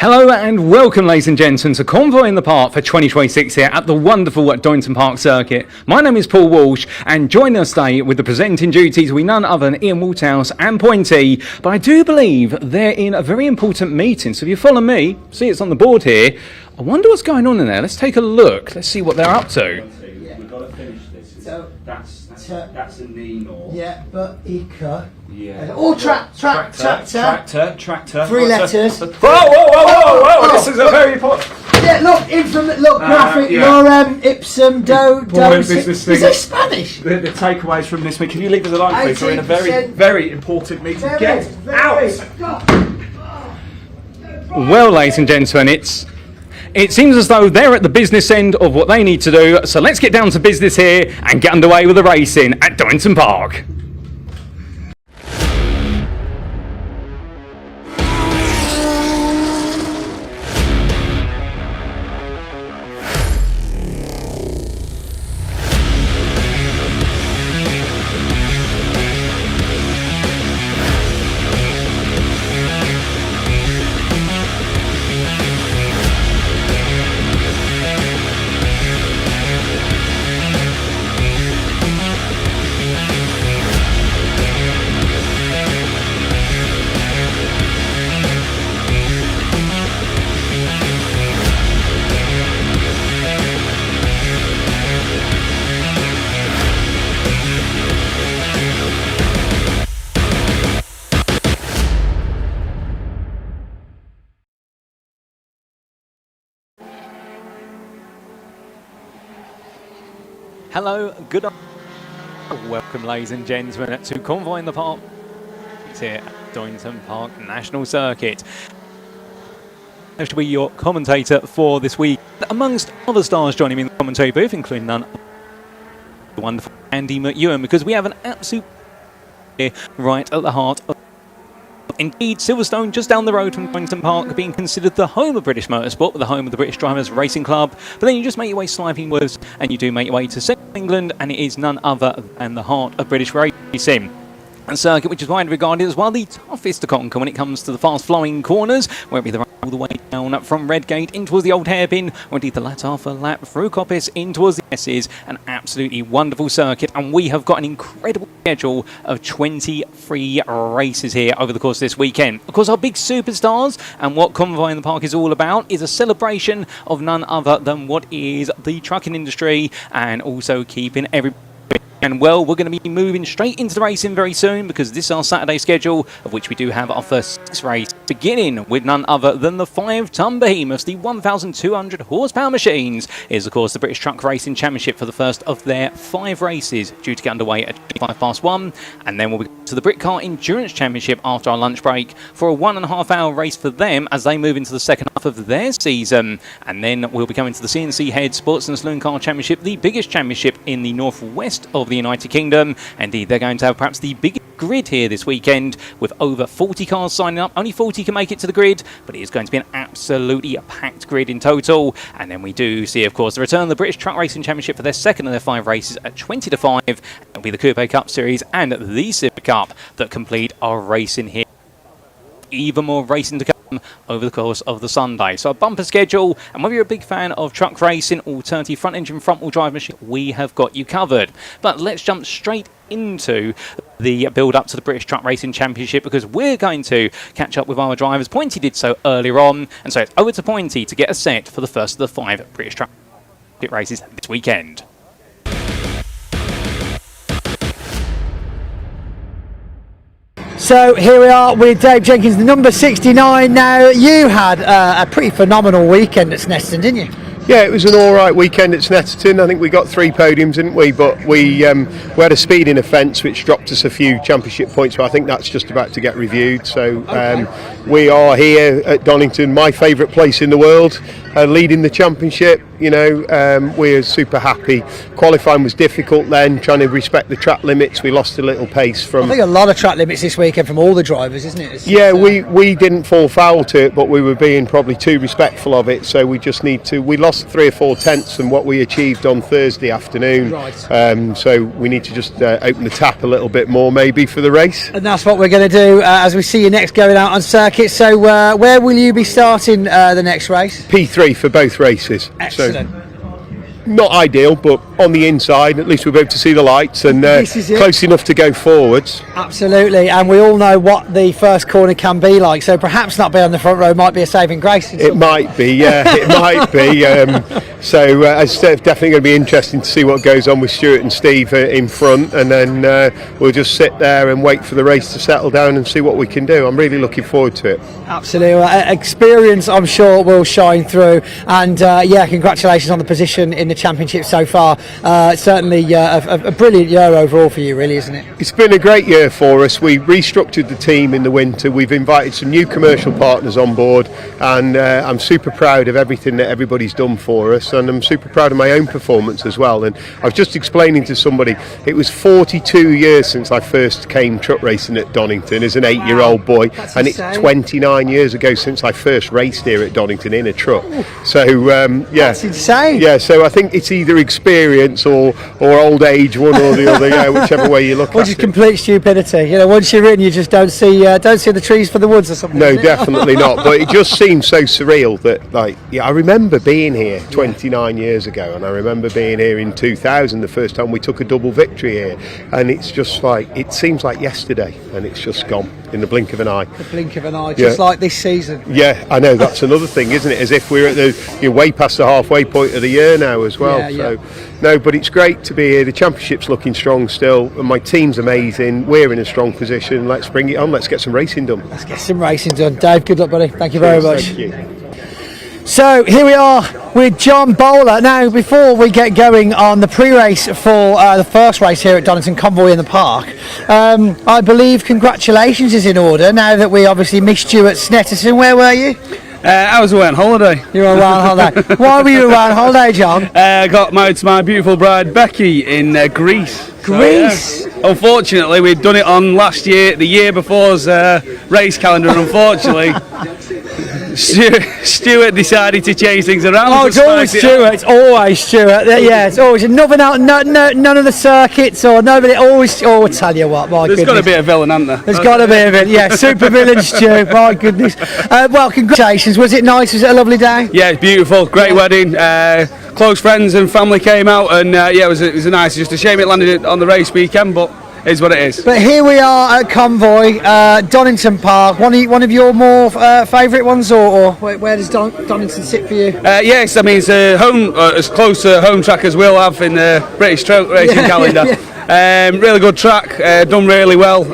Hello and welcome, ladies and gentlemen, to Convoy in the Park for 2026 here at the wonderful Donington Park circuit. My name is Paul Walsh, and joining us today with the presenting duties will be none other than Ian Walthouse and Pointy. But I do believe they're in a very important meeting, so if you follow me, see it's on the board here. I wonder what's going on in there. Let's take a look. Let's see what they're up to. We've got to finish this. So that's a knee north. Yeah, but Ika. Yeah. Tractor. Three letters. Whoa! This is a very important. Yeah, look, graphic. yeah. Your Ipsum do. Business Is thing. this Spanish? The takeaways from this week. Can you leave us alone, please? We're in a very important meeting. Get out! Well, ladies and gentlemen, it seems as though they're at the business end of what they need to do. So let's get down to business here and get underway with the racing at Donington Park. Hello, good welcome, ladies and gentlemen, to Convoy in the Park. It's here at Donington Park National Circuit. I shall be your commentator for this week. Amongst other stars joining me in the commentary booth, including none the wonderful Andy McEwen, because we have an absolute right at the heart of. Indeed, Silverstone, just down the road from Donington Park, being considered the home of British motorsport, the home of the British Drivers Racing Club. But then you just make your way slightly west, and you do make your way to Central England, and it is none other than the heart of British racing. A circuit which is widely regarded as one of the toughest to conquer when it comes to the fast-flowing corners, where it be the all the way down from Redgate in towards the old hairpin, or indeed the lap after lap through Coppice in towards the S's. An absolutely wonderful circuit, and we have got an incredible schedule of 23 races here over the course of this weekend. Of course, our big superstars and what Convoy in the Park is all about is a celebration of none other than what is the trucking industry, and also keeping everybody. And well, we're going to be moving straight into the racing very soon, because this is our Saturday schedule, of which we do have our first 6 races, beginning with none other than the 5-ton behemoths, the 1,200 horsepower machines. It is, of course, the British Truck Racing Championship for the first of their 5 races, due to get underway at 1:25, and then we'll be to the Britcar Endurance Championship after our lunch break for a 1.5-hour race for them as they move into the second half of their season. And then we'll be coming to the CNC Head Sports and Saloon Car Championship, the biggest championship in the northwest of the United Kingdom. Indeed, they're going to have perhaps the biggest grid here this weekend, with over 40 cars signing up. Only 40 can make it to the grid, but it is going to be an absolutely packed grid in total. And then we do see, of course, the return of the British Truck Racing Championship for their second of their 5 races at 20:5. It'll be the Coupe Cup Series and the Civic Cup that complete our racing here. Even more racing to come over the course of the Sunday. So a bumper schedule, and whether you're a big fan of truck racing, alternative front engine, front wheel drive machine, we have got you covered. But let's jump straight into the build up to the British Truck Racing Championship, because we're going to catch up with our drivers. Pointy did so earlier on, and so it's over to Pointy to get us set for the first of the 5 British Truck races this weekend. So here we are with Dave Jenkins, the number 69. Now, you had a pretty phenomenal weekend at Snetterton, didn't you? Yeah, it was an all right weekend at Snetterton. I think we got 3 podiums, didn't we? But we had a speeding offence which dropped us a few championship points, but I think that's just about to get reviewed. So we are here at Donington, my favourite place in the world. leading the championship. You know, we're super happy. Qualifying was difficult then, trying to respect the track limits. We lost a little pace from... I think a lot of track limits this weekend from all the drivers, isn't it? We didn't fall foul to it, but we were being probably too respectful of it, so we just need to... We lost 3 or 4 tenths from what we achieved on Thursday afternoon. Right. So we need to just open the tap a little bit more maybe for the race. And that's what we're going to do as we see you next going out on circuit. So where will you be starting the next race? P3 for both races. Excellent. So, not ideal, but on the inside, at least we'll be able to see the lights and close enough to go forwards. Absolutely, and we all know what the first corner can be like, so perhaps not being on the front row might be a saving grace. It might be, yeah, it might be. So it's definitely going to be interesting to see what goes on with Stuart and Steve in front, and then we'll just sit there and wait for the race to settle down and see what we can do. I'm really looking forward to it. Absolutely, experience I'm sure will shine through, and congratulations on the position in the championship so far. Certainly a brilliant year overall for you, really, isn't it? It's been a great year for us. We restructured the team in the winter. We've invited some new commercial partners on board, and I'm super proud of everything that everybody's done for us, and I'm super proud of my own performance as well. And I was just explaining to somebody, it was 42 years since I first came truck racing at Donington as an 8-year-old boy. That's and insane. It's 29 years ago since I first raced here at Donington in a truck. So That's insane. Yeah, so I think it's either experience or old age, one or the other, whichever way you look or at just it. complete stupidity. You know, once you're in, you just don't see the trees for the woods or something. No, definitely not. But it just seems so surreal that, I remember being here 29 years ago, and I remember being here in 2000, the first time we took a double victory here, and it's just it seems like yesterday, and it's just gone in the blink of an eye. The blink of an eye, just like this season. Yeah, I know, that's another thing, isn't it? As if we're at you're way past the halfway point of the year now as well. No, but it's great to be here. The championship's looking strong still, and my team's amazing. We're in a strong position. Let's bring it on. Let's get some racing done. Let's get some racing done. Dave, good luck, buddy. Thank you very much. Thank you. So here we are with John Bowler. Now, before we get going on the pre-race for the first race here at Donington Convoy in the Park, I believe congratulations is in order now that we obviously missed you at Snetterton. Where were you? I was away on holiday. You were away on holiday. Why were you away on holiday, John? I got married to my beautiful bride Becky in Greece. Greece? So, unfortunately, we'd done it on last year, the year before's race calendar, and unfortunately Stuart decided to change things around. Oh, it's always Stuart. It's always Stuart. Yeah, it's always none of the circuits or nobody. Always. Oh, I tell you what, my There's goodness. got to be a villain, hasn't there? There's got to be a villain. Yeah, super villain Stu. My goodness. Well, congratulations. Was it nice? Was it a lovely day? Yeah, it's beautiful. Great wedding. Close friends and family came out, and it was a nice. Just a shame it landed on the race weekend, but it is what it is. But here we are at Convoy, Donington Park. One of your more favourite ones, or where does Donington sit for you? Yes, I mean it's a home, as close to home track as we'll have in the British truck racing calendar. Really good track, done really well.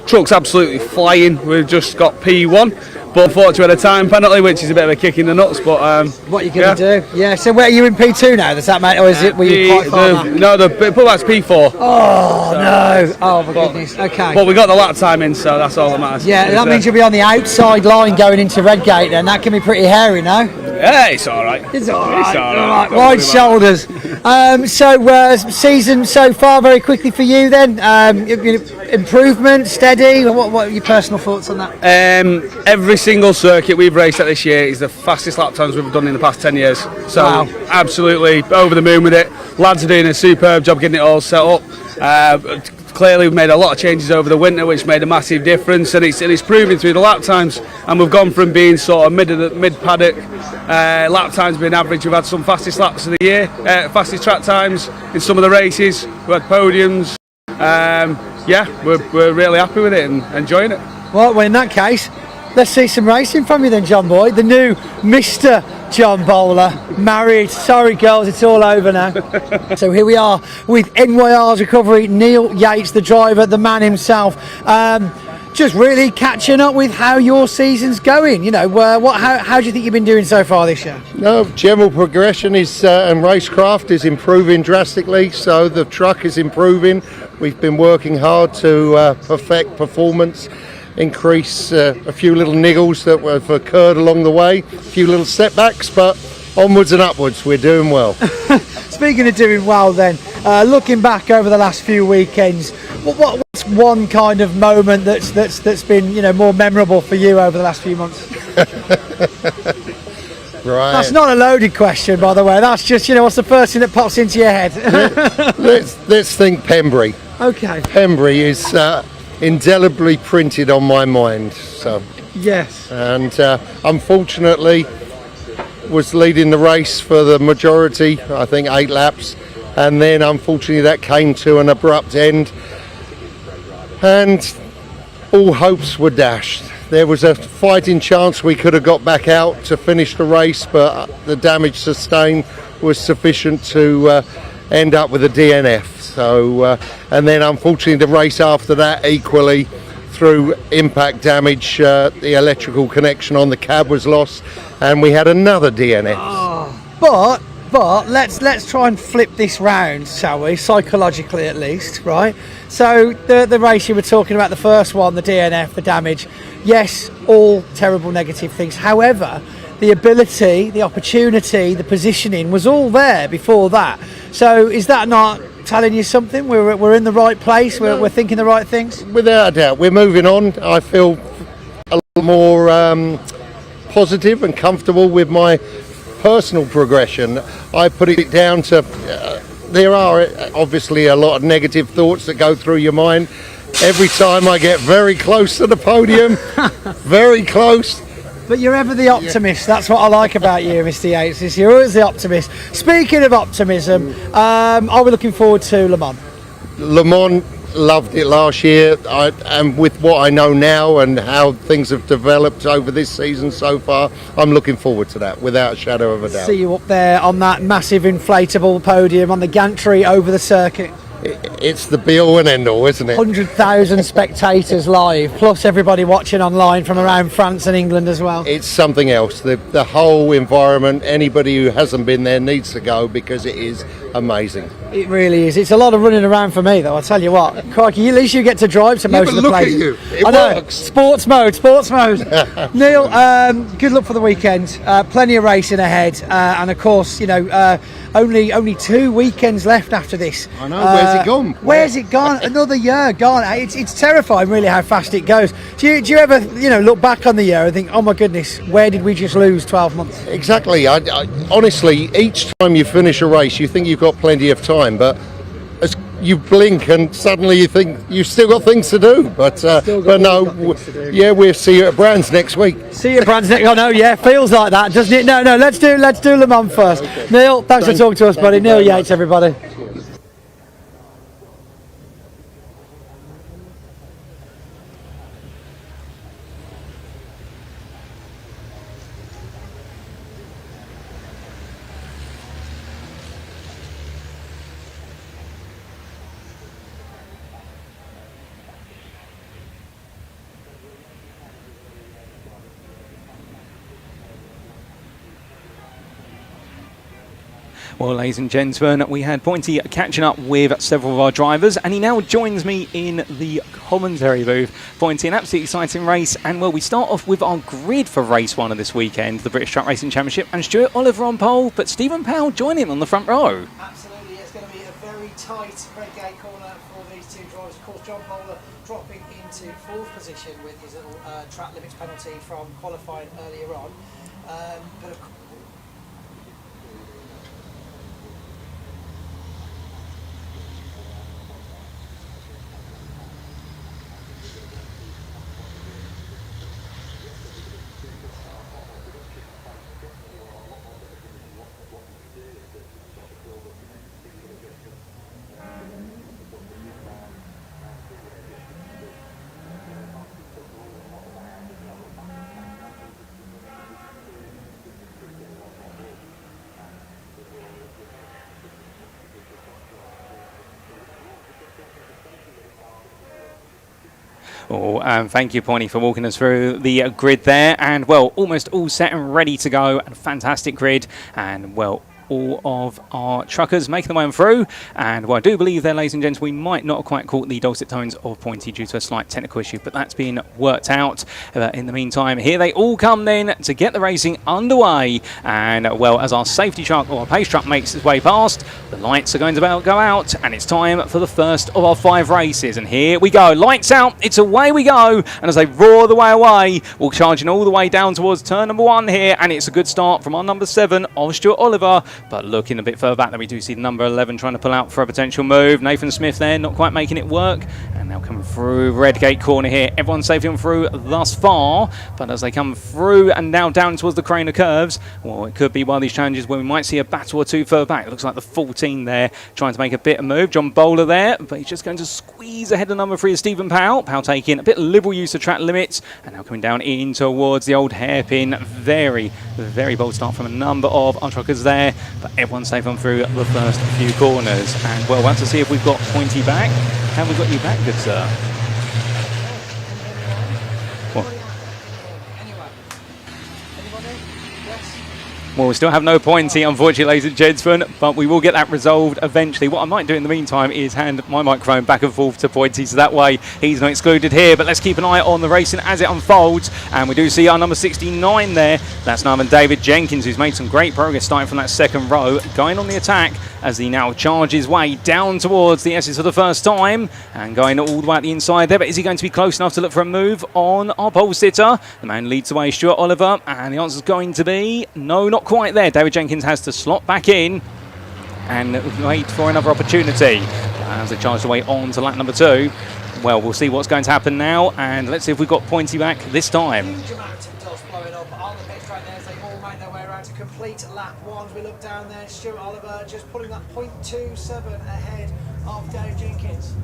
Truck's absolutely flying. We've just got P1. But unfortunately, we had a time penalty, which is a bit of a kick in the nuts. But what are you going to do? Yeah. So where are you in P2 now? Does that matter, or is it? Were you quite far back? No, the pullback's P4. Oh no! Oh my goodness. Okay. But we got the lap time in, so that's all that matters. Yeah, that means you'll be on the outside line going into Redgate. Then that can be pretty hairy, no? Yeah, it's all right. It's all right. It's all right. Wide shoulders. Season so far, very quickly for you then. Improvement, steady. What are your personal thoughts on that? Every single circuit we've raced at this year is the fastest lap times we've done in the past 10 years. So wow. Absolutely over the moon with it. Lads are doing a superb job getting it all set up. Clearly we've made a lot of changes over the winter, which made a massive difference, and it's proving through the lap times. And we've gone from being sort of mid paddock lap times being average. We've had some fastest laps of the year, fastest track times in some of the races. We've had podiums. We're really happy with it and enjoying it. Well, in that case, let's see some racing from you then, John Boy. The new Mr. John Bowler, married. Sorry, girls, it's all over now. So here we are with NYR's recovery, Neil Yates, the driver, the man himself. Just really catching up with how your season's going. You know, how do you think you've been doing so far this year? No, general progression is and racecraft is improving drastically. So the truck is improving. We've been working hard to perfect performance. increase, a few little niggles that have occurred along the way, a few little setbacks, but onwards and upwards, we're doing well. Speaking of doing well then, looking back over the last few weekends, what's one kind of moment that's been more memorable for you over the last few months? Right. That's not a loaded question, by the way. That's just what's the first thing that pops into your head? let's think Pembury. Okay. Pembury is indelibly printed on my mind. So yes. And unfortunately was leading the race for the majority, I think 8 laps, and then unfortunately that came to an abrupt end and all hopes were dashed. There was a fighting chance we could have got back out to finish the race, but the damage sustained was sufficient to end up with a DNF. So and then unfortunately the race after that, equally through impact damage, the electrical connection on the cab was lost and we had another DNF. But let's try and flip this round, shall we? Psychologically, at least, right? So the race you were talking about, the first one, the DNF, the damage. Yes, all terrible negative things. However, the ability, the opportunity, the positioning was all there before that. So is that not telling you something? We're in the right place. We're thinking the right things. Without a doubt, we're moving on. I feel a little more positive and comfortable with my personal progression. I put it down to there are obviously a lot of negative thoughts that go through your mind every time I get very close to the podium. Very close. But you're ever the optimist. That's what I like about you, Mr. Yates, is you're always the optimist. Speaking of optimism, are we looking forward to Le Mans? Le Mans, loved it last year, and with what I know now and how things have developed over this season so far, I'm looking forward to that without a shadow of a doubt. See you up there on that massive inflatable podium on the gantry over the circuit. It's the be all and end all, isn't it? 100,000 spectators live, plus everybody watching online from around France and England as well. It's something else. The whole environment, anybody who hasn't been there needs to go because it is amazing. It really is. It's a lot of running around for me, though. I tell you what, crikey, at least you get to drive to most of the places. Look at you. It I know. works. Sports mode. Neil, good luck for the weekend. Plenty of racing ahead, and of course, only 2 weekends left after this. I know. Where's it gone? Where's it gone? Another year gone. It's terrifying, really, how fast it goes. Do you ever, look back on the year and think, oh my goodness, where did we just lose 12 months? Exactly. I honestly, each time you finish a race, you think you've got plenty of time, but as you blink and suddenly you think you've still got things to do. But no, we'll see you at Brands next week. See you at Brands next. Oh no, yeah, feels like that, doesn't it? No, let's do Le Mans first. Okay. Neil, thanks for talking to us, buddy. Neil Yates, everybody. Well, ladies and gentlemen, we had Pointy catching up with several of our drivers, and he now joins me in the commentary booth. Pointy, an absolutely exciting race, and well, we start off with our grid for race 1 of this weekend, the British Truck Racing Championship, and Stuart Oliver on pole, but Stephen Powell joining him on the front row. Absolutely, it's going to be a very tight red gate corner for these two drivers. Of course, John Bowler dropping into 4th position with his little track limits penalty from qualifying earlier on. But of course, And thank you, Pointy, for walking us through the grid there. And, well, almost all set and ready to go. And a fantastic grid. And, well, all of our truckers making their way on through. And well, I do believe there, ladies and gents, we might not have quite caught the dulcet tones of Pointy due to a slight technical issue, but that's been worked out. In the meantime, here they all come then to get the racing underway. And well, as our safety truck or our pace truck makes its way past, the lights are going to go out, and it's time for the first of our 5 races. And here we go, lights out, it's away we go. And as they roar the way away, we're charging all the way down towards turn number 1 here, and it's a good start from our number 7 of Stuart Oliver. But looking a bit further back, there we do see the number 11 trying to pull out for a potential move. Nathan Smith there, not quite making it work. And now coming through Redgate corner here. Everyone's safely on through thus far, but as they come through and now down towards the Craner curves, well, it could be one of these challenges where we might see a battle or two further back. It looks like the 14 there trying to make a bit of move. John Bowler there, but he's just going to squeeze ahead of number 3 of Stephen Powell. Powell taking a bit liberal use of track limits, and now coming down in towards the old hairpin. Very, very bold start from a number of our truckers there, but everyone's safe on through the first few corners. And well, want to see if we've got Pointy back. Have we got you back, good sir? Well, we still have no Pointy, unfortunately, ladies and gentlemen, but we will get that resolved eventually. What I might do in the meantime is hand my microphone back and forth to Pointy, so that way he's not excluded here. But let's keep an eye on the racing as it unfolds. And we do see our number 69 there. That's none other than David Jenkins, who's made some great progress starting from that second row, going on the attack as he now charges way down towards the S's for the first time and going all the way at the inside there. But is he going to be close enough to look for a move on our pole sitter? The man leads the way, Stuart Oliver, and the answer is going to be no, not quite there. David Jenkins has to slot back in and wait for another opportunity as they charge the way on to lap number 2. Well, we'll see what's going to happen now, and let's see if we've got Pointy back this time. Huge amount of dust blowing up on the pitch right there as they all make their way around to complete lap 1. As we look down there, Stuart Oliver just pulling that 0.27 ahead of Dave Jenkins.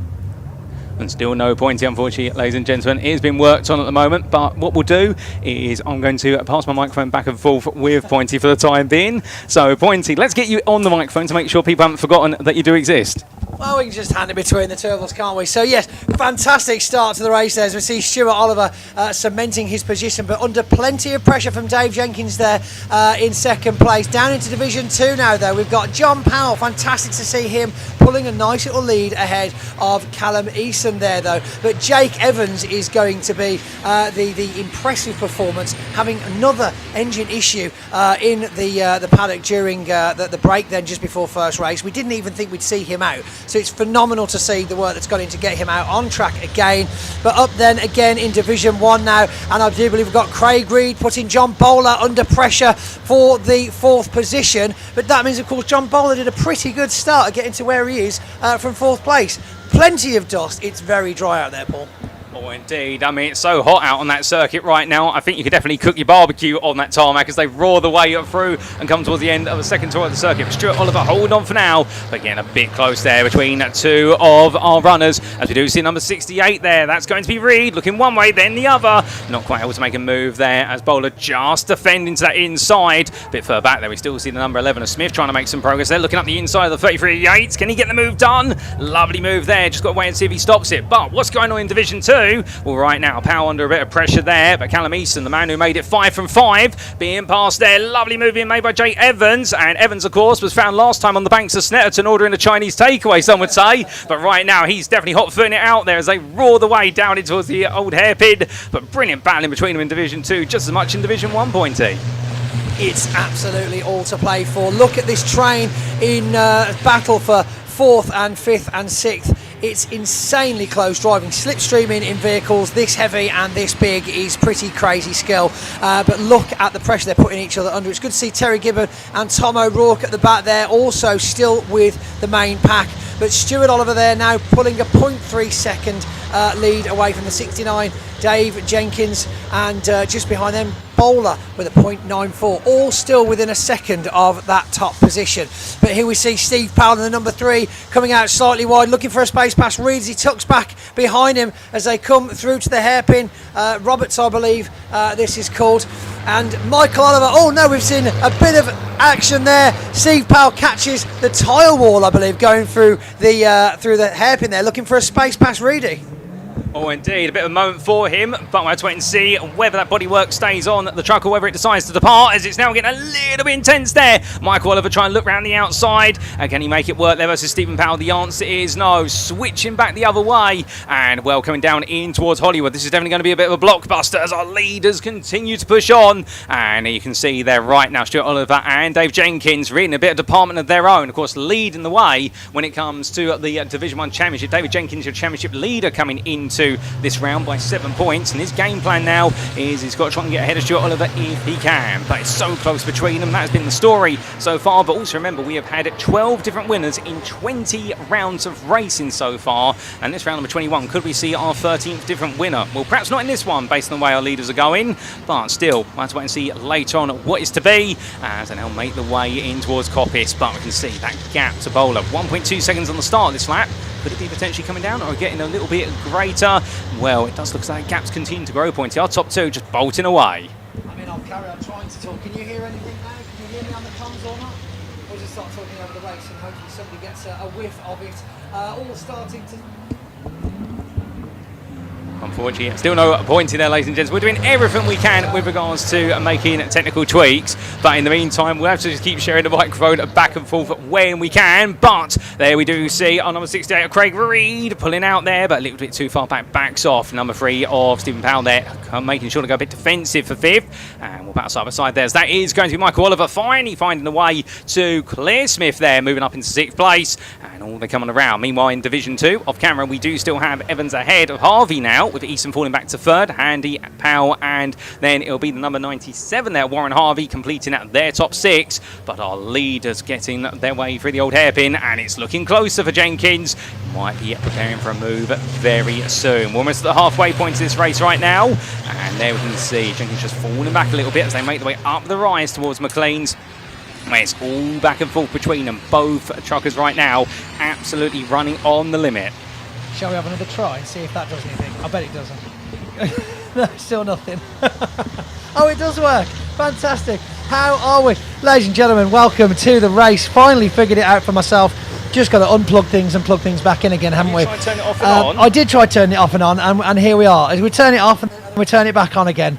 And still no Pointy, unfortunately, ladies and gentlemen. It has been worked on at the moment, but what we'll do is I'm going to pass my microphone back and forth with Pointy for the time being. So, Pointy, let's get you on the microphone to make sure people haven't forgotten that you do exist. Well, we can just hand it between the two of us, can't we? So, yes, fantastic start to the race there as we see Stuart Oliver cementing his position, but under plenty of pressure from Dave Jenkins there in second place. Down into Division 2 now, though, we've got John Powell. Fantastic to see him pulling a nice little lead ahead of Callum Eason there, though. But Jake Evans is going to be the impressive performance, having another engine issue in the paddock during the break then just before first race. We didn't even think we'd see him out. So it's phenomenal to see the work that's gone in to get him out on track again. But up then again in Division 1 now, and I do believe we've got Craig Reed putting John Bowler under pressure for the 4th position. But that means, of course, John Bowler did a pretty good start at getting to where he is from 4th place. Plenty of dust. It's very dry out there, Paul. Oh, indeed. I mean, it's so hot out on that circuit right now. I think you could definitely cook your barbecue on that tarmac as they roar the way up through and come towards the end of the second tour of the circuit. But Stuart Oliver holding on for now, but getting a bit close there between 2 of our runners. As we do see number 68 there, that's going to be Reed, looking one way, then the other. Not quite able to make a move there as Bowler just defending to that inside. A bit further back there, we still see the number 11 of Smith trying to make some progress there, looking up the inside of the 33 Yates. Can he get the move done? Lovely move there, just got to wait and see if he stops it. But what's going on in Division 2? Well, right now, Powell under a bit of pressure there, but Callum Easton, the man who made it 5 from 5, being passed there. Lovely move being made by Jake Evans, and Evans, of course, was found last time on the banks of Snetterton ordering a Chinese takeaway, some would say. But right now, he's definitely hot-footing it out there as they roar the way down into towards the old hairpin. But brilliant battling between them in Division 2, just as much in Division 1, Pointy. It's absolutely all to play for. Look at this train in battle for 4th and 5th and 6th. It's insanely close driving. Slipstreaming in vehicles this heavy and this big is pretty crazy skill. But look at the pressure they're putting each other under. It's good to see Terry Gibbon and Tom O'Rourke at the back there, also still with the main pack. But Stuart Oliver there now pulling a 0.3 second lead away from the 69 Dave Jenkins, and just behind them Bowler with a 0.94, all still within a second of that top position. But here we see Steve Powell in the number 3 coming out slightly wide, looking for a space pass. Reed, he tucks back behind him as they come through to the hairpin. Roberts, I believe this is called. And Michael Oliver, oh no, we've seen a bit of action there. Steve Powell catches the tyre wall, I believe, going through the hairpin there, looking for a space pass. Reedy. Oh, indeed. A bit of a moment for him, but we'll have to wait and see whether that bodywork stays on the truck or whether it decides to depart, as it's now getting a little bit intense there. Michael Oliver trying to look around the outside. Can he make it work there versus Stephen Powell? The answer is no. Switching back the other way, and well, coming down in towards Hollywood. This is definitely going to be a bit of a blockbuster as our leaders continue to push on. And you can see there right now, Stuart Oliver and Dave Jenkins really in a bit of department of their own. Of course, leading the way when it comes to the Division 1 Championship. David Jenkins, your championship leader, coming into this round by 7 points, and his game plan now is he's got to try and get ahead of Stuart Oliver if he can, but it's so close between them. That has been the story so far, but also remember we have had 12 different winners in 20 rounds of racing so far, and this round number 21, could we see our 13th different winner? Well, perhaps not in this one based on the way our leaders are going, but still we'll have to wait and see later on what is to be as they now make the way in towards Coppice. But we can see that gap to Bowler, 1.2 seconds on the start of this lap. Could it be potentially coming down or getting a little bit greater? Well, it does look as though gaps continue to grow, Pointy. Our top two just bolting away. I mean, I'll carry on trying to talk. Can you hear anything now? Can you hear me on the comms or not? We'll just start talking over the race and hopefully somebody gets a whiff of it. All starting to... Unfortunately, still no Pointy there, ladies and gents. We're doing everything we can with regards to making technical tweaks, but in the meantime, we'll have to just keep sharing the microphone back and forth when we can. But there we do see our number 68, Craig Reed, pulling out there, but a little bit too far back, backs off. Number 3 of Stephen Powell there, making sure to go a bit defensive for 5th, and we'll battle side by side there. As that is going to be Michael Oliver finally finding the way to Claire Smith there, moving up into 6th place, and all they're coming around. Meanwhile, in Division 2, off camera, we do still have Evans ahead of Harvey now, with Easton falling back to 3rd, Handy, Powell, and then it'll be the number 97 there, Warren Harvey, completing at their top 6, but our leaders getting their way through the old hairpin, and it's looking closer for Jenkins. Might be preparing for a move very soon. We're almost at the halfway point of this race right now, and there we can see Jenkins just falling back a little bit as they make their way up the rise towards McLean's. It's all back and forth between them. Both truckers right now absolutely running on the limit. Shall we have another try and see if that does anything? I bet it doesn't. No, still nothing. Oh, it does work. Fantastic. How are we? Ladies and gentlemen, welcome to the race. Finally figured it out for myself. Just got to unplug things and plug things back in again, haven't we? Try and turn it off and on? I did try turning it off and on, and here we are. As we turn it off and we turn it back on again.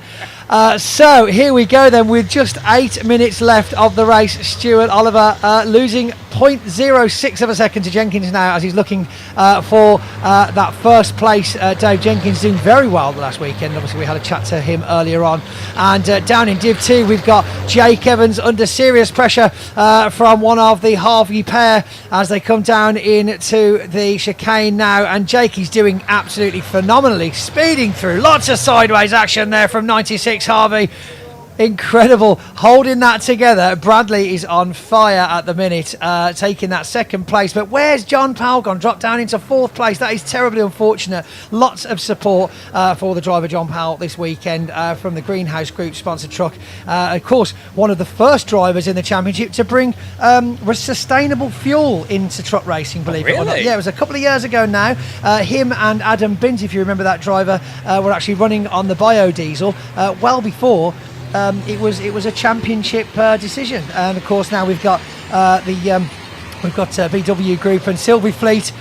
So here we go then, with just 8 minutes left of the race. Stuart Oliver losing 0.06 of a second to Jenkins now as he's looking for that first place. Dave Jenkins doing very well the last weekend. Obviously we had a chat to him earlier on. And down in Div 2 we've got Jake Evans under serious pressure from one of the Harvey pair as they come down into the chicane now. And Jake is doing absolutely phenomenally, speeding through. Lots of sideways action there from 96 Harvey. Incredible, holding that together. Bradley is on fire at the minute, taking that 2nd place. But where's John Powell gone? Dropped down into 4th place. That is terribly unfortunate. Lots of support for the driver John Powell this weekend from the Greenhouse Group sponsored truck. Of course, one of the first drivers in the championship to bring sustainable fuel into truck racing, believe it or not. Yeah, it was a couple of years ago now. Him and Adam Bint, if you remember that driver, were actually running on the biodiesel well before it was a championship decision. And of course now we've got BW Group and Sylvie Fleet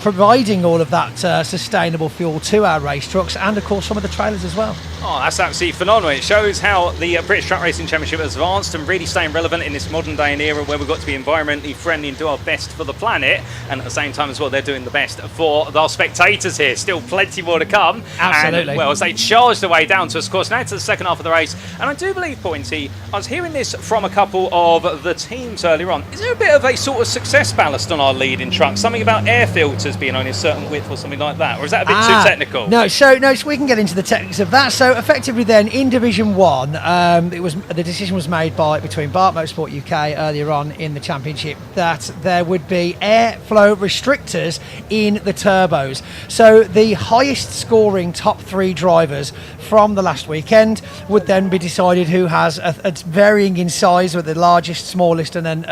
providing all of that sustainable fuel to our race trucks, and of course some of the trailers as well. Oh, that's absolutely phenomenal. It shows how the British Truck Racing Championship has advanced and really staying relevant in this modern day and era where we've got to be environmentally friendly and do our best for the planet, and at the same time as well they're doing the best for our spectators here. Still plenty more to come. Absolutely. And, well, as they charge their way down to us, of course, now to the second half of the race, and I do believe, Pointy, I was hearing this from a couple of the teams earlier on. Is there a bit of a sort of success ballast on our leading truck? Something about air filters being only a certain width or something like that? Or is that a bit too technical? No, so we can get into the techniques of that. So effectively then in Division 1, the decision was made between BARC Motorsport UK earlier on in the championship that there would be airflow restrictors in the turbos. So the highest scoring top 3 drivers from the last weekend would then be decided who has a varying in size, with the largest, smallest, and then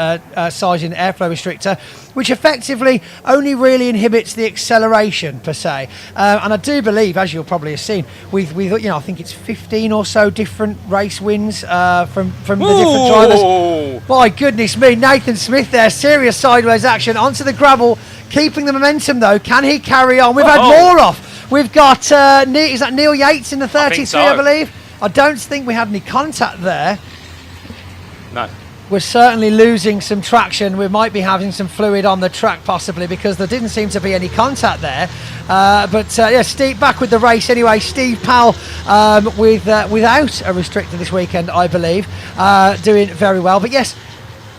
size in airflow restrictor, which effectively only really inhibits the acceleration per se. And I do believe, as you'll probably have seen, with I think it's 15 or so different race wins from the different drivers. My goodness me, Nathan Smith there, serious sideways action onto the gravel, keeping the momentum though. Can he carry on? We've had more off We've got, is that Neil Yates in the 33, I believe? I don't think we had any contact there. No. We're certainly losing some traction. We might be having some fluid on the track possibly, because there didn't seem to be any contact there. Yeah, Steve back with the race anyway. Steve Powell without a restrictor this weekend, I believe, doing very well. But yes,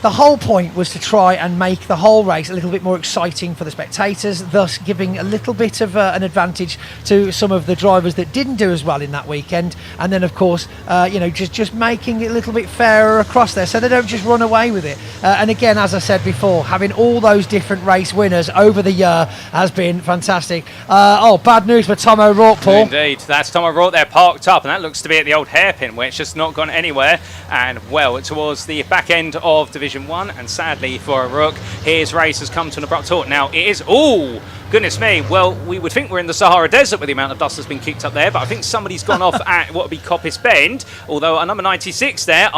the whole point was to try and make the whole race a little bit more exciting for the spectators, thus giving a little bit of an advantage to some of the drivers that didn't do as well in that weekend. And then, of course, just making it a little bit fairer across there so they don't just run away with it. And again, as I said before, having all those different race winners over the year has been fantastic. Bad news for Tom O'Rourke, Paul. Indeed, that's Tom O'Rourke there parked up, and that looks to be at the old hairpin, where it's just not gone anywhere. And, well, towards the back end of Division 1, and sadly for O'Rourke, his race has come to an abrupt halt. Now, it is... Oh, goodness me. Well, we would think we're in the Sahara Desert with the amount of dust that's been kicked up there, but I think somebody's gone off at what would be Coppice Bend, although a number 96 there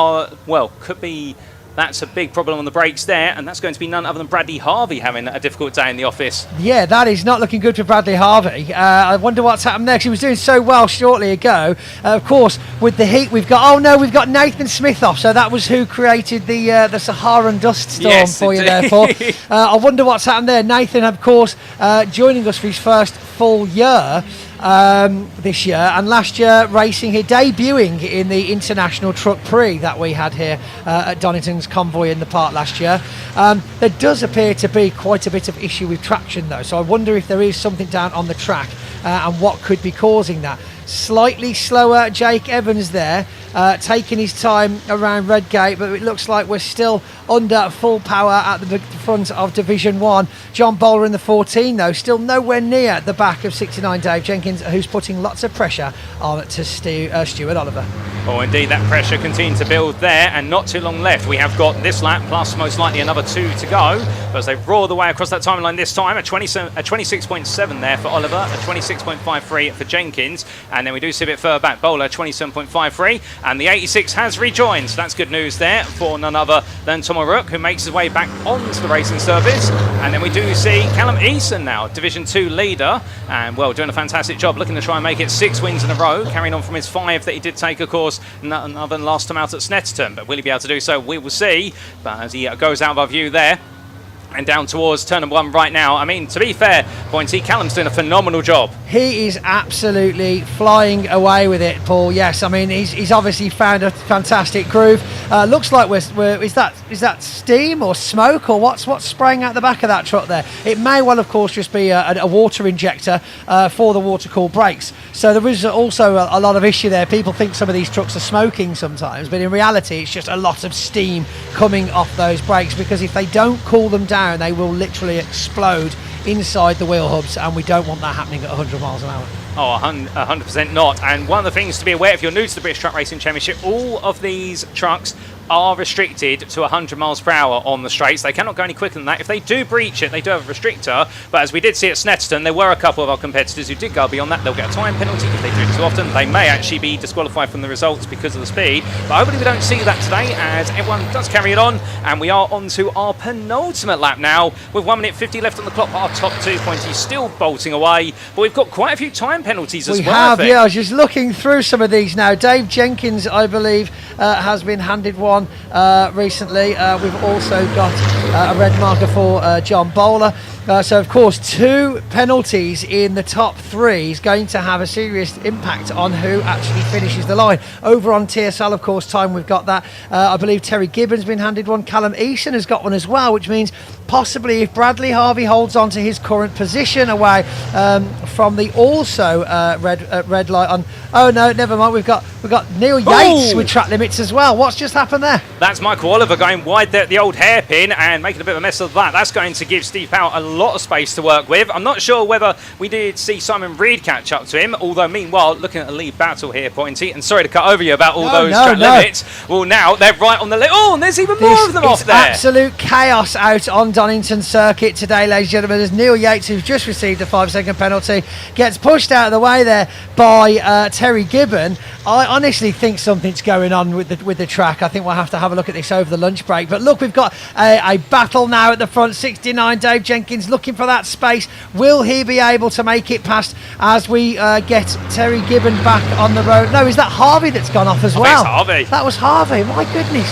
could be... That's a big problem on the brakes there, and that's going to be none other than Bradley Harvey having a difficult day in the office. Yeah, that is not looking good for Bradley Harvey. I wonder what's happened there, because he was doing so well shortly ago. Of course, with the heat, we've got Nathan Smith off, so that was who created the Saharan dust storm for you there, Paul. I wonder what's happened there. Nathan, of course, joining us for his first full year this year, and last year racing here, debuting in the International Truck Prix that we had here at Donington's Convoy in the park last year. There does appear to be quite a bit of issue with traction though, so I wonder if there is something down on the track and what could be causing that. Slightly slower Jake Evans there, taking his time around Redgate, but it looks like we're still under full power at the front of Division 1. John Bowler in the 14 though, still nowhere near the back of 69 Dave Jenkins, who's putting lots of pressure on to Stuart Oliver. Oh, indeed, that pressure continuing to build there, and not too long left. We have got this lap, plus most likely another 2 to go. But as they roar the way across that timeline this time, a 26.7 there for Oliver, a 26.53 for Jenkins, and then we do see a bit further back, Bowler, 27.53, and the 86 has rejoined. So that's good news there for none other than Tom O'Rourke, who makes his way back onto the racing surface. And then we do see Callum Eason now, Division 2 leader, and well, doing a fantastic job, looking to try and make it 6 wins in a row, carrying on from his 5 that he did take, of course, none other than last time out at Snetterton. But will he be able to do so? We will see. But as he goes out of our view there, and down towards turn number 1 right now. I mean, to be fair, Pointy, Callum's doing a phenomenal job. He is absolutely flying away with it, Paul. Yes, I mean, he's obviously found a fantastic groove. Looks like is that steam or smoke, or what's spraying out the back of that truck there? It may well, of course, just be a water injector for the water-cooled brakes. So there is also a lot of issue there. People think some of these trucks are smoking sometimes, but in reality, it's just a lot of steam coming off those brakes, because if they don't cool them down, they will literally explode inside the wheel hubs, and we don't want that happening at 100 miles an hour. Oh, 100% not. And one of the things to be aware, if you're new to the British Truck Racing Championship, all of these trucks are restricted to 100 miles per hour on the straights. They cannot go any quicker than that. If they do breach it, they do have a restrictor, but as we did see at Snetterton, there were a couple of our competitors who did go beyond that. They'll get a time penalty if they do it too often. They may actually be disqualified from the results because of the speed, but hopefully we don't see that today, as everyone does carry it on, and we are on to our penultimate lap now with 1 minute 50 left on the clock. Our top 2 points, he's still bolting away, but we've got quite a few time penalties as well. We have, yeah. I was just looking through some of these now. Dave Jenkins, I believe, has been handed one recently. We've also got a red marker for John Bowler. So, of course, 2 penalties in the top 3 is going to have a serious impact on who actually finishes the line. Over on TSL, of course, time we've got that. I believe Terry Gibbon's been handed one. Callum Eason has got one as well, which means possibly if Bradley Harvey holds on to his current position away from the also red light on. Oh no, never mind. We've got Neil Yates with track limits as well. What's just happened there? That's Michael Oliver going wide there at the old hairpin and making a bit of a mess of that. That's going to give Steve Powell a lot of space to work with. I'm not sure whether we did see Simon Reed catch up to him, although meanwhile, looking at the lead battle here, Pointy, and sorry to cut over you about all those track limits. Well, now they're right on the limit. Oh, and there's even more of them off there. Absolute chaos out on Donington Circuit today, ladies and gentlemen, as Neil Yates, who's just received a 5-second penalty, gets pushed out of the way there by Terry Gibbon. I honestly think something's going on with the track. I think we'll have to have a look at this over the lunch break. But look, we've got a battle now at the front. 69 Dave Jenkins Jenkins looking for that space. Will he be able to make it past as we get Terry Gibbon back on the road? No, is that Harvey that's gone off as well? Harvey. That was Harvey. My goodness.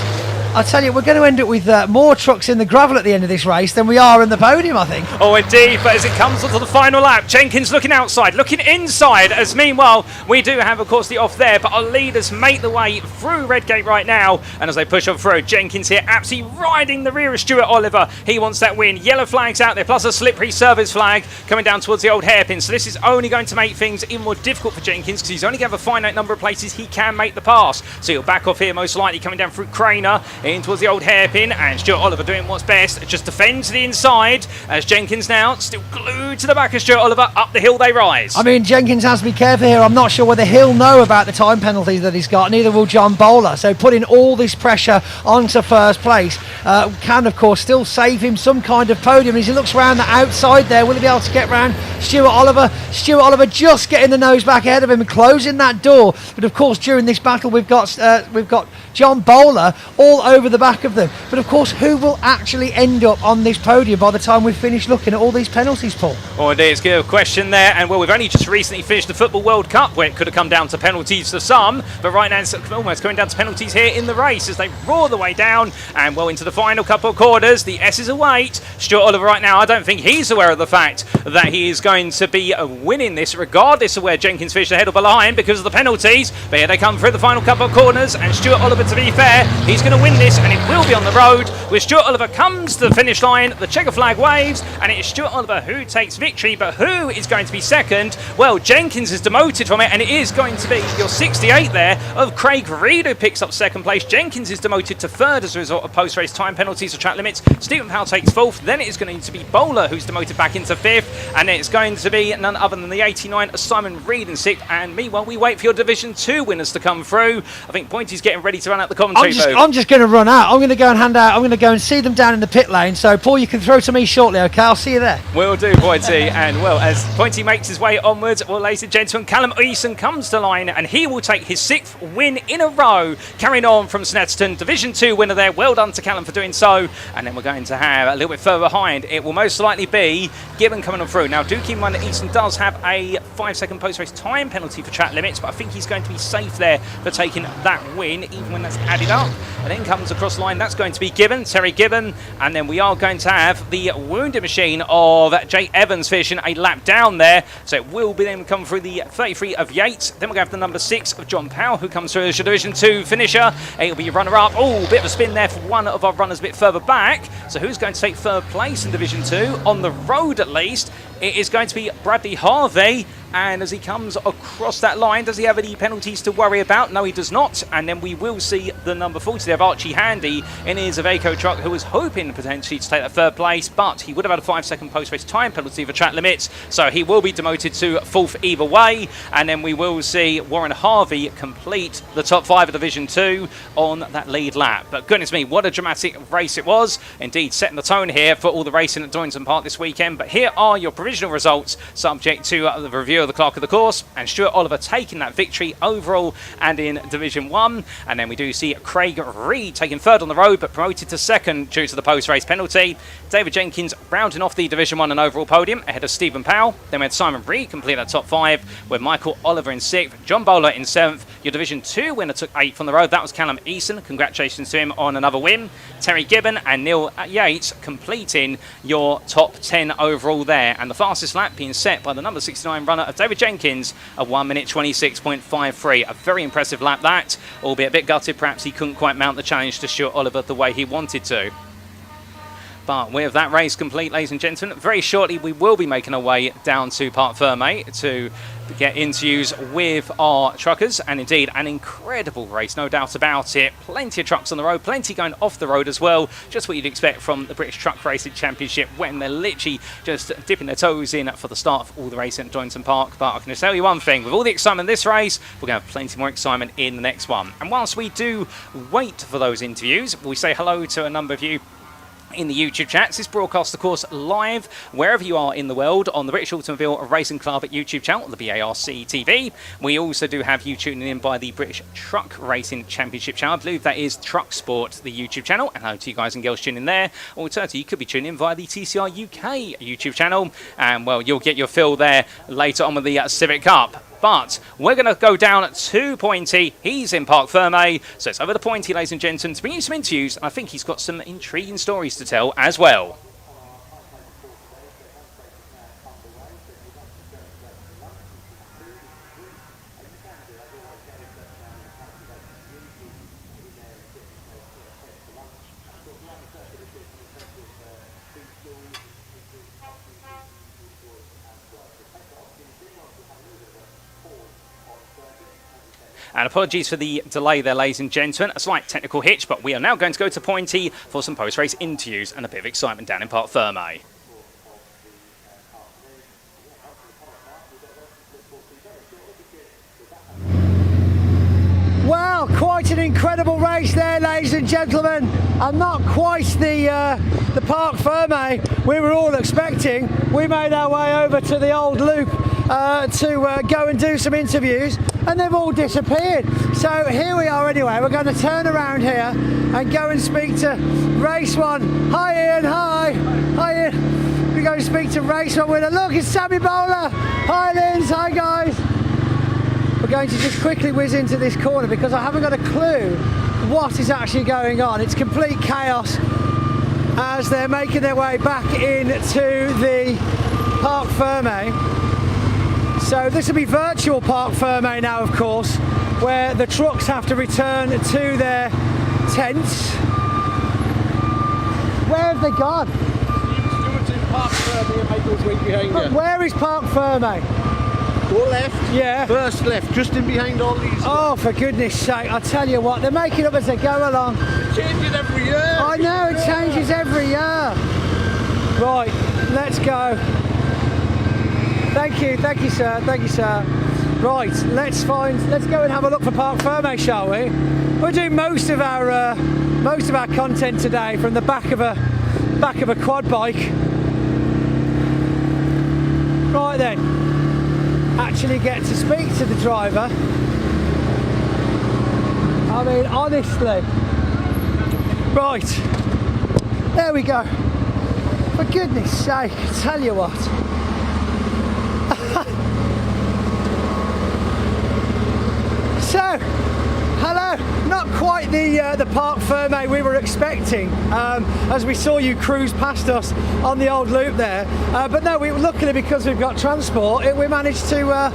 I tell you, we're going to end up with more trucks in the gravel at the end of this race than we are in the podium, I think. Oh, indeed, but as it comes onto the final lap, Jenkins looking outside, looking inside, as meanwhile, we do have, of course, the off there, but our leaders make the way through Redgate right now, and as they push on through, Jenkins here absolutely riding the rear of Stuart Oliver. He wants that win. Yellow flags out there, plus a slippery service flag coming down towards the old hairpin, so this is only going to make things even more difficult for Jenkins, because he's only going to have a finite number of places he can make the pass. So he'll back off here, most likely, coming down through Craner, in towards the old hairpin, and Stuart Oliver doing what's best, just defends the inside, as Jenkins now still glued to the back of Stuart Oliver. Up the hill they rise. I mean, Jenkins has to be careful here. I'm not sure whether he'll know about the time penalties that he's got, neither will John Bowler, so putting all this pressure onto first place can, of course, still save him some kind of podium. As he looks around the outside there, will he be able to get round Stuart Oliver? Stuart Oliver just getting the nose back ahead of him and closing that door, but of course during this battle we've got John Bowler all over the back of them. But of course, who will actually end up on this podium by the time we've finished looking at all these penalties, Paul? Oh, indeed, it's a good question there. And well, we've only just recently finished the Football World Cup, where it could have come down to penalties for some, but right now it's almost coming down to penalties here in the race as they roar the way down and well into the final couple of quarters. The S's await. Stuart Oliver right now, I don't think he's aware of the fact that he is going to be winning this, regardless of where Jenkins finished ahead or behind, because of the penalties. But here they come through the final couple of corners, and Stuart Oliver, to be fair, he's going to win this, and it will be on the road, where Stuart Oliver comes to the finish line, the checker flag waves, and it is Stuart Oliver who takes victory. But who is going to be second? Well, Jenkins is demoted from it, and it is going to be your 68 there of Craig Reed who picks up second place. Jenkins is demoted to third as a result of post-race time penalties or track limits. Stephen Powell takes fourth. Then it is going to be Bowler who's demoted back into fifth, and it's going to be none other than the 89 of Simon Reed in sixth. And meanwhile, we wait for your Division 2 winners to come through. I think Pointy's getting ready to run out the commentary booth. I'm just going to run out. I'm going to go and hand out. I'm going to go and see them down in the pit lane. So, Paul, you can throw to me shortly, okay? I'll see you there. Will do, Pointy. And, well, as Pointy makes his way onwards, well, ladies and gentlemen, Callum Eason comes to line, and he will take his 6th win in a row, carrying on from Snetterton. Division 2 winner there. Well done to Callum for doing so. And then we're going to have a little bit further behind. It will most likely be Gibbon coming on through. Now, do keep in mind that Eason does have a 5-second post-race time penalty for track limits, but I think he's going to be safe there for taking that win, even when that's added up. And then comes across the line, that's going to be Gibbon, Terry Gibbon, and then we are going to have the wounded machine of Jay Evans finishing a lap down there. So it will be then come through the 33 of Yates. Then we're going to have the number 6 of John Powell, who comes through as your Division 2 finisher. It'll be runner-up. Oh, bit of a spin there for one of our runners a bit further back. So who's going to take third place in Division 2? On the road, at least, it is going to be Bradley Harvey. And as he comes across that line, does he have any penalties to worry about? No, he does not. And then we will see the number 40 there of Archie Handy in his Aveco truck, who was hoping potentially to take that third place, but he would have had a 5-second post-race time penalty for track limits, so he will be demoted to 4th either way. And then we will see Warren Harvey complete the top 5 of Division 2 on that lead lap. But goodness me, what a dramatic race it was. Indeed, setting the tone here for all the racing at Donington Park this weekend. But here are your provisional results, subject to the review of the clerk of the course, and Stuart Oliver taking that victory overall and in Division 1. And then we do see Craig Reed taking third on the road, but promoted to second due to the post-race penalty. David Jenkins rounding off the Division 1 and overall podium ahead of Stephen Powell. Then we had Simon Reed complete that top 5, with Michael Oliver in 6th, John Bowler in 7th. Your Division 2 winner took 8th on the road. That was Callum Eason. Congratulations to him on another win. Terry Gibbon and Neil Yates completing your top 10 overall there. And the fastest lap being set by the number 69 runner of David Jenkins, a 1 minute 26.53. A very impressive lap that, albeit a bit gutted. Perhaps he couldn't quite mount the challenge to Stuart Oliver the way he wanted to. But with that race complete, ladies and gentlemen, very shortly we will be making our way down to Parc Fermé to get interviews with our truckers. And indeed, an incredible race, no doubt about it. Plenty of trucks on the road, plenty going off the road as well. Just what you'd expect from the British Truck Racing Championship, when they're literally just dipping their toes in for the start of all the racing at Donington Park. But I can just tell you one thing, with all the excitement in this race, we're going to have plenty more excitement in the next one. And whilst we do wait for those interviews, we say hello to a number of you in the YouTube chats. This broadcast, of course, live wherever you are in the world on the British Automobile Racing Club YouTube channel, the BARC TV. We also do have you tuning in by the British Truck Racing Championship channel. I believe that is Truck Sport, the YouTube channel. And hello to you guys and girls tuning in there. Alternatively, you could be tuning in via the TCR UK YouTube channel. And, well, you'll get your fill there later on with the Civic Cup. But we're going to go down to Pointy. He's in Parc Ferme. So it's over to Pointy, ladies and gentlemen, to bring you some interviews. And I think he's got some intriguing stories to tell as well. And apologies for the delay there, ladies and gentlemen. A slight technical hitch, but we are now going to go to Pointy for some post-race interviews and a bit of excitement down in Parc Ferme. Well, quite an incredible race there, ladies and gentlemen, and not quite the Parc Ferme we were all expecting. We made our way over to the old loop to go and do some interviews, and they've all disappeared. So here we are anyway. We're going to turn around here and go and speak to race one. Hi Ian, hi. Hi Ian. We're going to speak to race one winner. Look, it's Sammy Bowler. Hi Linz, hi guys. We're going to just quickly whiz into this corner because I haven't got a clue what is actually going on. It's complete chaos as they're making their way back into the Parc Ferme. So this will be virtual Parc Ferme now, of course, where the trucks have to return to their tents. Where have they gone? Stewart's in Parc Ferme and Michael's right behind But you. where is Parc Ferme? Go left. Yeah. First left, just in behind all these. Oh, for goodness sake, I'll tell you what, they're making up as they go along. It changes every year. I know, it changes every year. Right, let's go. Thank you, sir. Thank you, sir. Right, let's go and have a look for Parc Ferme, shall we? We're doing most of our content today from the back of a quad bike. Right then, actually get to speak to the driver. I mean, honestly. Right, there we go. For goodness sake, I tell you what. So, hello, not quite the Parc Ferme we were expecting as we saw you cruise past us on the old loop there. But no, luckily because we've got transport, we managed to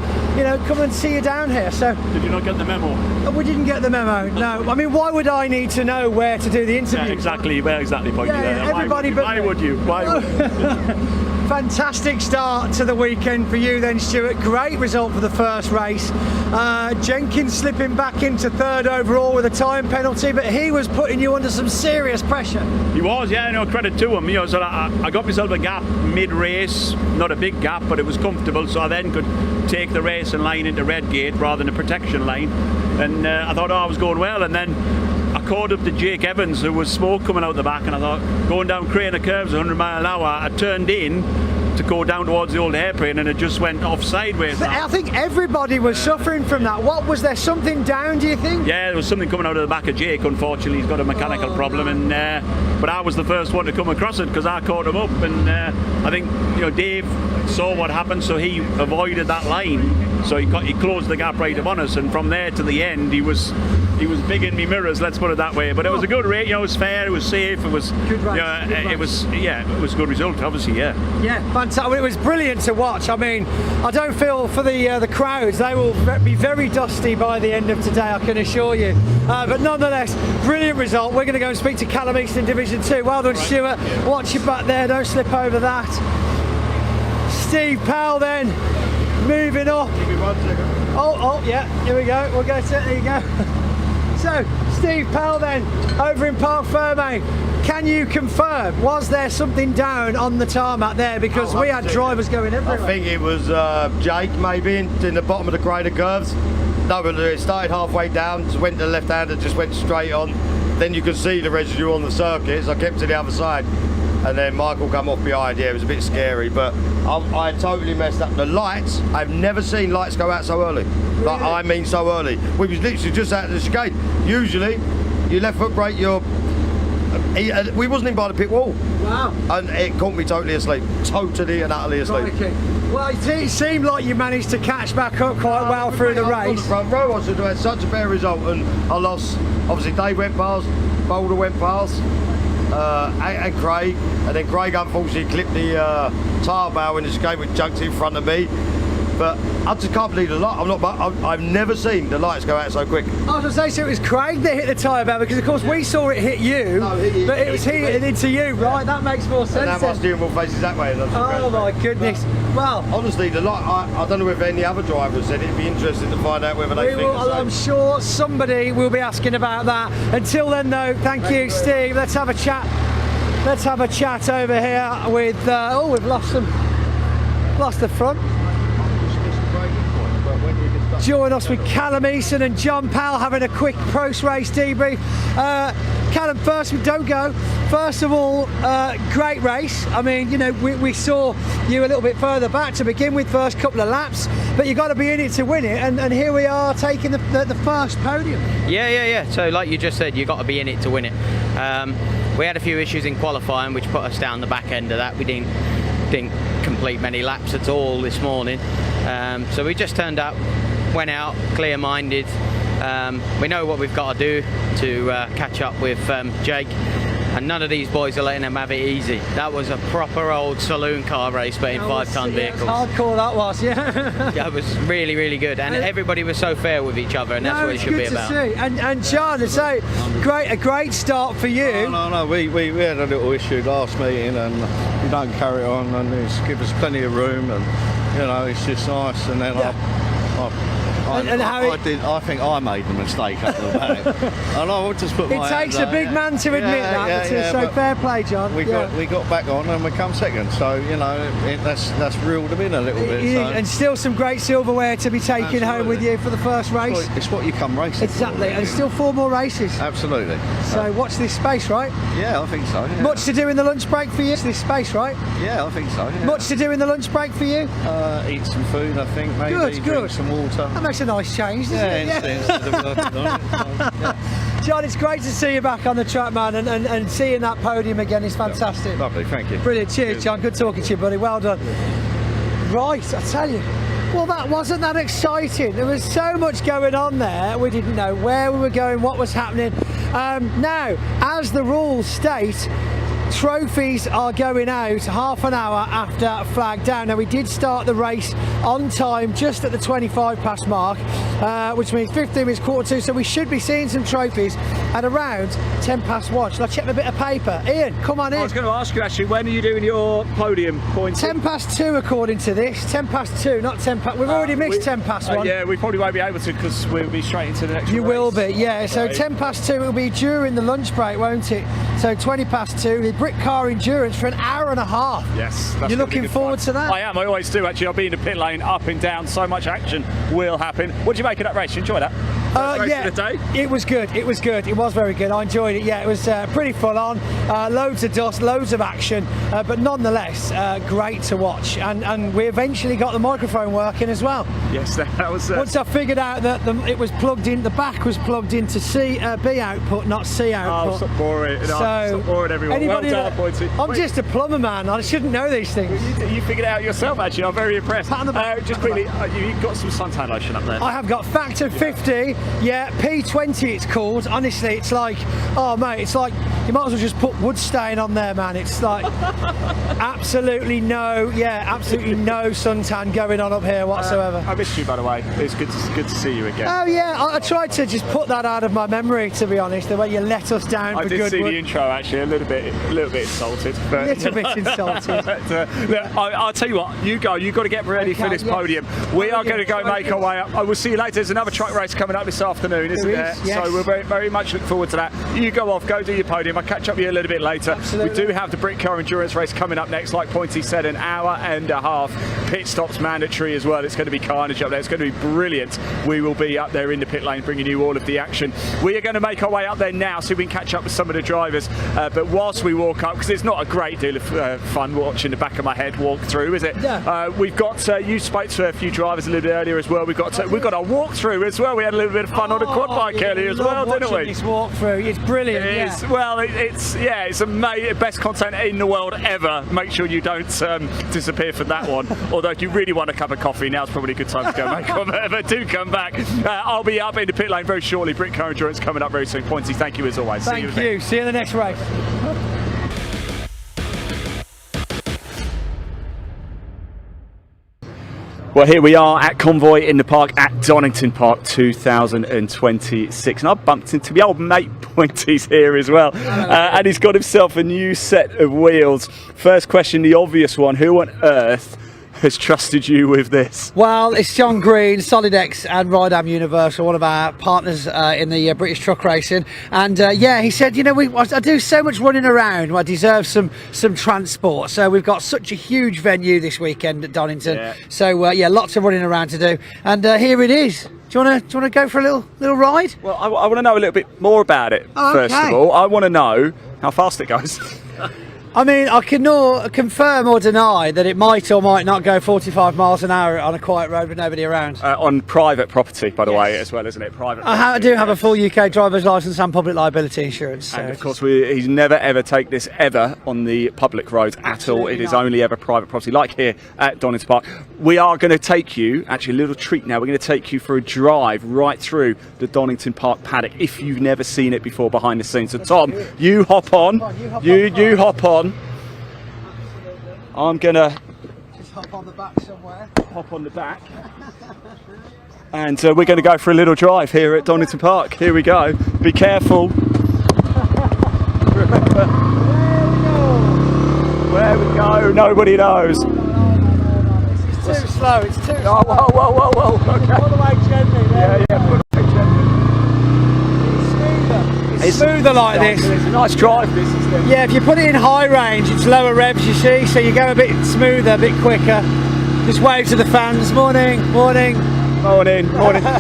come and see you down here. So, Did you not get the memo? We didn't get the memo, no. I mean, why would I need to know where to do the interview? Yeah, exactly, Pointy. Yeah, everybody why would you? Fantastic start to the weekend for you then, Stuart. Great result for the first race. Jenkins slipping back into third overall with a time penalty, but he was putting you under some serious pressure. He was, yeah, no credit to him. So I got myself a gap mid-race, not a big gap, but it was comfortable, so I then could take the racing line into Redgate rather than a protection line. And I thought, I was going well, and then I caught up to Jake Evans, who was smoke coming out the back, and I thought, going down Craner curves 100 mile an hour, I turned in to go down towards the old airplane, and it just went off sideways. I think everybody was suffering from that. What was there, something down, do you think? Yeah, there was something coming out of the back of Jake. Unfortunately, he's got a mechanical problem, and but I was the first one to come across it because I caught him up, and I think Dave saw what happened, so he avoided that line, so he closed the gap right upon us, and from there to the end he was big in me mirrors, let's put it that way. But it was a good race, it was fair, it was safe, it was good race, it was a good result, obviously. Yeah, fantastic. It was brilliant to watch. I mean, I don't feel for the crowds, they will be very dusty by the end of today, I can assure you, but nonetheless, brilliant result. We're going to go and speak to Callum East in Division 2. Well done, Stuart. Watch your back there, don't slip over that. Steve Powell then moving up. Oh yeah, here we go, we'll go to, there you go. So, Steve Powell then, over in Parc Ferme, can you confirm, was there something down on the tarmac there? Because we had drivers going everywhere. I think it was Jake maybe in the bottom of the Craner curves. No, but it started halfway down, just went to the left hand and just went straight on. then you could see the residue on the circuit, so I kept to the other side. And then Michael come off behind. Yeah, it was a bit scary, but I totally messed up. The lights, I've never seen lights go out so early. Really? Like, I mean so early. We was literally just out of the chicane. Usually, your left foot brake, we wasn't in by the pit wall. Wow. And it caught me totally asleep. Totally and utterly asleep. Okay. Well, it seemed like you managed to catch back up quite well through the race. On the front row, I should have had such a fair result, and I lost. Obviously, Dave went past, Boulder went past, and Craig, and then Craig unfortunately clipped the tyre barrel in the chicane, which junked in front of me. But I just can't believe the light. I've never seen the lights go out so quick. I was going to say, so it was Craig that hit the tyre barrel, because of course we saw it hit you, but it was hitting into you, right? That makes more sense. And now my steering wheel faces that way. Oh my goodness. Well, honestly, the light, I don't know if any other driver said it. It'd be interesting to find out whether they think the same. I'm sure somebody will be asking about that. Until then though, thank you Steve. Let's have a chat. Let's have a chat over here with, we've lost the front. Join us with Callum Eason and John Powell having a quick post-race debrief. Callum, first of all, great race. I mean, you know, we saw you a little bit further back to begin with, first couple of laps, but you've got to be in it to win it, and here we are taking the first podium. Yeah. So like you just said, you've got to be in it to win it. We had a few issues in qualifying which put us down the back end of that. We didn't complete many laps at all this morning. So we just went out clear-minded. We know what we've got to do to catch up with Jake, and none of these boys are letting them have it easy. That was a proper old saloon car race, but in 5-ton vehicles. Hardcore that was, yeah. That was really, really good, and everybody was so fair with each other, and that's what it should be about. See. And John, so a great start for you. No, we had a little issue last meeting, and we don't carry on, and it's give us plenty of room, and you know, it's just nice. And then I think I made the mistake up the back. And I would just put my It takes a big man to admit that. So fair play, John. We got back on and we come second. So you know, that's reeled them in a little bit. And still some great silverware to be taken home with you for the first race. It's what you come racing. Exactly, and still 4 more races. Absolutely. So watch this space, right? Yeah, I think so. Yeah. Much to do in the lunch break for you. This space, right? Yeah, I think so. Yeah. Much to do in the lunch break for you. Eat some food, I think. Maybe drink some water. That makes a nice change, doesn't it? John, it's great to see you back on the track, man, and seeing that podium again is fantastic. Lovely, thank you. Brilliant, cheers, John. Good talking to you, buddy. Well done. Right, I tell you. Well, that wasn't that exciting. There was so much going on there. We didn't know where we were going, what was happening. Now, as the rules state, trophies are going out half an hour after flag down. Now, we did start the race on time, just at the 25 past mark, which means 15 minutes quarter 2, so we should be seeing some trophies at around 10 past 1. Shall I check my bit of paper? Ian, come on in. I was going to ask you actually, when are you doing your podium points? 10 past 2 according to this. 10 past 2, not 10 past... We've already missed 10 past 1. Yeah, we probably won't be able to, because we'll be straight into the next race. You will be, yeah. So 10 past 2 it will be during the lunch break, won't it? So 20 past 2, the Britcar Endurance for an hour and a half. Yes. You're looking forward to that? I am, I always do actually. I'll be in the pit lane, up and down, so much action will happen. What did you make of that race? You enjoy that? Yeah, of the day? It was good. It was good. It was very good. I enjoyed it. Yeah, it was pretty full on. Loads of dust, loads of action, but nonetheless, great to watch. And we eventually got the microphone working as well. Yes, that was. Once I figured out that it was plugged in, the back was plugged into B output, not C output. Oh, stop boring. Stop boring everyone. Well done, Pointy. I'm just a plumber, man. I shouldn't know these things. You figured it out yourself, actually. I'm very impressed. Just quickly, you've got some suntan lotion up there. I have got Factor 50. Yeah, P20 it's called. Honestly, it's like, oh mate, it's like you might as well just put wood stain on there, man. It's like absolutely no suntan going on up here whatsoever. I missed you, by the way. It's good to see you again. Oh yeah, I tried to just put that out of my memory, to be honest. The way you let us down for good. I did see the intro actually, a little bit insulted. But, a little bit insulted. Look, I'll tell you what. You go. You've got to get ready for this podium. We are going to go make our way up. I will see you later. There's another truck race coming up. this afternoon, isn't there? Yes. So we're very, very much looking forward to that. You go off, go do your podium. I'll catch up with you a little bit later. Absolutely. We do have the Britcar Endurance race coming up next. Like Pointy said, an hour and a half. Pit stops mandatory as well. It's going to be carnage up there. It's going to be brilliant. We will be up there in the pit lane bringing you all of the action. We are going to make our way up there now so we can catch up with some of the drivers. But whilst we walk up, because it's not a great deal of fun watching the back of my head walk through, is it? Yeah. We've got, you spoke to a few drivers a little bit earlier as well. We've got our walkthrough as well. We had a little bit of fun on the quad bike earlier as well, didn't we? This walkthrough, it's brilliant. Well, it's best content in the world ever. Make sure you don't disappear from that one. Although if you really want a cup of coffee, now's probably a good time to go back. But do come back. I'll be up in the pit lane very shortly. Britcar Endurance coming up very soon. Pointy, thank you as always. Thank you. See you in the next race. Well, here we are at Convoy in the park at Donington Park 2026. And I've bumped into my old mate Pointy's here as well. And he's got himself a new set of wheels. First question, the obvious one. Who on earth has trusted you with this? Well, it's John Green, Solidex and Rydam Universal, one of our partners in the British truck racing. And yeah, he said, you know, I do so much running around, I deserve some transport. So we've got such a huge venue this weekend at Donington. Yeah. So yeah, lots of running around to do. And here it is. Do you want to go for a little ride? Well, I want to know a little bit more about it, first of all. I want to know how fast it goes. I mean, I can nor confirm or deny that it might or might not go 45 miles an hour on a quiet road with nobody around. On private property, by the way, as well, isn't it? Private. I do have a full UK driver's licence and public liability insurance. So and of course, he's never ever take this ever on the public roads at all. It is only ever private property, like here at Donington Park. We are going to take you, actually a little treat now, we're going to take you for a drive right through the Donington Park paddock if you've never seen it before behind the scenes. So Tom, you hop on, you hop on. I'm going to just hop on the back somewhere. Hop on the back. And we're going to go for a little drive here at Donington Park. Here we go. Be careful. Remember, where we go, nobody knows. It's too slow, it's too slow. Whoa. Okay. All the way gently there. Yeah, put it gently. It's smoother like this. It's a nice drive, this is it. Yeah, if you put it in high range, it's lower revs, you see, so you go a bit smoother, a bit quicker. Just wave to the fans. Morning.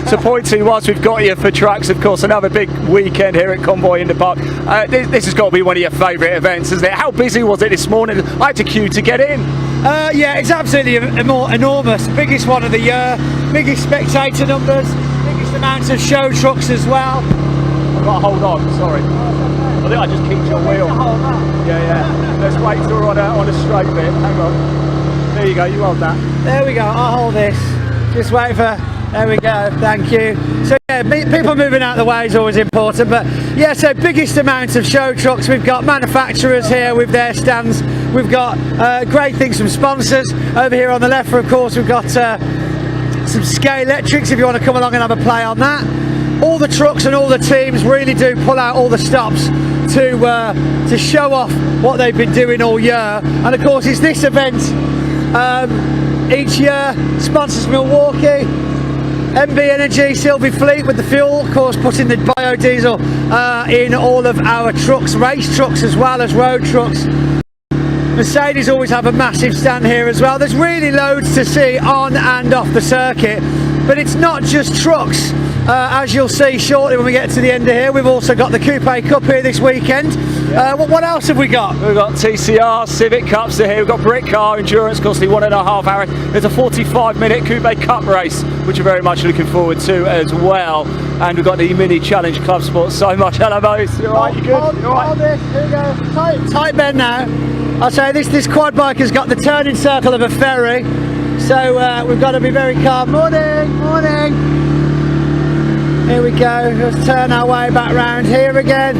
So Pointy, whilst we've got you for trucks, of course, another big weekend here at Convoy in the Park. This has got to be one of your favourite events, isn't it? How busy was it this morning? I had to queue to get in. Yeah, it's absolutely enormous. Biggest one of the year, biggest spectator numbers, biggest amount of show trucks as well. I've got to hold on, sorry. I think I just kicked your wheel. Yeah. Let's wait till we're on a straight bit. Hang on. There you go, you hold that. There we go, I'll hold this. Just wait for... There we go, thank you. So yeah, people moving out of the way is always important, but yeah, so biggest amount of show trucks. We've got manufacturers here with their stands. We've got great things from sponsors. Over here on the left, of course, we've got some Sky Electrics if you want to come along and have a play on that. All the trucks and all the teams really do pull out all the stops to show off what they've been doing all year. And of course, it's this event each year. Sponsors Milwaukee, MB Energy, Sylvie Fleet with the fuel, of course, putting the biodiesel in all of our trucks, race trucks as well as road trucks. Mercedes always have a massive stand here as well. There's really loads to see on and off the circuit, but it's not just trucks. As you'll see shortly when we get to the end of here, we've also got the Coupe Cup here this weekend. What else have we got? We've got TCR, Civic Cups are here, we've got Britcar Endurance, costing 1.5 hours. There's a 45-minute Coupe Cup race, which we're very much looking forward to as well. And we've got the Mini Challenge Club Sport so much. Hello, boys. You all right? You good? You all right? Here we go. Tight bend now. I'll say this quad bike has got the turning circle of a ferry, so we've got to be very calm. Morning. Here we go. Let's turn our way back round here again.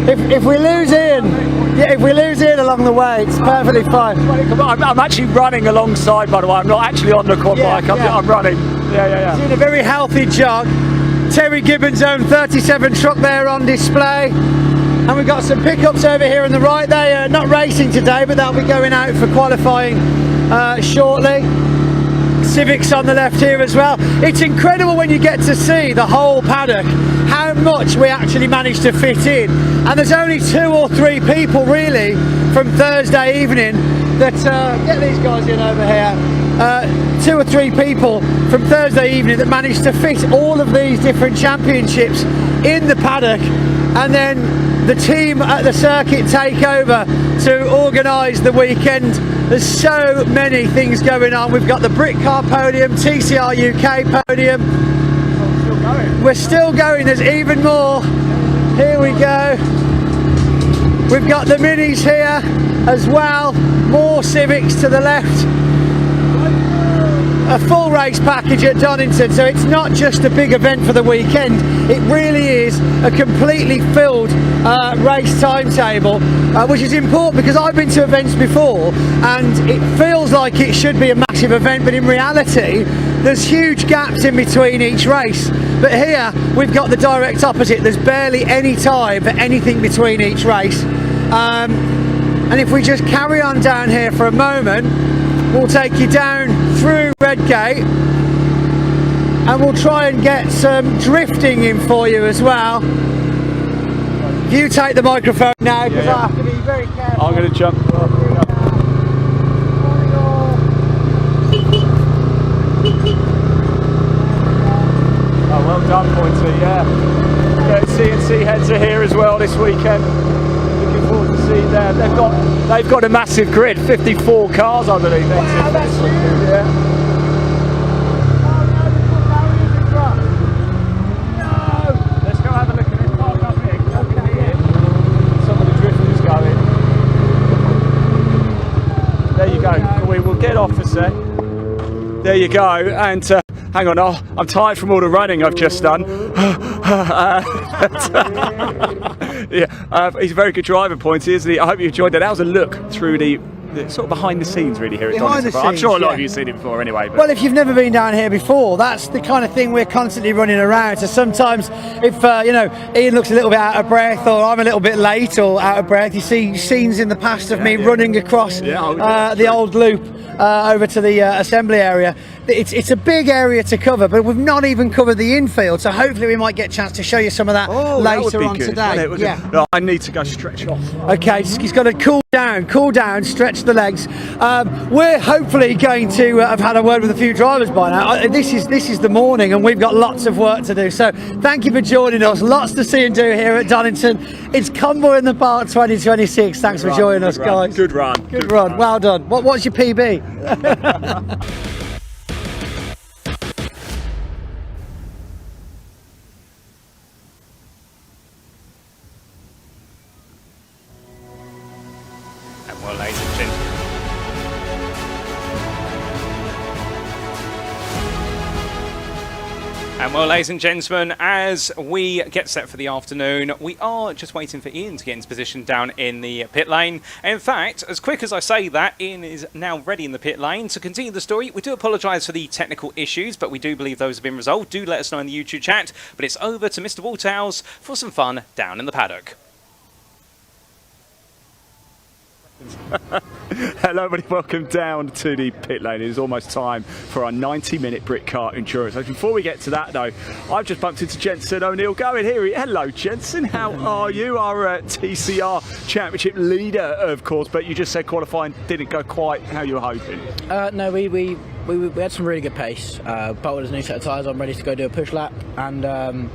If we lose Ian along the way, it's perfectly fine. I'm actually running alongside, by the way. I'm not actually on the quad bike. I'm running. Yeah. Doing a very healthy jog. Terry Gibbons' own 37 truck there on display. And we've got some pickups over here on the right. They are not racing today, but they'll be going out for qualifying shortly. Civics on the left here as well. It's incredible when you get to see the whole paddock, how much we actually managed to fit in. And there's only 2 or 3 people really from Thursday evening that, get these guys in over here, 2 or 3 people from Thursday evening that managed to fit all of these different championships in the paddock, and then the team at the circuit take over to organise the weekend. There's so many things going on. We've got the Britcar podium, TCR UK podium. We're still going, there's even more. Here we go. We've got the minis here as well, more Civics to the left. A full race package at Donington, so it's not just a big event for the weekend, it really is a completely filled race timetable, which is important because I've been to events before and it feels like it should be a massive event, but in reality there's huge gaps in between each race. But here we've got the direct opposite, there's barely any time for anything between each race. And if we just carry on down here for a moment, we'll take you down through Redgate and we'll try and get some drifting in for you as well. You take the microphone now because I have to be very careful. I'm going to jump. Oh, well done, Pointy, yeah. CNC heads are here as well this weekend. Looking forward to seeing them. They've got a massive grid, 54 cars I believe. Wow, that's huge. Yeah. Let's go have a look at this park up here. Some of the drifters going. There you go. We will get off a sec. There you go. And hang on, I'm tired from all the running I've just done. Yeah, he's a very good driver, Pointy, isn't he? I hope you enjoyed that. That was a look through the sort of behind the scenes really here at Donington Park. I'm sure a lot of you have seen it before anyway. But. Well, if you've never been down here before, that's the kind of thing we're constantly running around. So sometimes if, you know, Ian looks a little bit out of breath or I'm a little bit late or out of breath, you see scenes in the past of me running across the old loop over to the assembly area. It's a big area to cover, but we've not even covered the infield, so hopefully we might get a chance to show you some of that later on today. No, I need to go stretch off. Okay, he's got to cool down, stretch the legs. We're hopefully going to have had a word with a few drivers by now. This is the morning and we've got lots of work to do, so thank you for joining us. Lots to see and do here at Donington. It's Convoy in the Park 2026. Thanks for joining us, guys. Good run. Good run. Well done. What's your PB? Well, ladies and gentlemen, ladies and gentlemen, as we get set for the afternoon, we are just waiting for Ian to get into position down in the pit lane. In fact, as quick as I say that, Ian is now ready in the pit lane. To continue the story, we do apologise for the technical issues, but we do believe those have been resolved. Do let us know in the YouTube chat. But it's over to Mr. Walthouse for some fun down in the paddock. Hello everybody, welcome down to the pit lane. It is almost time for our 90-minute Britcar Endurance. So before we get to that though, I've just bumped into Jensen O'Neill going here. Hello Jensen, how are you? Our TCR Championship leader of course, but you just said qualifying didn't go quite how you were hoping. No, we had some really good pace. Bolted a new set of tyres on, ready to go do a push lap, and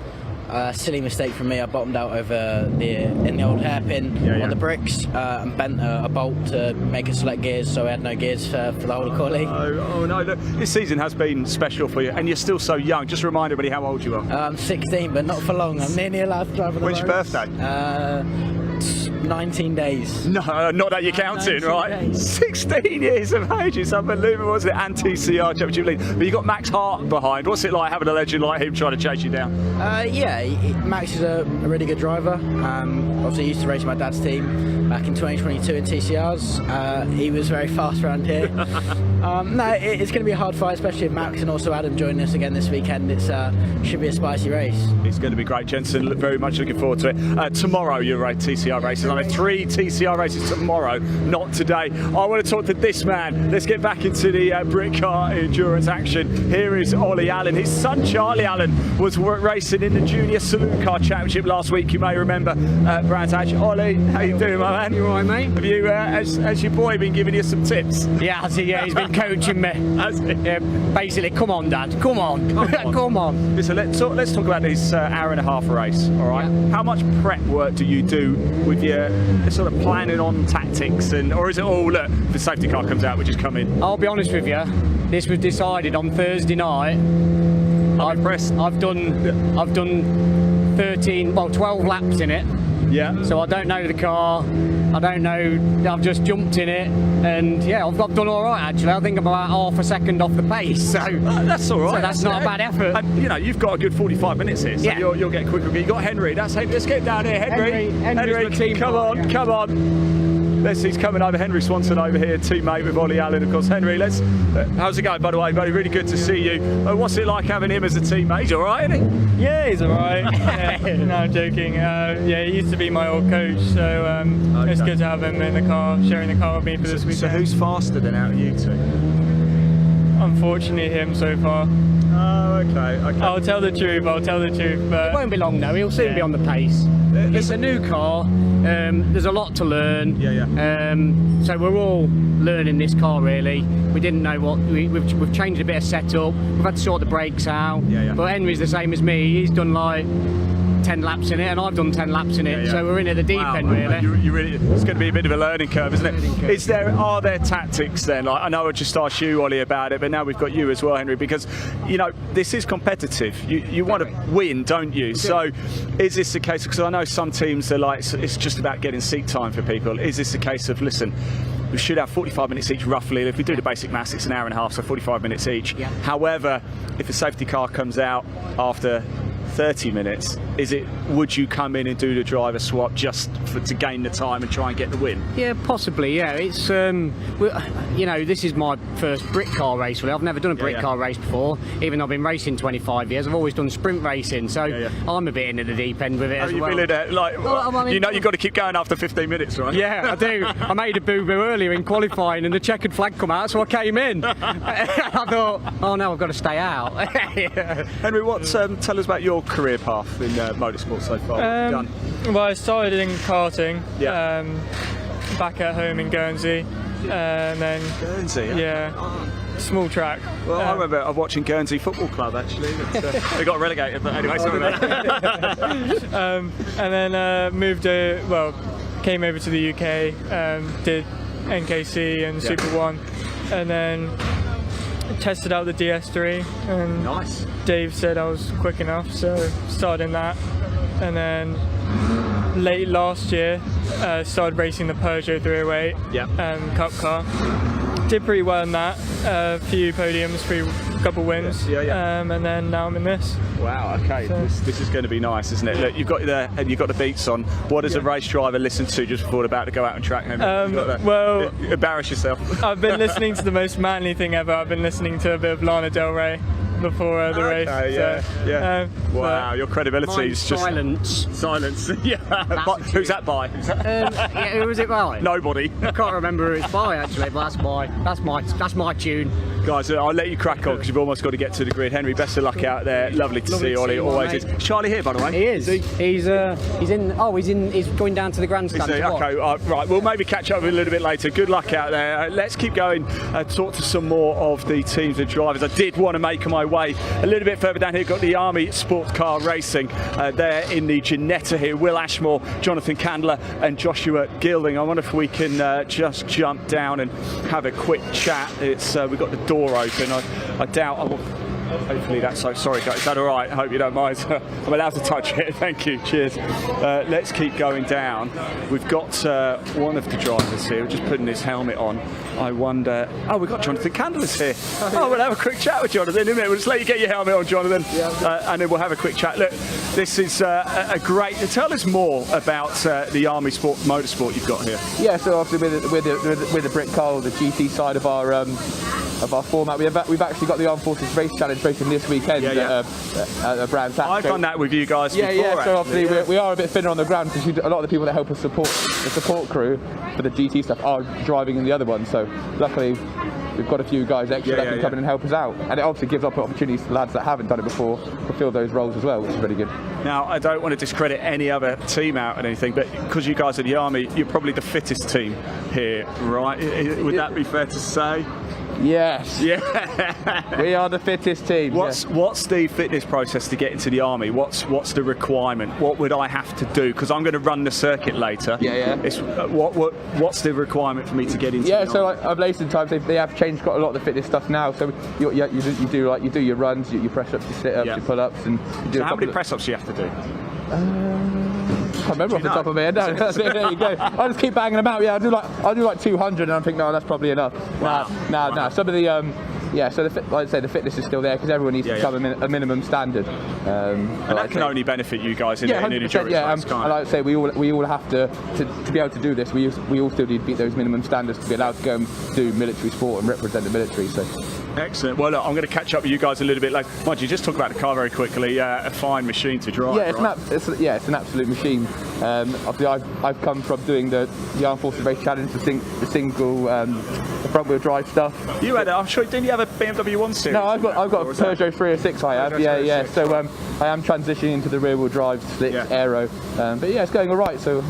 silly mistake from me. I bottomed out over in the old hairpin on the bricks and bent a bolt to make us select gears, so we had no gears for the whole of quali. Oh no, look, this season has been special for you, and you're still so young. Just remind everybody how old you are. I'm 16, but not for long. I'm nearly allowed to drive on the roads. When's your birthday? 19 days. No, not that you're counting, right? Days. 16 years of age, it's unbelievable, wasn't it? And TCR Championship lead. But you got Max Hart behind. What's it like having a legend like him trying to chase you down? Max is a really good driver. Obviously, he used to race my dad's team back in 2022 in TCRs. He was very fast around here. No, it's going to be a hard fight, especially with Max and also Adam joining us again this weekend. It should be a spicy race. It's going to be great, Jensen. Very much looking forward to it. Tomorrow you're right, TCR races. I have 3 TCR races tomorrow, not today. I want to talk to this man. Let's get back into the Britcar Endurance action. Here is Ollie Allen. His son Charlie Allen was racing in the Junior Saloon Car Championship last week. You may remember Brands Hatch. Ollie, how you doing, my man? You all right, mate? Have you, has your boy been giving you some tips? Yeah, he's been coaching me. Has he? Basically, come on, Dad. Come on. Come on. Listen, let's talk about this hour and a half race, all right? Yeah. How much prep work do you do with your sort of planning on tactics, or is it all, look, if the safety car comes out, we just come in? I'll be honest with you, this was decided on Thursday night. I'm impressed. I've done 12 laps in it. Yeah. So I don't know the car. I don't know. I've just jumped in it, and yeah, I've done all right actually. I think I'm about half a second off the pace. So that's all right. So that's not a bad effort. And you know, you've got a good 45 minutes here, so you'll get quicker. You got Henry. Let's get down here, Henry. Come on. He's coming over. Henry Swanson over here, teammate with Ollie Allen, of course. Henry, how's it going, by the way, buddy? Really good to see you. What's it like having him as a teammate? He's all right, isn't he? Yeah, he's all right. No, I'm joking. Yeah, he used to be my old coach, so it's good to have him in the car, sharing the car with me for this weekend. So who's faster than out of you two? Unfortunately, him so far. Oh, okay. I'll tell the truth, but it won't be long though. He'll soon be on the pace. It's a new car. There's a lot to learn. So we're all learning this car really. We didn't know what we've changed a bit of setup. We've had to sort the brakes out. But Henry's the same as me. He's done like 10 laps in it, and I've done 10 laps in it. So we're in at the deep end really. It's going to be a bit of a learning curve, isn't it? Are there tactics then? Like, I know I just asked you, Ollie, about it, but now we've got you as well, Henry, because you know this is competitive. You want to win, don't you? So is this a case? Because I know some teams are like it's just about getting seat time for people. Is this a case of listen? We should have 45 minutes each roughly. If we do the basic maths, it's an hour and a half, so 45 minutes each. However, if a safety car comes out after 30 minutes, would you come in and do the driver swap just to gain the time and try and get the win? Yeah, possibly. Yeah, it's you know, this is my first Britcar race really. I've never done a Britcar race before, even though I've been racing 25 years. I've always done sprint racing, so I'm a bit into the deep end with it as well. You feeling like, you know, you've got to keep going after 15 minutes, right? Yeah, I do. I made a boo-boo earlier in qualifying and the checkered flag come out, so I came in. I thought, oh no, I've got to stay out. Henry, tell us about your career path in motorsport so far? Well, I started in karting back at home in Guernsey, and then small track. Well, I remember watching Guernsey Football Club actually. They got relegated, but anyway. And then came over to the UK, did NKC and Super 1, and then tested out the DS3, and nice. Dave said I was quick enough, so started in that, and then late last year started racing the Peugeot 308 Cup car. Did pretty well in that, a few podiums, a couple wins, and then now I'm in this. Wow, okay, so this is going to be nice, isn't it? Look, you've got the beats on. What does a race driver listen to just before they're about to go out and track? Well, embarrass yourself. I've been listening to the most manly thing ever. I've been listening to a bit of Lana Del Rey before the race. Wow, your credibility is just silence. Who's that by? Who was it by? Nobody. I can't remember who it's by actually, but that's my tune. Guys, I'll let you crack on because you've almost got to get to the grid. Henry, best of luck out there. Lovely to see Ollie. Always is. Charlie here, by the way. He is. He's going down to the grandstand. Okay, right. We'll maybe catch up a little bit later. Good luck out there. Let's keep going. Talk to some more of the teams and drivers. I did want to make my way a little bit further down here. Got the Army Sports Car Racing there in the Ginetta here. Will Ashmore, Jonathan Candler, and Joshua Gilding. I wonder if we can just jump down and have a quick chat. We've got the door open. I doubt I will. Hopefully that's so. Sorry guys, is that all right? I hope you don't mind. I'm allowed to touch it. Thank you. Cheers. Let's keep going down. We've got one of the drivers here just putting his helmet on. I wonder. Oh, we've got Jonathan Candler's here. Oh, we'll have a quick chat with Jonathan in a minute. We'll just let you get your helmet on, Jonathan, and then we'll have a quick chat. Look, this is a great. Tell us more about the Army Motorsport you've got here. Yeah, so obviously with the Britcar, the GT side of our of our format. We've actually got the Armed Forces Race Challenge racing this weekend at Brands Hatch. I've done that with you guys before. So obviously we are a bit thinner on the ground because a lot of the people that help us support the support crew for the GT stuff are driving in the other one. So luckily we've got a few guys extra that can come in and help us out, and it obviously gives up opportunities to lads that haven't done it before to fill those roles as well, which is really good. Now, I don't want to discredit any other team out and anything, but because you guys are the Army, you're probably the fittest team here, right? Would that be fair to say? Yes. Yeah. We are the fittest team. What's the fitness process to get into the Army? What's the requirement? What would I have to do? Because I'm going to run the circuit later. It's, what's the requirement for me to get into the Army? So like, I've raced in times they have changed quite a lot of the fitness stuff now. So you do your runs, your press ups, your sit ups, your pull ups, and you do. So how many press ups do you have to do? I can't remember off the top of my head. No, there you go. I just keep banging them out. Yeah, I'll do like 200, and I think no, that's probably enough. Wow. No. Some of the so like I say, the fitness is still there because everyone needs to come a minimum standard. And that can only benefit you guys in the endurance race. And like I say, we all have to be able to do this. We all still need to beat those minimum standards to be allowed to go and do military sport and represent the military. So. Excellent. Well, look, I'm going to catch up with you guys a little bit later. Mind you, just talk about the car very quickly. A fine machine to drive. It's an absolute machine. Obviously, I've come from doing the Armed Forces Race Challenge, the single the front wheel drive stuff. You had I'm sure didn't you have a BMW 1 Series? No, I've got a Peugeot 306. I have. Yeah. So I am transitioning into the rear wheel drive slick aero. But yeah, it's going all right. So.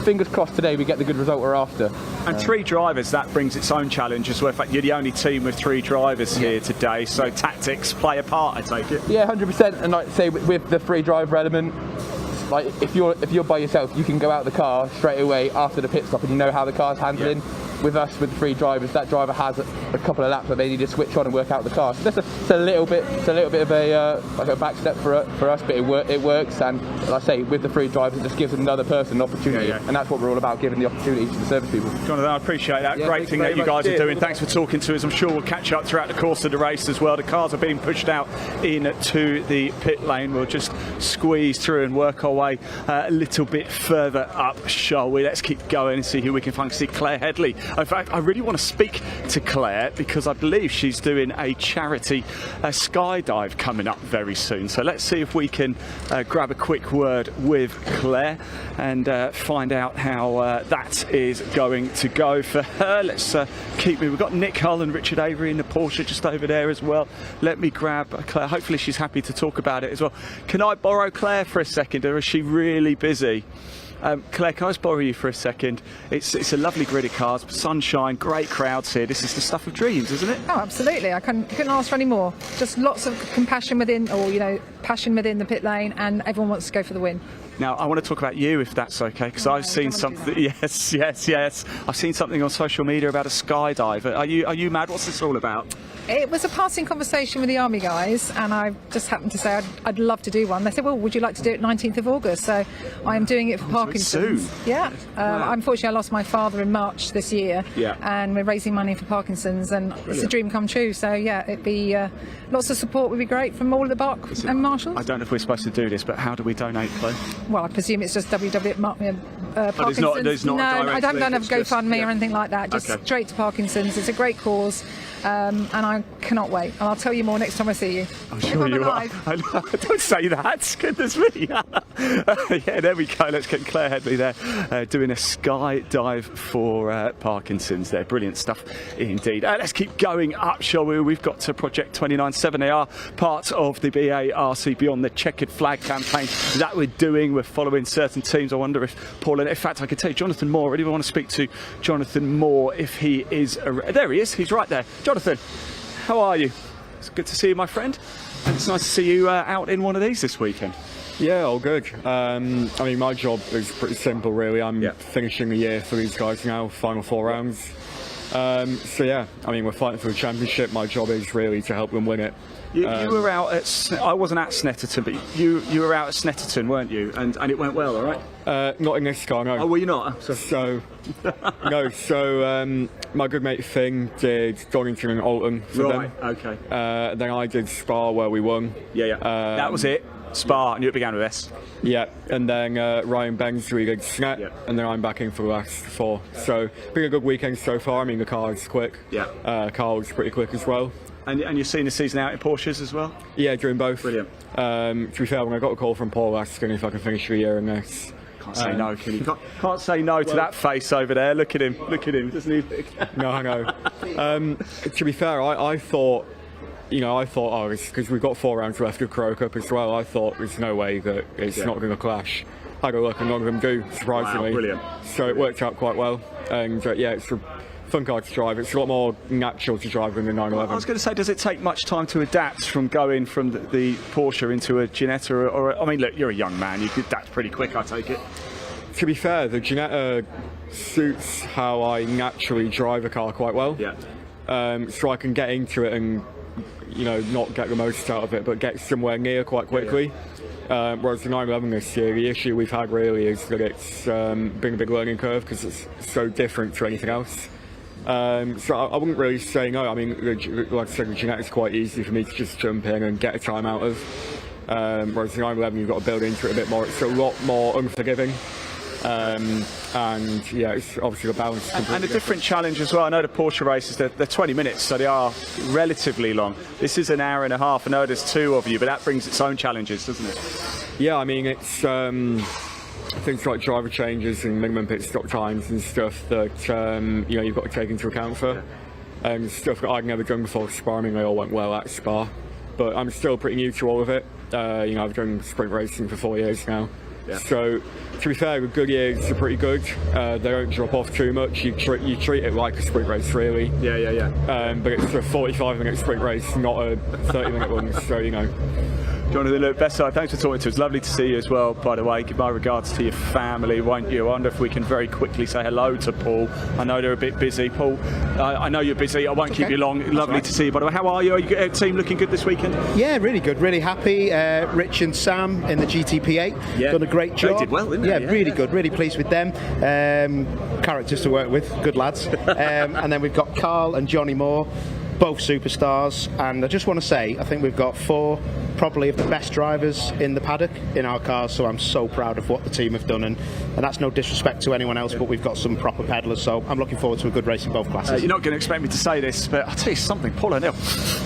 Fingers crossed today we get the good result we're after. And 3 drivers, that brings its own challenge as well. In fact, you're the only team with 3 drivers here today, so tactics play a part, I take it. Yeah, 100%. And like I say, with the 3 driver element, like if you're by yourself, you can go out the car straight away after the pit stop, and you know how the car's handling. With us, with the 3 drivers, that driver has a couple of laps that they need to switch on and work out the car. So it's a little bit of a back step for us, but it works. And like I say, with the 3 drivers, it just gives another person an opportunity, and that's what we're all about, giving the opportunity to the service people. Jonathan, I appreciate that. Great thing that you guys are doing. Thanks for talking to us. I'm sure we'll catch up throughout the course of the race as well. The cars are being pushed out into the pit lane. We'll just squeeze through and work our way a little bit further up, shall we? Let's keep going and see who we can find. See Claire Headley. In fact, I really want to speak to Claire because I believe she's doing a charity skydive coming up very soon. So let's see if we can grab a quick word with Claire and find out how that is going to go for her. Let's we've got Nick Hull and Richard Avery in the Porsche just over there as well. Let me grab Claire. Hopefully she's happy to talk about it as well. Can I borrow Claire for a second, or is she really busy? Claire, can I just borrow you for a second? It's a lovely grid of cars, sunshine, great crowds here. This is the stuff of dreams, isn't it? Oh, absolutely. I couldn't ask for any more. Just lots of compassion within, or passion within the pit lane, and everyone wants to go for the win. Now, I want to talk about you, if that's okay, because I've seen something. Yes. I've seen something on social media about a skydive. Are you mad? What's this all about? It was a passing conversation with the Army guys, and I just happened to say I'd love to do one. They said, well, would you like to do it 19th of August? So I am doing it for Parkinson's. Soon. Yeah. Unfortunately, I lost my father in March this year, and we're raising money for Parkinson's, and it's a dream come true. So yeah, it'd be lots of support would be great from all of the BARC and marshals. I don't know if we're supposed to do this, but how do we donate, Claire? Well, I presume it's just Parkinson's. There's not I don't have GoFundMe or anything like that. Just straight to Parkinson's. It's a great cause. And I cannot wait. And I'll tell you more next time I see you. I'm sure you are. Don't say that. Goodness me. Yeah, there we go. Let's get Claire Headley there doing a skydive for Parkinson's there. Brilliant stuff indeed. Let's keep going up, shall we? We've got to Project 29.7. They are part of the BARC Beyond the Checkered Flag campaign that we're doing. We're following certain teams. I wonder if Paul, and in fact, I could tell you, Jonathan Moore, I really want to speak to Jonathan Moore if he is. There he is. He's right there. Jonathan, how are you? It's good to see you, my friend. And it's nice to see you out in one of these this weekend. Yeah, all good. I mean, my job is pretty simple, really. I'm finishing the year for these guys now, final 4 rounds. So yeah, I mean, we're fighting for the championship. My job is really to help them win it. You were out at, I wasn't at Snetterton, but you were out at Snetterton, weren't you? And it went well, all right? Not in this car, no. Oh, were you not? So my good mate Finn did Donington and Alton for them. Okay. Then I did Spa where we won. Yeah. That was it. Spa, and you began with S. Yeah, and then Ryan Ben's really good snap, and then I'm back in for the last 4. So, been a good weekend so far. I mean, the car is quick. Yeah. Carl's pretty quick as well. And you're seeing the season out in Porsches as well? Yeah, doing both. Brilliant. To be fair, when I got a call from Paul asking if I can finish the year in this. Can't say no, can you? Can't say no to that face over there. Look at him, doesn't he? No, I know. To be fair, I thought, oh, because we've got 4 rounds left of Crow Cup as well, I thought there's no way that it's not going to clash. I had a look and none of them do, surprisingly. Wow, brilliant. So it worked out quite well. And yeah, it's a fun car to drive. It's a lot more natural to drive than the 911. I was going to say, does it take much time to adapt from going from the Porsche into a Ginetta? Or I mean, look, you're a young man. You could adapt pretty quick, I take it. To be fair, the Ginetta suits how I naturally drive a car quite well. Yeah. So I can get into it and, not get the most out of it, but get somewhere near quite quickly. Whereas the 911 this year, the issue we've had really is that it's been a big learning curve because it's so different to anything else. So I wouldn't really say no. I mean, like I said, the Ginetta is quite easy for me to just jump in and get a time out of. Whereas the 911, you've got to build into it a bit more. It's a lot more unforgiving. And yeah, it's obviously the balance. And a different challenge as well. I know the Porsche races, they're 20 minutes, so they are relatively long. This is an hour and a half. I know there's 2 of you, but that brings its own challenges, doesn't it? Yeah, I mean, it's things like driver changes and minimum pit stop times and stuff that you've got to take into account for. And stuff that I'd never done before Spa. I mean, they all went well at Spa, but I'm still pretty new to all of it. I've done sprint racing for 4 years now. Yeah. So, to be fair, the good years are pretty good. They don't drop off too much. You treat it like a sprint race, really. Yeah. But it's a 45-minute sprint race, not a 30-minute one. So, Jonathan, look, best side, thanks for talking to us. Lovely to see you as well, by the way. Give my regards to your family, won't you? I wonder if we can very quickly say hello to Paul. I know they're a bit busy. Paul, I know you're busy. I won't keep you long. Lovely to see you, by the way. How are you? Are your team looking good this weekend? Yeah, really good. Really happy. Rich and Sam in the GTP8 done a great job. They did well, didn't they? Yeah, really good. Really pleased with them. Characters to work with. Good lads. And then we've got Carl and Johnny Moore, both superstars. And I just want to say, I think we've got 4 probably of the best drivers in the paddock in our cars, so I'm so proud of what the team have done, and that's no disrespect to anyone else, but we've got some proper pedallers, so I'm looking forward to a good race in both classes. You're not going to expect me to say this, but I'll tell you something, Paul O'Neill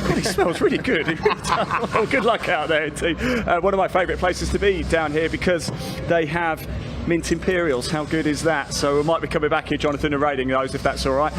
really smells really good. Well, good luck out there, team. One of my favourite places to be down here because they have Mint Imperials. How good is that? So we might be coming back here, Jonathan, and rating those if that's all right.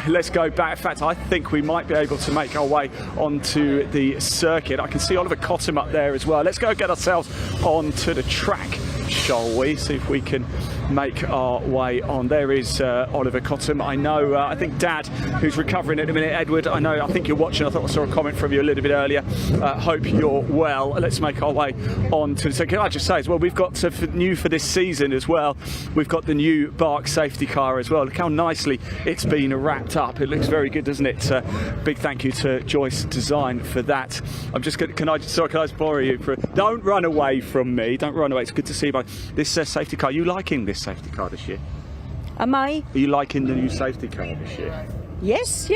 Let's go back. In fact, I think we might be able to make our way onto the circuit. I can see Oliver Cottam up there as well. Let's go get ourselves onto the track, shall we? See if we can make our way on. There is Oliver Cottam. I know, I think Dad, who's recovering at the minute. Edward, I think you're watching. I thought I saw a comment from you a little bit earlier. Hope you're well. Let's make our way on to. So can I just say as well, we've got new for this season as well. We've got the new BARC safety car as well. Look how nicely it's been wrapped up. It looks very good, doesn't it? Big thank you to Joyce Design for that. I'm just going. Can I just borrow you for? Don't run away from me. Don't run away. It's good to see you. This safety car. Are you liking this safety car this year? Am I? Are you liking the new safety car this year? Yes.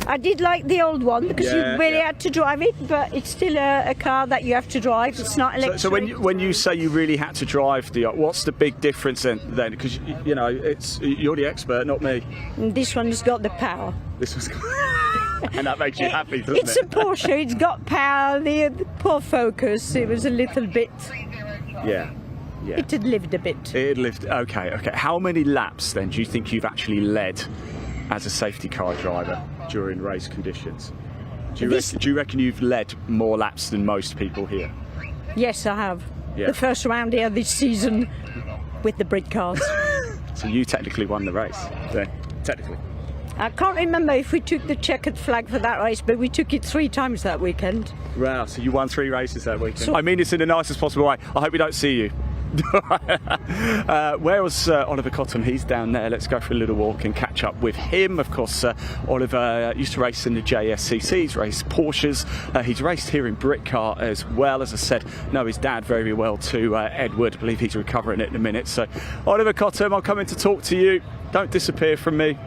I did like the old one because you really had to drive it, but it's still a car that you have to drive. It's not electric. So when you say you really had to drive what's the big difference then? Because you're the expert, not me. And this one's got the power. This one's got and that makes you happy, doesn't it's it? It's a Porsche. It's got power. The poor Focus, it was a little bit. Yeah. It had lived a bit. It had lived. Okay. How many laps then do you think you've actually led as a safety car driver during race conditions? Do you reckon you've led more laps than most people here? Yes, I have. Yeah. The first round here this season with the Britcars. So you technically won the race, then, technically. I can't remember if we took the checkered flag for that race, but we took it 3 times that weekend. Wow, so you won 3 races that weekend. So, I mean this in the nicest possible way. I hope we don't see you. Where was Oliver Cottam? He's down there. Let's go for a little walk and catch up with him. Of course, Oliver used to race in the JSCC. He's raced Porsches. He's raced here in Britcar as well. As I said, know his dad very well too, Edward. I believe he's recovering it in a minute. So, Oliver Cottam, I'm coming to talk to you. Don't disappear from me.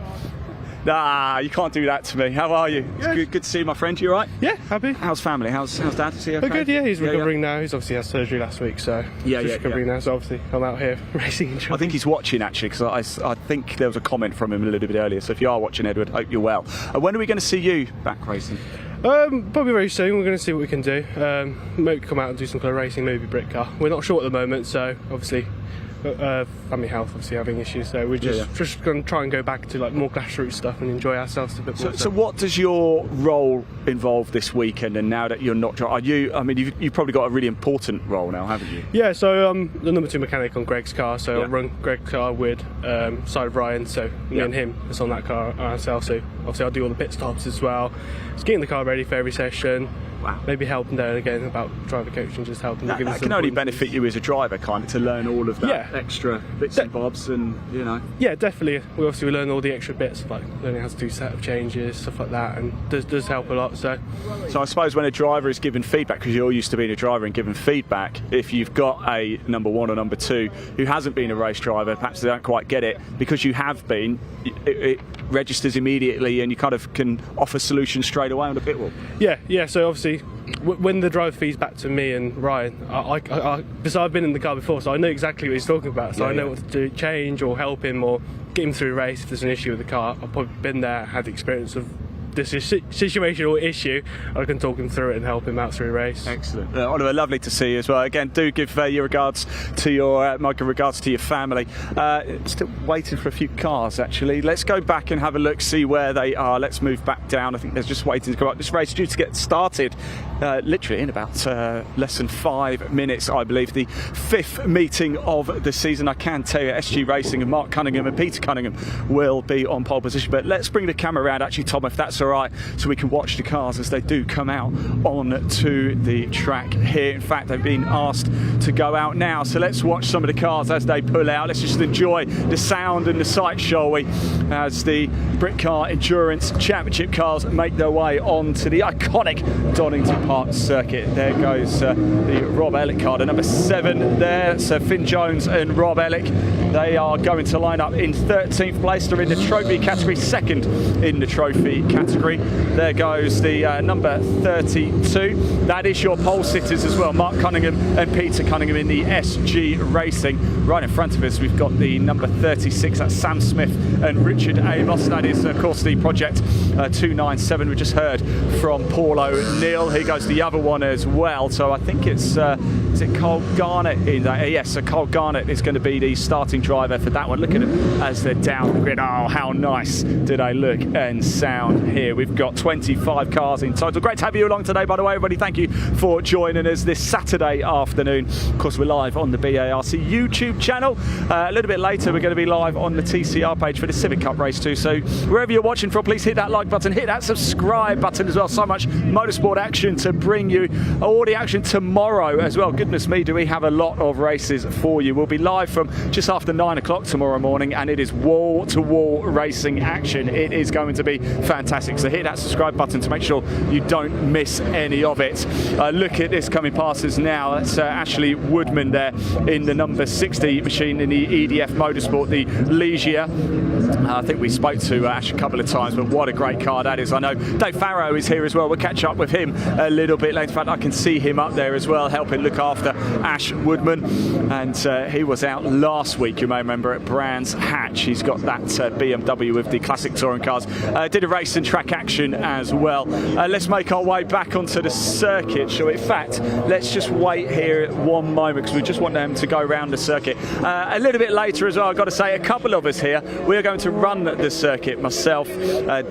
Nah, you can't do that to me. How are you? Yeah. It's good to see you, my friend. You all right? Yeah, happy. How's family? How's Dad? Is he okay? We're good, yeah. He's recovering now. He's obviously had surgery last week, so he's recovering now. So obviously I'm out here racing. I think he's watching actually, because I think there was a comment from him a little bit earlier. So if you are watching, Edward, hope you're well. When are we going to see you back racing? Probably very soon. We're going to see what we can do. Maybe come out and do some kind of racing, maybe Britcar. We're not sure at the moment, so obviously family health obviously having issues, so we're just going to try and go back to like more grassroots stuff and enjoy ourselves a bit more. So what does your role involve this weekend? And now that you're not, are you? I mean, you've probably got a really important role now, haven't you? Yeah. So I'm the number 2 mechanic on Greg's car. So I run Greg's car with side of Ryan. So me and him is on that car ourselves. So obviously I'll do all the pit stops as well. Just getting the car ready for every session. Wow. Maybe helping there again about driver coaching, just helping. That can only benefit you as a driver, kind of, to learn all of that extra bits and bobs, and you know. Yeah, definitely. We learn all the extra bits, like learning how to do setup changes, stuff like that, and does help a lot. So I suppose when a driver is given feedback, because you're used to being a driver and given feedback, if you've got a number 1 or number 2 who hasn't been a race driver, perhaps they don't quite get it, because you have been, it registers immediately, and you kind of can offer solutions straight away on the pit wall. Yeah. So obviously, when the driver feeds back to me and Ryan, because I've been in the car before, so I know exactly what he's talking about. So I know what to do, change or help him or get him through a race if there's an issue with the car. I've probably been there, had the experience of this situation or issue. I can talk him through it and help him out through a race. Excellent. Oliver, lovely to see you as well. Again, do give your regards to your my regards to your family. Still waiting for a few cars actually. Let's go back and have a look, see where they are. Let's move back down. I think they're just waiting to come up. This race is due to get started literally in about less than 5 minutes, I believe. The 5th meeting of the season. I can tell you, SG Racing and Mark Cunningham and Peter Cunningham will be on pole position. But let's bring the camera around actually, Tom, if that's all right, so we can watch the cars as they do come out onto the track here. In fact, they've been asked to go out now, so let's watch some of the cars as they pull out. Let's just enjoy the sound and the sight, shall we, as the Britcar Endurance Championship cars make their way onto the iconic Donington Park circuit. There goes the Rob Ellick car, the number 7 there. So Finn Jones and Rob Ellick, they are going to line up in 13th place. They're in the trophy category, 2nd in the trophy category. There goes the number 32. That is your pole sitters as well, Mark Cunningham and Peter Cunningham in the SG Racing. Right in front of us we've got the number 36, that's Sam Smith and Richard Amos. That is of course the Project 297. We just heard from Paul O'Neill. Here goes the other one as well. So I think it's is it Cole Garnett in that? Yes, so Cole Garnett is going to be the starting driver for that one. Look at them as they're down the grid. Oh, how nice do they look and sound here. We've got 25 cars in total. Great to have you along today, by the way, everybody. Thank you for joining us this Saturday afternoon. Of course, we're live on the BARC YouTube channel. A little bit later, we're going to be live on the TCR page for the Civic Cup race too. So wherever you're watching from, please hit that like button, hit that subscribe button as well. So much motorsport action to bring you. All the action tomorrow as well. Goodness me, do we have a lot of races for you. We'll be live from just after 9 o'clock tomorrow morning, and it is wall-to-wall racing action. It is going to be fantastic. So hit that subscribe button to make sure you don't miss any of it. Look at this coming past us now. That's Ashley Woodman there in the number 60 machine in the EDF Motorsport, the Legia. I think we spoke to Ash a couple of times, but what a great car that is. I know Dave Farrow is here as well. We'll catch up with him a little bit later. In fact, I can see him up there as well, helping look after Ash Woodman. And he was out last week, you may remember, at Brands Hatch. He's got that BMW with the classic touring cars. Did a race and track action as well. Let's make our way back onto the circuit, shall we? In fact, let's just wait here one moment, because we just want them to go around the circuit. A little bit later as well, I've got to say, a couple of us here, we're going to run the circuit. Myself,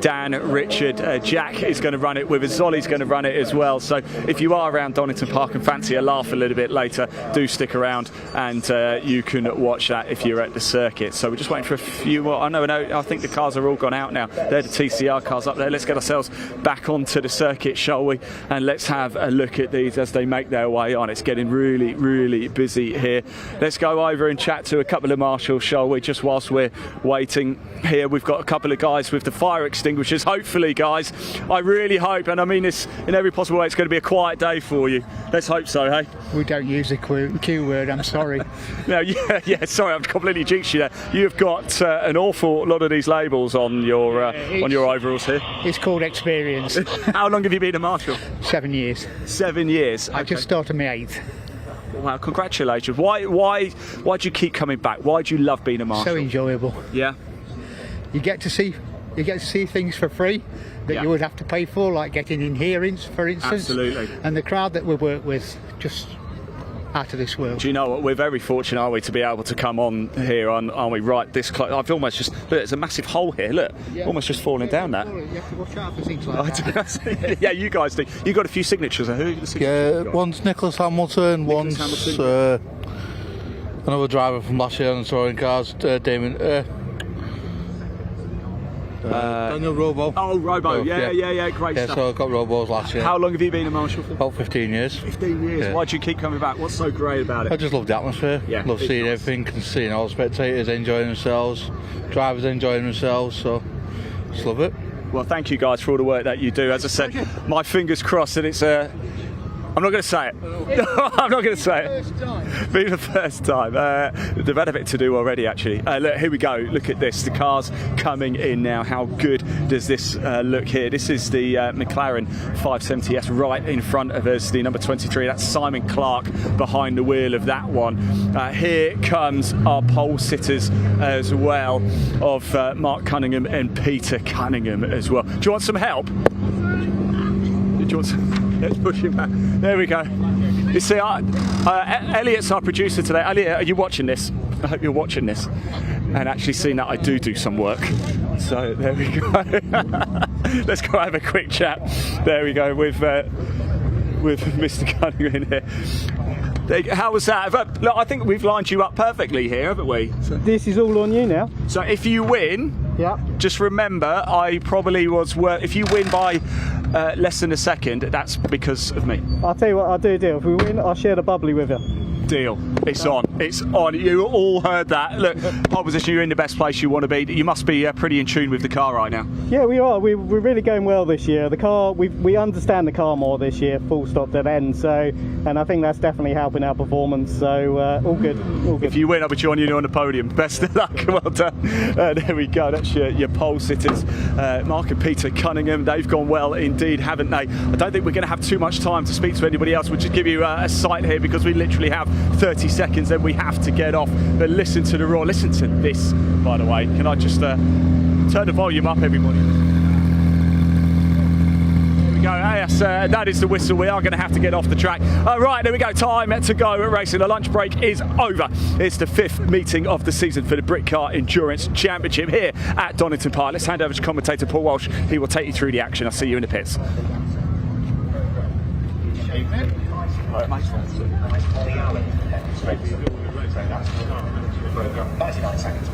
Dan, Richard, Jack is going to run it with us. Zolly's going to run it as well. So if you are around Donington Park and fancy a laugh a little bit later, do stick around and you can watch that if you're at the circuit. So we're just waiting for a few more. I think the cars are all gone out now. They're the TCR cars up there. Let's get ourselves back onto the circuit, shall we? And let's have a look at these as they make their way on. It's getting really, really busy here. Let's go over and chat to a couple of marshals, shall we? Just whilst we're waiting here, we've got a couple of guys with the fire extinguishers. because hopefully, guys, I really hope, and I mean this in every possible way, it's going to be a quiet day for you. Let's hope so, hey? We don't use the Q word, I'm sorry. No, yeah, sorry, I've completely jinxed you there. You've got an awful lot of these labels on your overalls here. It's called experience. How long have you been a marshal? 7 years. 7 years. I just started my 8th. Wow, congratulations. Why do you keep coming back? Why do you love being a marshal? So enjoyable. Yeah. You get to see things for free that you would have to pay for, like getting in hearings, for instance. Absolutely. And the crowd that we work with, just out of this world. Do you know what? We're very fortunate, aren't we, to be able to come on here, aren't we? Right, this close. I've almost just look. There's a massive hole here. Look, almost just falling down that. You have to watch out for things like that. Yeah, you guys do. You got a few signatures. Who? Are the signatures One's Nicholas Hamilton. One's another driver from last year on the touring cars, Damon. Daniel Robo. Oh, Robo. Yeah, great stuff. So I got Robos last year. How long have you been a marshal for? About 15 years. 15 years. Yeah. Why do you keep coming back? What's so great about it? I just love the atmosphere. Yeah, love seeing everything, and seeing all the spectators enjoying themselves, drivers enjoying themselves. So just love it. Well, thank you guys for all the work that you do. As I said, my fingers crossed that it's a. I'm not going to say it. I'm not going to say it. Be the first time. They've had a bit to do already, actually. Look, here we go. Look at this. The car's coming in now. How good does this look here? This is the McLaren 570S right in front of us, the number 23. That's Simon Clark behind the wheel of that one. Here comes our pole sitters as well of Mark Cunningham and Peter Cunningham as well. Do you want some help? Let's push him back. There we go. You see, Elliot's our producer today. Elliot, are you watching this? I hope you're watching this and actually seeing that I do some work. So there we go. Let's go have a quick chat. There we go with Mr. Cunningham in here. How was that? Look, I think we've lined you up perfectly here, haven't we? So, this is all on you now. So if you win, just remember, I probably was if you win by less than a second, that's because of me. I'll tell you what, I'll do a deal. If we win, I'll share the bubbly with you. Deal. It's on. It's on. You all heard that. Look, pole position, you're in the best place you want to be. You must be pretty in tune with the car right now. Yeah, we are. We're really going well this year. The car, we understand the car more this year, full stop dead end. So, and I think that's definitely helping our performance. So, all good. All good. If you win, I'll be joining you on the podium. Best of luck. Well done. There we go. That's your pole sitters, Mark and Peter Cunningham. They've gone well indeed, haven't they? I don't think we're going to have too much time to speak to anybody else. We'll just give you a sight here because we literally have 30 seconds, then we have to get off. But listen to the roar. Listen to this, by the way. Can I just turn the volume up, everybody? There we go. Yes, that is the whistle. We are going to have to get off the track. Right, there we go. Time to go at racing. The lunch break is over. It's the 5th meeting of the season for the Britcar Endurance Championship here at Donington Park. Let's hand over to commentator Paul Walsh. He will take you through the action. I'll see you in the pits. Right, mate. 99 seconds.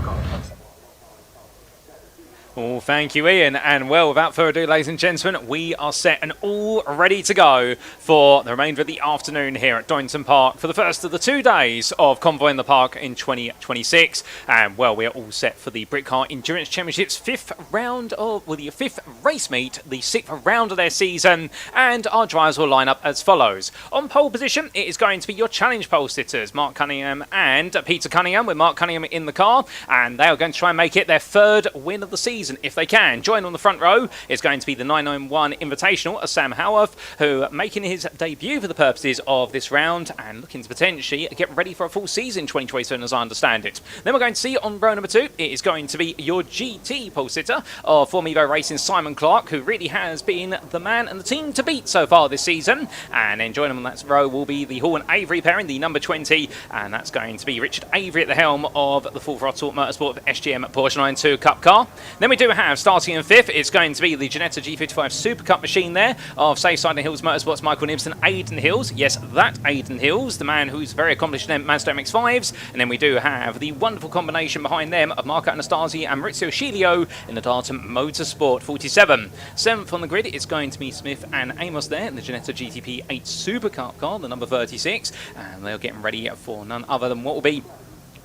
Well, thank you, Ian. And well, without further ado, ladies and gentlemen, we are set and all ready to go for the remainder of the afternoon here at Donington Park for the first of the 2 days of Convoy in the Park in 2026. And well, we are all set for the Britcar Endurance Championship's 5th round of, well, the 5th race meet, the 6th round of their season. And our drivers will line up as follows. On pole position, it is going to be your challenge pole sitters, Mark Cunningham and Peter Cunningham, with Mark Cunningham in the car. And they are going to try and make it their 3rd win of the season, if they can. Join on the front row is going to be the 991 Invitational, Sam Howarth, who making his debut for the purposes of this round and looking to potentially get ready for a full season 2027, as I understand it. Then we're going to see on row number 2, it is going to be your GT pole sitter of Formula Evo Racing, Simon Clark, who really has been the man and the team to beat so far this season. And then joining him on that row will be the Hall and Avery pairing, the number 20, and that's going to be Richard Avery at the helm of the Full Throttle Motorsport SGM Porsche 992 Cup car. Then we do have, starting in 5th, it's going to be the Ginetta G55 Super Cup machine there of Safeside and Hills Motorsports Michael Nibson, Aidan Hills. Yes, that Aidan Hills, the man who's very accomplished in Mazda MX-5s. And then we do have the wonderful combination behind them of Marco Anastasi and Maurizio Sciglio in the Darton Motorsport 47. 7th on the grid, it's going to be Smith and Amos there in the Ginetta GTP 8 Super Cup car, the number 36. And they're getting ready for none other than what will be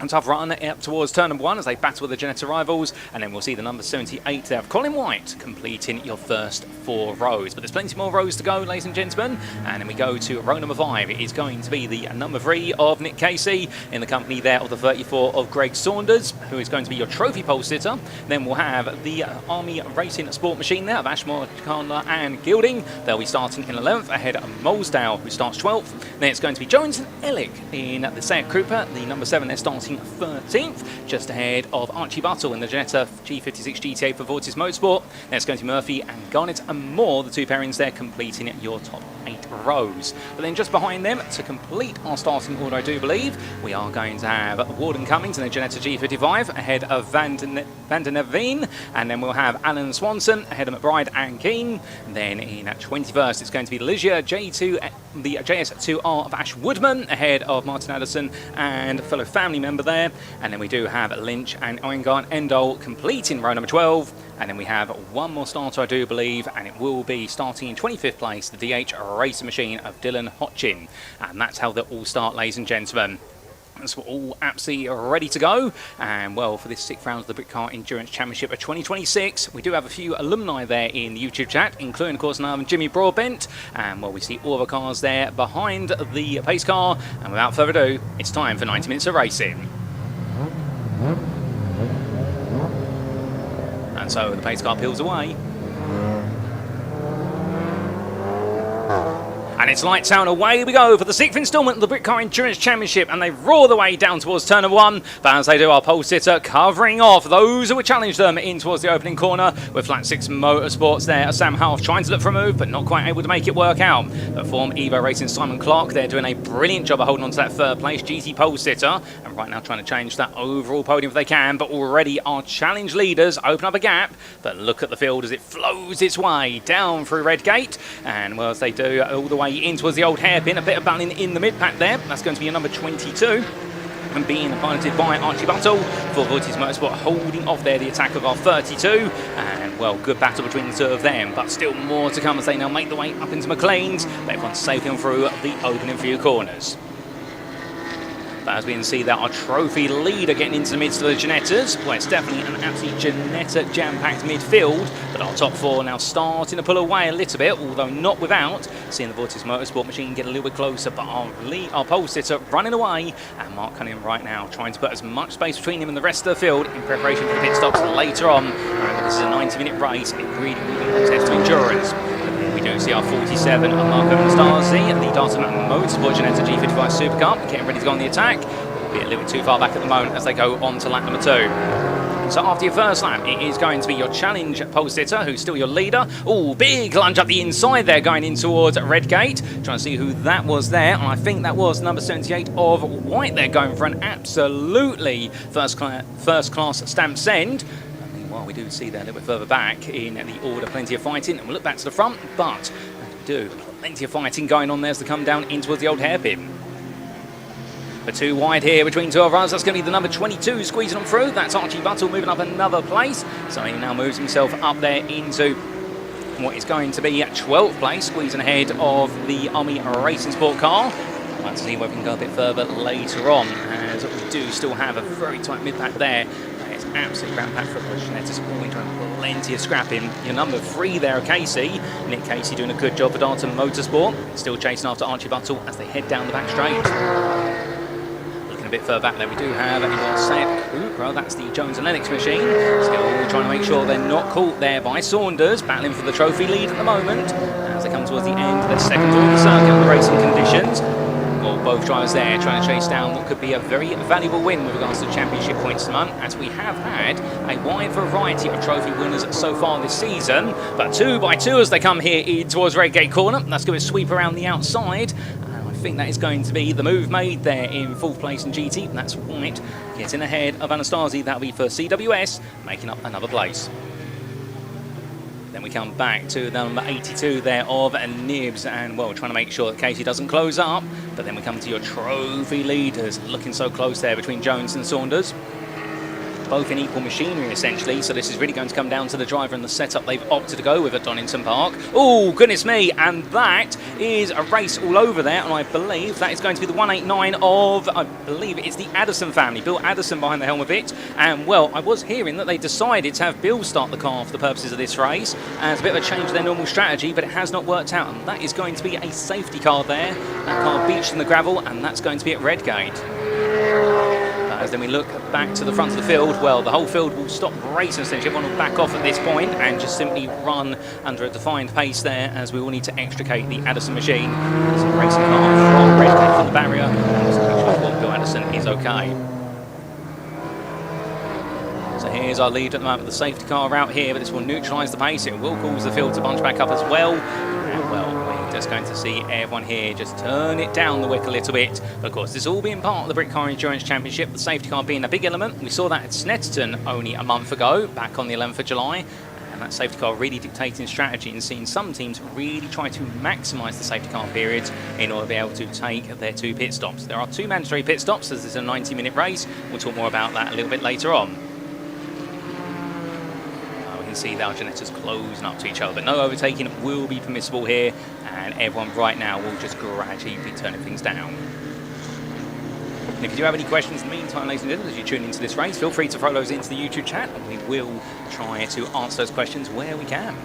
And tough run up towards turn number 1 as they battle with the Janetta rivals, and then we'll see the number 78 there of Colin White completing your first 4 rows. But there's plenty more rows to go, ladies and gentlemen, and then we go to row number 5. It is going to be the number 3 of Nick Casey in the company there of the 34 of Greg Saunders, who is going to be your trophy pole sitter. Then we'll have the Army Racing Sport Machine there of Ashmore, Chandler and Gilding. They'll be starting in 11th ahead of Molesdale, who starts 12th. Then it's going to be Jones and Ellick in the Seat Cooper, the number 7. They're starting 13th, just ahead of Archie Buttle in the Janetta G56 GTA for Vortis Motorsport. Then it's going to be Murphy and Garnett and Moore, the 2 pairings there, completing your top 8 rows. But then just behind them, to complete our starting order, I do believe, we are going to have Warden Cummings in the Janetta G55 ahead of Van den Neveen, and then we'll have Alan Swanson ahead of McBride and Keane. Then in at 21st, it's going to be Ligia J2, the JS2R of Ash Woodman ahead of Martin Addison and a fellow family member there. And then we do have Lynch and Oengard Endol completing row number 12. And then we have one more starter, I do believe, and it will be starting in 25th place, the DH Racing Machine of Dylan Hotchin. And that's how they all start, ladies and gentlemen. So we're all absolutely ready to go. And well, for this 6th round of the Britcar Endurance Championship of 2026, we do have a few alumni there in the YouTube chat, including, of course, Jimmy Broadbent. And well, we see all the cars there behind the pace car. And without further ado, it's time for 90 minutes of racing. And so the pace car peels away. And it's lights out, away we go for the 6th instalment of the Britcar Endurance Championship, and they roar the way down towards turn number 1. But as they do, our pole sitter covering off those who would challenge them in towards the opening corner with Flat 6 Motorsports there. Sam Half trying to look for a move, but not quite able to make it work out. But Form Evo Racing Simon Clark, they're doing a brilliant job of holding on to that 3rd place GT pole sitter, and right now trying to change that overall podium if they can. But already our challenge leaders open up a gap, but look at the field as it flows its way down through Redgate. And well, as they do, all the way in towards the old hairpin, a bit of battling in the mid-pack there. That's going to be your number 22. And being piloted by Archie Buttle for Vortis Motorsport, holding off there the attack of our 32. And well, good battle between the 2 of them, but still more to come as they now make the way up into McLean's. But everyone's safely on through the opening few corners. But as we can see, that our trophy leader getting into the midst of the Janettas. Well, it's definitely an absolute Janetta jam-packed midfield, but our top 4 now starting to pull away a little bit, although not without seeing the Vortis Motorsport Machine get a little bit closer. But our pole sitter running away, and Mark Cunningham right now trying to put as much space between him and the rest of the field in preparation for the pit stops later on. Remember, this is a 90-minute race. It really comes down to endurance. We do see our 47 of Marco Anastasi, the Dartmouth Motorsport Janetta G55 Super Cup, getting ready to go on the attack. We'll be a little bit too far back at the moment as they go on to lap number 2. So after your first lap, it is going to be your challenge pole sitter, who's still your leader. Oh, big lunge up the inside there, going in towards Redgate. Trying to see who that was there. And I think that was number 78 of White there, going for an absolutely first class stamp send. Well, we do see that a little bit further back in the order, plenty of fighting, and we'll look back to the front, but we do plenty of fighting going on there as they come down in towards the old hairpin. But 2 wide here between 2 of us. That's going to be the number 22 squeezing on through. That's Archie Buttle moving up another place, so he now moves himself up there into what is going to be at 12th place, squeezing ahead of the Army Racing Sport car. I'd like to see whether we can go a bit further later on, as we do still have a very tight mid-pack there. It's absolutely rampacked for the Janettas, all enjoying plenty of scrapping. Your number 3 there, Casey. Nick Casey doing a good job for Dartmouth Motorsport. Still chasing after Archie Buttle as they head down the back straight. Looking a bit further back there, we do have a Seat Cooper. That's the Jones and Lennox machine. Still trying to make sure they're not caught there by Saunders, battling for the trophy lead at the moment. As they come towards the end of their second tour of the circuit under racing conditions. Well, both drivers there trying to chase down what could be a very valuable win with regards to championship points tonight, as we have had a wide variety of trophy winners so far this season. But 2 by 2 as they come here in towards Redgate Corner. That's going to sweep around the outside. And I think that is going to be the move made there in 4th place in GT. And that's White getting ahead of Anastasi. That'll be for CWS, making up another place. Then we come back to the number 82 there of Nibs, and well, trying to make sure that Casey doesn't close up. But then we come to your trophy leaders, looking so close there between Jones and Saunders. both in equal machinery essentially, so this is really going to come down to the driver and the setup they've opted to go with at Donington Park. Oh goodness me, and that is a race all over there, and I believe that is going to be the 189 of, I believe it's the Addison family, Bill Addison behind the helm of it. And well, I was hearing that they decided to have Bill start the car for the purposes of this race, and it's a bit of a change to their normal strategy, but it has not worked out, and that is going to be a safety car there. That car beached in the gravel, and that's going to be at Redgate. As then we look back to the front of the field, well, the whole field will stop racing essentially. Everyone will back off at this point and just simply run under a defined pace there, as we will need to extricate the Addison machine. There's a racing car from Redgate from the barrier, and just make sure Bill Addison is okay. So here's our lead at the moment, the safety car out here, but this will neutralise the pace. It will cause the field to bunch back up as well. And well, we're just going to see everyone here just turn it down the wick a little bit. But of course, this all being part of the Britcar Endurance Championship, the safety car being a big element. We saw that at Snetterton only a month ago, back on the 11th of July. And that safety car really dictating strategy and seeing some teams really try to maximise the safety car periods in order to be able to take their 2 pit stops. There are 2 mandatory pit stops, as this is a 90-minute race. We'll talk more about that a little bit later on. See the Argenettas closing up to each other, but no overtaking will be permissible here, and everyone right now will just gradually be turning things down. And if you do have any questions in the meantime, ladies and gentlemen, as you tune into this race, feel free to throw those into the YouTube chat, and we will try to answer those questions where we can.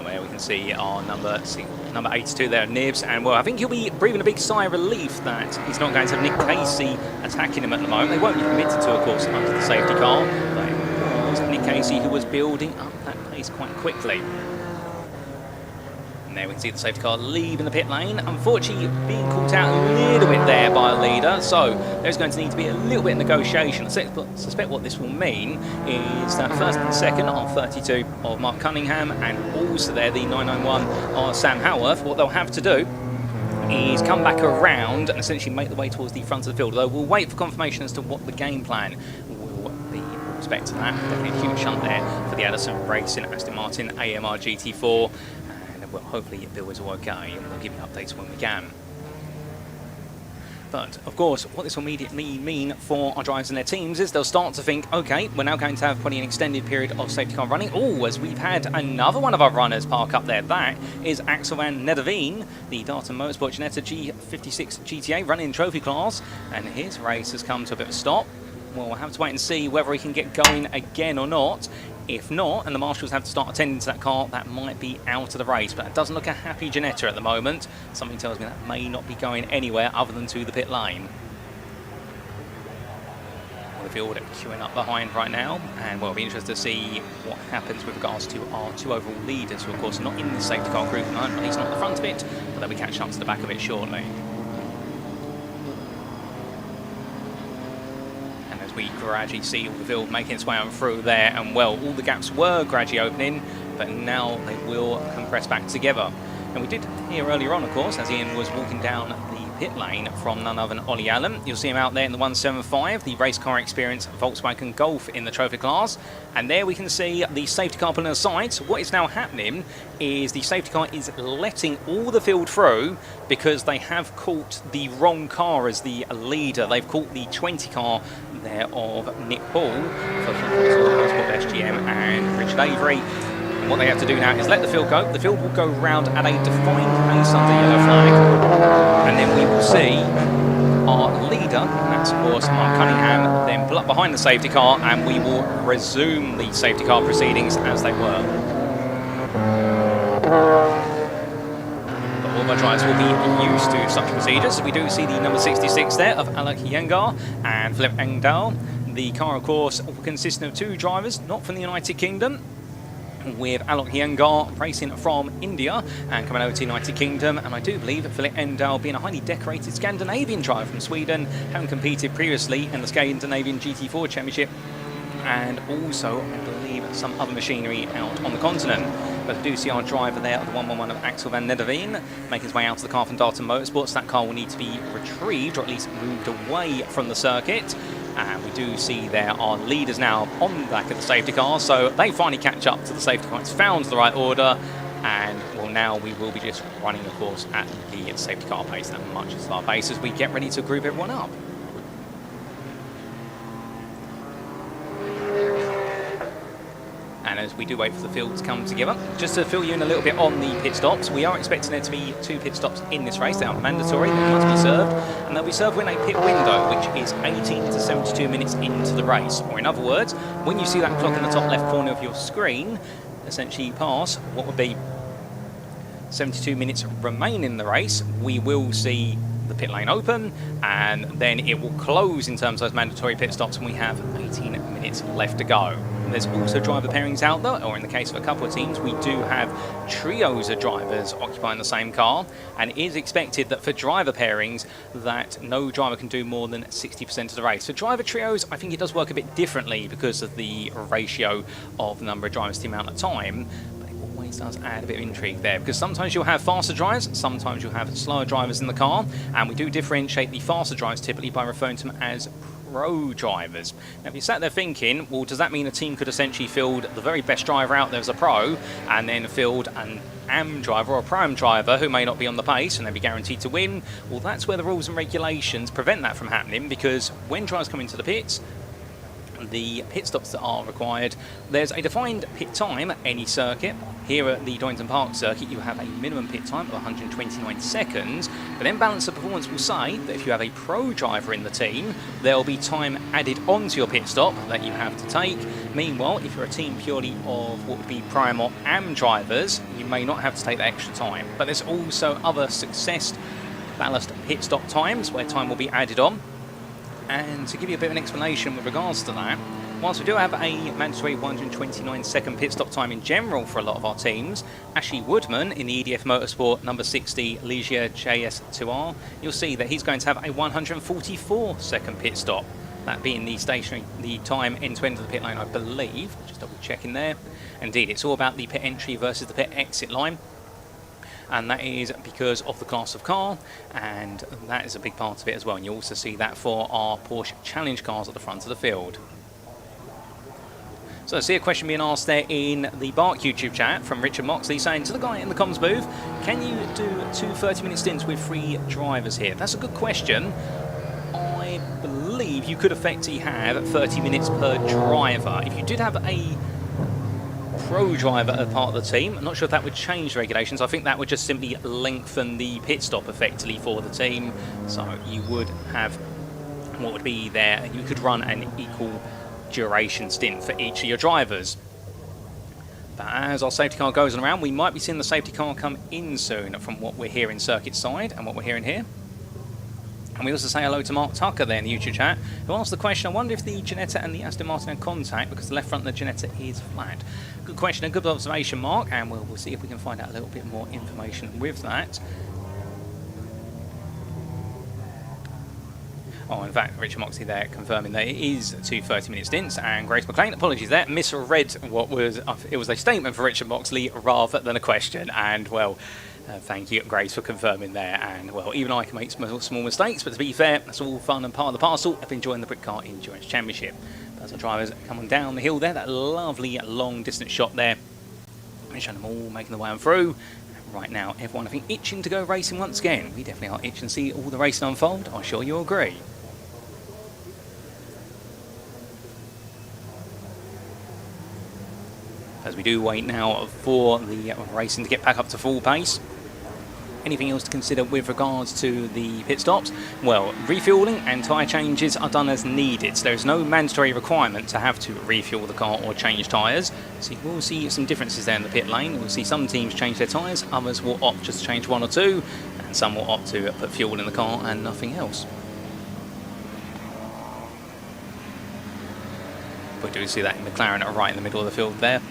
Where we can see our number 82 there, Nibs, and well, I think he'll be breathing a big sigh of relief that he's not going to have Nick Casey attacking him at the moment. They won't be permitted to, of course, under the safety car, but it was Nick Casey who was building up that pace quite quickly. And there we can see the safety car leaving the pit lane, unfortunately being caught out a little bit there by a leader, so there's going to need to be a little bit of negotiation. I suspect what this will mean is that first and second are 32 of Mark Cunningham, and also there the 991 are Sam Howarth. What they'll have to do is come back around and essentially make the way towards the front of the field, though we'll wait for confirmation as to what the game plan will be with respect to that. Definitely a huge shunt there for the Addison Racing Aston Martin AMR GT4. Well, hopefully Bill is all okay, and we'll give you updates when we can. But, of course, what this will immediately mean for our drivers and their teams is they'll start to think, okay, we're now going to have probably an extended period of safety car running. Oh, as we've had another one of our runners park up there. That is Axel van Nederveen, the Darton Motorsport Ginetta G56 GTA running trophy class, and his race has come to a bit of a stop. Well, we'll have to wait and see whether he can get going again or not. If not, and the marshals have to start attending to that car, that might be out of the race. But it doesn't look a happy Ginetta at the moment. Something tells me that may not be going anywhere other than to the pit lane. Well, the field queuing up behind right now, and we'll be interested to see what happens with regards to our 2 overall leaders, who of course are not in the safety car group, at least not at the front of it, but they'll be catching up to the back of it shortly. We gradually see all the field making its way on through there, and well, all the gaps were gradually opening, but now they will compress back together. And we did hear earlier on, of course, as Ian was walking down the pit lane from none other than Ollie Allen. You'll see him out there in the 175, the race car experience Volkswagen Golf in the trophy class. And there we can see the safety car pulling aside. So what is now happening is the safety car is letting all the field through because they have caught the wrong car as the leader. They've caught the 20 car there of Nick Paul for Motorsport SGM and Richard Avery. And what they have to do now is let the field go. The field will go round at a defined pace under yellow flag. And then we will see our leader, that's of course Mark Cunningham, then pull up behind the safety car, and we will resume the safety car proceedings as they were. But all of our drivers will be used to such procedures. We do see the number 66 there of Alec Yengar and Philip Engdahl. The car, of course, consisting of 2 drivers, not from the United Kingdom, with Alok Yengar racing from India and coming over to the United Kingdom, and I do believe Philip Engdahl being a highly decorated Scandinavian driver from Sweden, having competed previously in the Scandinavian GT4 Championship and also I believe some other machinery out on the continent. But I do see our driver there, the 111 of Axel van Nederveen, making his way out to the car from Darton Motorsports. That car will need to be retrieved or at least moved away from the circuit. And we do see there are leaders now on the back of the safety car, so they finally catch up to the safety car. It's found the right order, and well, now we will be just running, of course, at the safety car pace, at much as our pace as we get ready to group everyone up. And as we do wait for the field to come together, just to fill you in a little bit on the pit stops, we are expecting there to be 2 pit stops in this race. They are mandatory, they must be served, and they'll be served within a pit window, which is 18 to 72 minutes into the race. Or in other words, when you see that clock in the top left corner of your screen, essentially pass what would be 72 minutes remain in the race, we will see the pit lane open, and then it will close in terms of those mandatory pit stops, and we have 18 minutes left to go. There's also driver pairings out there, or in the case of a couple of teams, we do have trios of drivers occupying the same car, and it is expected that for driver pairings that no driver can do more than 60% of the race. For driver trios, I think it does work a bit differently because of the ratio of the number of drivers to the amount of time. Does add a bit of intrigue there, because sometimes you'll have faster drivers, sometimes you'll have slower drivers in the car, and we do differentiate the faster drivers typically by referring to them as pro drivers. Now if you sat there thinking, well, does that mean a team could essentially field the very best driver out there as a pro and then field an AM driver or a pro-am driver who may not be on the pace and they'd be guaranteed to win? Well, that's where the rules and regulations prevent that from happening, because when drivers come into the pits, the pit stops that are required, there's a defined pit time at any circuit. Here at the Donington Park circuit, you have a minimum pit time of 129 seconds, but then Balance of Performance will say that if you have a pro driver in the team, there'll be time added onto your pit stop that you have to take. Meanwhile, if you're a team purely of what would be prime or AM drivers, you may not have to take that extra time. But there's also other success ballast pit stop times where time will be added on. And to give you a bit of an explanation with regards to that, whilst we do have a mandatory 129-second pit stop time in general for a lot of our teams, Ashley Woodman in the EDF Motorsport number 60 Ligier JS2R, you'll see that he's going to have a 144-second pit stop. That being the time end to end of the pit lane, I believe. Just double checking there. Indeed, it's all about the pit entry versus the pit exit line. And that is because of the class of car, and that is a big part of it as well. And you also see that for our Porsche Challenge cars at the front of the field. So I see a question being asked there in the BARC YouTube chat from Richard Moxley saying to the guy in the comms booth, can you do 2 30-minute stints with 3 drivers here? That's a good question. I believe you could effectively have 30 minutes per driver. If you did have a pro driver as part of the team, I'm not sure if that would change regulations. I think that would just simply lengthen the pit stop effectively for the team. So you would have what would be there, you could run an equal duration stint for each of your drivers. But as our safety car goes around, we might be seeing the safety car come in soon from what we're hearing circuit side and what we're hearing here. And we also say hello to Mark Tucker there in the YouTube chat, who asked the question, I wonder if the Ginetta and the Aston Martin are contact because the left front of the Ginetta is flat. Good question and good observation, Mark, and we'll see if we can find out a little bit more information with that. Oh, in fact, Richard Moxley there confirming that it is 2 30-minute stints, and Grace McLean, apologies there, misread what was, it was a statement for Richard Moxley rather than a question, and well, thank you, Grace, for confirming there. And well, even I can make small mistakes, but to be fair, that's all fun and part of the parcel of enjoying the Britcar Endurance Championship. As our drivers come on down the hill there, that lovely long distance shot there, showing them all making the way on through. And right now, everyone I think itching to go racing once again. We definitely are itching to see all the racing unfold. I'm sure you'll agree. As we do wait now for the racing to get back up to full pace. Anything else to consider with regards to the pit stops? Well, refueling and tyre changes are done as needed. So there's no mandatory requirement to have to refuel the car or change tyres. So you will see some differences there in the pit lane. We'll see some teams change their tyres, others will opt just to change 1 or 2, and some will opt to put fuel in the car and nothing else. We do see that in McLaren right in the middle of the field there.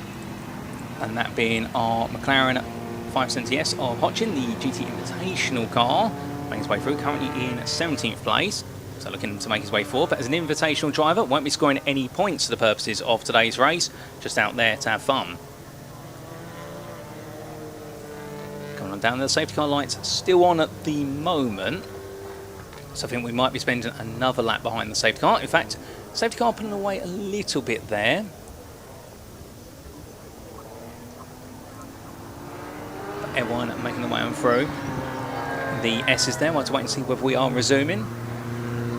And that being our McLaren 570S of Hotchin, the GT Invitational car, making his way through, currently in 17th place. So looking to make his way forward, but as an invitational driver, won't be scoring any points for the purposes of today's race, just out there to have fun. Coming on down, the safety car lights still on at the moment. So I think we might be spending another lap behind the safety car. In fact, safety car pulling away a little bit there. Everyone making their way on through. The S is there. We'll have to wait and see whether we are resuming.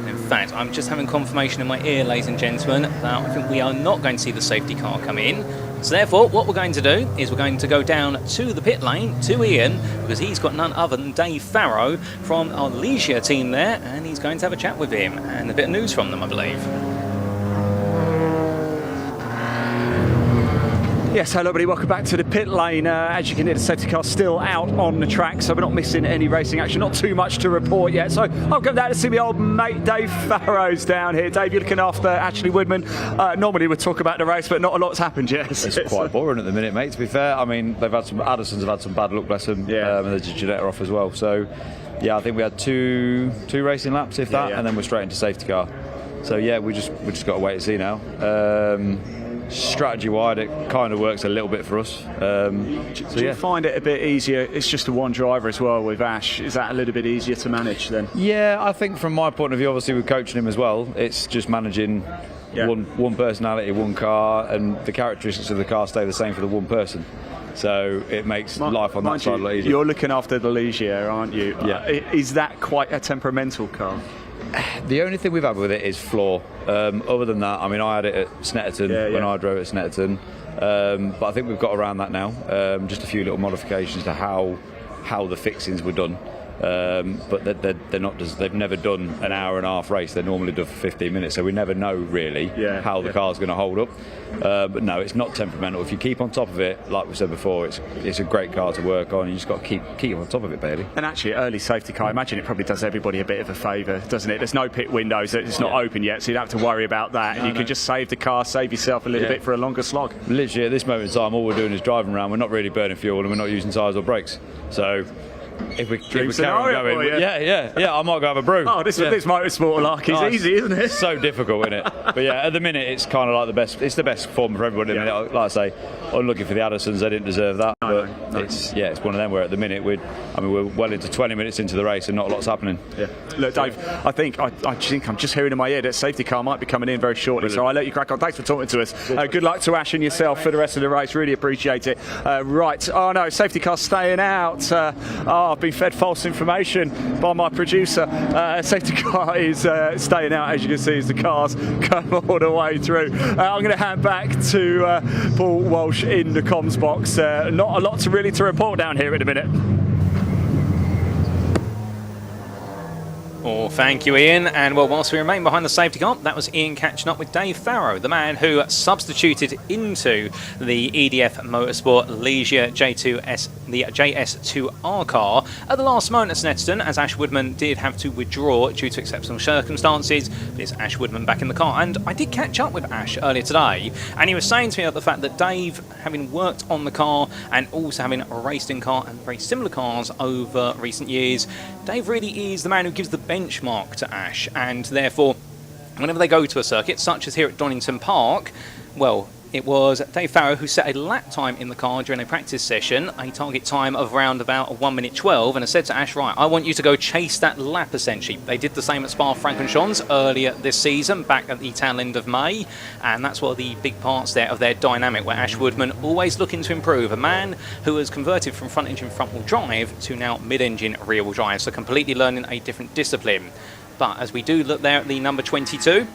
In fact, I'm just having confirmation in my ear, ladies and gentlemen, that I think we are not going to see the safety car come in. So therefore, what we're going to do is we're going to go down to the pit lane, to Ian, because he's got none other than Dave Farrow from our Leicestershire team there, and he's going to have a chat with him, and a bit of news from them, I believe. Yes, hello everybody, welcome back to the pit lane. As you can hear, the safety car's still out on the track, so we're not missing any racing action, not too much to report yet. So I'll go down to see my old mate Dave Farrow's down here. Dave, you're looking after Ashley Woodman. Normally we'd talk about the race, but not a lot's happened yet. It's quite boring at the minute, mate, to be fair. I mean, they've had some, Addison's have had some bad luck, bless them, and there's Janetta off as well. So, yeah, I think we had two racing laps, if that, and then we're straight into safety car. So, yeah, we just got to wait and see now. Strategy-wide, it kind of works a little bit for us. Do you find it a bit easier? It's just the one driver as well with Ash. Is that a little bit easier to manage then? Yeah, I think from my point of view, obviously with coaching him as well, it's just managing one personality, one car, and the characteristics of the car stay the same for the one person. So it makes life on that side a lot easier. You're looking after the Leicestershire, aren't you? Yeah. Is that quite a temperamental car? The only thing we've had with it is floor. Other than that, I mean, I had it at Snetterton when I drove at Snetterton, but I think we've got around that now. Just a few little modifications to how the fixings were done. But they're not. They've never done an hour and a half race. They're normally done for 15 minutes, so we never know really how the car's going to hold up. But no, it's not temperamental. If you keep on top of it, like we said before, it's a great car to work on. You just got to keep on top of it, Bailey. And actually, early safety car, I imagine it probably does everybody a bit of a favour, doesn't it? There's no pit windows. It's not open yet, so you don't have to worry about that. You can just save the car, save yourself a little bit for a longer slog. Literally, at this moment in time, all we're doing is driving around. We're not really burning fuel, and we're not using tyres or brakes. So if we carry on going, I might go have a brew. Oh, this motorsport like is easy, isn't it? It's so difficult, isn't it? But yeah, at the minute it's kind of like the best. It's the best form for everybody. At the minute. Like I say, unlucky for the Addisons, they didn't deserve that. It's one of them where at the minute we're well into 20 minutes into the race and not a lot's happening. Yeah. Look, Dave, I think I'm just hearing in my ear that safety car might be coming in very shortly. So I'll let you crack on. Thanks for talking to us. Good luck to Ash and yourself for the rest of the race. Really appreciate it. Right. Oh no, safety car staying out. I've been fed false information by my producer. Safety car is staying out, as you can see, as the cars come all the way through. I'm going to hand back to Paul Walsh in the comms box. Not a lot to report down here in a minute. Well, thank you, Ian. And well, whilst we remain behind the safety car, that was Ian catching up with Dave Farrow, the man who substituted into the EDF Motorsport Leicestershire the JS2R car at the last moment at Snetterton, as Ash Woodman did have to withdraw due to exceptional circumstances. But it's Ash Woodman back in the car, and I did catch up with Ash earlier today, and he was saying to me about the fact that Dave, having worked on the car and also having raced in car and very similar cars over recent years, Dave really is the man who gives the benchmark to Ash, and therefore whenever they go to a circuit such as here at Donington Park, well, it was Dave Farrow who set a lap time in the car during a practice session, a target time of around about 1:12, and I said to Ash, right, I want you to go chase that lap essentially. They did the same at Spa-Francorchamps earlier this season, back at the tail end of May, and that's one of the big parts there of their dynamic, where Ash Woodman always looking to improve, a man who has converted from front engine front wheel drive to now mid-engine rear wheel drive, so completely learning a different discipline. But as we do look there at the number 22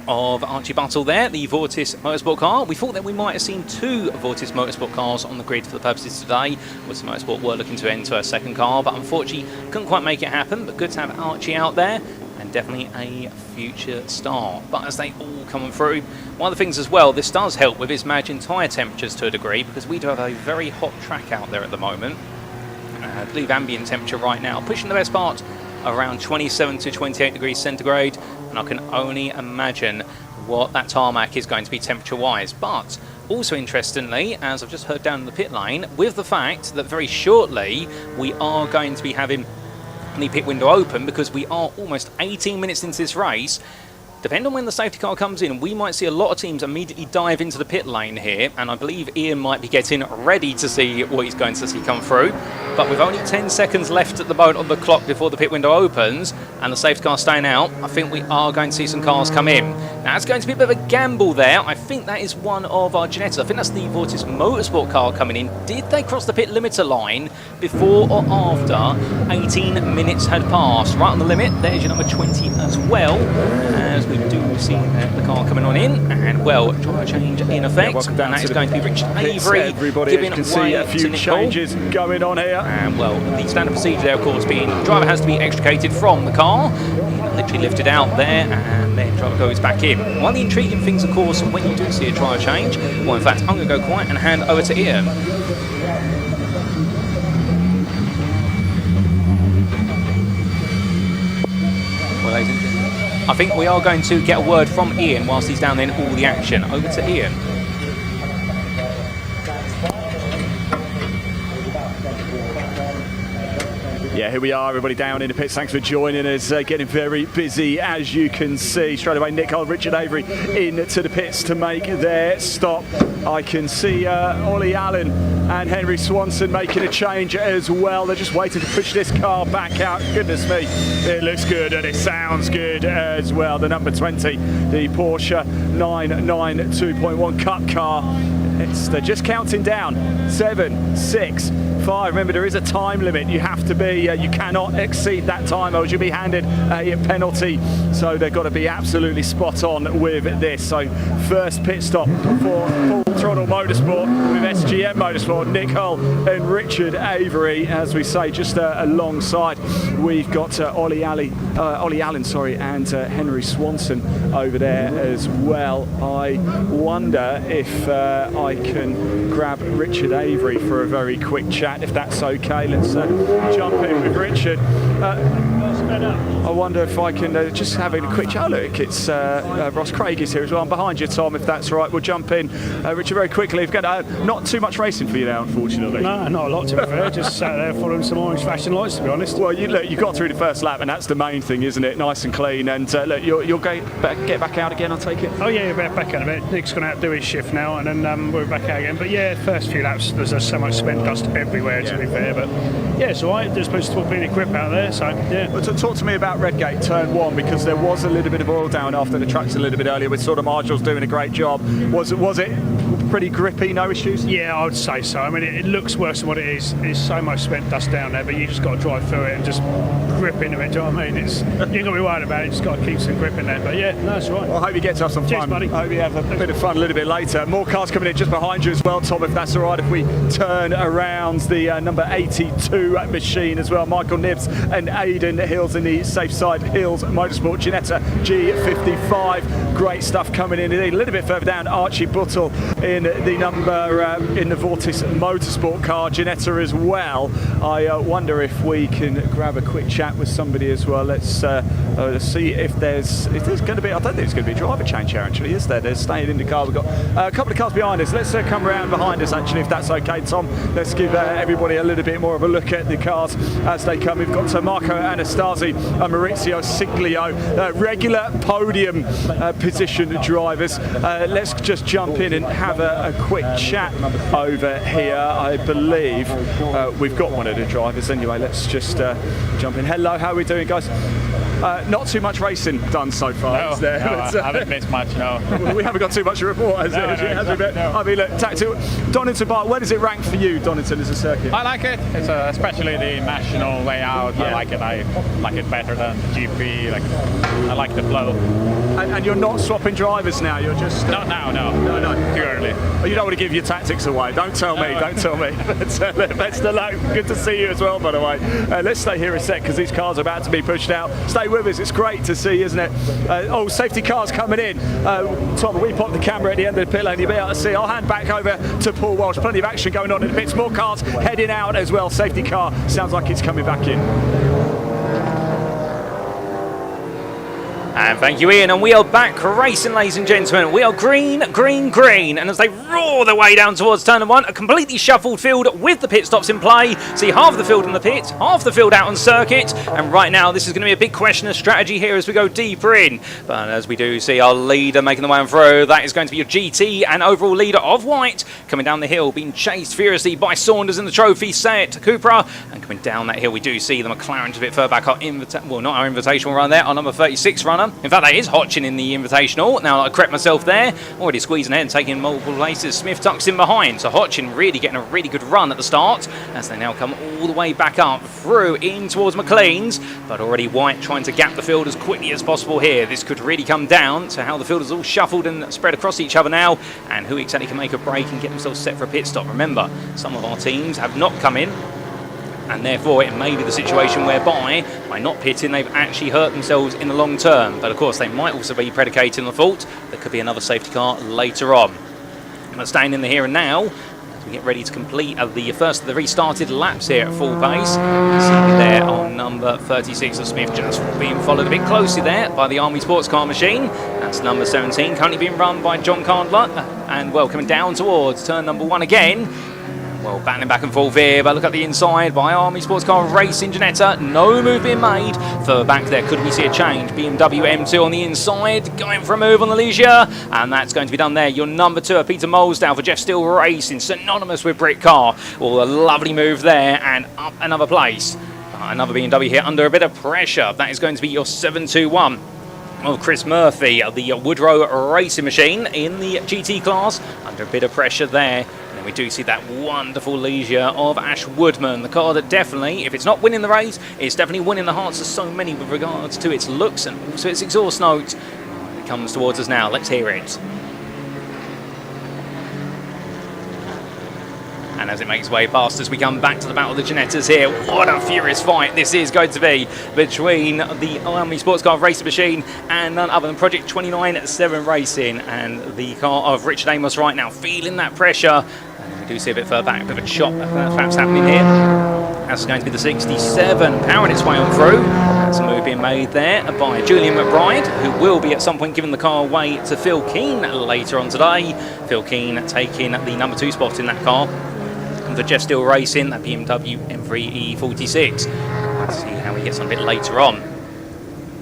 of Archie Buttle there, the Vortis Motorsport car, we thought that we might have seen two Vortis Motorsport cars on the grid for the purposes today. Vortis Motorsport were looking to enter a second car, but unfortunately couldn't quite make it happen. But good to have Archie out there, and definitely a future star. But as they all come through, one of the things as well, this does help with is managing tyre temperatures to a degree, because we do have a very hot track out there at the moment. I believe ambient temperature right now pushing the best part around 27 to 28 degrees centigrade, and I can only imagine what that tarmac is going to be temperature wise. But also interestingly, as I've just heard down in the pit lane, with the fact that very shortly we are going to be having the pit window open, because we are almost 18 minutes into this race. Depending on when the safety car comes in, we might see a lot of teams immediately dive into the pit lane here, and I believe Ian might be getting ready to see what he's going to see come through. But with only 10 seconds left at the moment on the clock before the pit window opens, and the safety car staying out, I think we are going to see some cars come in. Now, it's going to be a bit of a gamble there. I think that is one of our Janettas. I think that's the Vortis Motorsport car coming in. Did they cross the pit limiter line before or after 18 minutes had passed? Right on the limit, there's your number 20 as well. As we do see the car coming on in, and well, driver change in effect, and that is going to be Richard Avery. Everybody, as you can see, a few changes going on here. And well, the standard procedure there, of course, being the driver has to be extricated from the car, literally lifted out there, and then driver goes back in. One of the intriguing things, of course, when you do see a driver change, well, in fact, I'm going to go quiet and hand over to Ian. Well, ladies and gentlemen, I think we are going to get a word from Ian whilst he's down there in all the action. Over to Ian. Yeah, here we are, everybody down in the pits. Thanks for joining us. Getting very busy, as you can see. Straight away, Nick Hull, Richard Avery into the pits to make their stop. I can see Ollie Allen and Henry Swanson making a change as well. They're just waiting to push this car back out. Goodness me, it looks good and it sounds good as well. The number 20, the Porsche 992.1 Cup car. They're just counting down. 7, 6, 5. Remember, there is a time limit. You have to be, you cannot exceed that time or you'll be handed a penalty. So they've got to be absolutely spot on with this. So first pit stop for Full Throttle Motorsport with SGM Motorsport, Nick Hull and Richard Avery. As we say, just alongside, we've got Ollie Allen, and Henry Swanson over there as well. I wonder if I can grab Richard Avery for a very quick chat, if that's okay. Let's jump in with Richard. I wonder if I can just have a quick chat. Oh, look, it's Ross Craig is here as well. I'm behind you, Tom, if that's right. We'll jump in. Richard, very quickly. We've got not too much racing for you now, unfortunately. No, not a lot, to be fair. Just sat there following some orange flashing lights, to be honest. Well, you got through the first lap, and that's the main thing, isn't it? Nice and clean. And look, you'll get back out again, I take it? Oh, yeah, we're back out of it. Nick's going to have to do his shift now, and then we're back out again. But yeah, first few laps, there's so much cement dust everywhere, to be fair. But yeah, it's all right. There's supposed to be a grip out there, so yeah. Well, talk to me about Redgate Turn 1, because there was a little bit of oil down after the tracks a little bit earlier with sort of Marshall's doing a great job. Was it pretty grippy, no issues? Yeah, I would say so. I mean, it looks worse than what it is. There's so much cement dust down there, but you just got to drive through it and just grip into it. Do you know what I mean? You ain't got to be worried about it. You just got to keep some grip in there. But yeah, no, that's right. Well, I hope you get to have some fun. Cheers, buddy. I hope you have a bit of fun a little bit later. More cars coming in just behind you as well, Tom, if that's all right. If we turn around the number 82 machine as well, Michael Nibbs and Aidan Hills in the Safe Side Hills Motorsport Ginetta G55. Great stuff coming in. A little bit further down, Archie Buttle in the number in the Vortis Motorsport car, Ginetta as well. I wonder if we can grab a quick chat with somebody as well. Let's see if there's going to be. I don't think there's going to be a driver change here, actually, is there? They're staying in the car. We've got a couple of cars behind us. Let's come around behind us, actually, if that's okay, Tom. Let's give everybody a little bit more of a look at the cars as they come. We've got Marco Anastasi and Maurizio Siglio, regular podium position drivers. Let's just jump in and have a quick chat over here. I believe we've got one of the drivers anyway. Let's just jump in. Hello, how are we doing, guys? Not too much racing done so far, is there? No, I haven't missed much, no. We haven't got too much to report, has it? No. I mean, look, Donington Park, where does it rank for you, Donington, as a circuit? I like it. It's especially the national layout. Yeah. I like it. I like it better than GP. I like the flow. And you're not swapping drivers now. You're just not now. No. Too early. Well, you don't want to give your tactics away. Don't tell me. Don't tell me. Best of luck. Good to see you as well, by the way. Let's stay here a sec because these cars are about to be pushed out. Stay with us. It's great to see, isn't it? Safety cars coming in. Tom, we pop the camera at the end of the pit lane. You'll be able to see. I'll hand back over to Paul Walsh. Plenty of action going on in the pits. More cars heading out as well. Safety car sounds like it's coming back in. And thank you, Ian. And we are back racing, ladies and gentlemen. We are green, green, green. And as they roar their way down towards turn 1, a completely shuffled field with the pit stops in play. See half the field in the pit, half the field out on circuit. And right now, this is going to be a big question of strategy here as we go deeper in. But as we do see our leader making the way on through, that is going to be your GT and overall leader of White. Coming down the hill, being chased furiously by Saunders in the trophy set, Cupra. And coming down that hill, we do see the McLaren a bit further back. Not our invitational run there, our number 36 runner. In fact, that is Hodgkin in the invitational. Now I correct myself there. Already squeezing ahead and taking multiple places. as Smith tucks in behind. So Hodgkin really getting a really good run at the start as they now come all the way back up through in towards McLean's. But already White trying to gap the field as quickly as possible here. This could really come down to how the field is all shuffled and spread across each other now, and who exactly can make a break and get themselves set for a pit stop. Remember, some of our teams have not come in, and therefore it may be the situation whereby by not pitting they've actually hurt themselves in the long term. But of course they might also be predicating the fault. There could be another safety car later on. But staying in the here and now as we get ready to complete the first of the restarted laps here at full pace. See there on number 36 of Smith, just being followed a bit closely there by the Army Sports Car machine. That's number 17, currently being run by John Candler, and well, coming down towards turn number 1 again. Well, battling back and forth here, but look at the inside by Army Sports Car Racing Janetta. No move being made. Further back there, could we see a change? BMW M2 on the inside, going for a move on the Leisure, and that's going to be done there. Your number 2, Peter Molesdale for Jeff Steele Racing, synonymous with Britcar. Oh, a lovely move there, and up another place. Another BMW here under a bit of pressure. That is going to be your 721. Of Chris Murphy, the Woodrow Racing Machine in the GT class, under a bit of pressure there. And then we do see that wonderful Leisure of Ash Woodman, the car that definitely, if it's not winning the race, it's definitely winning the hearts of so many with regards to its looks and also its exhaust note. It comes towards us now, let's hear it. And as it makes way past us, we come back to the battle of the Janettas here. What a furious fight this is going to be between the Army Sports Car Racing Machine and none other than Project 29-7 Racing and the car of Richard Amos right now, feeling that pressure. And we do see a bit further back, a bit of a chop perhaps happening here. That's going to be the 67 powering its way on through. That's a move being made there by Julian McBride, who will be at some point giving the car away to Phil Keane later on today. Phil Keane taking the number 2 spot in that car. For Jeff Steele Racing, that BMW M3 E46. Let's see how he gets on a bit later on.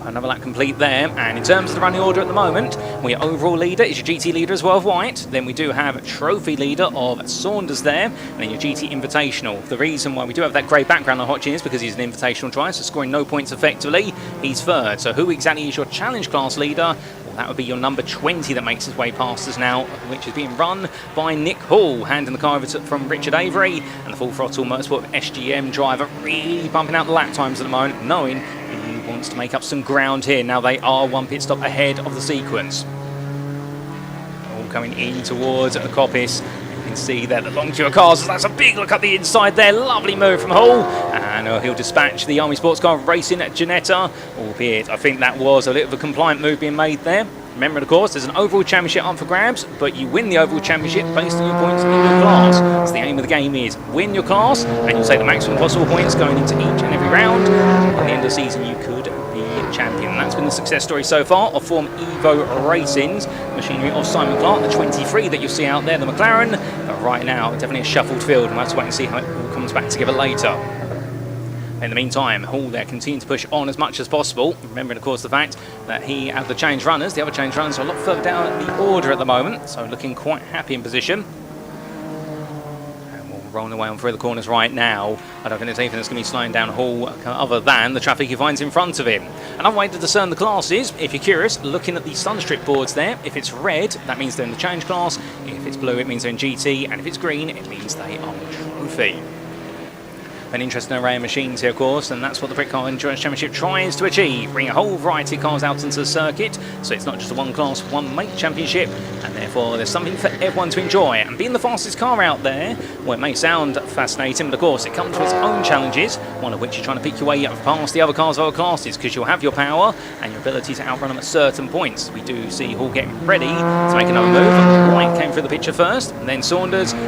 Another lap complete there, and in terms of the running order at the moment, your overall leader is your GT leader as well of White. Then we do have a trophy leader of Saunders there, and then your GT Invitational. The reason why we do have that grey background on Hodgkin is because he's an Invitational driver, so scoring no points effectively, he's third. So who exactly is your challenge class leader? That would be your number 20 that makes his way past us now, which is being run by Nick Hall, handing the car over from Richard Avery, and the Full Throttle Motorsport SGM driver really bumping out the lap times at the moment, knowing he wants to make up some ground here. Now they are 1 pit stop ahead of the sequence. All coming in towards the coppice. You can see there the long queue of cars. That's a big look at the inside there. Lovely move from Hall. And he'll dispatch the Army Sports Car Racing at Janetta, albeit I think that was a little bit of a compliant move being made there. Remember, of course, there's an overall championship up for grabs, but you win the overall championship based on your points in your class. So the aim of the game is win your class, and you'll take the maximum possible points going into each and every round. And at the end of the season, you could be champion. And that's been the success story so far of Form Evo Racing's machinery of Simon Clark, the 23 that you'll see out there, the McLaren. But right now, definitely a shuffled field, and we'll have to wait and see how it all comes back together later. In the meantime, Hall there continuing to push on as much as possible, remembering of course the fact that he had the change runners. The other change runners are a lot further down the order at the moment, so looking quite happy in position. And we'll roll away on through the corners right now. I don't think there's anything that's going to be slowing down Hall other than the traffic he finds in front of him. Another way to discern the classes, if you're curious, looking at the sunstrip boards there. If it's red, that means they're in the change class. If it's blue, it means they're in GT, and if it's green, it means they are trophy. An interesting array of machines here, of course, and that's what the Britcar Endurance Championship tries to achieve. Bring a whole variety of cars out into the circuit, so it's not just a one class, one make championship, and therefore there's something for everyone to enjoy. And being the fastest car out there, well, it may sound fascinating, but of course it comes with its own challenges, one of which you're trying to pick your way up past the other cars of other classes, because you'll have your power and your ability to outrun them at certain points. We do see Hall getting ready to make another move. White came through the picture first, and then Saunders. We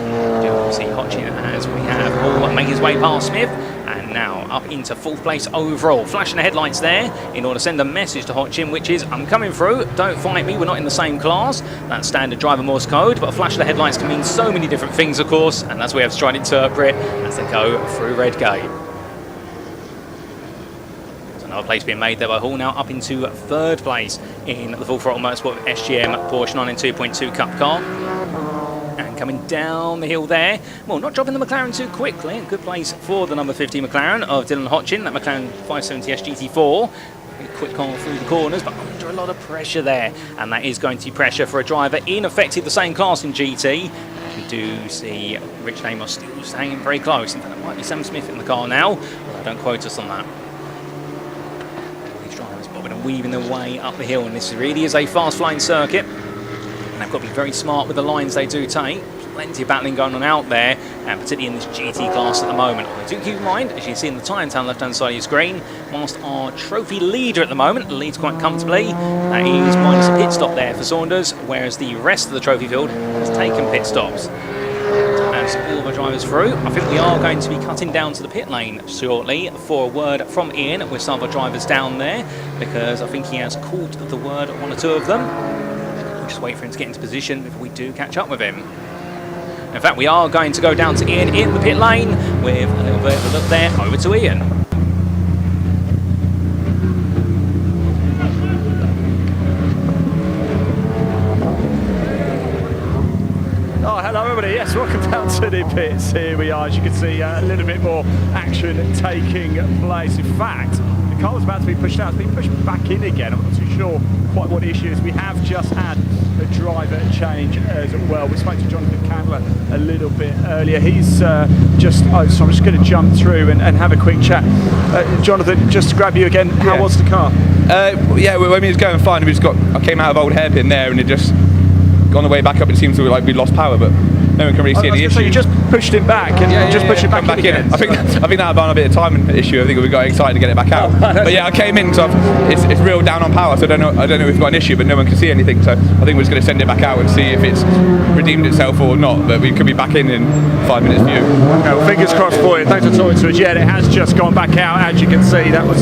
do see Hodgkin as we have Hall make his way past Smith, and now up into 4th place overall. Flashing the headlights there in order to send a message to Hodgkin, which is, I'm coming through, don't fight me, we're not in the same class. That's standard driver Morse code, but a flash of the headlights can mean so many different things, of course, and that's what we have to try and interpret as they go through red gate. There's another place being made there by Hall, now up into 3rd place in the Full Throttle Motorsport SGM Porsche 992.2 Cup car. Coming down the hill there. Well, not dropping the McLaren too quickly. A good place for the number 50 McLaren of Dylan Hodgkin, that McLaren 570S GT4. Quick car through the corners, but under a lot of pressure there, and that is going to be pressure for a driver in effectively the same class in GT. We do see Rich Amos still staying very close. In fact, that might be Sam Smith in the car now, although don't quote us on that. These drivers bobbing and weaving their way up the hill, and this really is a fast-flying circuit, and they've got to be very smart with the lines they do take. Plenty of battling going on out there, and particularly in this GT class at the moment. Although do keep in mind, as you can see in the time down left-hand side of your screen, whilst our trophy leader at the moment leads quite comfortably, that is minus a pit stop there for Saunders, whereas the rest of the trophy field has taken pit stops. As all of our drivers through, I think we are going to be cutting down to the pit lane shortly for a word from Ian with some of our drivers down there, because I think he has caught the word on one or two of them. We'll just wait for him to get into position before we do catch up with him. In fact, we are going to go down to Ian in the pit lane with a little bit of a look there. Over to Ian. Oh, hello everybody. Yes, welcome down to the pits. Here we are. As you can see, a little bit more action taking place. In fact, the car was about to be pushed out. It's been pushed back in again. I'm not too sure quite what the issue is. We have just had a driver change as well. We spoke to Jonathan Candler a little bit earlier. He's so I'm just going to jump through and have a quick chat. Jonathan, just to grab you again, how was the car? Yeah, when he was going fine, I came out of Old Hairpin there, and it just on the way back up, it seemed to like we lost power, but no one can really see any issue. So you just pushed him back and just pushed him back in again. I think that was a bit of time issue. I think we got excited to get it back out. But yeah, I came in, so it's real down on power. So I don't know if we've got an issue, but no one can see anything. So I think we're just going to send it back out and see if it's redeemed itself or not. But we could be back in 5 minutes view. Okay, well, fingers crossed for you. Thanks for talking to us. Yeah, it has just gone back out, as you can see. That was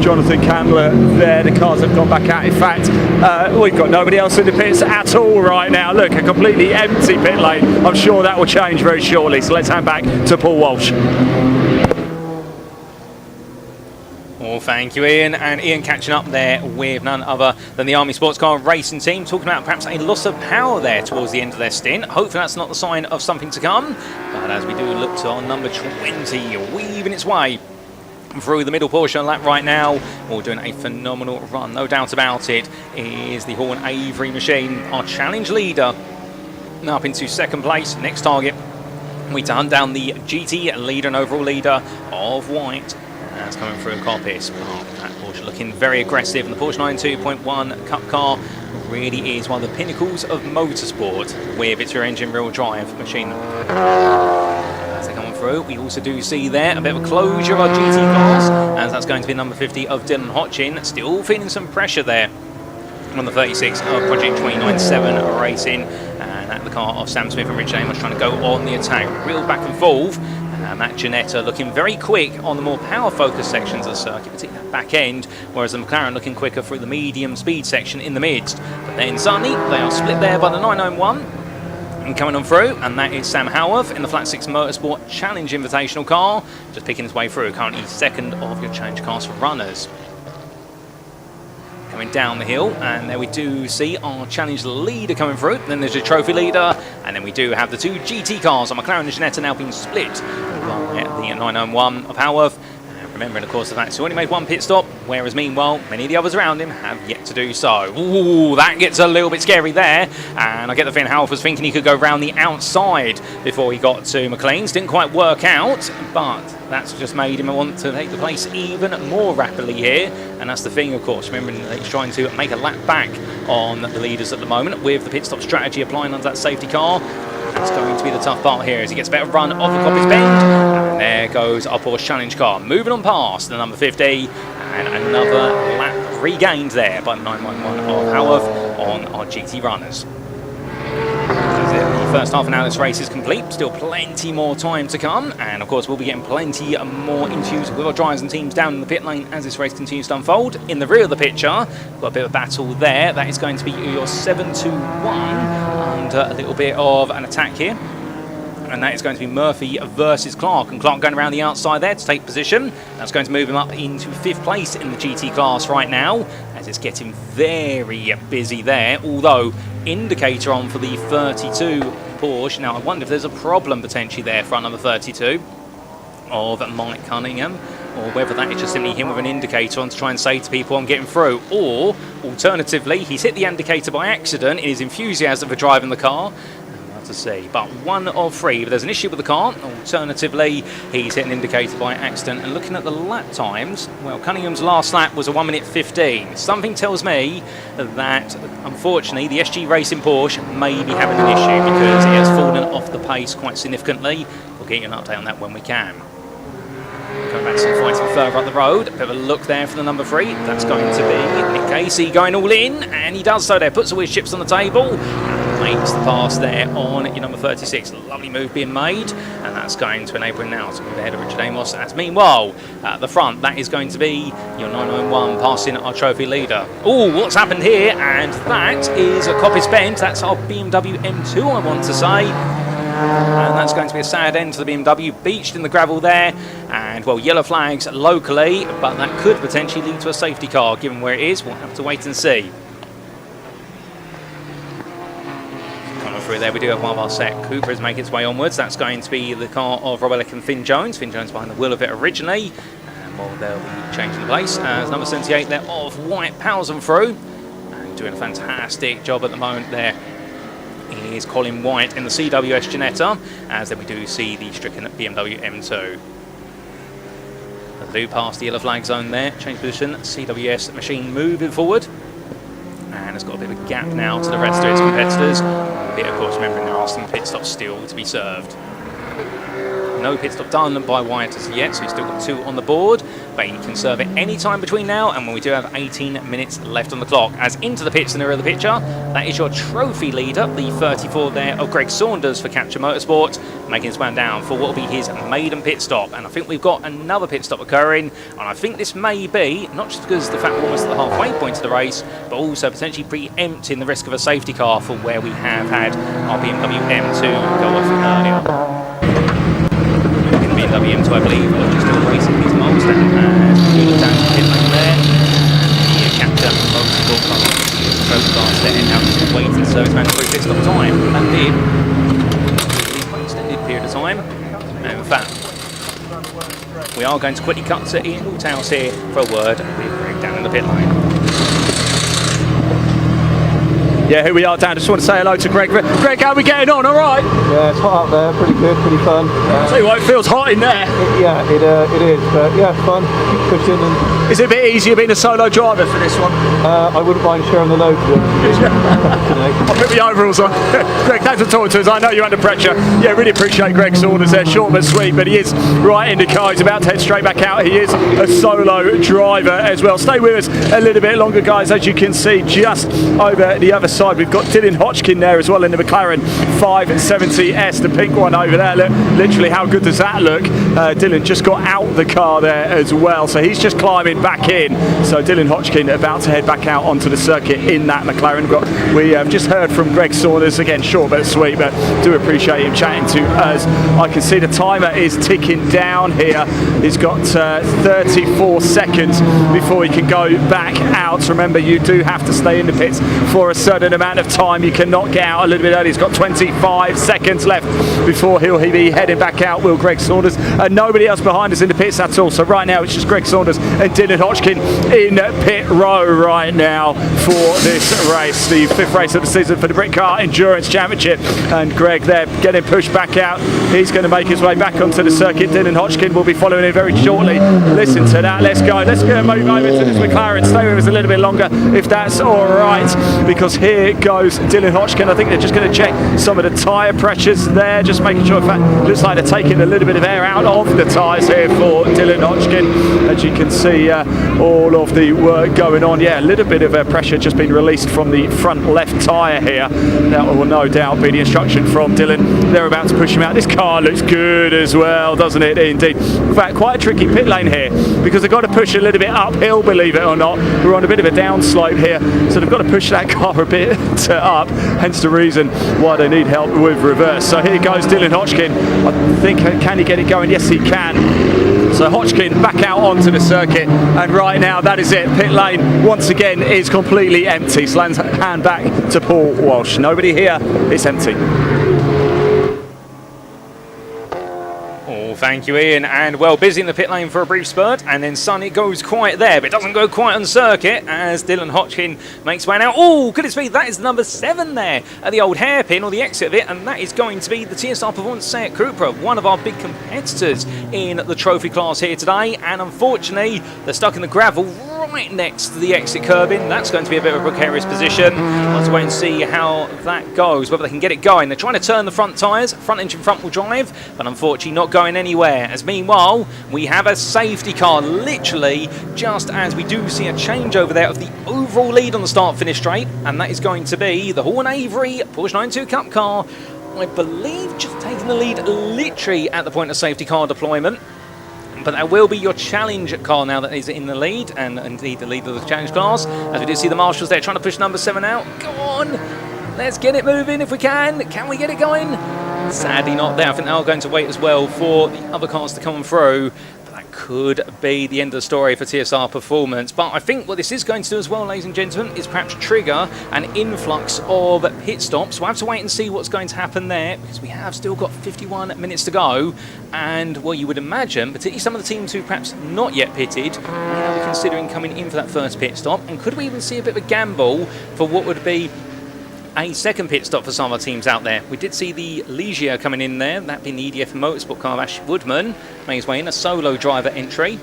Jonathan Candler there. The cars have gone back out. In fact, we've got nobody else in the pits at all right now. Look, a completely empty pit lane. I'm sure that will change very shortly. So let's hand back to Paul Walsh. Well, thank you, Ian. And Ian catching up there with none other than the Army Sports Car Racing team, talking about perhaps a loss of power there towards the end of their stint. Hopefully that's not the sign of something to come. But as we do look to our number 20 weaving its way through the middle portion of the lap right now, all doing a phenomenal run, no doubt about it, is the Horn Avery machine, our challenge leader. Now up into second place. Next target, we to hunt down the GT leader and overall leader of White. That's coming through Carl Pierce. Oh, that Porsche looking very aggressive, and the Porsche 992.1 Cup car really is one of the pinnacles of motorsport with its rear engine rear drive machine. As they come on through, we also do see there a bit of a closure of our GT cars, as that's going to be number 50 of Dylan Hotchin. Still feeling some pressure there on the 36 of Project 29-7 Racing, and at the car of Sam Smith and Rich Amos trying to go on the attack. Real back and forth. Matt Janetta looking very quick on the more power-focused sections of the circuit, particularly that back end, whereas the McLaren looking quicker through the medium speed section in the midst. But then suddenly they are split there by the 991. And coming on through, and that is Sam Howarth in the Flat 6 Motorsport Challenge Invitational car, just picking his way through, currently second of your challenge cars for runners. Coming down the hill, and there we do see our challenge leader coming through. Then there's your trophy leader, and then we do have the two GT cars on McLaren and Janetta now being split by the 991 of Howarth. Remembering, of course, the fact he's only made one pit stop, whereas meanwhile, many of the others around him have yet to do so. Ooh, that gets a little bit scary there, and I get the feeling Howarth was thinking he could go round the outside before he got to McLean's. Didn't quite work out, but that's just made him want to take the place even more rapidly here, and that's the thing, of course, remembering that he's trying to make a lap back on the leaders at the moment with the pit stop strategy applying under that safety car. That's going to be the tough part here as he gets a better run off the Coppice Bend. And there goes our Porsche Challenge car. Moving on past the number 50. And another lap regained there by the 911 of Howarth on our GT runners. The first half an hour of this race is complete. Still plenty more time to come. And of course we'll be getting plenty more interviews with our drivers and teams down in the pit lane as this race continues to unfold. In the rear of the picture, got a bit of a battle there. That is going to be your 7-2-1. A little bit of an attack here, and that is going to be Murphy versus Clark, and Clark going around the outside there to take position. That's going to move him up into 5th place in the GT class right now, as it's getting very busy there, although indicator on for the 32 Porsche. Now I wonder if there's a problem potentially there front number 32 of Mike Cunningham. or whether that is just simply him with an indicator on to try and say to people I'm getting through, or alternatively he's hit the indicator by accident in his enthusiasm for driving the car. To see, but one of three. But there's an issue with the car. Alternatively, he's hit an indicator by accident. And looking at the lap times, well, Cunningham's last lap was a 1:15. Something tells me that, unfortunately, the SG Racing Porsche may be having an issue because it has fallen off the pace quite significantly. We'll get you an update on that when we can. Going back to some fighting further up the road. A bit of a look there for the number 3. That's going to be Nick Casey going all in, and he does so there. Puts all his chips on the table. Makes the pass there on your number 36. Lovely move being made, and that's going to enable him now to move ahead of Richard Amos. As meanwhile, at the front, that is going to be your 991 passing our trophy leader. Oh, what's happened here? And that is a coppice bend. That's our BMW M2, I want to say. And that's going to be a sad end to the BMW, beached in the gravel there, and well, yellow flags locally, but that could potentially lead to a safety car given where it is. We'll have to wait and see. Through there we do have one of our set. Cooper is making its way onwards. That's going to be the car of Rob Ellick and Finn Jones. Finn Jones behind the wheel of it originally, and well, they'll be changing the place as number 78 there of White powers them through and doing a fantastic job at the moment there is Colin White in the CWS Ginetta, as then we do see the stricken BMW M2. They do pass the yellow flag zone there, change position, CWS machine moving forward, and it's got a bit of a gap now to the rest of its competitors. Albeit, of course, remembering there are some pit stops still to be served. No pit stop done by Wyatt as yet, so he's still got 2 on the board, but he can serve it any time between now and when we do have 18 minutes left on the clock. As into the pits in the rear of the picture, that is your trophy leader, the 34 there of Greg Saunders for Capture Motorsport, making his way down for what will be his maiden pit stop. And I think we've got another pit stop occurring, and I think this may be, not just because the fact we're almost at the halfway point of the race, but also potentially preempting the risk of a safety car for where we have had our BMW M2 go off earlier. BMW M2, I believe, was just still racing his Mustang and doing down to pit lane there. The Captain Motorsport car so fast there, and now just waiting service man for a pit stop time. And that did an extended period of time. And in fact, we are going to quickly cut to Ian Woolthouse here for a word with Greg down in the pit lane. Yeah, here we are, Dan. Just want to say hello to Greg. Greg, how are we getting on? All right? Yeah, it's hot out there. Pretty good, pretty fun. Tell you what, it feels hot in there. It is, but yeah, fun. Keep pushing. And is it a bit easier being a solo driver for this one? I wouldn't mind sharing the load with you. I'll put the overalls on. Greg, thanks for talking to us. I know you're under pressure. Yeah, really appreciate Greg's orders there. Short but sweet, but he is right in the car. He's about to head straight back out. He is a solo driver as well. Stay with us a little bit longer, guys. As you can see, just over the other side, we've got Dylan Hodgkin there as well in the McLaren 570S, the pink one over there. Look, literally, how good does that look? Dylan just got out the car there as well, so he's just climbing back in. So Dylan Hodgkin about to head back out onto the circuit in that McLaren. We have just heard from Greg Saunders, again short but sweet, but do appreciate him chatting to us. I can see the timer is ticking down here. He's got 34 seconds before he can go back out. Remember, you do have to stay in the pits for a certain amount of time. You cannot get out a little bit early. He's got 25 seconds left before he'll be heading back out, will Greg Saunders, and nobody else behind us in the pits at all. So right now it's just Greg Saunders and Dylan Hodgkin in pit row right now for this race, the 5th race of the season for the Britcar Endurance Championship. And Greg there getting pushed back out. He's going to make his way back onto the circuit. Dylan Hodgkin will be following him very shortly. Listen to that. Let's go. Let's get a move over to this McLaren. Stay with us a little bit longer if that's all right, because here goes Dylan Hodgkin. I think they're just going to check some of the tyre pressures there, just making sure. In fact, looks like they're taking a little bit of air out of the tyres here for Dylan Hodgkin. As you can see, all of the work going on. Yeah, a little bit of pressure just been released from the front left tyre here. That will no doubt be the instruction from Dylan. They're about to push him out. This car looks good as well, doesn't it? Indeed. In fact, quite a tricky pit lane here, because they've got to push a little bit uphill, believe it or not. We're on a bit of a downslope here, so they've got to push that car a bit up, hence the reason why they need help with reverse. So here goes Dylan Hodgkin. I think, can he get it going? Yes, he can. So Hodgkin back out onto the circuit, and right now that is it. Pit lane once again is completely empty. So hand back to Paul Walsh. Nobody here, it's empty. thank you, Ian. And well, busy in the pit lane for a brief spurt, and then Sonny goes quiet there, but it doesn't go quiet on circuit as Dylan Hodgkin makes way now. Oh, could it be? That is number 7 there at the old hairpin or the exit of it, and that is going to be the TSR Performance Seat Cupra, one of our big competitors in the trophy class here today. And unfortunately, they're stuck in the gravel right next to the exit curbing. That's going to be a bit of a precarious position. Let's wait and see how that goes, whether they can get it going. They're trying to turn the front tyres, front engine front wheel drive, but unfortunately not going anywhere. As meanwhile, we have a safety car literally just as we do see a changeover there of the overall lead on the start-finish straight, and that is going to be the Horn Avery Porsche 92 Cup car, I believe just taking the lead literally at the point of safety car deployment. But that will be your challenge car now that is in the lead, and indeed the lead of the challenge class, as we do see the marshals there trying to push number 7 out. Go on, let's get it moving if we can. Can we get it going? Sadly not there. I think they are going to wait as well for the other cars to come through. But that could be the end of the story for TSR Performance. But I think what this is going to do as well, ladies and gentlemen, is perhaps trigger an influx of pit stops. We'll have to wait and see what's going to happen there, because we have still got 51 minutes to go. And, well, you would imagine, particularly some of the teams who perhaps not yet pitted, may be considering coming in for that first pit stop. And could we even see a bit of a gamble for what would be a second pit stop for some of our teams out there? We did see the Legia coming in there, that being the EDF Motorsport car of Ash Woodman, made his way in, a solo driver entry.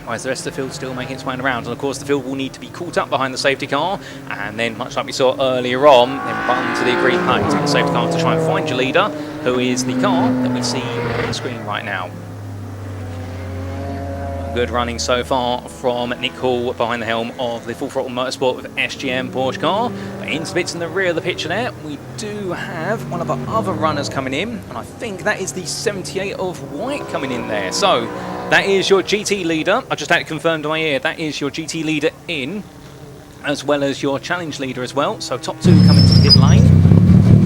Whereas the rest of the field still making its way around. And of course the field will need to be caught up behind the safety car, and then, much like we saw earlier on, then run to the agreed pace on the safety car to try and find your leader, who is the car that we see on the screen right now. Good running so far from Nick Hall behind the helm of the Full Throttle Motorsport with SGM Porsche car. But in bits in the rear of the picture there, we do have one of our other runners coming in, and I think that is the 78 of white coming in there. So that is your GT leader. I just had it confirmed in my ear. That is your GT leader in, as well as your challenge leader as well. So top 2 coming to the pit lane.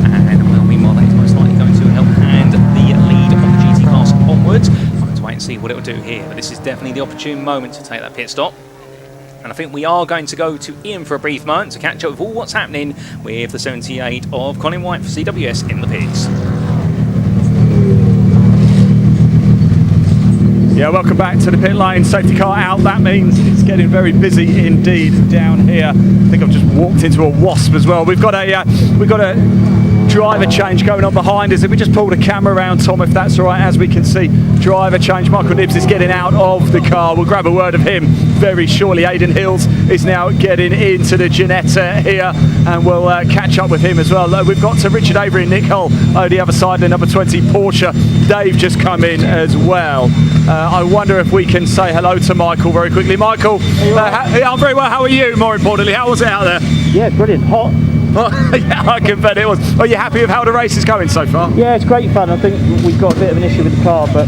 And well, meanwhile, that is most likely going to help hand the lead of the GT class onwards. Wait and see what it will do here, but this is definitely the opportune moment to take that pit stop. And I think we are going to go to Ian for a brief moment to catch up with all what's happening with the 78 of Colin White for CWS in the pits. Yeah, welcome back to the pit lane. Safety car out. That means it's getting very busy indeed down here. I think I've just walked into a wasp as well. We've got a driver change going on behind us. If we just pull the camera around, Tom, if that's all right, as we can see, driver change. Michael Nibbs is getting out of the car. We'll grab a word of him very shortly. Aidan Hills is now getting into the Ginetta here, and we'll catch up with him as well. We've got to Richard Avery and Nick Hull on the other side, the number 20 Porsche. Dave just come in as well. I wonder if we can say hello to Michael very quickly. Michael, I'm very well. How are you, more importantly? How was it out there? Yeah, brilliant. Hot. Yeah, I can bet it was. Are you happy with how the race is going so far? Yeah, it's great fun. I think we've got a bit of an issue with the car, but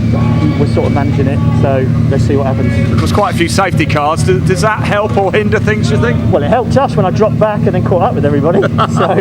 we're sort of managing it, so let's see what happens. There's quite a few safety cars. Does that help or hinder things, do you think? Well, it helped us when I dropped back and then caught up with everybody, so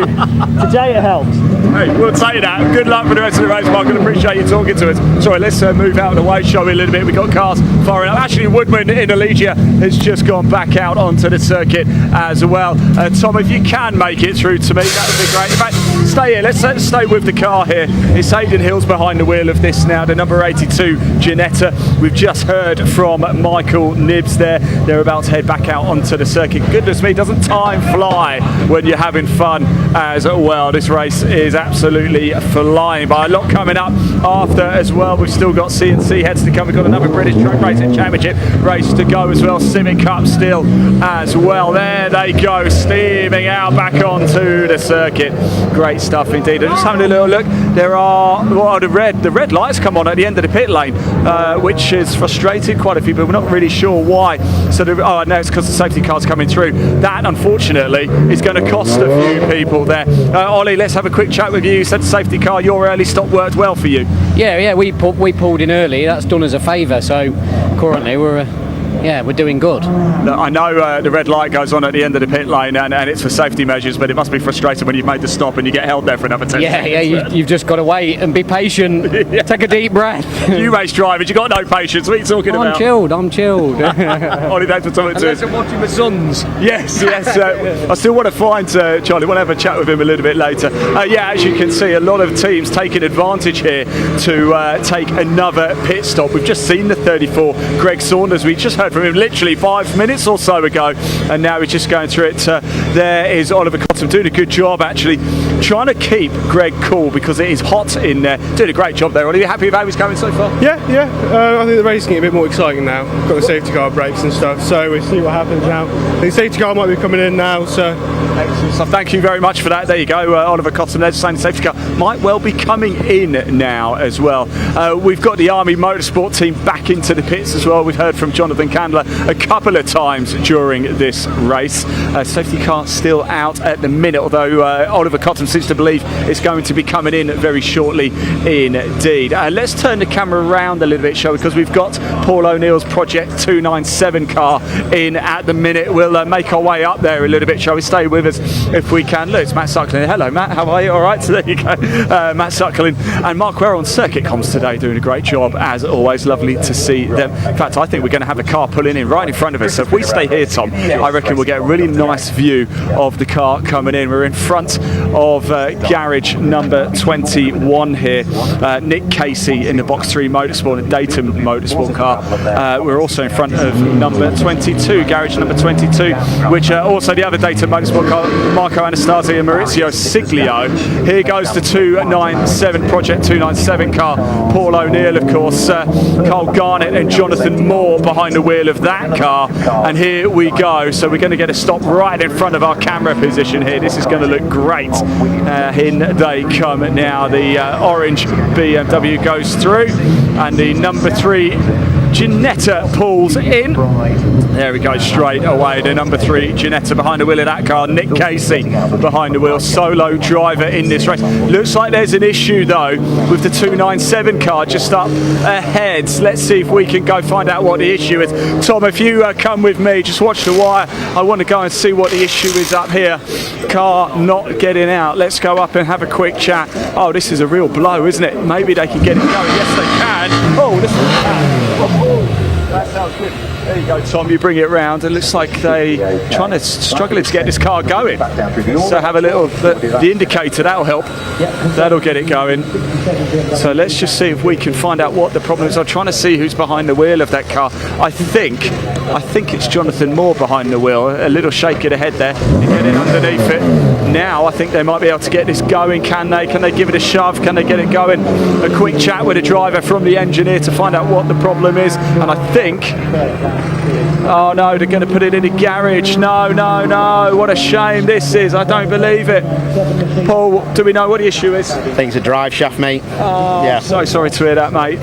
today it helped. Hey, we'll take that. Good luck for the rest of the race, Michael. Appreciate you talking to us. Sorry, let's move out of the way, shall we, a little bit. We've got cars firing up. Ashley Woodman in Allegia has just gone back out onto the circuit as well. Tom, if you can make it through to me, that would be great. In fact, stay here. Let's stay with the car here. It's Aidan Hills behind the wheel of this now, the number 82 Ginetta. We've just heard from Michael Nibbs there. They're about to head back out onto the circuit. Goodness me, doesn't time fly when you're having fun as well? This race is absolutely flying by. A lot coming up after as well. We've still got CNC heads to come. We've got another British Truck Racing Championship race to go as well. Civic Cup still as well. There they go, steaming out back onto the circuit. Great stuff indeed. Just having a little look. There are the red lights come on at the end of the pit lane, which has frustrated quite a few people. We're not really sure why. So no, it's because the safety car's coming through. That unfortunately is going to cost a few people there. Ollie, let's have a quick chat with you. You said the safety car, your early stop worked well for you. Yeah, we pulled in early. That's done us a favour. So currently we're yeah, we're doing good. Look, I know the red light goes on at the end of the pit lane and it's for safety measures, but it must be frustrating when you've made the stop and you get held there for another 10 seconds. Yeah, you've just got to wait and be patient. Yeah. Take a deep breath. You race drivers, you got no patience. What are you talking about? I'm chilled. Only thanks for talking to us. Unless I'm watching my sons. Yes. I still want to find Charlie. We'll have a chat with him a little bit later. Yeah, as you can see, a lot of teams taking advantage here to take another pit stop. We've just seen the 34, Greg Saunders. We just heard from him literally 5 minutes or so ago, and now he's just going through it. There is Oliver Cottam doing a good job, actually, trying to keep Greg cool because it is hot in there. Doing a great job there. Are you happy with how he's going so far? Yeah. I think the racing is a bit more exciting now. Got the safety car brakes and stuff, so we'll see what happens now. The safety car might be coming in now, so. Excellent stuff. Thank you very much for that. There you go, Oliver Cottam there saying the safety car might well be coming in now as well. We've got the Army Motorsport team back into the pits as well. We've heard from Jonathan Candler a couple of times during this race. Safety car still out at the minute, although Oliver Cottam seems to believe it's going to be coming in very shortly indeed. Let's turn the camera around a little bit, shall we, because we've got Paul O'Neill's Project 297 car in at the minute. We'll make our way up there a little bit, shall we? Stay with us if we can. Look, it's Matt Suckling. Hello Matt, how are you? All right, so there you go. Matt Suckling and Mark Ware on circuit comms today, doing a great job as always. Lovely to see them. In fact, I think we're going to have a car pulling in right in front of us, so if we stay here, Tom, I reckon we'll get a really nice view of the car coming in. We're in front of garage number 21 here. Nick Casey in the Box 3 Motorsport and Dayton Motorsport car. We're also in front of number 22, garage number 22, which also the other Dayton Motorsport car, Marco Anastasi and Maurizio Siglio. Here goes the 297, Project 297 car. Paul O'Neill, of course, Carl Garnett and Jonathan Moore behind the wheel of that car. And here we go. So we're going to get a stop right in front of our camera position here. This is going to look great. In they come now. The orange BMW goes through and the number 3 Ginetta pulls in. There we go, straight away. The number 3 Ginetta behind the wheel of that car. Nick Casey behind the wheel, solo driver in this race. Looks like there's an issue though with the 297 car just up ahead. Let's see if we can go find out what the issue is. Tom, if you come with me, just watch the wire. I want to go and see what the issue is up here. Car not getting out. Let's go up and have a quick chat. Oh, this is a real blow, isn't it? Maybe they can get it going. Yes, they can. Oh, this is that sounds good. There you go, Tom, you bring it round. It looks like they're struggling to get this car going. So have a little, the indicator, that'll help. That'll get it going. So let's just see if we can find out what the problem is. I'm trying to see who's behind the wheel of that car. I think it's Jonathan Moore behind the wheel. A little shake of the head there. Getting underneath it. Now I think they might be able to get this going. Can they? Can they give it a shove? Can they get it going? A quick chat with a driver from the engineer to find out what the problem is. And I think, oh no, they're going to put it in the garage. No, what a shame this is. I don't believe it. Paul, do we know what the issue is? I think it's a drive shaft, mate. Oh, yeah. So sorry to hear that, mate.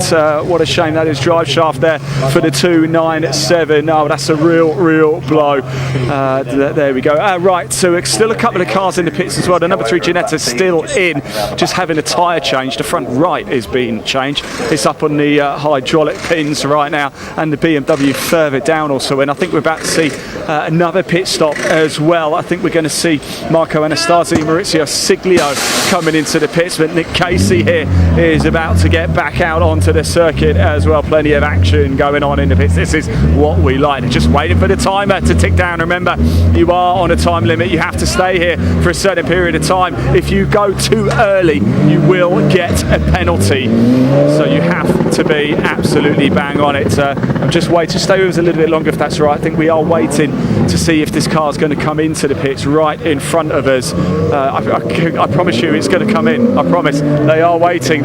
What a shame that is. Drive shaft there for the 297. No, that's a real blow. There we go. Right, so still a couple of cars in the pits as well. The number 3 Ginetta still in, just having a tyre change. The front right is being changed. It's up on the hydraulic pins right now, and the BMW further down also. And I think we're about to see another pit stop as well. I think we're going to see Marco Anastasi, Maurizio Siglio coming into the pits, but Nick Casey here is about to get back out onto the circuit as well. Plenty of action going on in the pits. This is what we like. They're just waiting for the timer to tick down. Remember, you are on a time limit. You have to stay here for a certain period of time. If you go too early, you will get a penalty. So you have to be absolutely bang on it. I'm just waiting to stay with us a little bit longer if that's right. I think we are waiting to see if this car's going to come into the pits right in front of us. I promise you it's going to come in. I promise. They are waiting.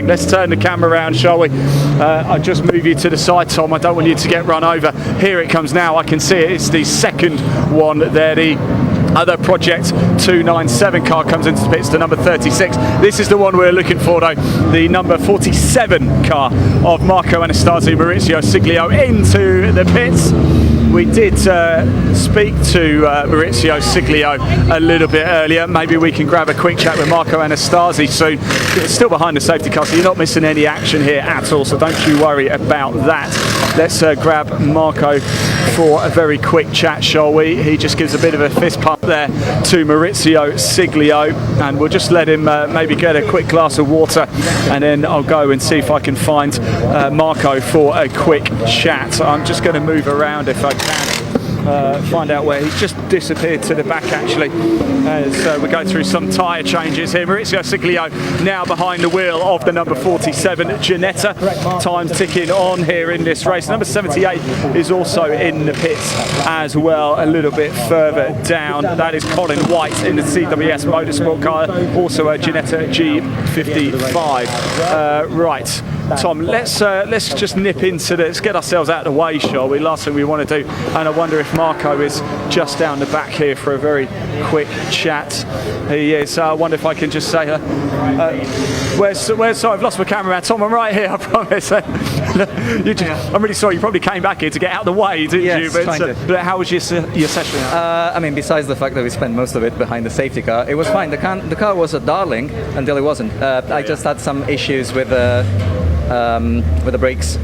Let's turn the camera around, shall we? I'll just move you to the side, Tom. I don't want you to get run over. Here it comes now. I can see it. It's the second one there. The other Project 297 car comes into the pits, the number 36. This is the one we're looking for though, the number 47 car of Marco Anastasi, Maurizio Siglio into the pits. we did speak to Maurizio Siglio a little bit earlier. Maybe we can grab a quick chat with Marco Anastasi soon. It's still behind the safety car, so you're not missing any action here at all, so don't you worry about that. Let's grab Marco for a very quick chat, shall we? He just gives a bit of a fist pump there to Maurizio Siglio, and we'll just let him maybe get a quick glass of water, and then I'll go and see if I can find Marco for a quick chat. I'm just going to move around if I can, find out where he's just disappeared to the back actually, as we go through some tyre changes here. Maurizio Siglio now behind the wheel of the number 47 Ginetta. Time ticking on here in this race. Number 78 is also in the pits as well, a little bit further down. That is Colin White in the CWS Motorsport car, also a Ginetta G55. Right, Tom, let's just nip into let's get ourselves out of the way, shall we? Last thing we want to do, and I wonder if Marco is just down the back here for a very quick chat. He is. I wonder if I can just say, where's? Sorry, I've lost my cameraman. Tom, I'm right here. I promise. I'm really sorry. You probably came back here to get out of the way, didn't you? But how was your session? I mean, besides the fact that we spent most of it behind the safety car, it was fine. The car was a darling until it wasn't. I just had some issues with the brakes,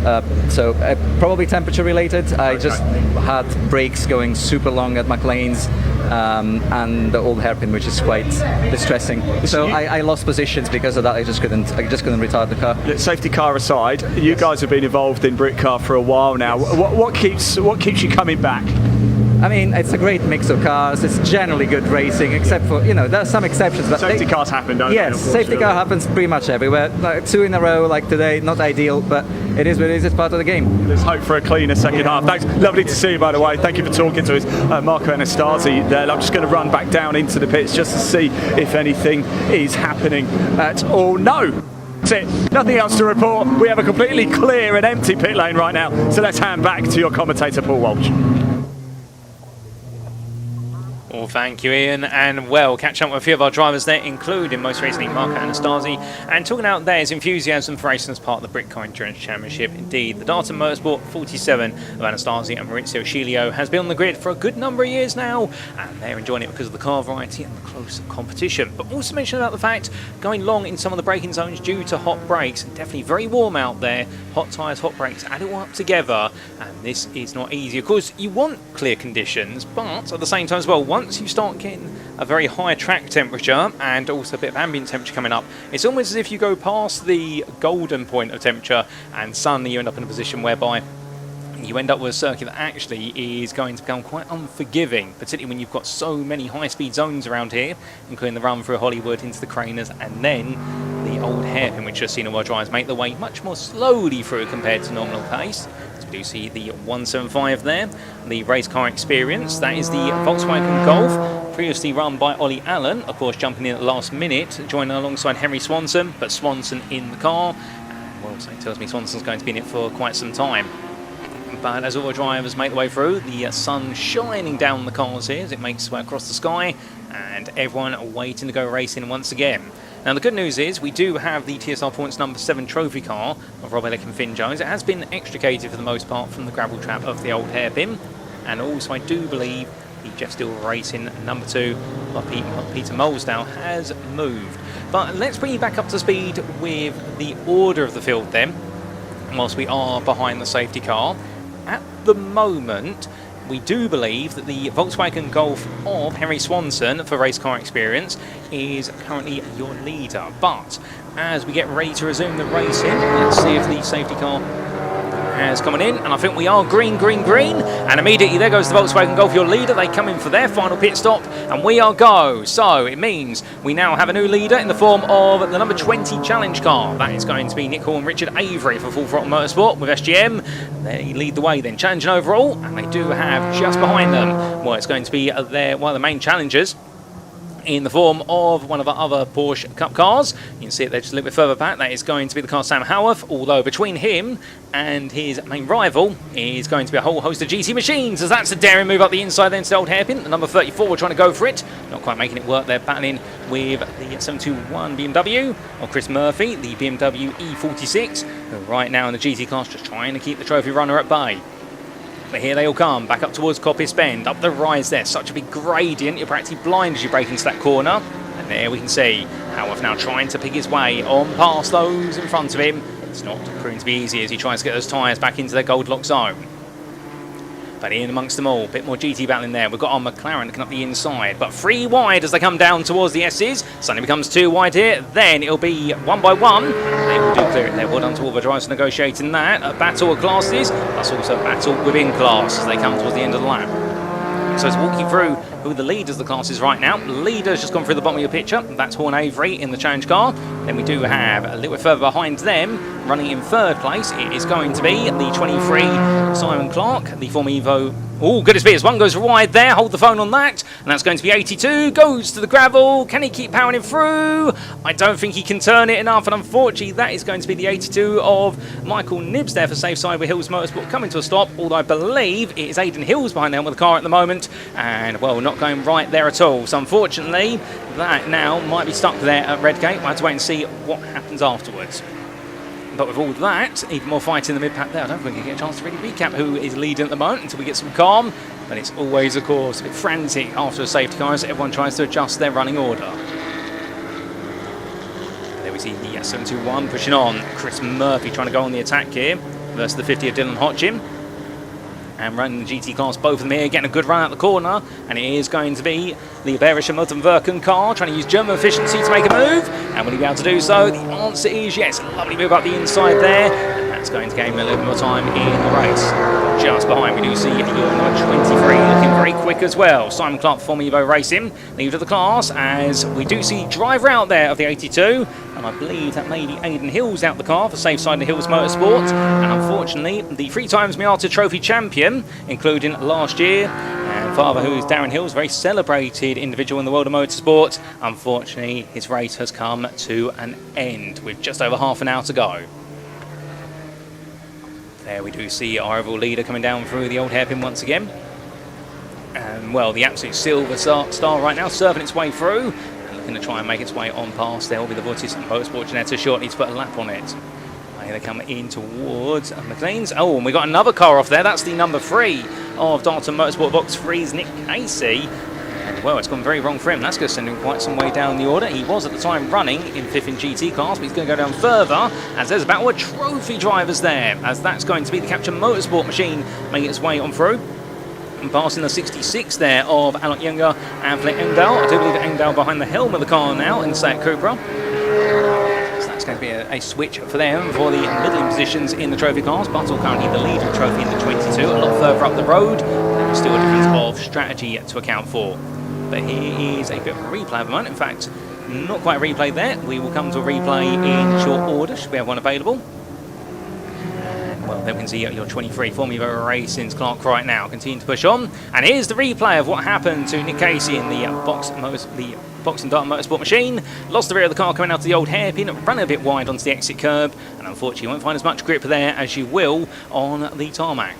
so probably temperature related. I just had brakes going super long at McLean's, and the old hairpin, which is quite distressing. So I lost positions because of that. I just couldn't retard the car. Safety car aside, you guys have been involved in Britcar for a while now. What keeps you coming back? I mean, it's a great mix of cars. It's generally good racing, except for, there are some exceptions. But safety cars happen, don't they? Yes, safety car happens pretty much everywhere. Like 2 in a row, like today, not ideal, but it is what it is. It's part of the game. Let's hope for a cleaner second half. Thanks. Lovely to see you, by the way. Thank you for talking to us, Marco Anastasi there. I'm just going to run back down into the pits just to see if anything is happening at all. No. That's it. Nothing else to report. We have a completely clear and empty pit lane right now. So let's hand back to your commentator, Paul Walsh. Well, thank you, Ian, and well, catching up with a few of our drivers there, including most recently Marco Anastasi, and talking out there his enthusiasm for racing as part of the Britcar Endurance Championship. Indeed, the Donington Motorsport 47 of Anastasi and Maurizio Siglio has been on the grid for a good number of years now, and they're enjoying it because of the car variety and the close competition. But also mention about the fact going long in some of the braking zones due to hot brakes, definitely very warm out there, hot tyres, hot brakes, add it all up together, and this is not easy. Of course, you want clear conditions, but at the same time as well, once you start getting a very high track temperature and also a bit of ambient temperature coming up, it's almost as if you go past the golden point of temperature and suddenly you end up in a position whereby you end up with a circuit that actually is going to become quite unforgiving, particularly when you've got so many high-speed zones around here, including the run through Hollywood into the Craners, and then the old hairpin, which you've seen all our drivers make their way much more slowly through compared to nominal pace. So we do see the 175 there, the race car experience. That is the Volkswagen Golf, previously run by Ollie Allen, of course jumping in at the last minute, joining alongside Henry Swanson, but Swanson in the car. And well, so it tells me Swanson's going to be in it for quite some time. But as all the drivers make their way through, the sun shining down the cars here as it makes its way across the sky, and everyone waiting to go racing once again. Now the good news is we do have the TSR Points number 7 trophy car of Rob Ellick and Finn Jones. It has been extricated for the most part from the gravel trap of the old hairpin, and also I do believe the Jeff Steele Racing number 2 by Peter Molesdale has moved. But let's bring you back up to speed with the order of the field then, whilst we are behind the safety car. At the moment, we do believe that the Volkswagen Golf of Henry Swanson for race car experience is currently your leader. But as we get ready to resume the racing, let's see if the safety car has come in, and I think we are green, green, green, and immediately there goes the Volkswagen Golf, your leader. They come in for their final pit stop, and we are go. So it means we now have a new leader in the form of the number 20 challenge car. That is going to be Nick Hall and Richard Avery for Full Throttle Motorsport with SGM. They lead the way then, challenging overall, and they do have just behind them, well, it's going to be one of the main challengers in the form of one of our other Porsche Cup cars. You can see it there just a little bit further back. That is going to be the car Sam Howarth, although between him and his main rival is going to be a whole host of GT machines, as that's a daring move up the inside then to the old hairpin. The number 34 trying to go for it, not quite making it work there, battling with the 721 BMW of Chris Murphy, the BMW E46, who right now in the GT class just trying to keep the trophy runner at bay. But here they all come, back up towards Coppice Bend, up the rise there. Such a big gradient, you're practically blind as you break into that corner. And there we can see Howarth now trying to pick his way on past those in front of him. It's not proving to be easy as he tries to get those tyres back into their Goldilocks zone. But in amongst them all, a bit more GT battling there. We've got our McLaren looking up the inside, but 3 wide as they come down towards the S's. Suddenly becomes 2 wide here. Then it'll be 1 by 1. They will do clear it there. Well done to all the drivers negotiating that. A battle of classes, plus also a battle within class as they come towards the end of the lap. So to walk you through who the leaders of the class is right now. The leader's just gone through the bottom of your picture. That's Horn Avery in the challenge car. Then we do have a little bit further behind them, running in 3rd place. It is going to be the 23 Simon Clark, the former Evo. Oh, goodness me, as one goes wide there, hold the phone on that. And that's going to be 82, goes to the gravel. Can he keep powering through? I don't think he can turn it enough, and unfortunately that is going to be the 82 of Michael Nibbs there for safe side with Hills Motorsport coming to a stop, although I believe it is Aidan Hills behind them with the car at the moment, and well, not going right there at all. So unfortunately, that now might be stuck there at Redgate. We'll have to wait and see what happens afterwards. But with all that, even more fight in the mid-pack there. I don't think we get a chance to really recap who is leading at the moment until we get some calm. But it's always, of course, a bit frantic after a safety car as everyone tries to adjust their running order. There we see the 721 pushing on. Chris Murphy trying to go on the attack here versus the 50 of Dylan Hodgin. And running the GT class, both of them here, getting a good run out the corner. And it is going to be the Bayerische Milton-Wirken car, trying to use German efficiency to make a move. And will he be able to do so? The answer is yes. Lovely move up the inside there. And that's going to gain him a little bit more time in the race. Just behind, we do see your number 23 looking very quick as well. Simon Clark, former Evo Racing, leader of the class, as we do see driver out there of the 82. And I believe that may be Aidan Hills out the car for safe side of Hills Motorsport. And unfortunately, the 3 times Miata Trophy champion, including last year, and father who is Darren Hills, very celebrated individual in the world of motorsport. Unfortunately, his race has come to an end with just over half an hour to go. There we do see our overall leader coming down through the old hairpin once again. And well, the absolute silver star right now serving its way through. Going to try and make its way on past. There will be the Vortis and Motorsport Janetta shortly to put a lap on it. Here they come in towards McLean's. Oh, and we got another car off there. That's the number 3 of Darton Motorsport Box 3's Nick Casey. And well, it's gone very wrong for him. That's going to send him quite some way down the order. He was at the time running in 5th in GT class, but he's going to go down further as there's about a trophy drivers there, as that's going to be the Capture Motorsport machine making its way on through. And passing the 66 there of Alok Younger and Flint Engdahl. I do believe Engdahl behind the helm of the car now in Seat Cupra. So that's going to be a switch for them for the middling positions in the trophy cars. Buttle currently the lead of the trophy in the 22, a lot further up the road. There's still a difference of strategy to account for. But here is a bit of a replay at the moment. In fact, not quite a replay there. We will come to a replay in short order, should we have one available. Well, then we can see your 23 Formula Racing's Clark right now continue to push on. And here's the replay of what happened to Nick Casey in the Box and Darton Motorsport machine. Lost the rear of the car coming out to the old hairpin, running a bit wide onto the exit curb, and unfortunately you won't find as much grip there as you will on the tarmac.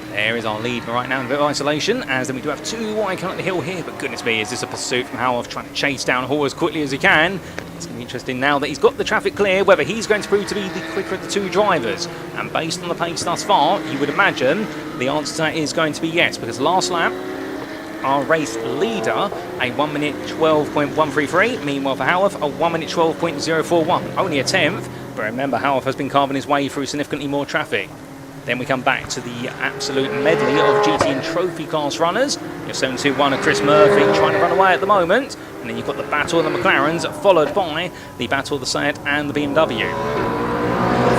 There is our lead right now in a bit of isolation, as then we do have 2 wide coming up the hill here, but goodness me, is this a pursuit from Howarth trying to chase down Hall as quickly as he can. It's going to be interesting now that he's got the traffic clear, whether he's going to prove to be the quicker of the 2 drivers. And based on the pace thus far, you would imagine the answer to that is going to be yes, because last lap, our race leader, a 1 minute 12.133, meanwhile for Howarth, a 1 minute 12.041. Only a 10th, but remember Howarth has been carving his way through significantly more traffic. Then we come back to the absolute medley of GT and trophy class runners. Your 721 of Chris Murphy trying to run away at the moment. And then you've got the battle of the McLarens, followed by the battle of the Seat and the BMW.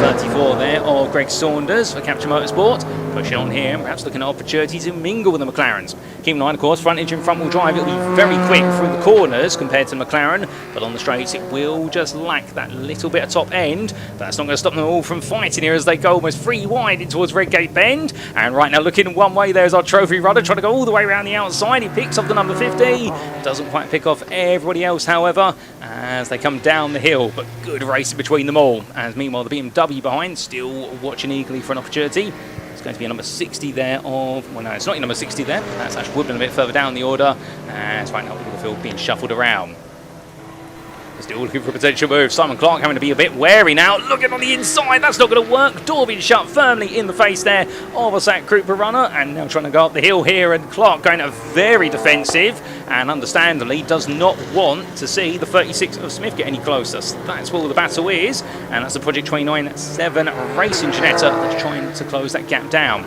34 there of Greg Saunders for Capture Motorsport. Pushing on here and perhaps looking at opportunity to mingle with the McLarens. Keep in mind, of course, front engine, front wheel drive, it'll be very quick through the corners compared to McLaren, but on the straights it will just lack that little bit of top end. But that's not going to stop them all from fighting here as they go almost 3 wide in towards Redgate Bend. And right now looking one way, there's our trophy runner trying to go all the way around the outside. He picks off the number 50. Doesn't quite pick off everybody else, however, as they come down the hill. But good racing between them all. As meanwhile, the BMW behind still watching eagerly for an opportunity. It's going to be a number 60 there of... Well, no, it's not your number 60 there. That's actually Woodman a bit further down the order. As right now, the field being shuffled around. Still looking for a potential move. Simon Clark having to be a bit wary now. Looking on the inside, that's not going to work. Door being shut firmly in the face there of a Zach Krupa runner, and now trying to go up the hill here, and Clark going very defensive, and understandably does not want to see the 36 of Smith get any closer. So that's where the battle is, and that's the Project 29-7 Racing Ginetta that's trying to close that gap down.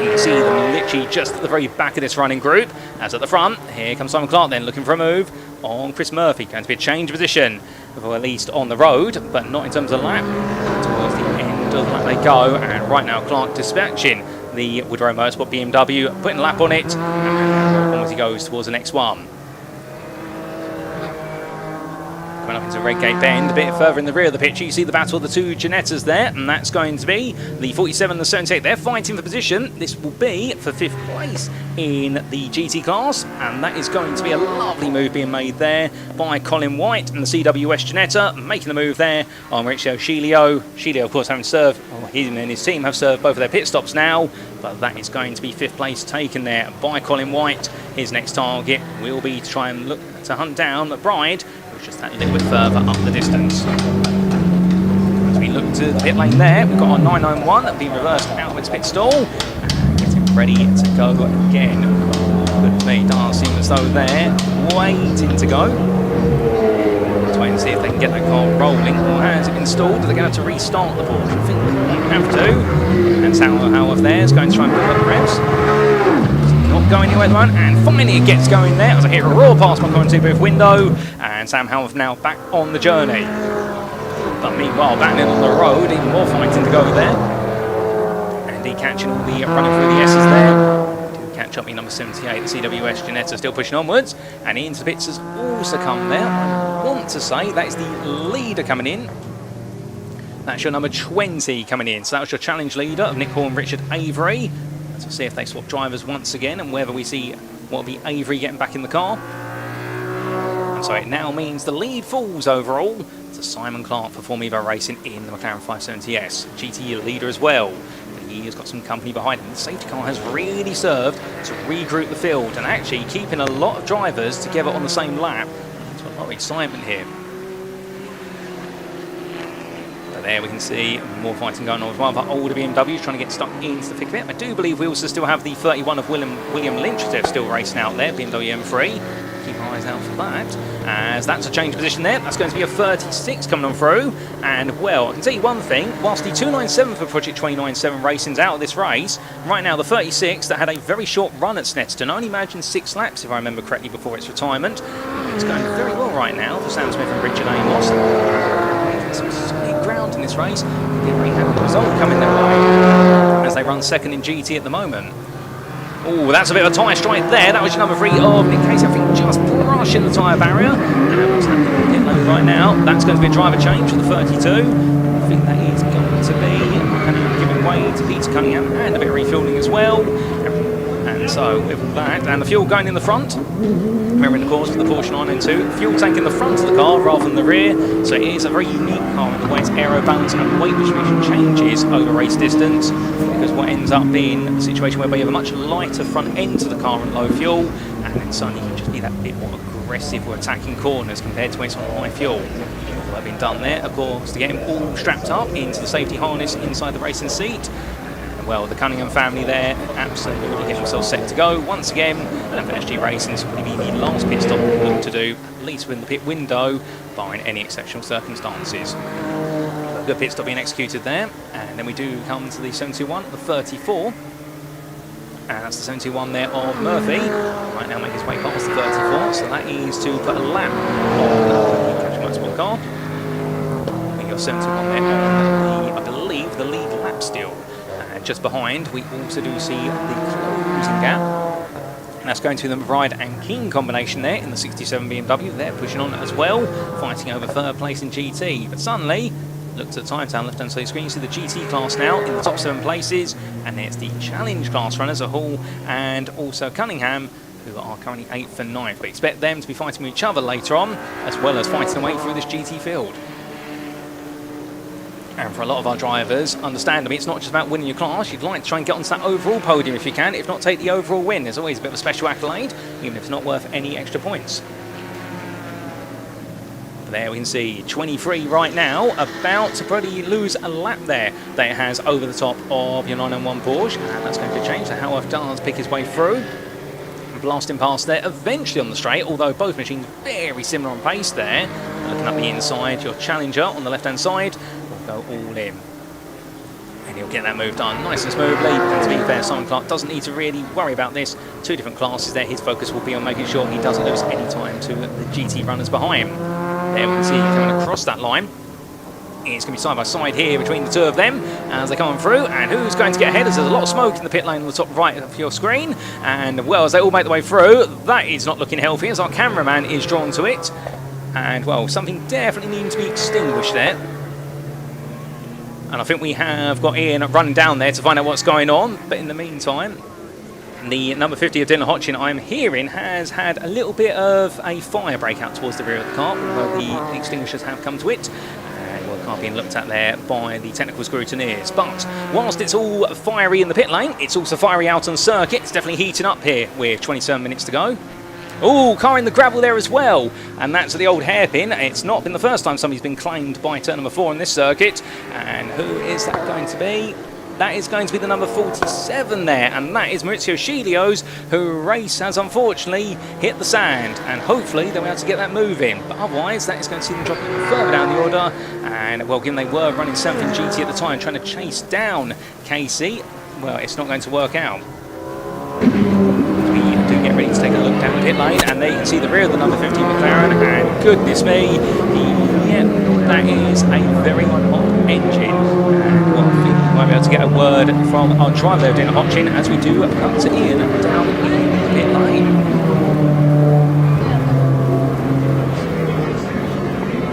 You can see them literally just at the very back of this running group. As at the front, here comes Simon Clark then looking for a move on Chris Murphy. Going to be a change of position, or at least on the road, but not in terms of lap. Towards the end of the lap they go, and right now Clark dispatching the Woodrow Motorsport BMW, putting a lap on it, and as he goes towards the next one. Coming up into Redgate Bend, a bit further in the rear of the picture, you see the battle of the two Ginettas there, and that's going to be the 47 and the 78. They're fighting for position. This will be for 5th place in the GT class, and that is going to be a lovely move being made there by Colin White and the CWS Ginetta, making the move there on Mauricio Scelio. Scelio, of course, having served, him and his team have served both of their pit stops now, but that is going to be 5th place taken there by Colin White. His next target will be to try and look to hunt down McBride, just that little bit further up the distance. As we look to the pit lane there, we've got our 991 being reversed out of its pit stall, getting ready to go again. Good to me, does seem as though they're waiting to go. Let's wait and see if they can get that car rolling. Or has it installed? Are they going to have to restart the Porsche? I think they have to. And Sam Howard there is going to try and pick up the revs. Not going anywhere at the moment, and finally it gets going there as I hit a roar past my commentary booth window, and Sam Howard now back on the journey. But meanwhile, back in on the road, even more fighting to go there. And he catching all the running through the S's there. Do catch up in number 78, the CWS Ginetta still pushing onwards, and into the pits has also come there. I want to say that is the leader coming in. That's your number 20 coming in, so that was your challenge leader of Nick Hall and Richard Avery. We'll see if they swap drivers once again, and whether we see what will be Avery getting back in the car. And so it now means the lead falls overall to Simon Clark for Formiva Racing in the McLaren 570S. GT leader as well, but he has got some company behind him. The safety car has really served to regroup the field and actually keeping a lot of drivers together on the same lap. So a lot of excitement here. There we can see more fighting going on with one of our older BMWs trying to get stuck into the thick of it. I do believe we also still have the 31 of William Lynch they're still racing out there, BMW M3. Keep eyes out for that, as that's a change of position there. That's going to be a 36 coming on through. And well, I can tell you one thing, whilst the 297 for Project 29-7 Racing's out of this race, right now the 36 that had a very short run at Snetterton, only imagined 6 laps if I remember correctly before its retirement. It's going very well right now for Sam Smith and Richard Amos. Some solid ground in this race. They're very happy with the result coming their way as they run second in GT at the moment. Oh, that's a bit of a tyre strike there. That was your number 3 of Nick Casey, I think, just brushing the tyre barrier. And what's happening in the pit lane right now? That's going to be a driver change for the 32. I think that is going to be giving way to Peter Cunningham, and a bit of refuelling as well. And so with that, and the fuel going in the front. Remembering, of course, with the Porsche 992, fuel tank in the front of the car rather than the rear, so it is a very unique car in the way its aero balance and weight distribution changes over race distance, because what ends up being a situation whereby you have a much lighter front end to the car and low fuel, and then suddenly you can just be that bit more aggressive or attacking corners compared to when it's on high fuel. What have been done there, of course, to get him all strapped up into the safety harness inside the racing seat. Well, the Cunningham family there absolutely getting themselves set to go once again, and for SG Racing this will be the last pit stop we look to do, at least within the pit window, barring any exceptional circumstances. A good pit stop being executed there, and then we do come to the 721, the 34, and that's the 721 there of Murphy. Right now making his way past the 34, so that is to put a lap on the Cash Motorsport car. We got 721 there on I believe, the lead lap still. Just behind, we also do see the closing gap, and that's going to the McBride and King combination there in the 67 BMW. They're pushing on as well, fighting over 3rd place in GT. But suddenly, look to the time down left hand side of the screen, you see the GT class now in the top 7 places, and there's the Challenge class runners, Hall and also Cunningham, who are currently 8th and 9th. We expect them to be fighting with each other later on, as well as fighting their way through this GT field. And for a lot of our drivers, understandably, it's not just about winning your class. You'd like to try and get onto that overall podium if you can, if not take the overall win. There's always a bit of a special accolade, even if it's not worth any extra points. There we can see 23 right now, about to probably lose a lap there that it has over the top of your 991 Porsche, and that's going to change. So Howarth does pick his way through, blasting past there, eventually on the straight, although both machines very similar on pace there. Looking up the inside, your Challenger on the left-hand side will go all in. And he'll get that move done nice and smoothly. And to be fair, Simon Clark doesn't need to really worry about this. Two different classes there. His focus will be on making sure he doesn't lose any time to the GT runners behind him. There we can see coming across that line. It's going to be side by side here between the two of them as they come on through. And who's going to get ahead? As there's a lot of smoke in the pit lane on the top right of your screen. And well, as they all make their way through, that is not looking healthy as our cameraman is drawn to it. And well, something definitely needs to be extinguished there. And I think we have got Ian running down there to find out what's going on. But in the meantime, the number 50 of Dylan Hodgkin, I'm hearing, has had a little bit of a fire breakout towards the rear of the car, although the extinguishers have come to it. And well, the car being looked at there by the technical scrutineers. But whilst it's all fiery in the pit lane, it's also fiery out on circuit. It's definitely heating up here with 27 minutes to go. Oh, car in the gravel there as well. And that's the old hairpin. It's not been the first time somebody's been claimed by turn number 4 in this circuit. And who is that going to be? That is going to be the number 47 there. And that is Maurizio Sciglio's, whose race has unfortunately hit the sand. And hopefully they'll be able to get that moving. But otherwise, that is going to see them drop even further down the order. And well, given they were running 7th in GT at the time, trying to chase down Casey, well, it's not going to work out. Do get ready to take a look down the pit lane, and there you can see the rear of the number 15 McLaren, and goodness me, yeah, that is a very hot engine. And well, I think we might be able to get a word from our driver there, Dylan Hodgkin, as we do come to Ian down in the pit lane.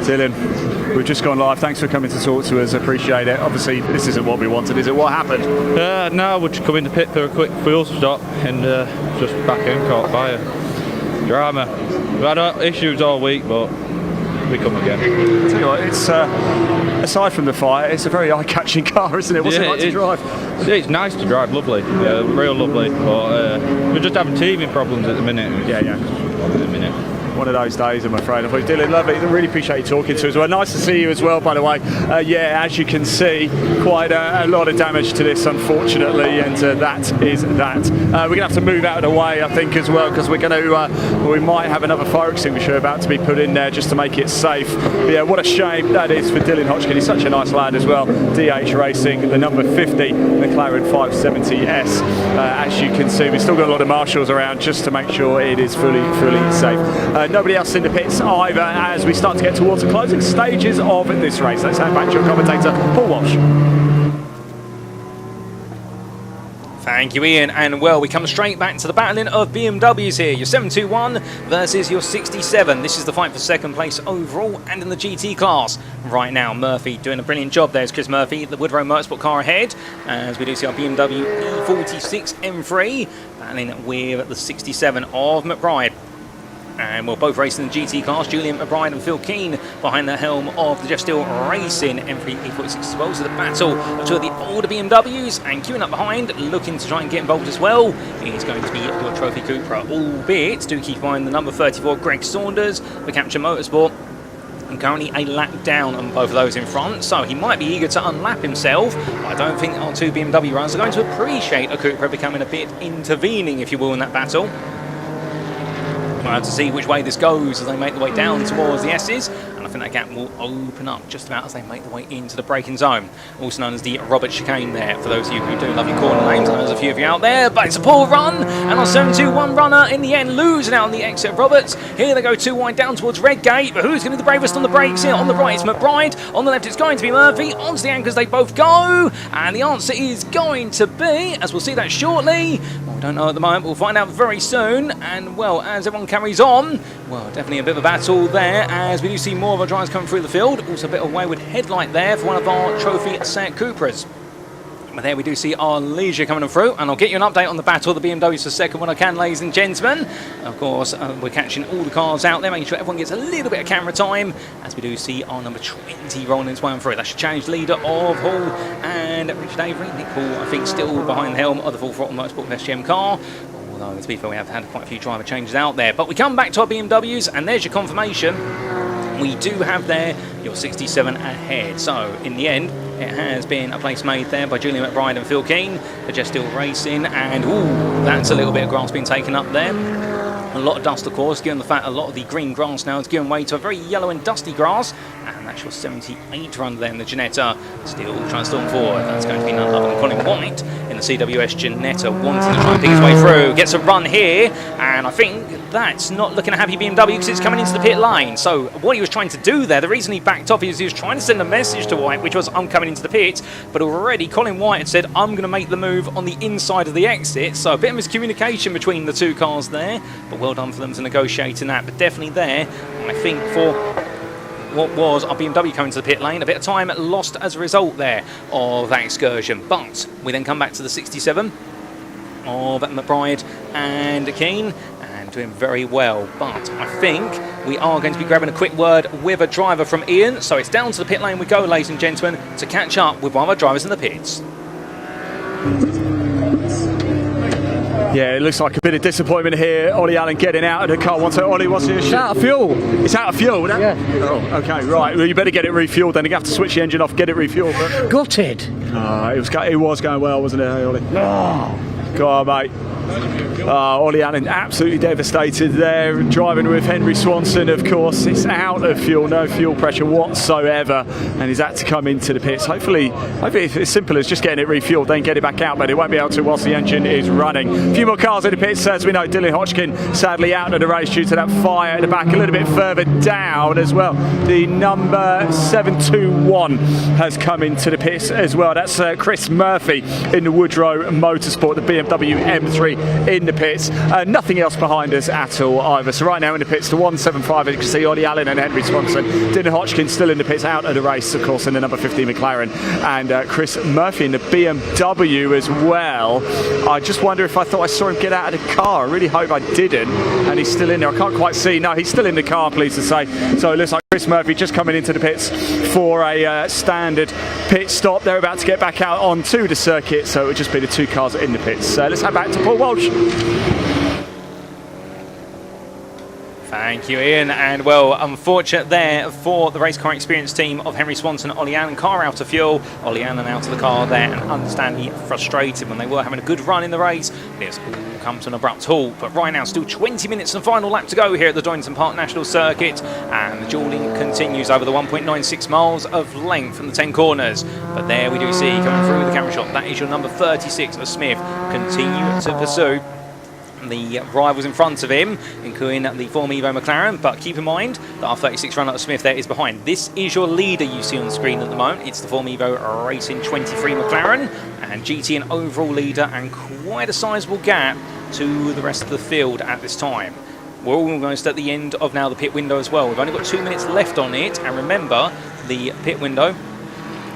Dylan, we've just gone live. Thanks for coming to talk to us. Appreciate it. Obviously, this isn't what we wanted, is it? What happened? No, we're just coming to pit for a quick fuel stop and just back in, caught fire. Drama. We've had issues all week, but we come again. Tell you what, it's aside from the fire, it's a very eye-catching car, isn't it? What's it like to drive? It's nice to drive, lovely, real lovely. But we're just having teething problems at the minute. Yeah. At the minute. One of those days, I'm afraid. Dylan, lovely. I really appreciate you talking to us. Well, nice to see you as well, by the way. Yeah, as you can see, quite a lot of damage to this, unfortunately, and that is that. We're going to have to move out of the way, I think, as well, because we're going to, we might have another fire extinguisher about to be put in there just to make it safe. But yeah, what a shame that is for Dylan Hodgkin. He's such a nice lad as well. DH Racing, the number 50 McLaren 570S. As you can see, we've still got a lot of marshals around just to make sure it is fully safe. Nobody else in the pits either as we start to get towards the closing stages of this race. Let's hand back to your commentator, Paul Walsh. Thank you, Ian. And well, we come straight back to the battling of BMWs here. Your 721 versus your 67. This is the fight for second place overall and in the GT class. Right now, Murphy doing a brilliant job. There's Chris Murphy, the Woodrow Motorsport car ahead, as we do see our BMW E46 M3 battling with the 67 of McBride. And we're both racing the GT class. Julian McBride and Phil Keane behind the helm of the Jeff Steele Racing M3 E46 as well. So the battle of two of the older BMWs, and queuing up behind, looking to try and get involved as well, is going to be your Trophy Cupra. Albeit, do keep in mind the number 34, Greg Saunders, for Capture Motorsport. And currently a lap down on both of those in front, so he might be eager to unlap himself. I don't think our two BMW runners are going to appreciate a Cupra becoming a bit intervening, if you will, in that battle. We'll have to see which way this goes as they make their way down towards the S's, and I think that gap will open up just about as they make their way into the braking zone, also known as the Robert Chicane there, for those of you who do love your corner names. I know there's a few of you out there, but it's a poor run, and our 721 runner in the end losing out on the exit of Roberts. Here they go too wide down towards Redgate, but who's going to be the bravest on the brakes here? On the right it's McBride, on the left it's going to be Murphy, onto the anchors they both go, and the answer is going to be, as we'll see that shortly, well, we don't know at the moment, we'll find out very soon. And well, as everyone carries on, well, definitely a bit of a battle there, as we do see more of our drivers coming through the field. Also a bit of wayward headlight there for one of our Trophy Seat Cupras. But there we do see our Leisure coming through, and I'll get you an update on the battle of the BMWs for second when I can, ladies and gentlemen. Of course, we're catching all the cars out there, making sure everyone gets a little bit of camera time, as we do see our number 20 rolling its way on through. That's the challenge leader of Hall and Richard Avery. Nick Hall, I think, still behind the helm of the Full Throttle Motorsport SGM car. Although, to be fair, we have had quite a few driver changes out there. But we come back to our BMWs, and there's your confirmation. we do have there your 67 ahead. So in the end, it has been a place made there by Julian McBride and Phil Keane for Just Still Racing, and ooh, that's a little bit of grass being taken up there. A lot of dust, of course, given the fact a lot of the green grass now is giving way to a very yellow and dusty grass. And that's your 78 run there in the Ginetta, still trying to storm forward. That's going to be none other than Colin White in the CWS Ginetta, wanting to try and pick his way through. Gets a run here, and I think that's not looking a happy BMW because it's coming into the pit lane. So what he was trying to do there, the reason he backed off is he was trying to send a message to White, which was, I'm coming into the pit, but already Colin White had said, I'm going to make the move on the inside of the exit. So a bit of miscommunication between the two cars there, but well done for them to negotiate in that. But definitely there, I think, for what was our BMW coming to the pit lane, a bit of time lost as a result there of that excursion. But we then come back to the 67 of McBride and Keane, and doing very well. But I think we are going to be grabbing a quick word with a driver from Ian. So it's down to the pit lane we go, ladies and gentlemen, to catch up with one of our drivers in the pits. Yeah, it looks like a bit of disappointment here. Ollie Allen getting out of the car. Ollie, what's the issue? It's out of fuel. It's out of fuel, isn't it? Yeah. Oh, okay, right. Well, you better get it refueled then. You have to switch the engine off, get it refueled. But... Gutted. It was going well, wasn't it, Ollie? Oh. Go on, mate. Ollie Allen absolutely devastated there, driving with Henry Swanson, of course. It's out of fuel, no fuel pressure whatsoever, and he's had to come into the pits. Hopefully it's as simple as just getting it refueled, then get it back out, but it won't be able to whilst the engine is running. A few more cars in the pits, as we know. Dylan Hodgkin sadly out of the race due to that fire at the back. A little bit further down as well, the number 721 has come into the pits as well. That's Chris Murphy in the Woodrow Motorsport, the BMW M3 in the pits. Nothing else behind us at all either. So right now in the pits, the 175, as you can see, Ollie Allen and Henry Swanson. Dylan Hodgkin still in the pits, out of the race, of course, in the number 15 McLaren. And Chris Murphy in the BMW as well. I just wonder if I thought I saw him get out of the car. I really hope I didn't. And he's still in there. I can't quite see. No, he's still in the car, pleased to say. So it looks like Chris Murphy just coming into the pits for a standard pit stop. They're about to get back out onto the circuit, so it would just be the two cars in the pits. Let's head back to Paul Walsh. Thank you, Ian. And well, unfortunate there for the race car experience team of Henry Swanson, Ollie Allen. Car out of fuel, Ollie Allen out of the car there, and understandably frustrated when they were having a good run in the race. It's all come to an abrupt halt. But right now, still 20 minutes and final lap to go here at the Donington Park National Circuit, and the dueling continues over the 1.96 miles of length from the 10 corners. But there we do see coming through the camera shot, that is your number 36 of Smith. Continue to pursue the rivals in front of him, including the former Evo McLaren, but keep in mind that our 36 runner of Smith there is behind. This is your leader you see on the screen at the moment. It's the former Evo Racing 23 McLaren, and GT an overall leader, and quite a sizable gap to the rest of the field at this time. We're almost at the end of now the pit window as well. We've only got 2 minutes left on it, and remember, the pit window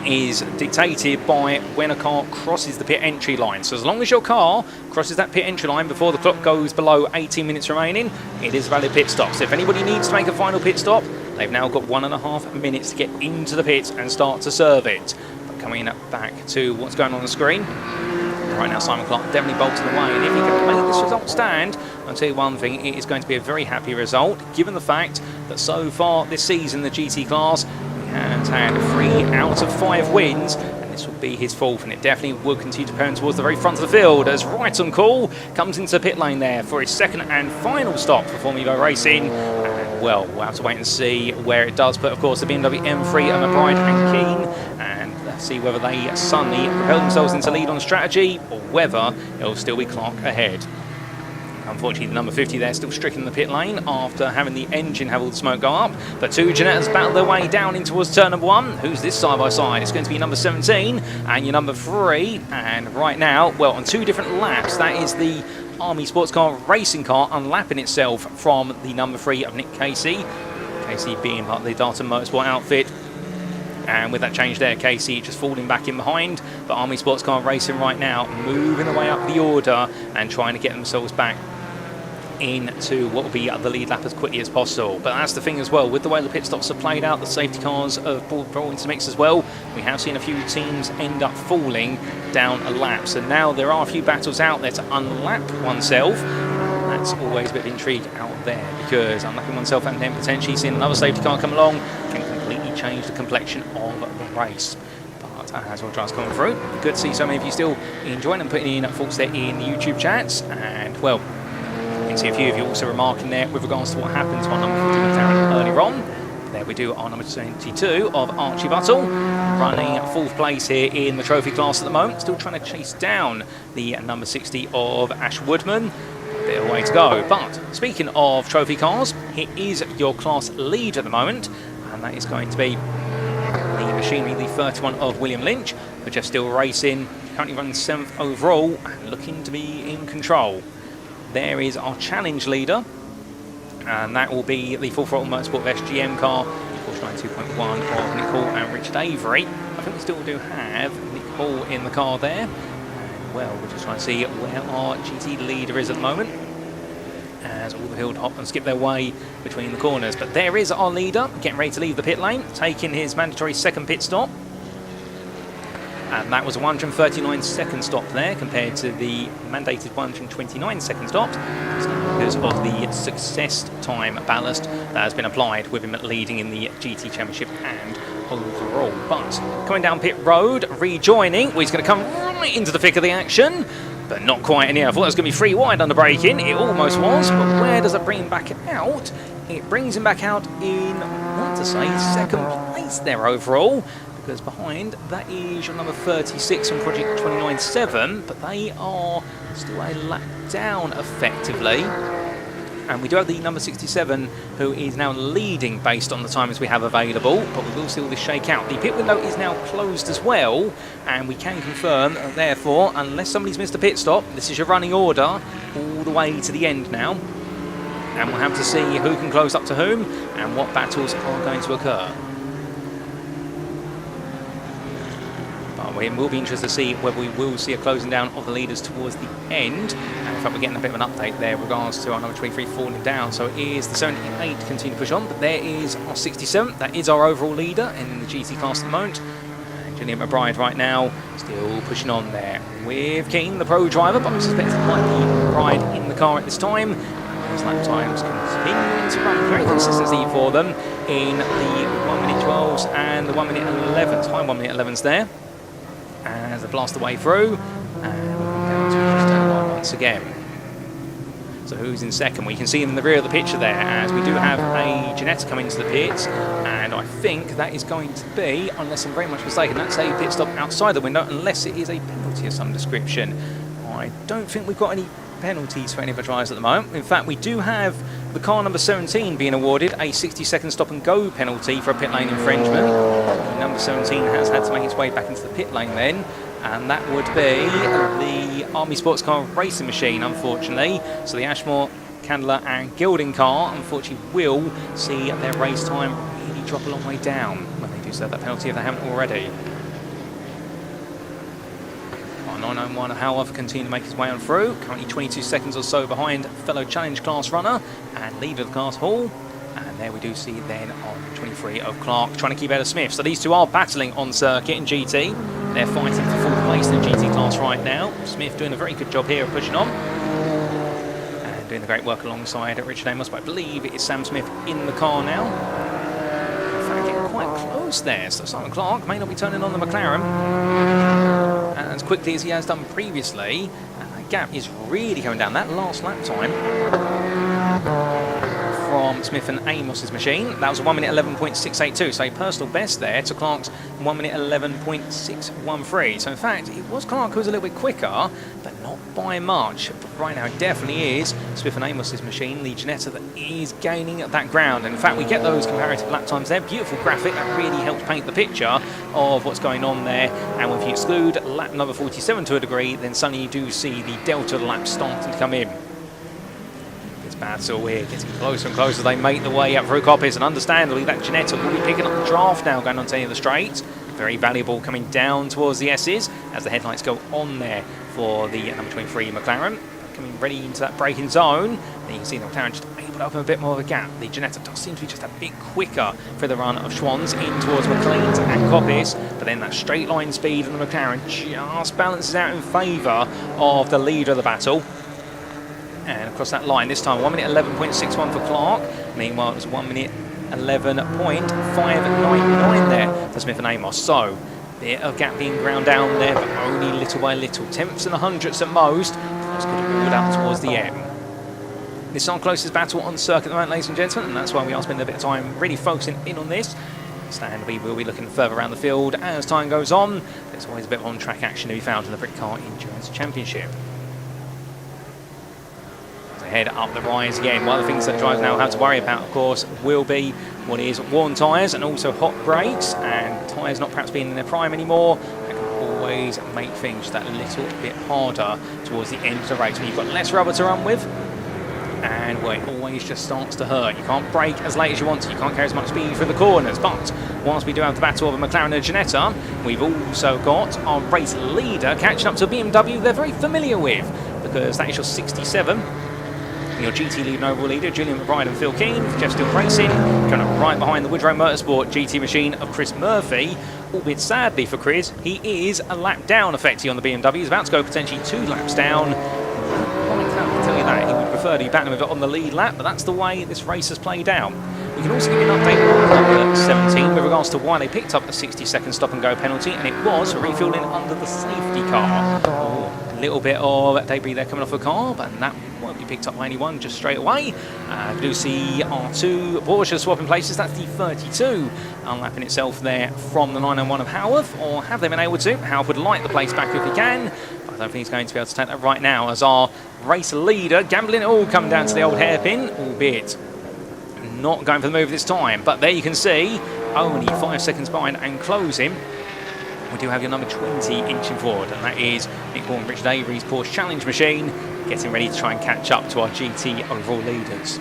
is dictated by when a car crosses the pit entry line. So as long as your car crosses that pit entry line before the clock goes below 18 minutes remaining, it is a valid pit stop. So if anybody needs to make a final pit stop, they've now got 1.5 minutes to get into the pits and start to serve it. But coming back to what's going on the screen, right now Simon Clark definitely bolted away, and if he can make this result stand, I'll tell you one thing, it is going to be a very happy result, given the fact that so far this season the GT class has had 3 out of 5 wins, and this would be his 4th, and it definitely would continue to turn towards the very front of the field as Right on Call comes into the pit lane there for his 2nd and final stop for Formula Evo Racing. And well, we'll have to wait and see where it does, but of course the BMW M3 and McBride and Keane, and see whether they suddenly propel themselves into lead on strategy or whether it'll still be Clark ahead. Unfortunately, the number 50 there still stricken in the pit lane after having the engine have all the smoke go up. But two Ginettas battle their way down in towards turn number 1. Who's this side by side? It's going to be number 17 and your number 3. And right now, well, on 2 different laps, that is the Army Sports Car Racing Car unlapping itself from the number 3 of Nick Casey. Casey being part of the Darton Motorsport outfit. And with that change there, Casey just falling back in behind. But Army Sports Car Racing right now moving their way up the order and trying to get themselves back into what will be the lead lap as quickly as possible. But that's the thing as well, with the way the pit stops are played out, the safety cars have brought into the mix as well. We have seen a few teams end up falling down a lap. So now there are a few battles out there to unlap oneself. that's always a bit of intrigue out there, because unlocking oneself and then potentially seeing another safety car come along can completely change the complexion of the race. But as all drives coming through, good to see so many of you still enjoying and putting in thoughts there in the YouTube chats. And well, you can see a few of you also remarking there with regards to what happened to our number 40 McLaren earlier on. There we do our number 22 of Archie Buttle, running 4th place here in the trophy class at the moment, still trying to chase down the number 60 of Ash Woodman. A bit of a way to go. But speaking of trophy cars, here is your class lead at the moment, and that is going to be the machinery, the 31 of William Lynch, which are still racing, currently running 7th overall and looking to be in control. There is our challenge leader, and that will be the Full Throttle Motorsport SGM car, Porsche 92.1 of Nick Hall and Richard Avery. I think we still do have Nick Hall in the car there. And well, we're just trying to see where our GT leader is at the moment, as all the field hop and skip their way between the corners. But there is our leader, getting ready to leave the pit lane, taking his mandatory second pit stop. And that was a 139-second stop there, compared to the mandated 129-second stop, because of the success time ballast that has been applied with him leading in the GT Championship and overall. But coming down pit road, rejoining, well, he's going to come right into the thick of the action, but not quite in here. I thought it was going to be free wide under braking. It almost was, but where does it bring him back out? It brings him back out in, I want to say, 2nd place there overall, because behind that is your number 36 from Project 29.7, but they are still a lap down effectively. And we do have the number 67 who is now leading based on the times we have available, but we will see all this shake out. The pit window is now closed as well, and we can confirm, therefore, unless somebody's missed a pit stop, this is your running order all the way to the end now. And we'll have to see who can close up to whom and what battles are going to occur. It will be interesting to see whether we will see a closing down of the leaders towards the end. And in fact, we're getting a bit of an update there in regards to our number 23 falling down. So it is the 78 continue to push on, but there is our 67. That is our overall leader in the GT class at the moment. And Julian McBride right now still pushing on there with King, the pro driver, but I suspect it might be McBride in the car at this time. And those lap times continuing to run very consistency for them in the 1-minute 12s and the 1-minute 11s. High 1-minute 11s there, as they blast the way through, and we'll come down to just turn line once again. So who's in second? We can see him in the rear of the picture there, as we do have a Ginetta coming into the pits, and I think that is going to be, unless I'm very much mistaken, that's a pit stop outside the window, unless it is a penalty of some description. I don't think we've got any penalties for any of the drivers at the moment. In fact, we do have the car number 17 being awarded a 60-second stop and go penalty for a pit lane infringement. Number 17 has had to make its way back into the pit lane then, and that would be the Army Sports Car Racing Machine, unfortunately. So the Ashmore, Candler and Gilding car, unfortunately, will see their race time really drop a long way down when they do serve that penalty if they haven't already. 991 of Howarth continue to make his way on through, currently 22 seconds or so behind fellow challenge class runner and leader of the class Hall. And there we do see then on 23 of Clark trying to keep out of Smith. So these two are battling on circuit in GT. They're fighting for 4th place in the GT class right now. Smith doing a very good job here of pushing on and doing the great work alongside Richard Amos, but I believe it is Sam Smith in the car now. In fact, getting quite close there. So Simon Clark may not be turning on the McLaren as quickly as he has done previously, and that gap is really going down. That last lap time from Smith and Amos's machine, that was a 1-minute 11.682, so a personal best there to Clark's 1-minute 11.613. So in fact, it was Clark who was a little bit quicker, but not by much. But right now it definitely is Smith and Amos's machine, the Ginetta, that is gaining that ground. And in fact, we get those comparative lap times there. Beautiful graphic that really helps paint the picture of what's going on there. And if you exclude lap number 47 to a degree, then suddenly you do see the delta lap starting to come in. This battle here getting closer and closer. They make the way up through Coppice, and understandably that Ginetta will be picking up the draft now going onto any of the straights. Very valuable coming down towards the S's as the headlights go on there for the number 23 McLaren. Coming ready into that braking zone. Then you can see the McLaren just able to open a bit more of a gap. The Ginetta does seem to be just a bit quicker for the run of Schwann's in towards McLean's and Coppice, but then that straight line speed of the McLaren just balances out in favour of the leader of the battle. And across that line. This time 1 minute 11.61 for Clark. Meanwhile, it was 1 minute 11.599 there for Smith and Amos. So, bit of gap being ground down there, but only little by little. Tenths and hundredths at most. Just could have pulled up towards the end. This is our closest battle on circuit at the moment, ladies and gentlemen, and that's why we are spending a bit of time really focusing in on this. Understandably, we'll be looking further around the field as time goes on. There's always a bit of on-track action to be found in the Britcar Endurance Championship. So head up the rise again. One of the things that drivers now have to worry about, of course, will be what is worn tyres and also hot brakes, and tyres not perhaps being in their prime anymore. That can always make things just that little bit harder towards the end of the race when you've got less rubber to run with. And well, it always just starts to hurt. You can't brake as late as you want to. You can't carry as much speed through the corners. But whilst we do have the battle of a McLaren and a Ginetta, we've also got our race leader catching up to a BMW they're very familiar with, because that is your 67. Your GT lead and overall leader, Julian McBride and Phil Keane. Jeff Still Racing, going up right behind the Woodrow Motorsport GT machine of Chris Murphy. Albeit sadly for Chris, he is a lap down effectively on the BMW. He's about to go potentially 2 laps down. I can tell you that he would prefer to be battling with it on the lead lap, but that's the way this race has played out. We can also give you an update on number 17 with regards to why they picked up a 60-second stop and go penalty, and it was for refueling under the safety car. A little bit of debris there coming off the car, but that won't be picked up by anyone just straight away. We do see our 2 Porsche swapping places. That's the 32 unlapping itself there from the 901 of Haworth, or have they been able to? Haworth would light the place back if he can. I don't think he's going to be able to take that right now, as our race leader gambling it all coming down to the old hairpin, albeit not going for the move this time. But there you can see, only 5 seconds behind and closing. We do have your number 20 inching forward, and that is Nick Horn and Richard Avery's Porsche Challenge machine, getting ready to try and catch up to our GT overall leaders.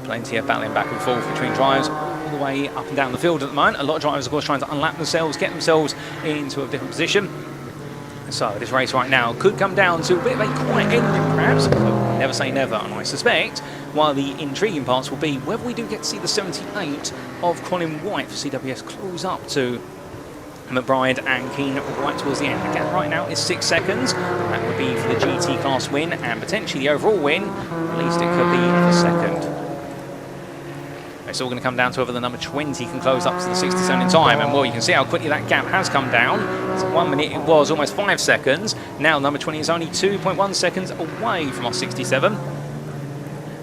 Plenty of battling back and forth between drivers all the way up and down the field at the moment. A lot of drivers, of course, trying to unlap themselves, get themselves into a different position. So this race right now could come down to a bit of a quiet ending, perhaps. Never say never, and I suspect while the intriguing parts will be whether we do get to see the 78 of Colin White for CWS close up to McBride and Keane right towards the end. The gap right now is 6 seconds. That would be for the GT class win and potentially the overall win. At least it could be the second. It's all going to come down to whether the number 20 can close up to the 67 in time. And well, you can see how quickly that gap has come down. So 1 minute it was almost 5 seconds. Now number 20 is only 2.1 seconds away from our 67.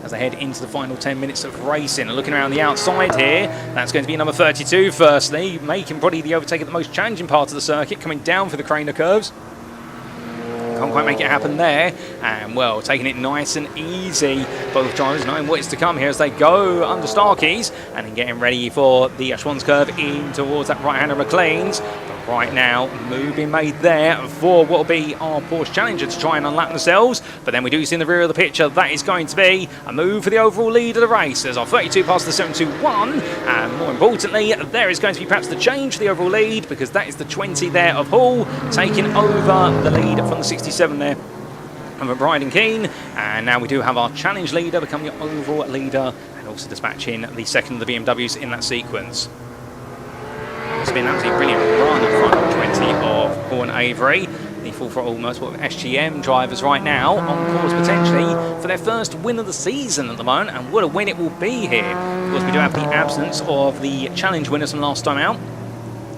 As they head into the final 10 minutes of racing. And looking around the outside here, that's going to be number 32 firstly, making probably the overtake at the most challenging part of the circuit, coming down for the Craner curves. Can't quite make it happen there, and well, taking it nice and easy. Both drivers knowing what is to come here as they go under Starkeys and then getting ready for the Schwann's curve in towards that right-hander McLean's. But right now, move being made there for what will be our Porsche Challenger to try and unlap themselves. But then we do see in the rear of the picture that is going to be a move for the overall lead of the race. There's our 32 past the 721, and more importantly, there is going to be perhaps the change for the overall lead, because that is the 20 there of Hall taking over the lead from the 67 there from McBride and Keane. And now we do have our challenge leader become your overall leader and also dispatching the second of the BMWs in that sequence. It's been an absolutely brilliant run in front of 20 of Horn Avery. The full throttle motorsport of SGM drivers right now on course potentially for their first win of the season at the moment, and what a win it will be here. Of course, we do have the absence of the challenge winners from last time out,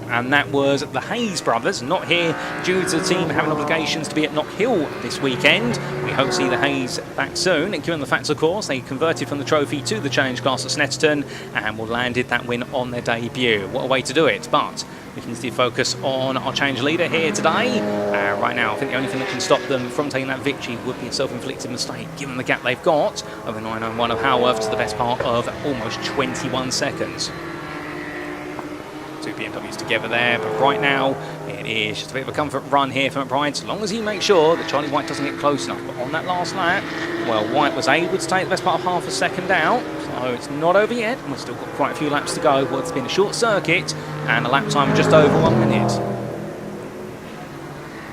and that was the Hayes brothers, not here due to the team having obligations to be at Knock Hill this weekend. We hope to see the Hayes back soon, and given the fact, of course, they converted from the trophy to the challenge class at Snetterton and will landed that win on their debut. What a way to do it, but we can still focus on our challenge leader here today. Right now, I think the only thing that can stop them from taking that victory would be a self-inflicted mistake, given the gap they've got of the 901 of Haworth to the best part of almost 21 seconds. 2 BMWs together there, but right now it is just a bit of a comfort run here for McBride, so long as he makes sure that Charlie White doesn't get close enough. But on that last lap, well, White was able to take the best part of half a second out, so it's not over yet, and we've still got quite a few laps to go. Well, it's been a short circuit and a lap time of just over 1 minute.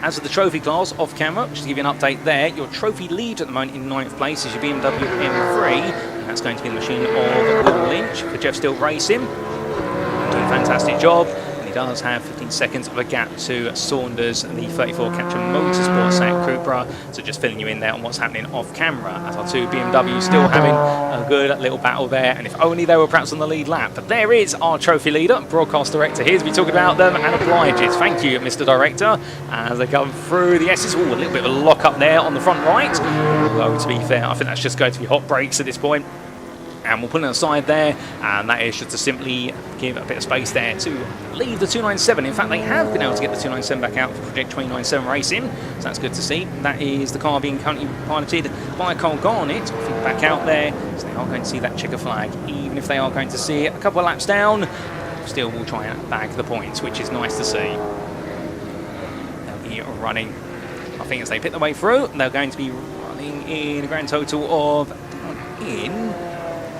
As for the trophy class off camera, just to give you an update there, your trophy lead at the moment in 9th place is your BMW M3, and that's going to be the machine of Will Lynch for Jeff Still Racing. Doing a fantastic job. And He does have 15 seconds of a gap to Saunders, the 34 Captain Motorsport Seat Cupra. So just filling you in there on what's happening off camera, as our two BMWs still having a good little battle there. And if only they were perhaps on the lead lap. But there is our trophy leader, broadcast director here to be talking about them and obliges. Thank you, Mr. Director, as they come through the S's. Ooh, a little bit of a lock up there on the front right. Although, to be fair, I think that's just going to be hot brakes at this point. And we'll put it aside there, and that is just to simply give a bit of space there to leave the 297. In fact, they have been able to get the 297 back out for Project 297 Racing, so that's good to see. That is the car being currently piloted by Cole Garnett. I think back out there, so they are going to see that checker flag. Even if they are going to see it a couple of laps down, still will try and bag the points, which is nice to see. They'll be running, I think as they pit their way through, they're going to be running in a grand total of in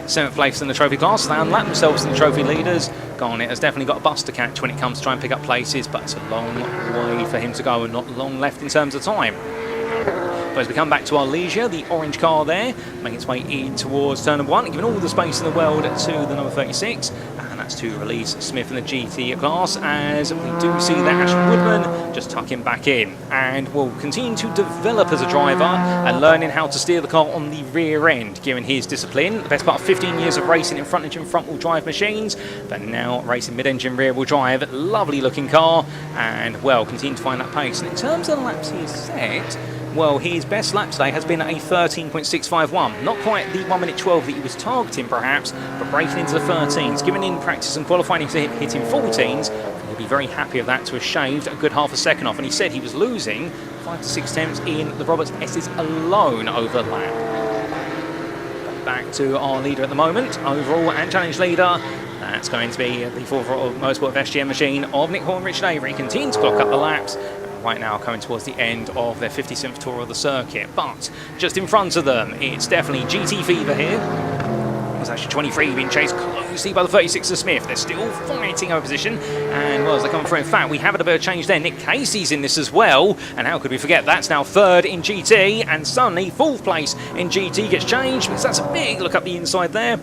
7th place in the trophy class. They unlap themselves in the trophy leaders. Garnett has definitely got a bus to catch when it comes to try and pick up places, but it's a long way for him to go and not long left in terms of time. But as we come back to our leisure, the orange car there making its way in towards turn number 1, giving all the space in the world to the number 36, and that's to release Smith in the GT class, as we do see that Ashton Woodman just tucking back in, and will continue to develop as a driver and learning how to steer the car on the rear end, given his discipline. The best part of 15 years of racing in front-engine front-wheel drive machines, but now racing mid-engine rear-wheel drive. Lovely looking car, and well, continue to find that pace. And in terms of the laps he's set, well, his best lap today has been a 13.651. Not quite the 1 minute 12 that he was targeting, perhaps, but breaking into the 13s, giving in practice and qualifying to hitting 14s. He'll be very happy of that, to have shaved a good half a second off. And he said he was losing 5 to 6 tenths in the Roberts S's alone over the lap. Back to our leader at the moment, overall and challenge leader. That's going to be the Ford Motorsport FSGM machine of Nick Horn, Rich Avery. Continue to clock up the laps. Right now coming towards the end of their 57th tour of the circuit, but just in front of them it's definitely GT fever here. It's actually 23 being chased closely by the 36 of Smith. They're still fighting over position, and well, as they come through, in fact we have had a bit of change there. Nick Casey's in this as well, and how could we forget, that's now 3rd in GT, and suddenly 4th place in GT gets changed, because that's a big look up the inside there.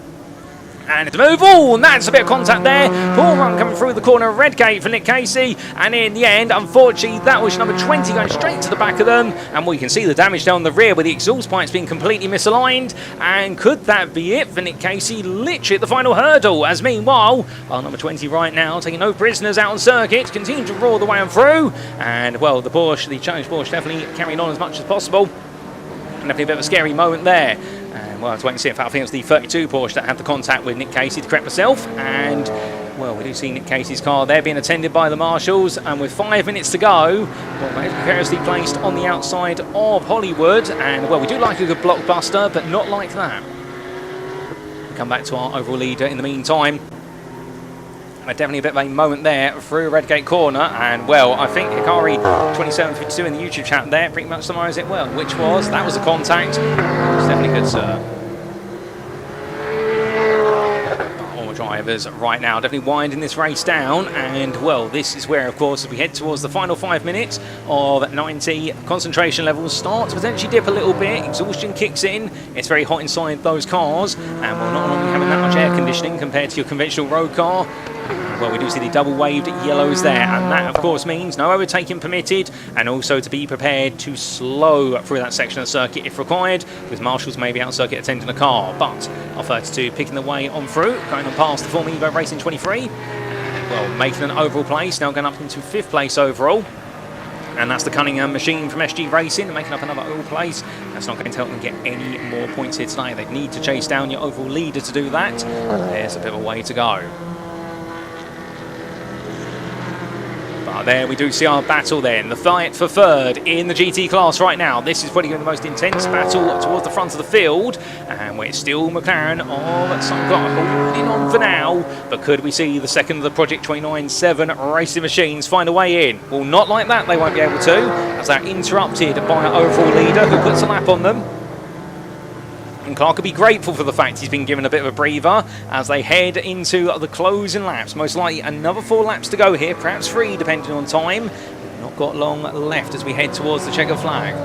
And it's a move, and that's a bit of contact there. Poor run coming through the corner of Redgate for Nick Casey, and in the end, unfortunately, that was number 20 going straight to the back of them, and we can see the damage down the rear with the exhaust pipes being completely misaligned. And could that be it for Nick Casey, literally at the final hurdle, as meanwhile, our number 20 right now, taking no prisoners out on circuit, continue to roar the way on through, and well, the Porsche, the challenge Porsche, definitely carrying on as much as possible. And definitely a bit of a scary moment there. And well, let's wait and see. In fact, I think it was the 32 Porsche that had the contact with Nick Casey, to correct myself. And well, we do see Nick Casey's car there being attended by the marshals. And with 5 minutes to go, well, they're precariously placed on the outside of Hollywood. And well, we do like a good blockbuster, but not like that. We come back to our overall leader in the meantime. Definitely a bit of a moment there through Redgate corner, and well, I think Hikari 2752 in the YouTube chat there pretty much summarised it well, which was, that was a contact. It's definitely good, sir. All drivers right now definitely winding this race down, and well, this is where, of course, as we head towards the final 5 minutes of 90, concentration levels start to potentially dip a little bit, exhaustion kicks in, it's very hot inside those cars, and we're not only having that much air conditioning compared to your conventional road car. Well, we do see the double waved yellows there, and that of course means no overtaking permitted, and also to be prepared to slow through that section of the circuit if required, with marshals maybe out circuit attending the car. But our 32 picking the way on through, going on past the Form Evo Racing 23, well, making an overall place, now going up into 5th place overall. And that's the Cunningham machine from SG Racing, making up another overall place. That's not going to help them get any more points here tonight. They need to chase down your overall leader to do that. There's a bit of a way to go. There we do see our battle then, the fight for 3rd in the GT class right now. This is probably the most intense battle towards the front of the field, and we're still McLaren of Sungot holding on for now, but could we see the second of the Project 297 racing machines find a way in? Well, not like that, they won't be able to, as they're interrupted by our overall leader who puts a lap on them. And Clark could be grateful for the fact he's been given a bit of a breather as they head into the closing laps. Most likely another 4 laps to go here, perhaps 3 depending on time. We've not got long left as we head towards the checker flag.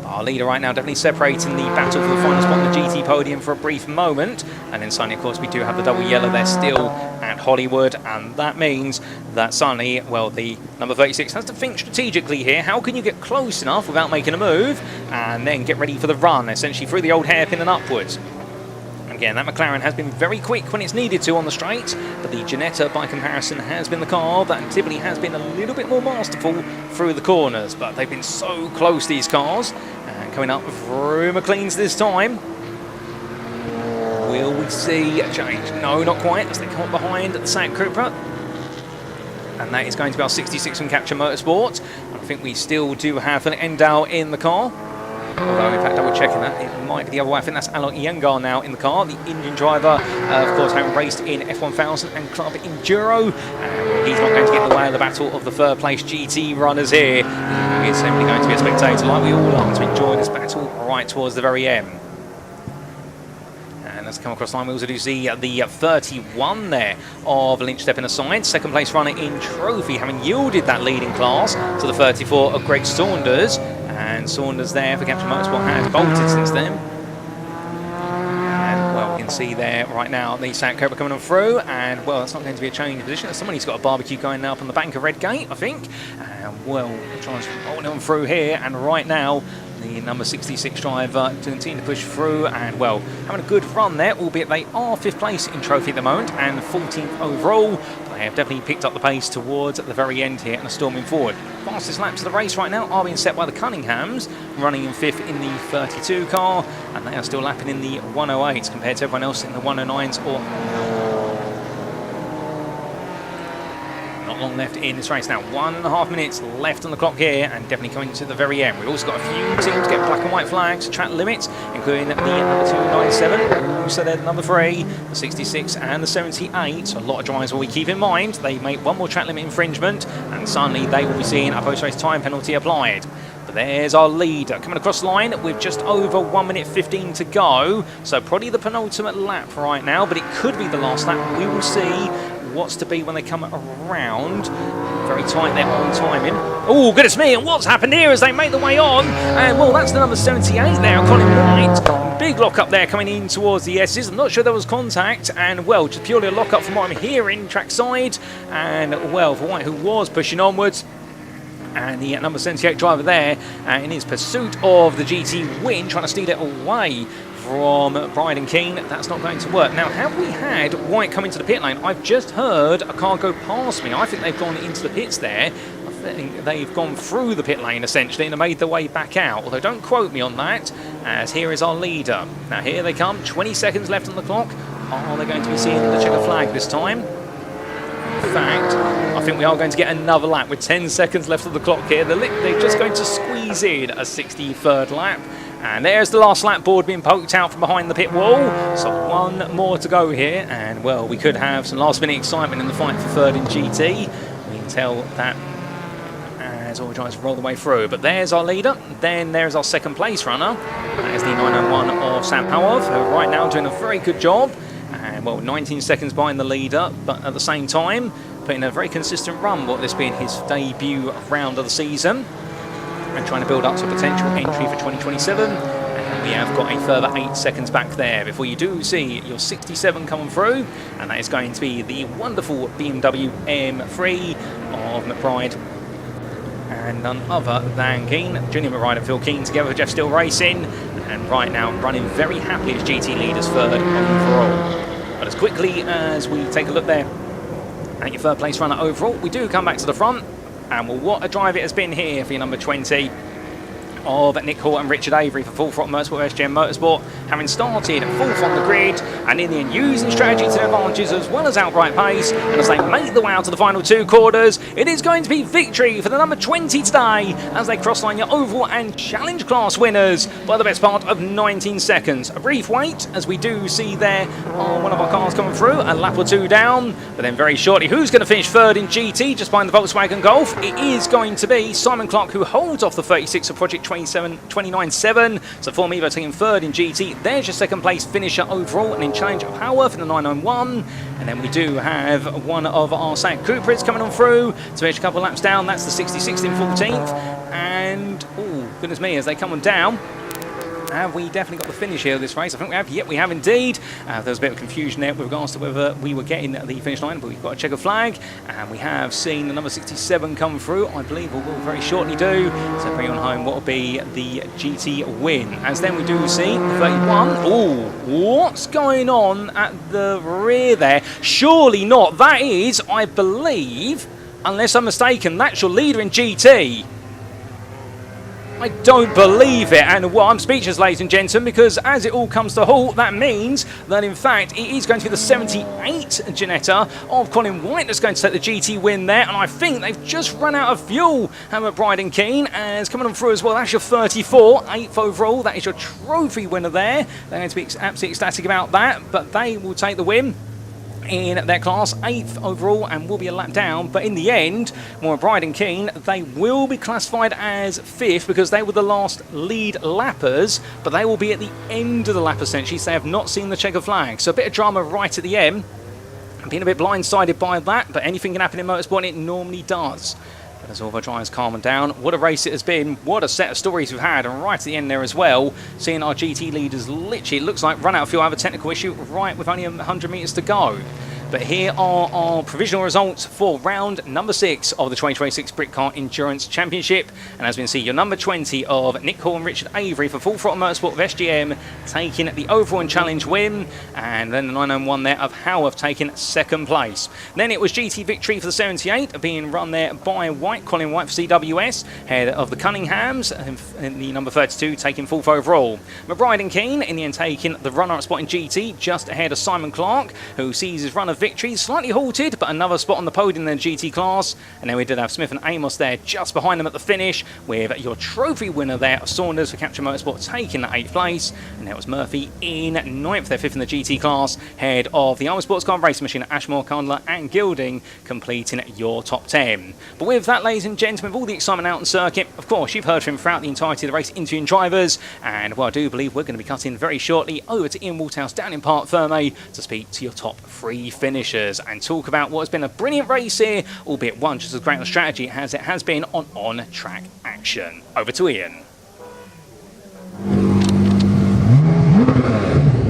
Our leader right now definitely separating the battle for the final spot on the GT podium for a brief moment. And then suddenly, of course, we do have the double yellow there still at and Hollywood, and that means that suddenly, well, the number 36 has to think strategically here. How can you get close enough without making a move and then get ready for the run, essentially through the old hairpin and upwards? Again, that McLaren has been very quick when it's needed to on the straight, but the Ginetta, by comparison, has been the car that typically has been a little bit more masterful through the corners. But they've been so close, these cars. And coming up through McLean's this time. Will we see a change? No, not quite, as they come up behind the Civic Cup. And that is going to be our 66 from Capture Motorsport. I think we still do have an Endau in the car. Although, in fact, double checking that, it might be the other way. I think that's Alok Iyengar now in the car, the Indian driver, of course, having raced in F1000 and Club Enduro. He's not going to get in the way of the battle of the third place GT runners here. He's simply going to be a spectator, like we all are, to enjoy this battle right towards the very end. And let's come across line, we also do see the 31 there of Lynch stepping aside. Second place runner in Trophy, having yielded that leading class to the 34 of Greg Saunders. And Saunders there for Captain Motorsport has bolted since then. And, well, we can see there right now the Civic Cobra coming on through. And, well, that's not going to be a change of position. Somebody's got a barbecue going now up on the bank of Redgate, I think. And, well, trying to roll on through here. And right now, the number 66 driver to continue to push through. And, well, having a good run there, albeit they are 5th place in Trophy at the moment and 14th overall. They have definitely picked up the pace towards the very end here and are storming forward. Fastest laps of the race right now are being set by the Cunninghams, running in 5th in the 32 car, and they are still lapping in the 108s compared to everyone else in the 109s or... Not long left in this race now. 1.5 minutes left on the clock here, and definitely coming to the very end. We've also got a few teams get black and white flags, track limits, including the number 297, also there the number 3, the 66 and the 78. So a lot of drivers will we keep in mind. They make one more track limit infringement, and suddenly they will be seeing a post-race time penalty applied. But there's our leader coming across the line with just over 1 minute 15 to go. So probably the penultimate lap right now, but it could be the last lap. We will see what's to be when they come around. Very tight there on timing. Oh, goodness me, and what's happened here as they make the way on? And, well, that's the number 78 there, Colin White. Big lock-up there coming in towards the S's. I'm not sure there was contact, and, well, just purely a lock-up from what I'm hearing, trackside. And, well, for White, who was pushing onwards, and the number 78 driver there in his pursuit of the GT win, trying to steal it away from Bryden Keane. That's not going to work. Now, have we had White come into the pit lane? I've just heard a car go past me. I think they've gone into the pits there. I think they've gone through the pit lane, essentially, and made their way back out. Although, don't quote me on that, as here is our leader. Now, here they come. 20 seconds left on the clock. Are they going to be seeing the checker flag this time? In fact, I think we are going to get another lap with 10 seconds left of the clock here. They're just going to squeeze in a 63rd lap. And there's the last lap board being poked out from behind the pit wall. So one more to go here. And, well, we could have some last-minute excitement in the fight for third in GT. We can tell that as all tries to roll the way through. But there's our leader. Then there's our second place runner. That is the 901 of Sam Howard, who are right now doing a very good job. And, well, 19 seconds behind the leader, but at the same time, putting a very consistent run, what this being his debut round of the season, and trying to build up to a potential entry for 2027. And we have got a further 8 seconds back there before you do see your 67 coming through, and that is going to be the wonderful BMW M3 of McBride, and none other than Keane. Junior McBride and Phil Keane together with Jeff Still Racing, and right now running very happily as GT leaders third overall. But as quickly as we take a look there at your third place runner overall, we do come back to the front, and well, what a drive it has been here for your number 20 of Nick Hall and Richard Avery for Full Throttle Motorsport, SGM Motorsport, having started fourth on the grid, and in the end using strategy to their advantages as well as outright pace. And as they make the way out to the final 2 quarters, it is going to be victory for the number 20 today as they cross-line your oval and challenge class winners by the best part of 19 seconds. A brief wait as we do see there one of our cars coming through, a lap or 2 down, but then very shortly, who's going to finish third in GT just behind the Volkswagen Golf? It is going to be Simon Clark, who holds off the 36 of Project 29.7, so Form Evo team third in GT. There's your second place finisher overall, and in challenge of Power for the 991. And then we do have one of our Civic Cupras coming on through to finish a couple of laps down. That's the 66 in 14th. And, oh, goodness me, as they come on down. have we definitely got the finish here of this race? I think we have. Yep, we have indeed. There was a bit of confusion there with regards to whether we were getting the finish line, but we've got a checkered flag, and we have seen the number 67 come through. I believe we will very shortly do. So bring on home what will be the GT win. As then we do see the 31. Ooh, what's going on at the rear there? Surely not. That is, I believe, unless I'm mistaken, that's your leader in GT. I don't believe it, and well, I'm speechless, ladies and gentlemen, because as it all comes to a halt, that means that in fact it is going to be the 78 Janetta of Colin White that's going to take the GT win there, and I think they've just run out of fuel. McBride and Keane as coming on through as well. That's your 34, 8th overall. That is your trophy winner there. They're going to be absolutely ecstatic about that, but they will take the win in their class, 8th overall, and will be a lap down. But in the end, McBride and Keane, they will be classified as 5th because they were the last lead lappers, but they will be at the end of the lap essentially, so they have not seen the checker flag. So a bit of drama right at the end. I'm being a bit blindsided by that, but anything can happen in motorsport, and it normally does. But as all of our drivers calm down, what a race it has been, what a set of stories we've had, and right at the end there as well, seeing our GT leaders literally, it looks like run out of fuel, have a technical issue right with only 100 metres to go. But here are our provisional results for round number 6 of the 2026 Britcar Endurance Championship. And as we can see, your number 20 of Nick Hall and Richard Avery for Full Throttle Motorsport of SGM taking the overall and challenge win. And then the 991 there of Howarth taking 2nd place. Then it was GT victory for the 78 being run there by White, Colin White for CWS, head of the Cunninghams, and the number 32 taking 4th overall. McBride and Keane in the end taking the runner-up spot in GT, just ahead of Simon Clark, who sees his run of victory slightly halted, but another spot on the podium in the GT class. And then we did have Smith and Amos there just behind them at the finish, with your trophy winner there, Saunders for Capture Motorsport, taking the 8th place. And that was Murphy in 9th, they're 5th in the GT class, head of the Armour Sports Car Racing Machine, Ashmore, Candler and Gilding, completing your top 10. But with that, ladies and gentlemen, with all the excitement out on circuit, of course, you've heard from him throughout the entirety of the race, interviewing drivers. And well, I do believe we're going to be cutting very shortly over to Ian Waterhouse down in Parc Fermé to speak to your top 3 finishers and talk about what has been a brilliant race here, albeit one just as great on strategy as it has been on track action. Over to Ian.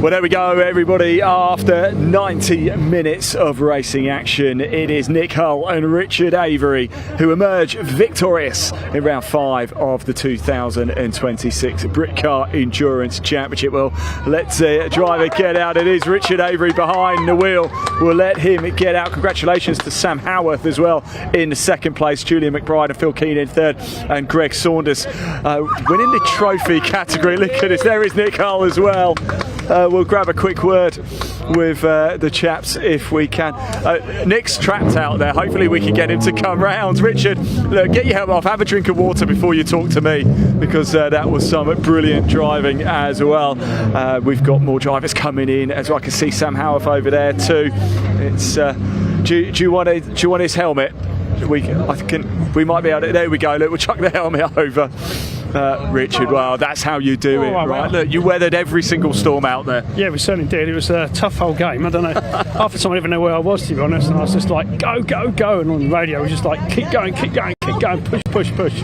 Well, there we go, everybody. After 90 minutes of racing action, it is Nick Hull and Richard Avery who emerge victorious in round 5 of the 2026 Britcar Endurance Championship. Well, let's driver get out. It is Richard Avery behind the wheel. We'll let him get out. Congratulations to Sam Howarth as well in 2nd place, Julian McBride and Phil Keane in 3rd, and Greg Saunders winning the trophy category. Look at this, there is Nick Hull as well. We'll grab a quick word with the chaps if we can. Nick's trapped out there. Hopefully we can get him to come round. Richard, look, get your helmet off, have a drink of water before you talk to me, because that was some brilliant driving as well. We've got more drivers coming in as well. I can see Sam Howarth over there too. It's do you want his helmet? We might be able to. There we go. Look, we'll chuck the helmet over. Richard, well, that's how you do it, right? Look, you weathered every single storm out there. Yeah, we certainly did. It was a tough whole game. I don't know. Half the time I didn't even know where I was, to be honest. And I was just like, go, go, go. And on the radio, I was just like, keep going, keep going, keep going, push, push, push.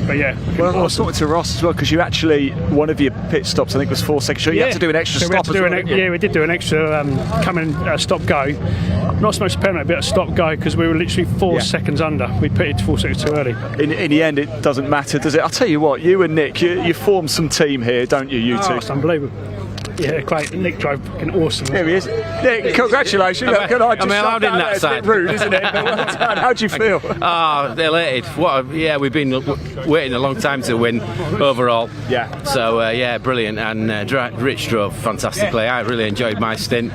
But yeah. Well, I was talking to Ross as well, because you actually, one of your pit stops, I think, was 4 seconds. So you had to do an extra stop as well. Yeah, we did do an extra come in, stop, go. Not so much penalty, but a stop, go, because we were literally 4 seconds under. We pitted 4 seconds too early. In the end, it doesn't matter, does it? I'll tell you what, you and Nick, you formed some team here, don't you, you two? It's unbelievable. Yeah, great. Nick drove fucking awesome. There he is. Nick, congratulations. Look, I allowed in that side. It's a bit rude, isn't it? But well done. How do you feel? Elated. We've been waiting a long time to win overall. Yeah. So, brilliant. And Rich drove fantastically. I really enjoyed my stint.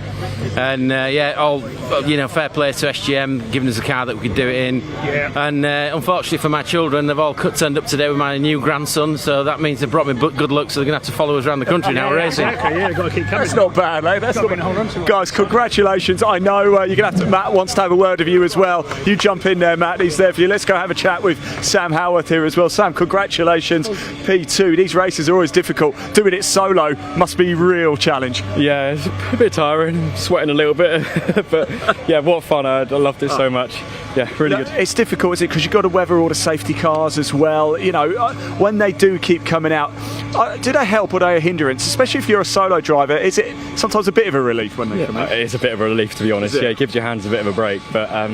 And, fair play to SGM, giving us a car that we could do it in. Yeah. And unfortunately for my children, they've all turned up today with my new grandson. So that means they brought me good luck, so they're going to have to follow us around the country now racing. Exactly, yeah. they've got to keep coming. That's not bad, mate. That's not bad. Hold on to it. Guys, congratulations. I know you're going to have to, Matt wants to have a word with you as well. You jump in there, Matt. He's there for you. Let's go have a chat with Sam Howarth here as well. Sam, congratulations. P2. These races are always difficult. Doing it solo must be a real challenge. Yeah, it's a bit tiring, sweating a little bit, but yeah, what fun. I loved it so much. Yeah, really good. It's difficult, is it? Because you've got to weather all the safety cars as well. You know, when they do keep coming out, do they help or are they a hindrance? Especially if you're a solo driver, is it sometimes a bit of a relief when they come out? It's a bit of a relief, to be honest. Yeah, it gives your hands a bit of a break. But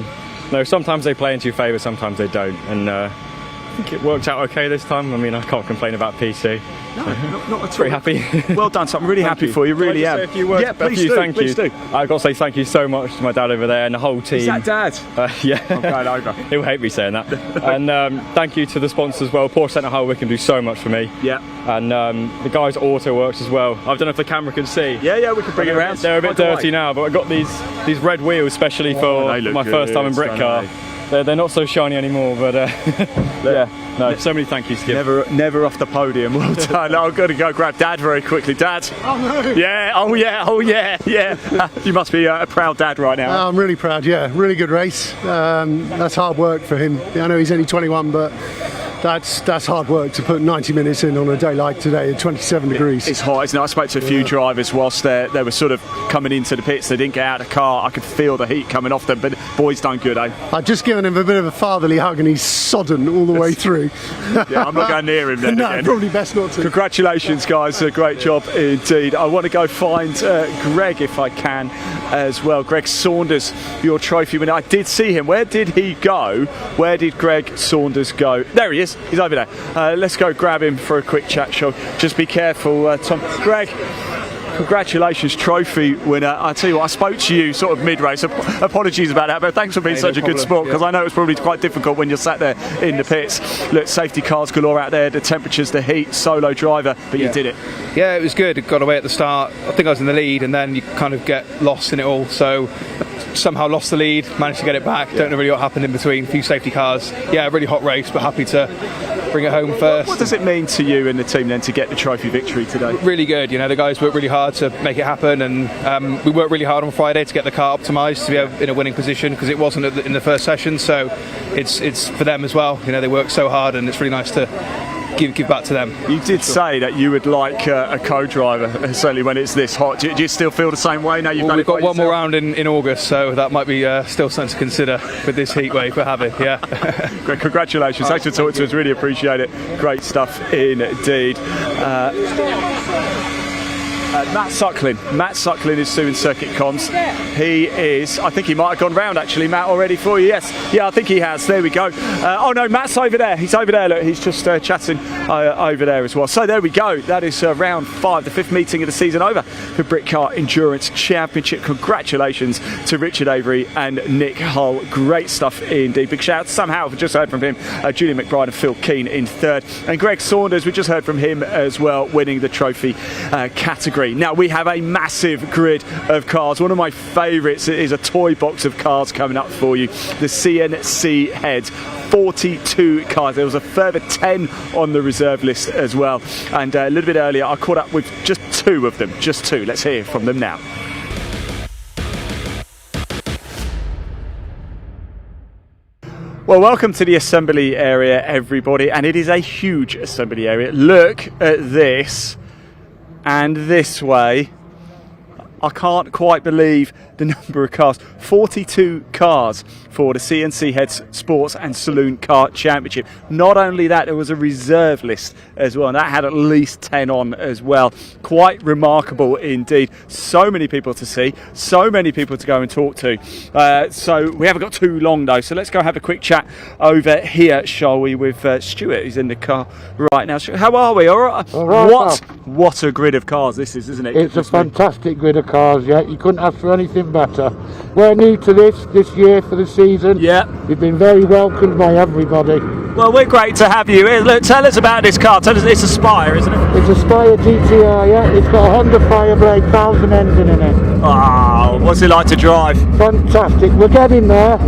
no, sometimes they play into your favour, sometimes they don't. And I think it worked out okay this time. I mean, I can't complain about PC. No, not at all. Pretty happy. Well done, Sam. I'm really happy for you. Really am. Say a few words? Yeah, please do. Thank please you. do. I've got to say thank you so much to my dad over there and the whole team. Is that Dad? Yeah. I'm going over. He'll hate me saying that. And thank you to the sponsors as well. Porsche Centre Hull Wickham do so much for me. Yeah. And the guys at Auto Works as well. I don't know if the camera can see. Yeah, we can bring it around. They're a bit dirty now, but I got these red wheels especially for my first time in Britcar. They're not so shiny anymore, but yeah, no, so many thank yous to give. Never off the podium. Well done. I've got to go grab Dad very quickly. Dad. Oh no. Yeah. Oh yeah. You must be a proud dad right now. I'm really proud. Yeah, really good race. That's hard work for him. I know he's only 21, but that's hard work to put 90 minutes in on a day like today at 27 degrees. It's hot, isn't it? I spoke to a few drivers whilst they were sort of coming into the pits. They didn't get out of the car. I could feel the heat coming off them, but boys done good, eh? I've just given him a bit of a fatherly hug and he's sodden all the way through. Yeah, I'm not going near him then. No, again. probably best not to. Congratulations, guys. A great job indeed. I want to go find Greg if I can as well. Greg Saunders, your trophy winner. I did see him. Where did he go? Where did Greg Saunders go? There he is. He's over there. Let's go grab him for a quick chat show. Just be careful, Tom. Greg, congratulations, trophy winner. I tell you what, I spoke to you sort of mid-race. Apologies about that, but thanks for being such a good sport, because I know it's probably quite difficult when you're sat there in the pits. Look, safety cars galore out there, the temperatures, the heat, solo driver, but you did it. Yeah, it was good. It got away at the start. I think I was in the lead, and then you kind of get lost in it all. So somehow lost the lead, managed to get it back. Don't know really what happened in between. A few safety cars. Yeah, really hot race, but happy to bring it home first. What does it mean to you and the team then to get the trophy victory today? Really good. You know, the guys worked really hard to make it happen, and we worked really hard on Friday to get the car optimised to be in a winning position, because it wasn't in the first session. So it's for them as well. You know, they worked so hard, and it's really nice to give back to them. You did say that you would like a co-driver, certainly when it's this hot. Do you still feel the same way now? We've got one more round in August, so that might be still something to consider with this heat wave we're having. Yeah. Great, congratulations. Thanks for talking to us. Really appreciate it. Great stuff indeed. Matt Suckling is doing circuit comms. He is, I think he might have gone round actually, Matt, already for you. Yes, yeah, I think he has. There we go. Oh no, Matt's over there. He's over there. Look, he's just chatting over there as well. So there we go. That is round 5, the 5th meeting of the season over for Britcar Endurance Championship. Congratulations to Richard Avery and Nick Hull. Great stuff indeed. Big shout out to Sam Howarth. We just heard from him. Julian McBride and Phil Keane in 3rd. And Greg Saunders, we just heard from him as well, winning the trophy category. Now we have a massive grid of cars. One of my favourites is a toy box of cars coming up for you. The CNC heads. 42 cars. There was a further 10 on the reserve list as well. And a little bit earlier, I caught up with just 2 of them. Just 2. Let's hear from them now. Well, welcome to the assembly area, everybody. And it is a huge assembly area. Look at this. And this way, I can't quite believe the number of cars. 42 cars for the CNC Heads Sports and Saloon Car Championship. Not only that, there was a reserve list as well, and that had at least 10 on as well. Quite remarkable indeed. So many people to see, so many people to go and talk to. So we haven't got too long though, so let's go have a quick chat over here, shall we, with Stuart, who's in the car right now. Stuart, how are we? All right. All right. What a grid of cars this is, isn't it? It's a fantastic grid of cars, yeah. You couldn't ask for anything better. We're new to this year for the season. Yeah. We've been very welcomed by everybody. Well, we're great to have you. Look, tell us about this car. Tell us, it's a Spire, isn't it? It's a Spire GTR, yeah. It's got a Honda Fireblade 1000 engine in it. Oh, what's it like to drive? Fantastic. We're getting there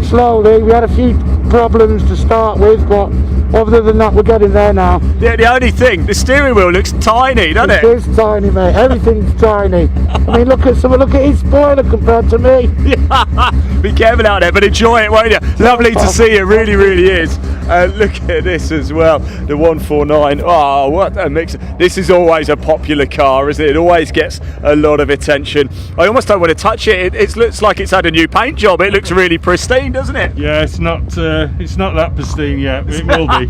slowly. We had a few problems to start with, but Other than that, we're getting there now. The only thing, the steering wheel looks tiny, doesn't it? It is tiny, mate. Everything's tiny. I mean, look at his spoiler compared to me. Be careful out there, but enjoy it, won't you? Lovely to see you, really, really is. Look at this as well, the 149. Oh, what a mix. This is always a popular car, isn't it? It always gets a lot of attention. I almost don't want to touch it. It looks like it's had a new paint job. It looks really pristine, doesn't it? Yeah, it's not that pristine yet. It will be.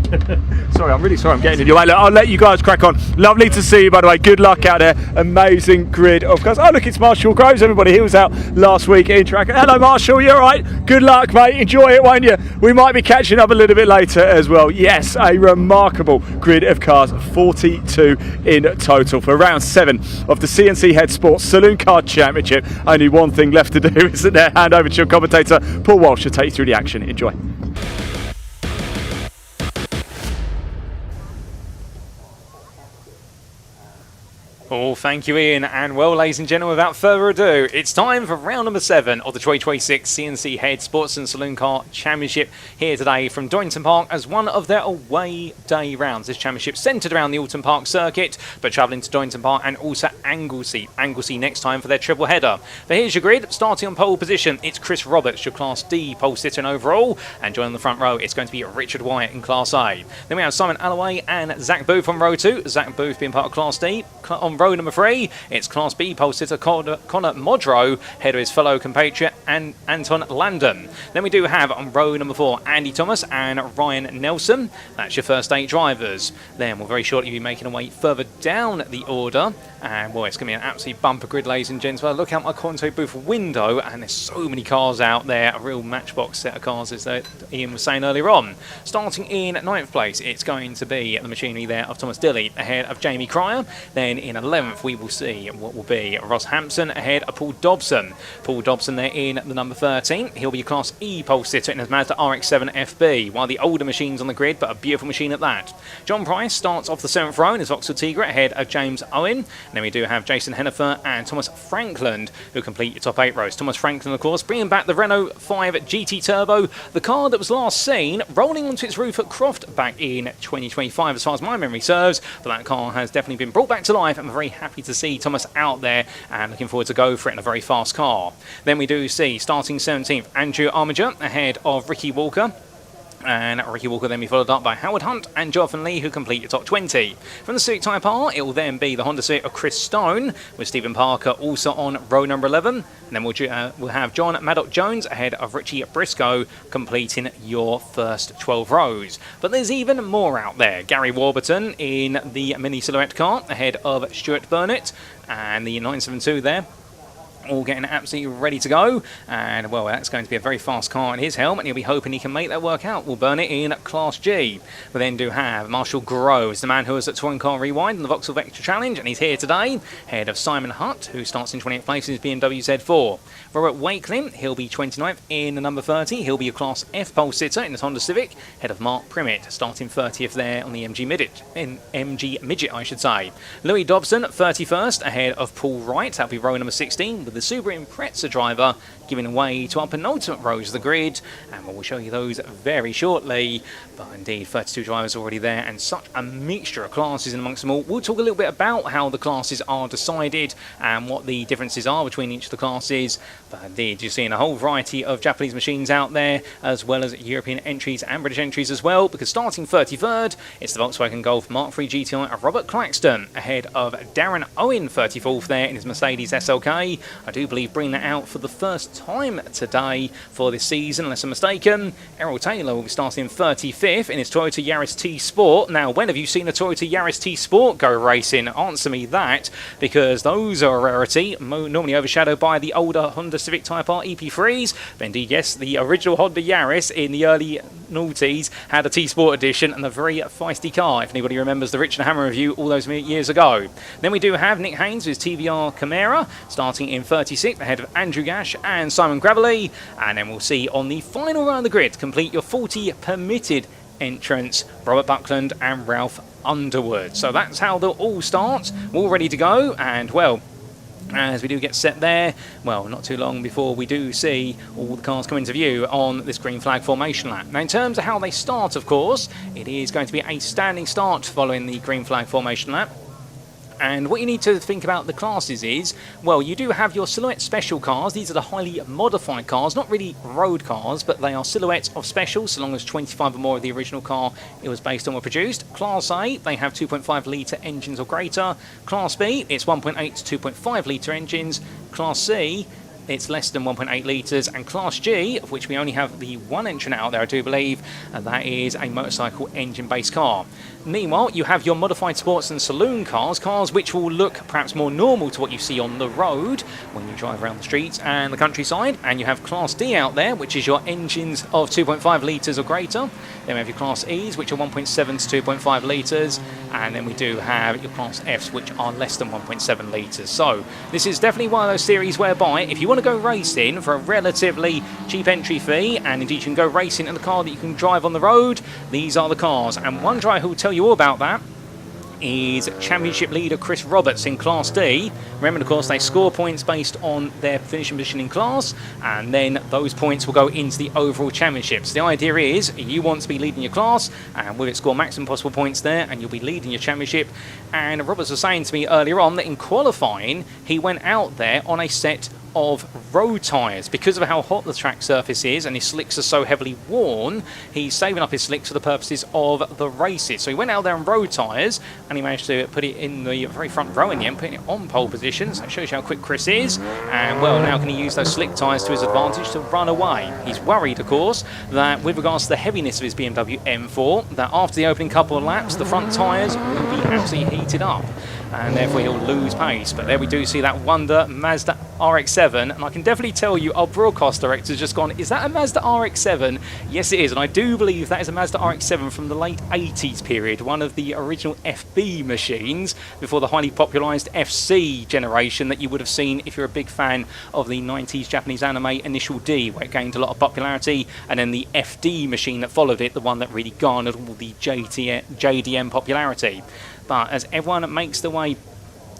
Sorry, I'm really sorry I'm getting in your way. Look, I'll let you guys crack on. Lovely to see you, by the way. Good luck out there. Amazing grid of cars. Oh, look, it's Marshall Groves, everybody. He was out last week in track. Hello, Marshall. You all right? Good luck, mate. Enjoy it, won't you? We might be catching up a little bit later as well. Yes, a remarkable grid of cars. 42 in total for round 7 of the CNC Head Sports Saloon Car Championship. Only one thing left to do, isn't there? Hand over to your commentator, Paul Walsh, to take you through the action. Enjoy. Oh, thank you, Ian. And well, ladies and gentlemen, without further ado, it's time for round number 7 of the 2026 CNC Head Sports and Saloon Car Championship here today from Donington Park as one of their away day rounds. This championship centred around the Alton Park circuit, but travelling to Donington Park and also Anglesey next time for their triple header. But here's your grid. Starting on pole position, it's Chris Roberts, your Class D pole sitter in overall, and joining the front row, it's going to be Richard Wyatt in Class A. Then we have Simon Alloway and Zach Booth on row 2. Zach Booth being part of Class D. On row number 3, it's Class B pole sitter Connor Modrow, ahead of his fellow compatriot and Anton Landon. Then we do have on row number 4, Andy Thomas and Ryan Nelson. That's your first 8 drivers. Then we'll very shortly be making our way further down the order. And boy, it's going to be an absolute bumper grid, ladies and gents. Well, look out my Convoy booth window, and there's so many cars out there. A real matchbox set of cars, as Ian was saying earlier on. Starting in 9th place, it's going to be the machinery there of Thomas Dilley, ahead of Jamie Cryer. Then in 11th, we will see what will be Ross Hampson, ahead of Paul Dobson. Paul Dobson there in the number 13. He'll be a Class E pole sitter in his Mazda RX-7 FB. One of the older machines on the grid, but a beautiful machine at that. John Price starts off the 7th row in his Vauxhall Tigra, ahead of James Owen. And then we do have Jason Hennifer and Thomas Frankland, who complete your top 8 rows. Thomas Frankland, of course, bringing back the Renault 5 GT Turbo, the car that was last seen rolling onto its roof at Croft back in 2025, as far as my memory serves. But that car has definitely been brought back to life. I'm very happy to see Thomas out there and looking forward to go for it in a very fast car. Then we do see, starting 17th, Andrew Armiger, ahead of Ricky Walker. And Ricky Walker then be followed up by Howard Hunt and Jonathan Lee, who complete your top 20. From the Civic Type R, it will then be the Honda Civic of Chris Stone, with Stephen Parker also on row number 11. And then we'll have John Maddock-Jones ahead of Richie Briscoe, completing your first 12 rows. But there's even more out there. Gary Warburton in the Mini Silhouette car, ahead of Stuart Burnett, and the 972 there. All getting absolutely ready to go, and well, that's going to be a very fast car in his helmet, and he'll be hoping he can make that work out. We'll burn it in Class G. We then do have Marshall Groves, the man who was at Touring Car Rewind in the Vauxhall Vector Challenge, and he's here today, ahead of Simon Hutt, who starts in 28th place in his BMW Z4. Robert Wakelin, he'll be 29th in the number 30. He'll be a Class F pole sitter in his Honda Civic, ahead of Mark Primmett, starting 30th there on the MG Midget, I should say. Louis Dobson, 31st, ahead of Paul Wright. That'll be row number 16, with the Subaru Impreza driver giving way to our penultimate rows of the grid, and we'll show you those very shortly. But indeed, 32 drivers already there, and such a mixture of classes in amongst them all. We'll talk a little bit about how the classes are decided and what the differences are between each of the classes. But indeed, you're seeing a whole variety of Japanese machines out there, as well as European entries and British entries as well, because starting 33rd, it's the Volkswagen Golf Mark III GTI of Robert Claxton, ahead of Darren Owen, 34th there in his Mercedes SLK. I do believe bringing that out for the first time today for this season, unless I'm mistaken. Errol Taylor will be starting 35th in his Toyota Yaris T Sport. Now, when have you seen a Toyota Yaris T Sport go racing? Answer me that, because those are a rarity, normally overshadowed by the older Honda Civic Type R EP3s. But indeed, yes, the original Honda Yaris in the early noughties had a T Sport edition and a very feisty car, if anybody remembers the Rich and Hammer review all those years ago. Then we do have Nick Haynes with his TVR Camara, starting in 36th, ahead of Andrew Gash and Simon Gravely. And then we'll see on the final round of the grid, complete your 40 permitted entrants, Robert Buckland and Ralph Underwood. So that's how they'll all start. We're all ready to go, and well, as we do get set there. Well, not too long before we do see all the cars come into view on this green flag formation lap. Now, in terms of how they start, of course, it is going to be a standing start following the green flag formation lap. And what you need to think about the classes is, well, you do have your Silhouette Special cars. These are the highly modified cars, not really road cars, but they are silhouettes of special, so long as 25 or more of the original car it was based on were produced. Class A, they have 2.5 litre engines or greater. Class B, it's 1.8 to 2.5 litre engines. Class C, it's less than 1.8 litres, and Class G, of which we only have the one entrant out there, I do believe, and that is a motorcycle engine-based car. Meanwhile, you have your modified sports and saloon cars, cars which will look perhaps more normal to what you see on the road when you drive around the streets and the countryside. And you have Class D out there, which is your engines of 2.5 litres or greater. Then we have your Class E's, which are 1.7 to 2.5 litres. And then we do have your Class F's, which are less than 1.7 litres. So this is definitely one of those series whereby if you want to go racing for a relatively cheap entry fee, and indeed you can go racing in the car that you can drive on the road, these are the cars. And one driver who will tell you all about that is championship leader Chris Roberts in Class D. Remember, of course, they score points based on their finishing position in class, and then those points will go into the overall championships. The idea is you want to be leading your class, and will it score maximum possible points there, and you'll be leading your championship. And Roberts was saying to me earlier on that in qualifying, he went out there on a set of road tyres. Because of how hot the track surface is and his slicks are so heavily worn, he's saving up his slicks for the purposes of the races. So he went out there on road tyres and he managed to put it in the very front row in the end, putting it on pole position. So it shows you how quick Chris is. And well, now can he use those slick tyres to his advantage to run away? He's worried, of course, that with regards to the heaviness of his BMW M4, that after the opening couple of laps, the front tyres will be absolutely heated up, and therefore he'll lose pace. But there we do see that wonder Mazda RX-7, and I can definitely tell you our broadcast director's just gone, is that a Mazda RX-7? Yes, it is, and I do believe that is a Mazda RX-7 from the late 80s period, one of the original FB machines before the highly popularised FC generation that you would have seen if you're a big fan of the 90s Japanese anime Initial D, where it gained a lot of popularity, and then the FD machine that followed it, the one that really garnered all the JDM popularity. But as everyone makes their way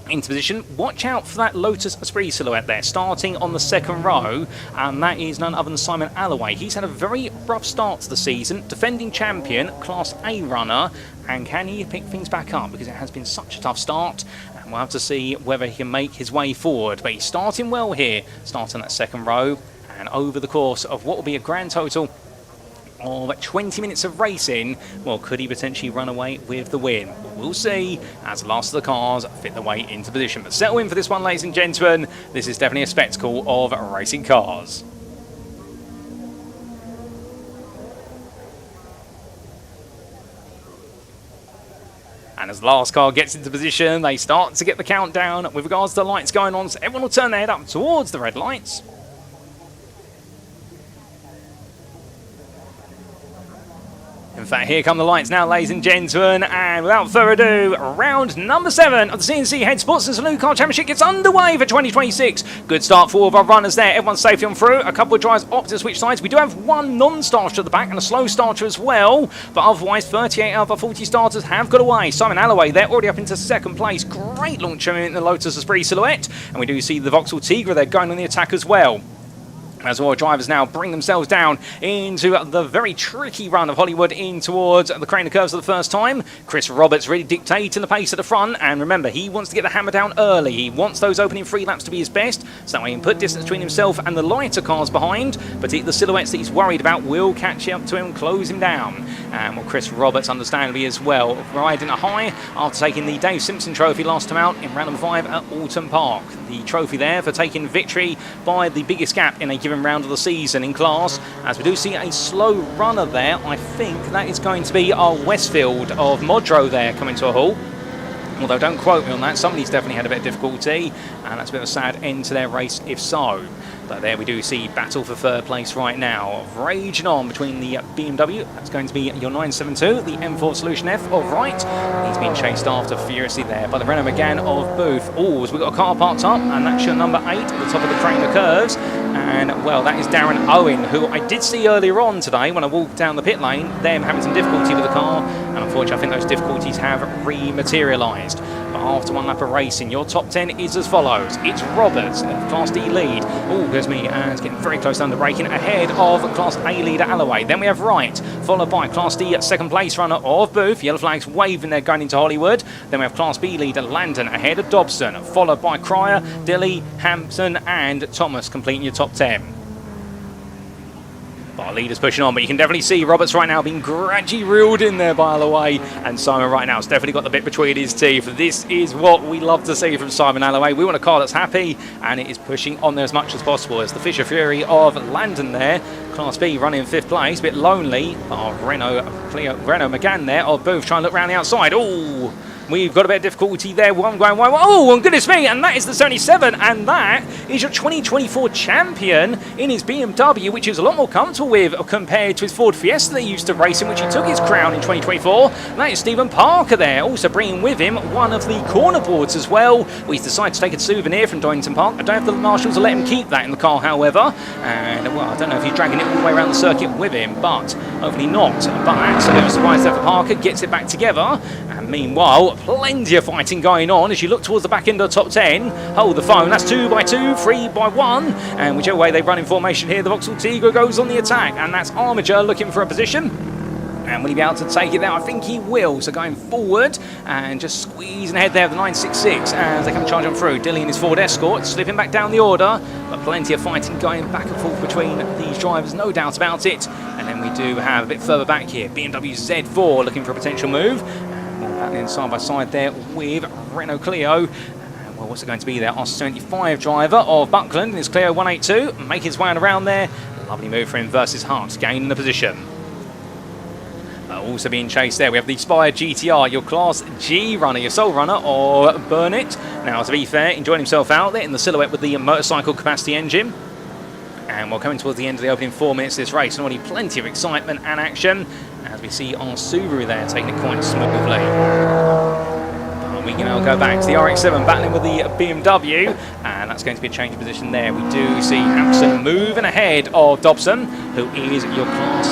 into position, watch out for that Lotus Esprit silhouette there, starting on the second row, and that is none other than Simon Alloway. He's had a very rough start to the season, defending champion, Class A runner, and can he pick things back up, because it has been such a tough start, and we'll have to see whether he can make his way forward. But he's starting well here, starting that second row, and over the course of what will be a grand total of 20 minutes of racing, well, could he potentially run away with the win? We'll see as the last of the cars fit their way into position. But settle in for this one, ladies and gentlemen. This is definitely a spectacle of racing cars. And as the last car gets into position, they start to get the countdown with regards to the lights going on, so everyone will turn their head up towards the red lights. In fact, here come the lights now, ladies and gentlemen, and without further ado, round number 7 of the CNC Head Sports and Saloon Car Championship gets underway for 2026. Good start for all of our runners there, everyone's safely on through. A couple of drivers opt to switch sides. We do have one non-starter at the back and a slow starter as well, but otherwise 38 out of our 40 starters have got away. Simon Alloway there, already up into second place. Great launch in the Lotus Esprit silhouette, and we do see the Vauxhall Tigra there going on the attack as well. As more drivers now bring themselves down into the very tricky run of Hollywood in towards the Crane of Curves for the first time. Chris Roberts really dictating the pace at the front, and remember, he wants to get the hammer down early. He wants those opening 3 laps to be his best, so that way he can put distance between himself and the lighter cars behind, but the silhouettes that he's worried about will catch up to him and close him down. And well, Chris Roberts, understandably as well, riding a high after taking the Dave Simpson Trophy last time out in Round 5 at Alton Park. The trophy there for taking victory by the biggest gap in a given round of the season in class. As we do see a slow runner there, I think that is going to be our Westfield of Modro there coming to a halt. Although don't quote me on that, somebody's definitely had a bit of difficulty, and that's a bit of a sad end to their race if so. But there we do see battle for third place right now, raging on between the BMW, that's going to be your 972, the M4 Solution F of Wright. He's been chased after furiously there by the Renault Megane of Booth. Oh, so we've got a car parked up, and that's your number 8 at the top of the Crane of Curves. And well, that is Darren Owen, who I did see earlier on today when I walked down the pit lane, them having some difficulty with the car, and unfortunately I think those difficulties have rematerialised. But after one lap of racing, your top 10 is as follows. It's Roberts, Class D lead. Oh, goes me, and it's getting very close down the braking, ahead of Class A leader Alloway. Then we have Wright, followed by Class D second place runner of Booth. Yellow flags waving there going into Hollywood. Then we have Class B leader Landon ahead of Dobson, followed by Cryer, Dilly, Hampson and Thomas completing your top 10. But our leader's pushing on, but you can definitely see Roberts right now being gradually reeled in there by Alloway, and Simon right now has definitely got the bit between his teeth. This is what we love to see from Simon Alloway. We want a car that's happy, and it is pushing on there as much as possible. As the Fisher Fury of Landon there, Class B running in 5th place, a bit lonely. Our Renault McGann there of Booth trying to look around the outside. Oh! We've got a bit of difficulty there. One going wide. Oh, and goodness me! And that is the 77, and that is your 2024 champion in his BMW, which is a lot more comfortable with compared to his Ford Fiesta they used to race in, which he took his crown in 2024. And that is Stephen Parker there, also bringing with him one of the corner boards as well. He's decided to take a souvenir from Donington Park. I don't know if the marshals will let him keep that in the car, however. And well, I don't know if he's dragging it all the way around the circuit with him, but hopefully not. But so no surprise there for Parker, gets it back together. And meanwhile, plenty of fighting going on as you look towards the back end of the top 10. Hold the phone, that's 2 by 2, 3 by 1, and whichever way they run in formation here, the Vauxhall Tigre goes on the attack, and that's Armiger looking for a position. And will he be able to take it there? I think he will. So going forward and just squeezing ahead there of the 966 as they come charging through. Dilly and his Ford Escort slipping back down the order, but plenty of fighting going back and forth between these drivers, no doubt about it. And then we do have a bit further back here, BMW Z4 looking for a potential move. And then side by side there with Renault Clio. Well, what's it going to be there? Our 75 driver of Buckland in his Clio 182, making his way around there. Lovely move for him versus Hart, gaining the position. Also being chased there, we have the Spire GTR, your Class G runner, your sole runner, or Burnett. Now, to be fair, enjoying himself out there in the silhouette with the motorcycle capacity engine. And we're coming towards the end of the opening 4 minutes of this race, and already plenty of excitement and action as we see our Subaru there taking it quite smoothly. We can now go back to the RX-7 battling with the BMW, and that's going to be a change of position there. We do see Hampson moving ahead of Dobson, who is your Class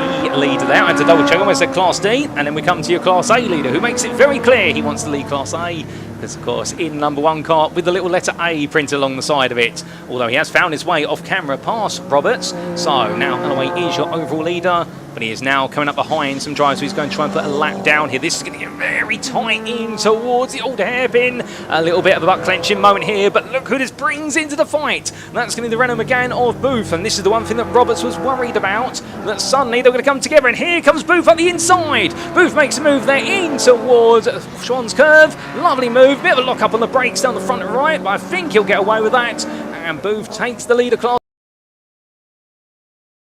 E leader there. I had to double check, I almost said Class D, and then we come to your Class A leader, who makes it very clear he wants to lead Class A. Because, of course, in number 1 car with the little letter A printed along the side of it. Although he has found his way off camera past Roberts. So now Alloway is your overall leader. But he is now coming up behind some drivers who's going to try and put a lap down here. This is going to get very tight in towards the old hairpin. A little bit of a butt clenching moment here, but look who this brings into the fight. That's going to be the Renault McGann of Booth, and this is the one thing that Roberts was worried about, that suddenly they're going to come together, and here comes Booth on the inside. Booth makes a move there in towards Schwann's curve. Lovely move, bit of a lock up on the brakes down the front and right, but I think he'll get away with that. And Booth takes the lead across.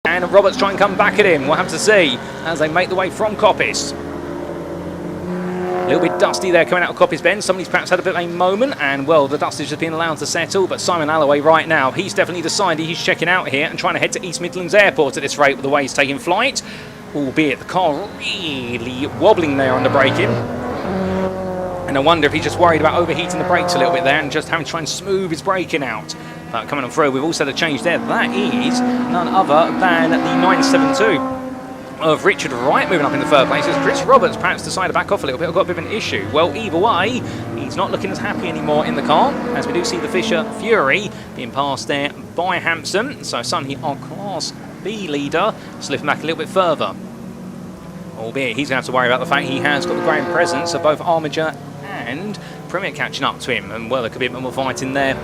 And Roberts try and come back at him. We'll have to see as they make the way from Coppice. A little bit dusty there coming out of Coppice Bend. Somebody's perhaps had a bit of a moment, and well, the dust has just been allowed to settle. But Simon Alloway right now, he's definitely decided he's checking out here and trying to head to East Midlands Airport at this rate with the way he's taking flight. Albeit the car really wobbling there on the braking. And I wonder if he's just worried about overheating the brakes a little bit there and just having to try and smooth his braking out. But coming on through, we've also had a change there. That is none other than the 972 of Richard Wright moving up in the 3rd place as Chris Roberts perhaps decided to back off a little bit. I've got a bit of an issue. Well, either way, he's not looking as happy anymore in the car, as we do see the Fisher Fury being passed there by Hampson. So suddenly our Class B leader slipping back a little bit further. Albeit he's going to have to worry about the fact he has got the grand presence of both Armiger and Premier catching up to him. And well, there could be a bit more fighting there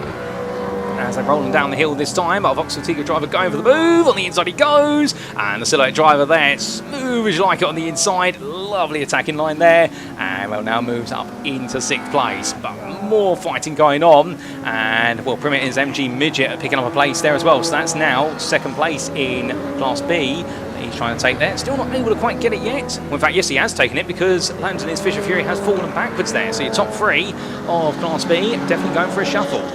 as they're rolling down the hill this time. Our Vauxhall Tigre driver going for the move. On the inside he goes. And the Silhouette driver there, smooth as you like it on the inside. Lovely attacking line there. And well, now moves up into 6th place. But more fighting going on. And well, Premier is MG Midget picking up a place there as well. So that's now 2nd place in Class B. He's trying to take that. Still not able to quite get it yet. Well, in fact, yes, he has taken it because Landon's Fisher Fury has fallen backwards there. So your top 3 of Class B definitely going for a shuffle.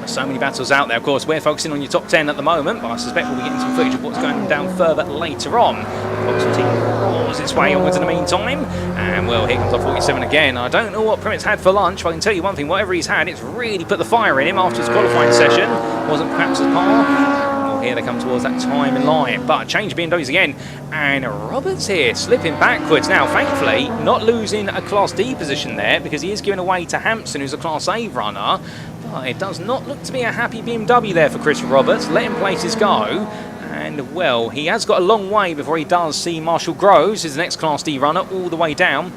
So many battles out there. Of course, we're focusing on your top 10 at the moment, but I suspect we'll be getting some footage of what's going down further later on. The Vauxhall team rolls its way onwards in the meantime. And well, here comes our 47 again. I don't know what Primit's had for lunch, but I can tell you one thing, whatever he's had, it's really put the fire in him after his qualifying session. Wasn't perhaps as par. here they come towards that time in line. But change of BMWs again, and Roberts here slipping backwards. Now, thankfully, not losing a Class D position there, because he is giving away to Hampson, who's a Class A runner. But it does not look to be a happy BMW there for Chris Roberts, letting places go. And, well, he has got a long way before he does see Marshall Groves, his next Class D runner, all the way down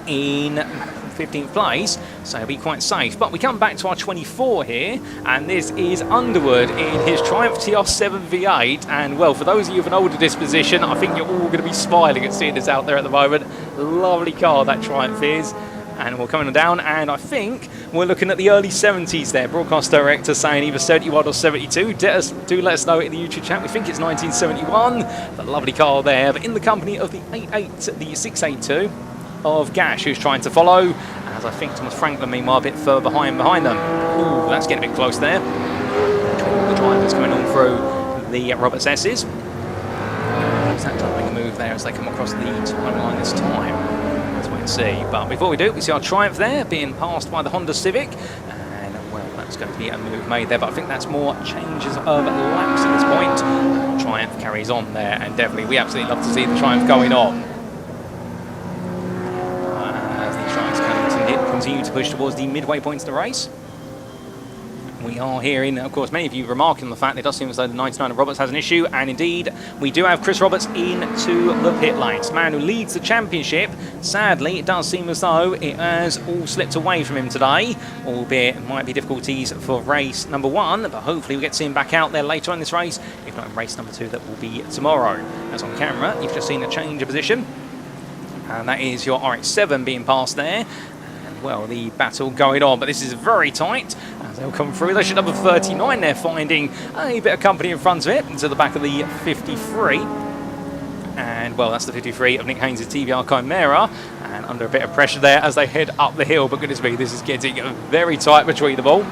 in 15th place, so he'll be quite safe. But we come back to our 24 here, and this is Underwood in his Triumph TR7 V8. And, well, for those of you of an older disposition, I think you're all going to be smiling at seeing this out there at the moment. Lovely car that Triumph is. And we're coming down, and I think we're looking at the early 70s there. Broadcast director saying either 71 or 72. Do let us know in the YouTube chat. We think it's 1971. The lovely car there, but in the company of the 682 of Gash, who's trying to follow. As I think Thomas Franklin, meanwhile, a bit further behind them. Ooh, that's getting a bit close there. The drivers coming on through the Roberts S's. Is that trying to make a move there as they come across the timeline this time? See, but before we do, we see our Triumph there being passed by the Honda Civic, and well, that's going to be a move made there, but I think that's more changes of laps at this point. Triumph carries on there, and definitely we absolutely love to see the Triumph going on as the Triumphs continue to push towards the midway points of the race. We are hearing, of course, many of you remarking on the fact that it does seem as though the 99 of Roberts has an issue, and indeed we do have Chris Roberts into the pit lanes. The man who leads the championship. Sadly, it does seem as though it has all slipped away from him today, albeit it might be difficulties for race number 1, but hopefully we get to see him back out there later on in this race, if not in race number 2 that will be tomorrow. As on camera, you've just seen a change of position, and that is your RX-7 being passed there. Well, the battle going on, but this is very tight as they'll come through. They should number 39 there, finding a bit of company in front of it, to the back of the 53. And, well, that's the 53 of Nick Haynes' TVR Chimera, and under a bit of pressure there as they head up the hill. But goodness me, this is getting very tight between them all.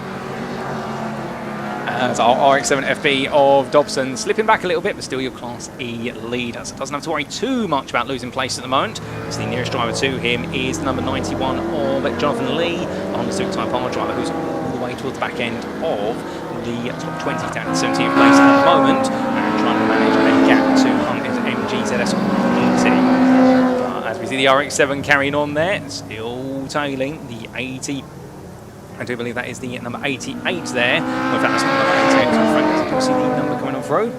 As our RX-7 FB of Dobson slipping back a little bit, but still your Class E leader. So doesn't have to worry too much about losing place at the moment. So the nearest driver to him is the number 91 of Jonathan Lee, on the Civic Type R driver, who's all the way towards the back end of the top 20 down in 17th place at the moment, and trying to manage a gap to Hunter's MG ZS 80. As we see the RX-7 carrying on there, still tailing the 80. I do believe that is the number 88 there. Well, in fact, that's not number 88. You can see the number coming off road.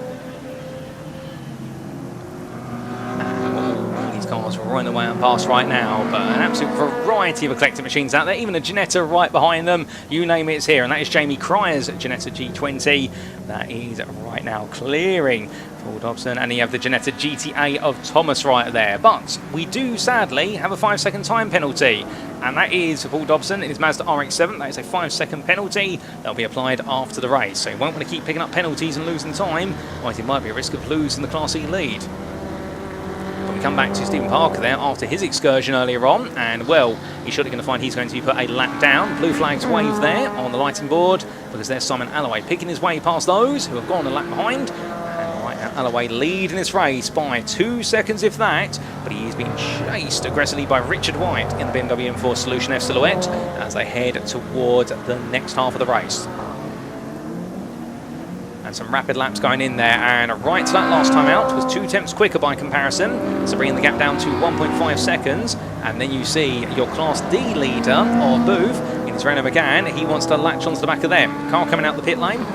All these cars running away and past right now, but an absolute variety of eclectic machines out there. Even a Ginetta right behind them. You name it, it's here. And that is Jamie Cryer's Ginetta G20. That is right now clearing Paul Dobson, and you have the Ginetta GTA of Thomas right there. But we do sadly have a 5-second time penalty, and that is for Paul Dobson in his Mazda RX-7. That is a 5-second penalty that will be applied after the race. So he won't want to keep picking up penalties and losing time, or he might be at risk of losing the Class E lead. But we come back to Stephen Parker there after his excursion earlier on, and well, he's surely going to find he's going to be put a lap down. Blue flags wave there on the lighting board, because there's Simon Alloway picking his way past those who have gone a lap behind. Alloway leading this race by 2 seconds, if that, but he is being chased aggressively by Richard White in the BMW M4 Solution F Silhouette as they head towards the next half of the race. And some rapid laps going in there, and right to that last time out was 2 tenths quicker by comparison, so bringing the gap down to 1.5 seconds. And then you see your Class D leader, or Booth, in his Renault Megane. He wants to latch onto the back of them. Car coming out the pit lane.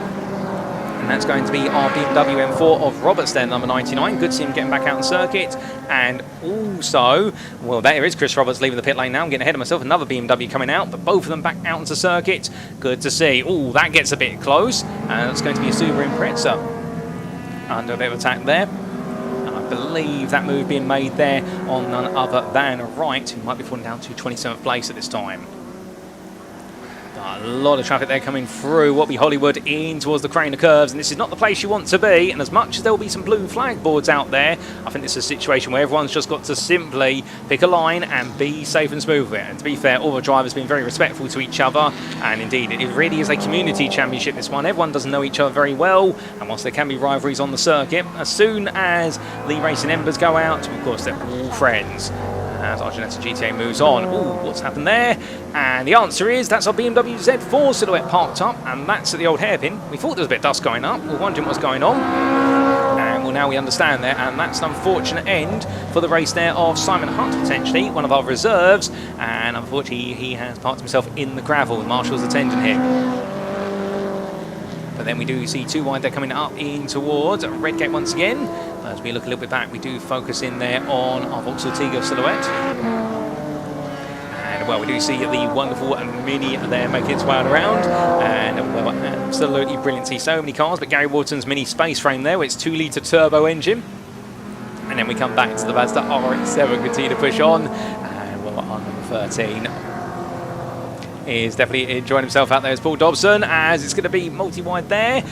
And that's going to be our BMW M4 of Roberts there, number 99. Good to see him getting back out on circuit. And also, well, there is Chris Roberts leaving the pit lane now. I'm getting ahead of myself. Another BMW coming out, but both of them back out onto circuit. Good to see. Oh, that gets a bit close. And it's going to be a Subaru Impreza under a bit of attack there. And I believe that move being made there on none other than Wright, who might be falling down to 27th place at this time. A lot of traffic there coming through what be Hollywood in towards the Craner Curves, and this is not the place you want to be. And as much as there will be some blue flag boards out there, I think this is a situation where everyone's just got to simply pick a line and be safe and smooth with it. And to be fair, all the drivers have been very respectful to each other, and indeed it really is a community championship, this one. Everyone doesn't know each other very well, and whilst there can be rivalries on the circuit, as soon as the racing embers go out, of course they're all friends. as our Genetta GTA moves on. Ooh, what's happened there? And the answer is that's our BMW Z4 silhouette parked up, and that's at the old hairpin. We thought there was a bit of dust going up. We were wondering what's going on. And well, now we understand there, and that's an unfortunate end for the race there of Simon Hunt, potentially, one of our reserves. And unfortunately, he has parked himself in the gravel. The marshal's attending him. But then we do see two wide there coming up in towards Redgate once again. As we look a little bit back, we do focus in there on our Vauxhall Tigo silhouette. And well, we do see the wonderful Mini there making its way around. And well, absolutely brilliant. See so many cars, but Gary Warburton's Mini space frame there with its 2-litre turbo engine. And then we come back to the Mazda RX-7, continue to push on. And well, on number 13 is definitely enjoying himself out there as Paul Dobson, as it's going to be multi-wide there.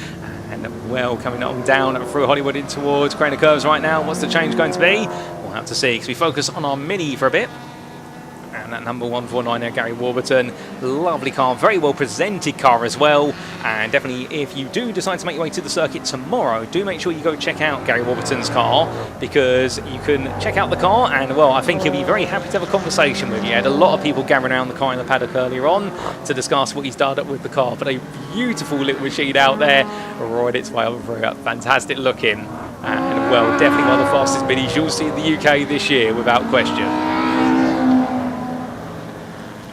And well, coming on down through Hollywood in towards Craner Curves right now. What's the change going to be? We'll have to see, because we focus on our Mini for a bit. And that number 149 there, Gary Warburton. Lovely car, very well presented car as well. And definitely, if you do decide to make your way to the circuit tomorrow, do make sure you go check out Gary Warburton's car, because you can check out the car and, well, I think he'll be very happy to have a conversation with you. He had a lot of people gathering around the car in the paddock earlier on to discuss what he's done with the car. But a beautiful little machine out there, roared its way over, fantastic looking. And, well, definitely one of the fastest minis you'll see in the UK this year, without question.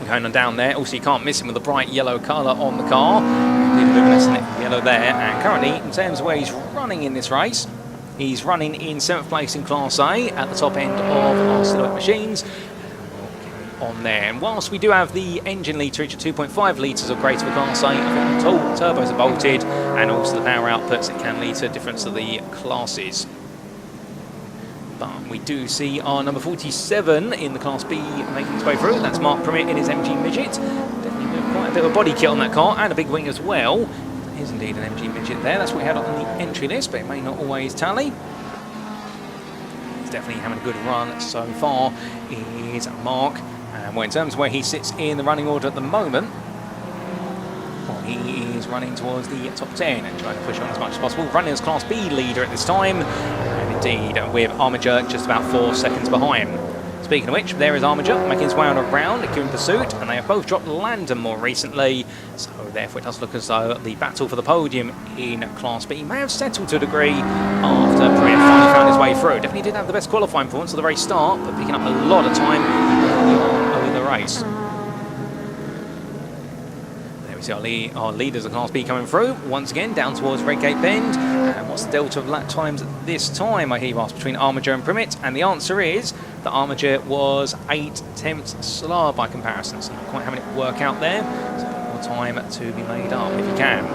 Going on down there, also you can't miss him with the bright yellow colour on the car, luminescent yellow there. And currently, in terms of where he's running in this race, he's running in 7th place in Class A at the top end of our silhouette machines on there. And whilst we do have the engine literage at 2.5 litres or greater for Class A, I think the turbos are bolted, and also the power outputs, it can lead to a difference of the classes. But we do see our number 47 in the Class B making its way through. That's Mark Primmitt in his MG Midget. Definitely with quite a bit of a body kit on that car, and a big wing as well. It is indeed an MG Midget there. That's what we had on the entry list, but it may not always tally. He's definitely having a good run so far, is Mark. And well, in terms of where he sits in the running order at the moment, well, he is running towards the top 10 and trying to push on as much as possible. Running as Class B leader at this time. Indeed, with Armiger just about 4 seconds behind. Speaking of which, there is Armiger making his way on around, giving pursuit, and they have both dropped Landon more recently, so therefore it does look as though the battle for the podium in Class B may have settled to a degree after Primmitt finally found his way through. Definitely didn't have the best qualifying performance at the race start, but picking up a lot of time over the race. We see our leaders of Class B coming through once again down towards Redgate Bend. And what's the delta of lap times this time, I hear you ask, between Armiger and Primmitt? And the answer is that Armiger was 8/10 slower by comparison, so not quite having it work out there. So a bit more time to be made up if you can.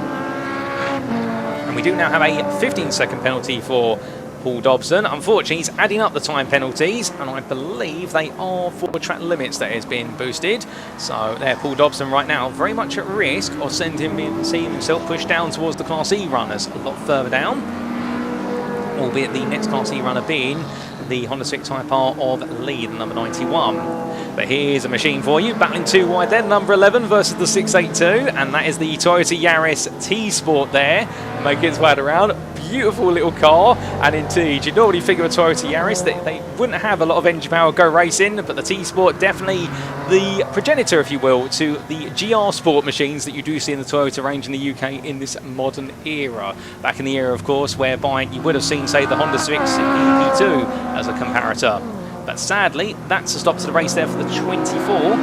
And we do now have a 15-second penalty for Paul Dobson. Unfortunately, he's adding up the time penalties, and I believe they are for track limits that has been boosted. So there, Paul Dobson right now very much at risk of seeing himself pushed down towards the Class E runners a lot further down, albeit the next Class E runner being the Honda Civic Type R of Lee, the number 91. But here's a machine for you, battling 2 wide there, number 11 versus the 682, and that is the Toyota Yaris T-Sport there, making its way around. Beautiful little car, and indeed, you normally think of a Toyota Yaris, they wouldn't have a lot of engine power go racing, but the T-Sport definitely the progenitor, if you will, to the GR Sport machines that you do see in the Toyota range in the UK in this modern era. Back in the era, of course, whereby you would have seen, say, the Honda Civic EP2 as a comparator. But sadly, that's a stop to the race there for the 24,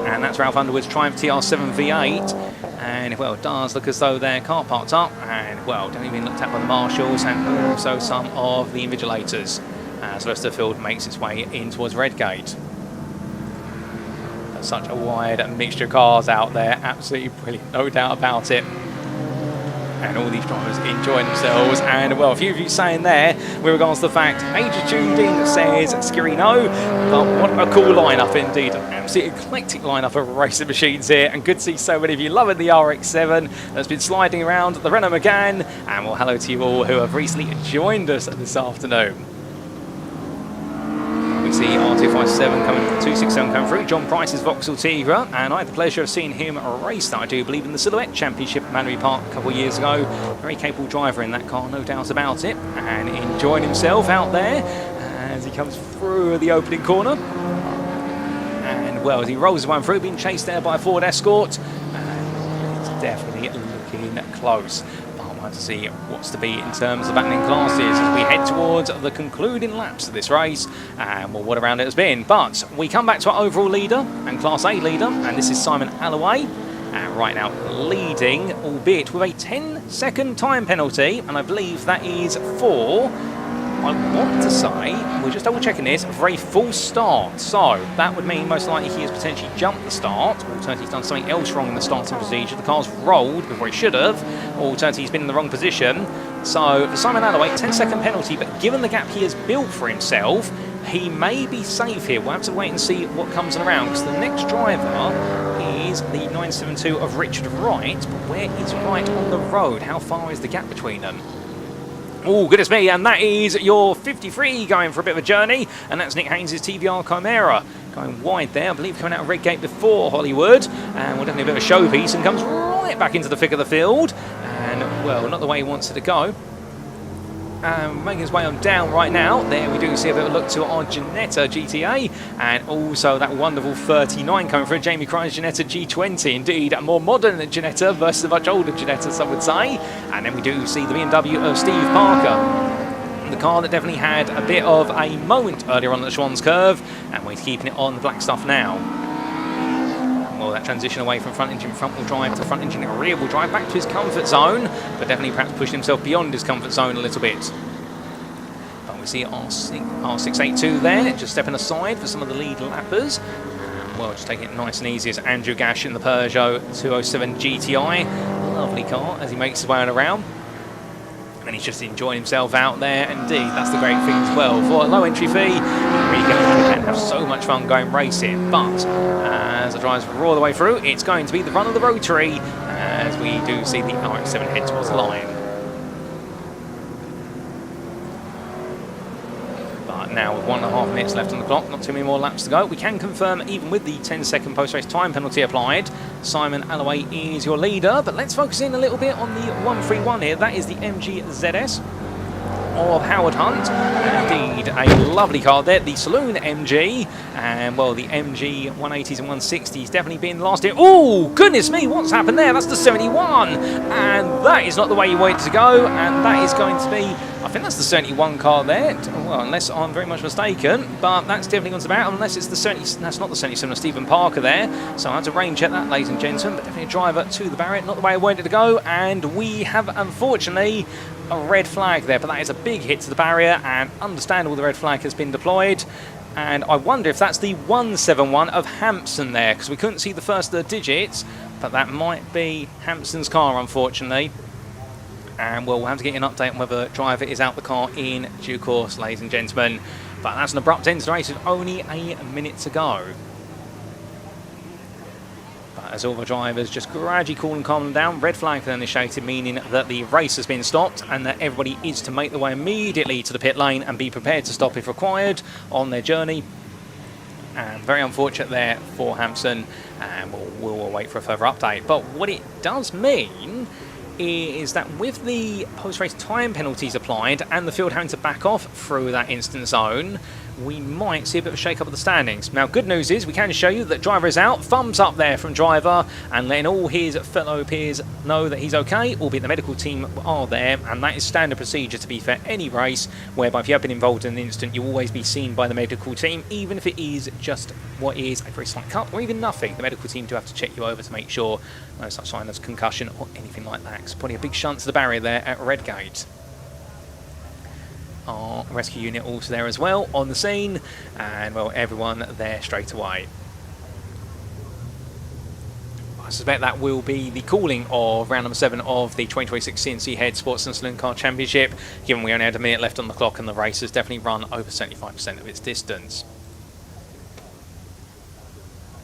and that's Ralph Underwood's Triumph TR7 V8. And, well, it does look as though their car parked up, and, well, don't even looked at by the marshals and also some of the invigilators as Leicesterfield makes its way in towards Redgate. But such a wide mixture of cars out there, absolutely brilliant, no doubt about it. And all these drivers enjoying themselves. And, well, a few of you saying there, with regards to the fact, age is tuned in, says Skirino. But what a cool lineup indeed. An absolutely eclectic lineup of racing machines here. And good to see so many of you loving the RX-7 that's been sliding around the Renault Megane. And, well, hello to you all who have recently joined us this afternoon. We see R257 coming, 267 coming through. John Price's Vauxhall Tigra, and I had the pleasure of seeing him race that, I do believe, in the Silhouette Championship at Manly Park a couple of years ago. Very capable driver in that car, no doubt about it, and enjoying himself out there as he comes through the opening corner. And well, as he rolls one through, being chased there by a Ford Escort, and it's definitely looking close. But we'll have to see what's to be in terms of battling classes as we head towards the concluding laps of this race, and well, what around it has been. But we come back to our overall leader and Class A leader, and this is Simon Alloway. Right now leading, albeit with a 10-second time penalty, and I believe that is for, I want to say, we're just double checking this, for a false start. So that would mean most likely he has potentially jumped the start, alternatively he's done something else wrong in the starting procedure, the car's rolled before it should have, or alternatively he's been in the wrong position. So for Simon Alloway, 10-second penalty, but given the gap he has built for himself, he may be safe here. We'll have to wait and see what comes around, because the next driver is the 972 of Richard Wright, but where is Wright on the road? How far is the gap between them? Oh, goodness me, and that is your 53 going for a bit of a journey, and that's Nick Haynes' TVR Chimera going wide there, I believe coming out of Redgate before Hollywood, and we're definitely a bit of a showpiece, and comes right back into the thick of the field, and well, not the way he wants it to go. Making his way on down right now. There we do see a bit of a look to our Ginetta GTA, and also that wonderful 39 coming from Jamie Cry's Ginetta G20. Indeed, a more modern Ginetta versus a much older Ginetta, some would say. And then we do see the BMW of Steve Parker, the car that definitely had a bit of a moment earlier on the Schwann's Curve, and we're keeping it on the black stuff now. Well, that transition away from front engine front wheel drive to front engine rear wheel drive, back to his comfort zone, but definitely perhaps pushing himself beyond his comfort zone a little bit. But we see R682 there, just stepping aside for some of the lead lappers. Well, just taking it nice and easy as Andrew Gash in the Peugeot 207 GTI. Lovely car as he makes his way on around. And he's just enjoying himself out there. Indeed, that's the great thing as well. For a low entry fee, you can have so much fun going racing. But as the drivers roar all the way through, it's going to be the run of the rotary as we do see the RX-7 head towards the line. But now with 1.5 minutes left on the clock, not too many more laps to go, we can confirm, even with the 10-second post-race time penalty applied, Simon Alloway is your leader. But let's focus in a little bit on the 131 here. That is the MG ZS of Howard Hunt. Indeed, a lovely car there, the Saloon MG, and well, the MG 180s and 160s definitely being last here. Oh, goodness me, what's happened there? That's the 71, and that is not the way you want it to go, and that is going to be, I think that's the 71 car there, well, unless I'm very much mistaken, but that's definitely going to be out, unless it's the 70, that's not the 77 of Stephen Parker there, so I have to rain check that, ladies and gentlemen, but definitely a driver to the barrier, not the way I wanted it to go, and we have, unfortunately, a red flag there, but that is a big hit to the barrier, and understandable the red flag has been deployed. And I wonder if that's the 171 of Hampson there, because we couldn't see the first of the digits, but that might be Hampson's car, unfortunately. And well, we'll have to get an update on whether the driver is out the car in due course, ladies and gentlemen. But that's an abrupt end to the race with only a minute to go. But as all the drivers just gradually cool and calm them down, red flag then initiated, meaning that the race has been stopped and that everybody is to make their way immediately to the pit lane and be prepared to stop if required on their journey. And very unfortunate there for Hampson, and we'll wait for a further update. But what it does mean is that with the post-race time penalties applied and the field having to back off through that instant zone, we might see a bit of a shake-up of the standings. Now, good news is we can show you that driver is out. Thumbs up there from driver, and letting all his fellow peers know that he's okay, albeit the medical team are there, and that is standard procedure, to be fair, any race, whereby if you have been involved in an incident, you'll always be seen by the medical team, even if it is just what is a very slight cut, or even nothing. The medical team do have to check you over to make sure no such sign as concussion or anything like that. So putting a big shunt to the barrier there at Redgate. Our rescue unit also there as well on the scene, and well, everyone there straight away. I suspect that will be the calling of round number 7 of the 2026 CNC Head Sports and Saloon Car Championship, given we only had a minute left on the clock and the race has definitely run over 75% of its distance.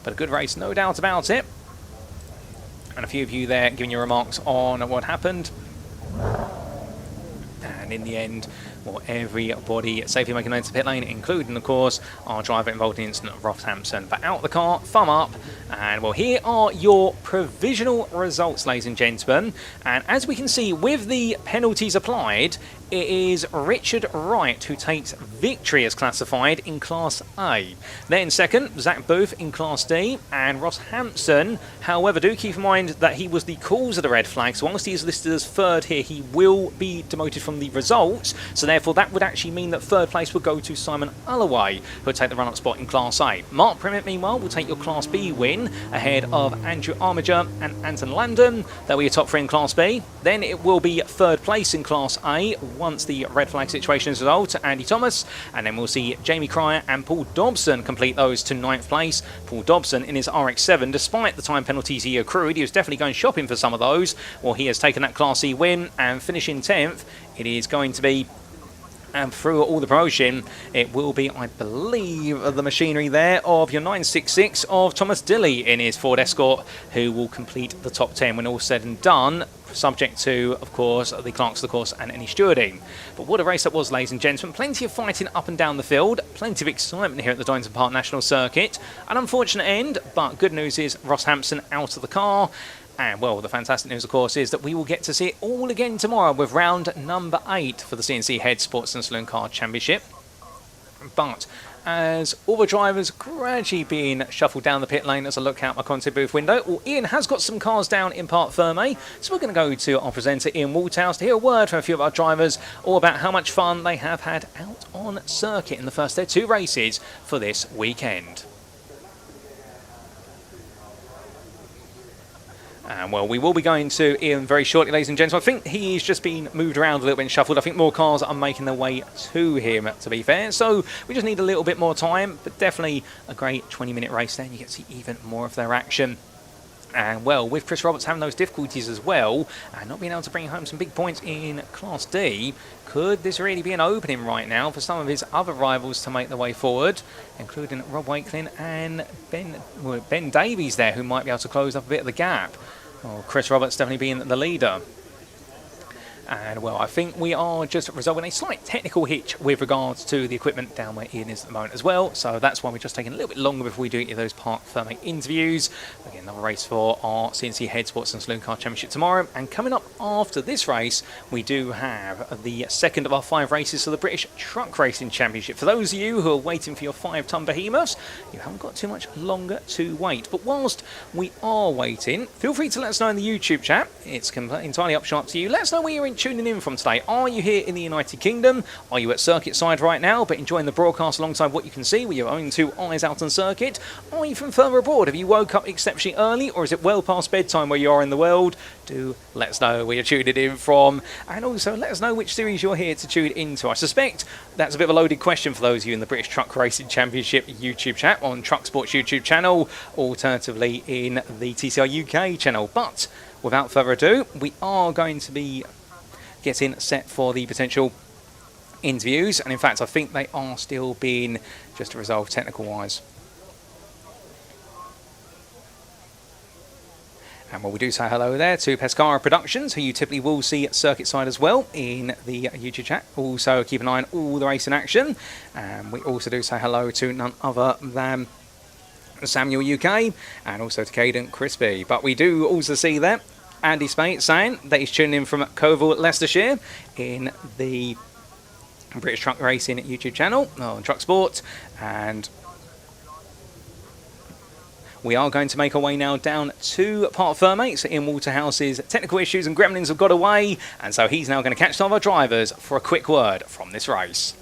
But a good race, no doubt about it. And a few of you there giving your remarks on what happened. And in the end, well, everybody safely making it to the pit lane, including, of course, our driver involved in the incident of Ross Hampson. But out the car, thumb up, and well, here are your provisional results, ladies and gentlemen. And as we can see, with the penalties applied, it is Richard Wright who takes victory as classified in Class A. Then second, Zach Booth in Class D, and Ross Hampson. However, do keep in mind that he was the cause of the red flag, so whilst he is listed as third here, he will be demoted from the results, so therefore that would actually mean that third place would go to Simon Alloway, who would take the run-up spot in Class A. Mark Primmett, meanwhile, will take your Class B win ahead of Andrew Armiger and Anton Landon. They'll be your top three in Class B. Then it will be third place in Class A once the red flag situation is resolved to Andy Thomas, and then we'll see Jamie Cryer and Paul Dobson complete those to 9th place. Paul Dobson in his RX-7, despite the time penalties he accrued, he was definitely going shopping for some of those. Well, he has taken that Class C win and finishing 10th. It is going to be, and through all the promotion, it will be, I believe, the machinery there of your 966 of Thomas Dilley in his Ford Escort, who will complete the top 10 when all said and done, subject to, of course, the clerks of the course and any stewarding. But what a race that was, ladies and gentlemen. Plenty of fighting up and down the field, plenty of excitement here at the Donington Park National Circuit. An unfortunate end, but good news is Ross Hampson out of the car. And, well, the fantastic news, of course, is that we will get to see it all again tomorrow with round number 8 for the CNC Head Sports and Saloon Car Championship. But as all the drivers gradually being shuffled down the pit lane as I look out my content booth window, well, Ian has got some cars down in Parc Ferme, so we're going to go to our presenter Ian Walthouse to hear a word from a few of our drivers all about how much fun they have had out on circuit in the first of their 2 races for this weekend. And, well, we will be going to Ian very shortly, ladies and gentlemen. I think he's just been moved around a little bit and shuffled. I think more cars are making their way to him, to be fair. So we just need a little bit more time, but definitely a great 20-minute race there, and you get to see even more of their action. And, well, with Chris Roberts having those difficulties as well, and not being able to bring home some big points in Class D, could this really be an opening right now for some of his other rivals to make their way forward, including Rob Wakelin and Ben Davies there, who might be able to close up a bit of the gap. Well, Chris Roberts definitely being the leader. And, well, I think we are just resolving a slight technical hitch with regards to the equipment down where Ian is at the moment as well. So that's why we're just taking a little bit longer before we do any of those Parc Ferme interviews. Again, another race for our CNC Head Sports and Saloon Car Championship tomorrow. And coming up after this race, we do have the second of our 5 races for the British Truck Racing Championship. For those of you who are waiting for your 5-ton behemoths, you haven't got too much longer to wait. But whilst we are waiting, feel free to let us know in the YouTube chat. It's entirely up to you. Let us know where you're tuning in from today. Are you here in the United Kingdom? Are you at circuit side right now but enjoying the broadcast alongside what you can see with your own 2 eyes out on circuit? Are you from further abroad? Have you woke up exceptionally early, or is it well past bedtime where you are in the world? Do let us know where you're tuning in from, and also let us know which series you're here to tune into. I suspect that's a bit of a loaded question for those of you in the British Truck Racing Championship YouTube chat on Truck Sports YouTube channel, alternatively in the TCR UK channel. But without further ado, we are going to be getting set for the potential interviews, and in fact I think they are still being just resolved technical wise. And, well, we do say hello there to Pescara Productions, who you typically will see at circuit side as well in the YouTube chat. Also keep an eye on all the racing action, and we also do say hello to none other than Samuel UK, and also to Caden Crispy. But we do also see there Andy Spate saying that he's tuning in from Convoy, Leicestershire, in the British Truck Racing YouTube channel on Truck Sport. And we are going to make our way now down to Parc Ferme. So Ian Walterhouse's technical issues and gremlins have got away, and so he's now going to catch some of our drivers for a quick word from this race.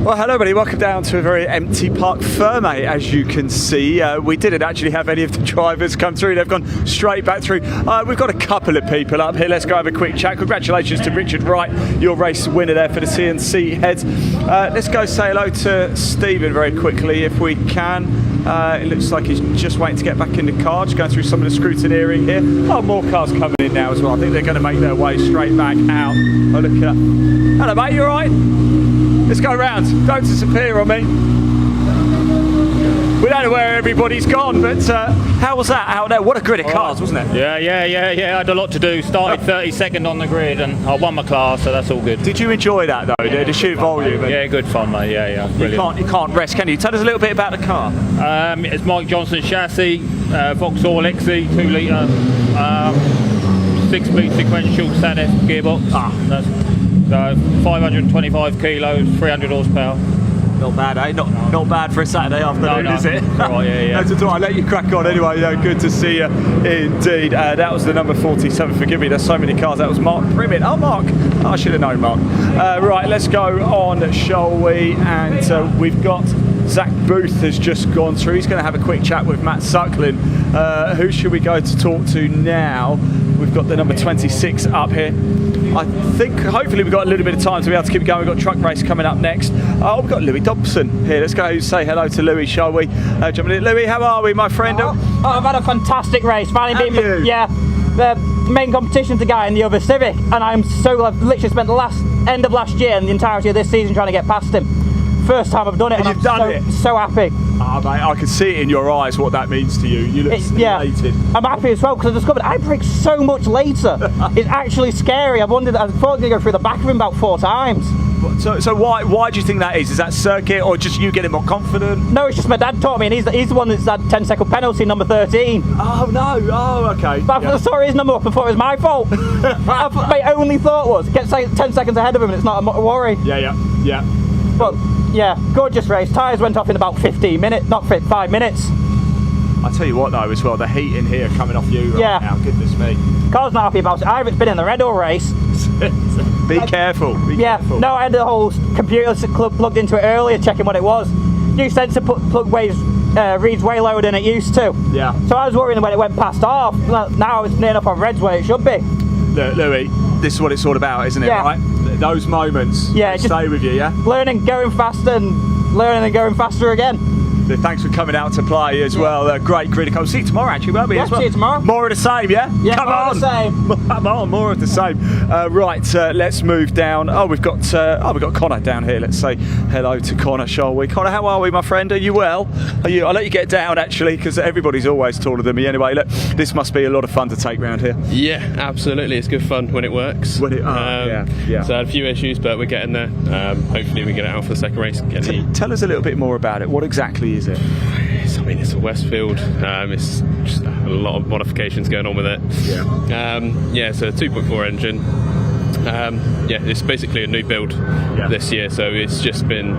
Well, hello everybody, welcome down to a very empty Parc Ferme, as you can see. We didn't actually have any of the drivers come through, they've gone straight back through. We've got a couple of people up here, let's go have a quick chat. Congratulations to Richard Wright, your race winner there for the CNC Heads. Let's go say hello to Stephen very quickly if we can. It looks like he's just waiting to get back in the car, just going through some of the scrutineering here. Oh, more cars coming in now as well. I think they're going to make their way straight back out. Oh, look at that. Hello mate, you alright? Let's go round. Don't disappear on me. We don't know where everybody's gone, but how was that out there? What a grid of cars, wasn't it? Yeah. I had a lot to do. Started 32nd on the grid, and I won my class, so that's all good. Did you enjoy that though? The sheer volume? Yeah, good fun, mate. Yeah, brilliant. You can't rest, can you? Tell us a little bit about the car. It's Mike Johnson's chassis, Vauxhall XE 2 litre. 6-speed sequential ZF gearbox. That's 525 kilos, 300 horsepower. Not bad, eh? Not bad for a Saturday afternoon, No. is it? Right, yeah. That's all. I'll let you crack on anyway. Good to see you indeed. That was the number 47. Forgive me, there's so many cars. That was Mark Primmett. Oh, Mark. I should have known, Mark. Right, let's go on, shall we? And we've got Zach Booth has just gone through. He's going to have a quick chat with Matt Suckling. Who should we go to talk to now? We've got the number 26 up here. I think hopefully we've got a little bit of time to be able to keep going. We've got truck race coming up next. Oh, we've got Louis Dobson here. Let's go say hello to Louis, shall we? Louis, how are we, my friend? I've had a fantastic race. Finally beat the main competition's the guy in the other Civic, and I've literally spent the end of last year and the entirety of this season trying to get past him. First time I've done it, and you've done it. So happy. Ah, mate, I can see it in your eyes what that means to you. You look elated. I'm happy as well because I discovered I brake so much later. It's actually scary. I thought I was going to go through the back of him about 4 times. So why do you think that is? Is that circuit or just you getting more confident? No, it's just my dad taught me, and he's the one that's had 10-second penalty, number 13. Oh no! Oh, okay. But I saw his number up and thought it was my fault. My only thought was get 10 seconds ahead of him, and it's not a worry. Yeah. But yeah, gorgeous race. Tyres went off in about 15 minutes, not 5 minutes. I tell you what though, as well, the heat in here coming off you right now. Goodness me. Car's not happy about it. I haven't been in the Red Bull race. Be careful. Be careful. No, I had the whole computer plugged into it earlier, checking what it was. New sensor plug reads way lower than it used to. Yeah. So I was worrying when it went past half. Now it's near enough on Red's where it should be. Look, Louis, this is what it's all about, isn't it? Right? Those moments. Yeah. Stay with you. Yeah. Learning, going fast, and learning and going faster again. Thanks for coming out to play as well. Great grid. I'll see you tomorrow, actually, won't we? Yeah, as well? See you tomorrow. More of the same, yeah? Come on. The same. Come on, more of the same. Right, let's move down. Oh, we've got Connor down here. Let's say hello to Connor, shall we? Connor, how are we, my friend? Are you well? I'll let you get down, actually, because everybody's always taller than me. Anyway, look, this must be a lot of fun to take round here. Yeah, absolutely. It's good fun when it works. So I had a few issues, but we're getting there. Hopefully we get it out for the second race. Tell us a little bit more about it. What exactly is it? It's a Westfield. It's just a lot of modifications going on with it. It's a 2.4 engine. It's basically a new build this year, so it's just been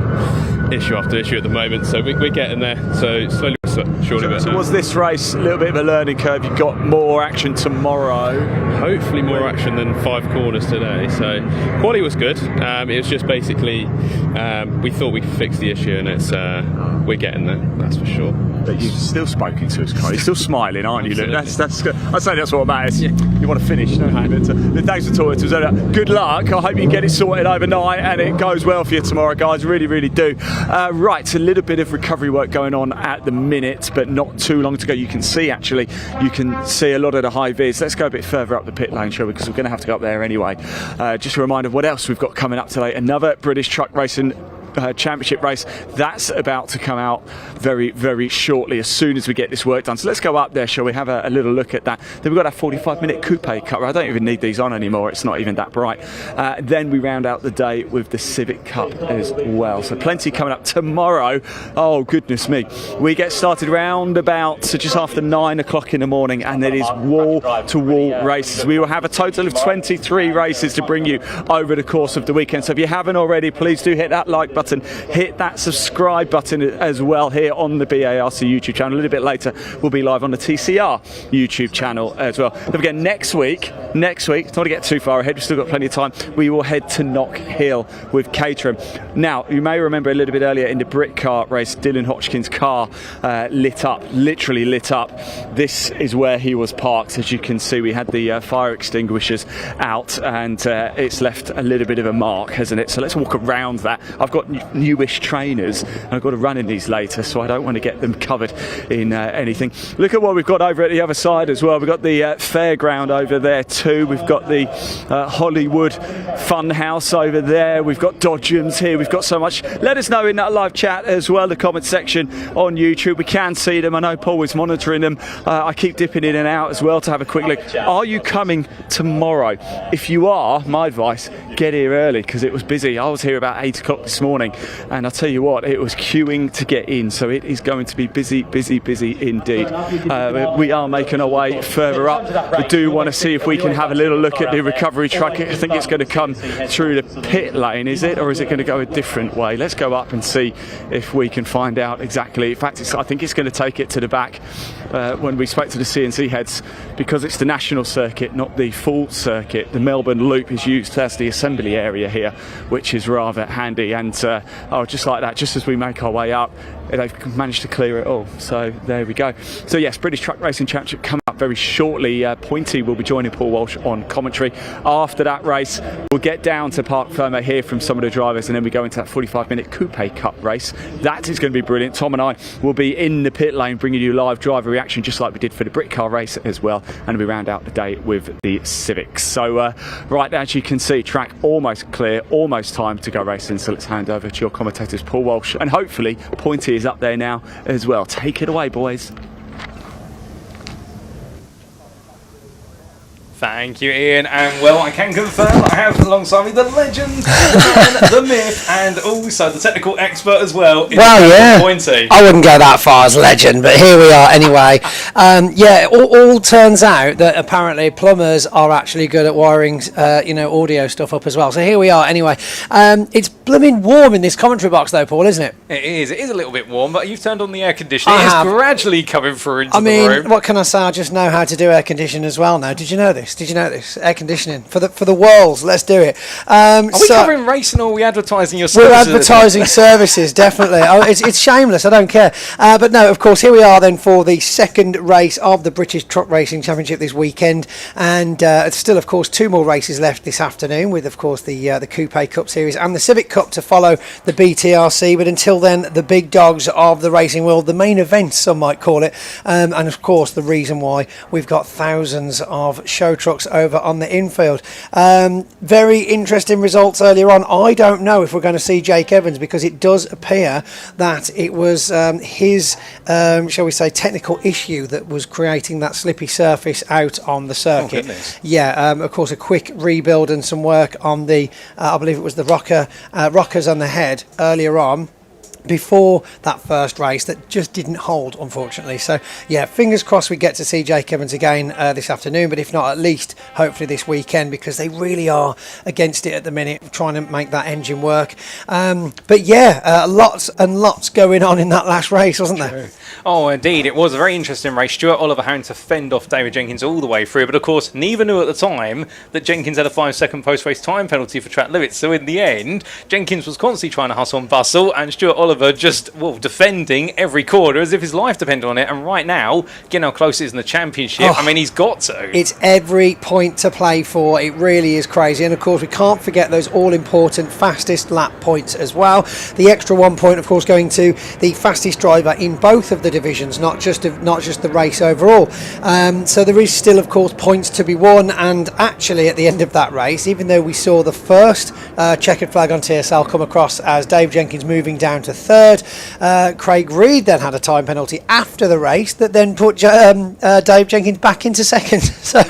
issue after issue at the moment. So we're getting there. So slowly but surely. So was this race a little bit of a learning curve? You've got more action tomorrow. Hopefully more action than 5 corners today. So quality was good. It was just basically we thought we could fix the issue, and it's we're getting there. That's for sure. But you've still spoken to us, Carl. You're still smiling, aren't you? That's I'd say that's what matters. You want to finish, don't you? But thanks for talking to us. Good luck. I hope you can get it sorted overnight and it goes well for you tomorrow, guys. Really, really do. Right, a little bit of recovery work going on at the minute, but not too long to go. You can see a lot of the high vis. Let's go a bit further up the pit lane, shall we? Because we're going to have to go up there anyway. Just a reminder of what else we've got coming up today. Another British truck racing championship race that's about to come out very, very shortly as soon as we get this work done. So let's go up there, shall we? Have a little look at that. Then we've got our 45-minute coupe cover. I don't even need these on anymore. It's not even that bright. Then we round out the day with the Civic Cup as well. So plenty coming up tomorrow. Oh, goodness me. We get started round about just after 9 o'clock in the morning, and it is wall-to-wall races. We will have a total of 23 races to bring you over the course of the weekend. So if you haven't already, please do hit that like button, hit that subscribe button as well here on the BARC YouTube channel. A little bit later we'll be live on the TCR YouTube channel as well. Don't forget, next week, not to get too far ahead, we've still got plenty of time, we will head to Knock Hill with Caterham. Now, you may remember a little bit earlier in the Britcar race, Dylan Hodgkin's car literally lit up. This is where he was parked. As you can see, we had the fire extinguishers out, and it's left a little bit of a mark, hasn't it? So let's walk around that. I've got newish trainers, and I've got to run in these later, so I don't want to get them covered in anything. Look at what we've got over at the other side as well. We've got the fairground over there too. We've got the Hollywood Funhouse over there. We've got Dodgems here. We've got so much. Let us know in that live chat as well, the comment section on YouTube. We can see them. I know Paul is monitoring them. I keep dipping in and out as well to have a quick look. Are you coming tomorrow? If you are, my advice, get here early, because it was busy. I was here about 8 o'clock this morning. morning, and I'll tell you what, it was queuing to get in, so it is going to be busy indeed. We are making our way further up. We do want to see if we can have a little look at the recovery track. I think it's going to come through the pit lane, is it, or is it going to go a different way? Let's go up and see if we can find out exactly. In fact, I think it's going to take it to the back. When we spoke to the CNC heads, because it's the national circuit, not the full circuit, the Melbourne Loop is used as the assembly area here, which is rather handy. And just like that, just as we make our way up, they've managed to clear it all. So there we go. So yes, British Truck Racing Championship coming up very shortly. Pointy will be joining Paul Walsh on commentary. After that race, we'll get down to Parc Fermé, hear from some of the drivers, and then we go into that 45-minute Coupe Cup race. That is going to be brilliant. Tom and I will be in the pit lane bringing you live driver reaction, just like we did for the Britcar race as well, and we round out the day with the Civics. So right, as you can see, track almost clear, almost time to go racing. So let's hand over to your commentators, Paul Walsh, and hopefully Pointy is up there now as well. Take it away, boys. Thank you, Ian. And well, I can confirm I have alongside me the legend, the man, the myth, and also the technical expert as well. Well, yeah. Pointy. I wouldn't go that far as legend, but here we are anyway. All turns out that apparently plumbers are actually good at wiring, audio stuff up as well. So here we are anyway. It's blooming warm in this commentary box though, Paul, isn't it? It is. It is a little bit warm, but you've turned on the air conditioning. It's gradually coming through into the room. What can I say? I just know how to do air conditioning as well now. Did you know this? Air conditioning for the world. Let's do it. Are we covering racing, or are we advertising your services? We're advertising services, definitely. It's shameless. I don't care. But no, of course, here we are then for the second race of the British Truck Racing Championship this weekend, and still, of course, 2 more races left this afternoon, with of course the Coupe Cup Series and the Civic Cup to follow the BTRC. But until then, the big dogs of the racing world, the main event, some might call it, and of course the reason why we've got thousands of show trucks over on the infield. Very interesting results earlier on. I don't know if we're going to see Jake Evans, because it does appear that it was his, shall we say, technical issue that was creating that slippy surface out on the circuit. Of course, a quick rebuild and some work on the, I believe it was the rockers on the head earlier on, before that first race, that just didn't hold, unfortunately. So yeah, fingers crossed we get to see Jake Evans again this afternoon, but if not, at least hopefully this weekend, because they really are against it at the minute, trying to make that engine work. But yeah, lots and lots going on in that last race, wasn't there? Oh, indeed. It was a very interesting race. Stuart Oliver having to fend off David Jenkins all the way through, but of course neither knew at the time that Jenkins had a 5-second post-race time penalty for track limits. So in the end, Jenkins was constantly trying to hustle and bustle, and Stuart Oliver just defending every corner as if his life depended on it. And right now, getting how close it is in the championship, I mean, he's got to. It's every point to play for. It really is crazy. And of course, we can't forget those all-important fastest lap points as well. The extra 1 point, of course, going to the fastest driver in both of the divisions, not just the race overall. So there is still, of course, points to be won. And actually, at the end of that race, even though we saw the first checkered flag on TSL come across as Dave Jenkins moving down to third, Craig Reed then had a time penalty after the race that then put Dave Jenkins back into second. So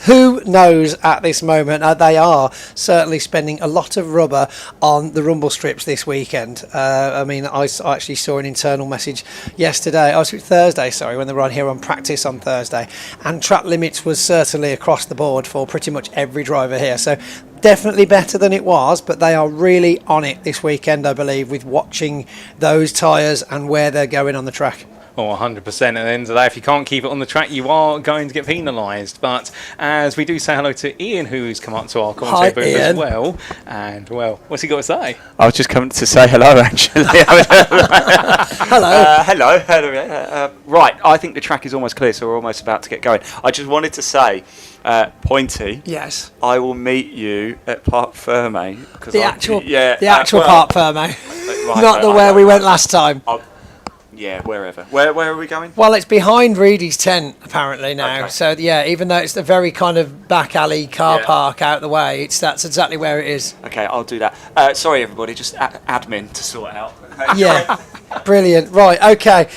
who knows at this moment? They are certainly spending a lot of rubber on the rumble strips this weekend. I mean, I actually saw an internal message Thursday, when they were on here on practice on Thursday, and track limits was certainly across the board for pretty much every driver here. So definitely better than it was, but they are really on it this weekend, I believe, with watching those tyres and where they're going on the track. Oh, 100%. At the end of the day, if you can't keep it on the track, you are going to get penalised. But as we do say hello to Ian, who's come up to our commentary booth as well. And, well, what's he got to say? I was just coming to say hello, actually. Hello. Right, I think the track is almost clear, so we're almost about to get going. I just wanted to say, Pointy. Yes. I will meet you at Parc Fermé. The actual Parc Fermé. Not where we went last time. Yeah, wherever. Where are we going? Well, it's behind Reedy's tent apparently now. Okay. So yeah, even though it's the very kind of back alley car park out the way, that's exactly where it is. Okay, I'll do that. Sorry, everybody, just admin to sort out. Yeah, brilliant. Right, okay.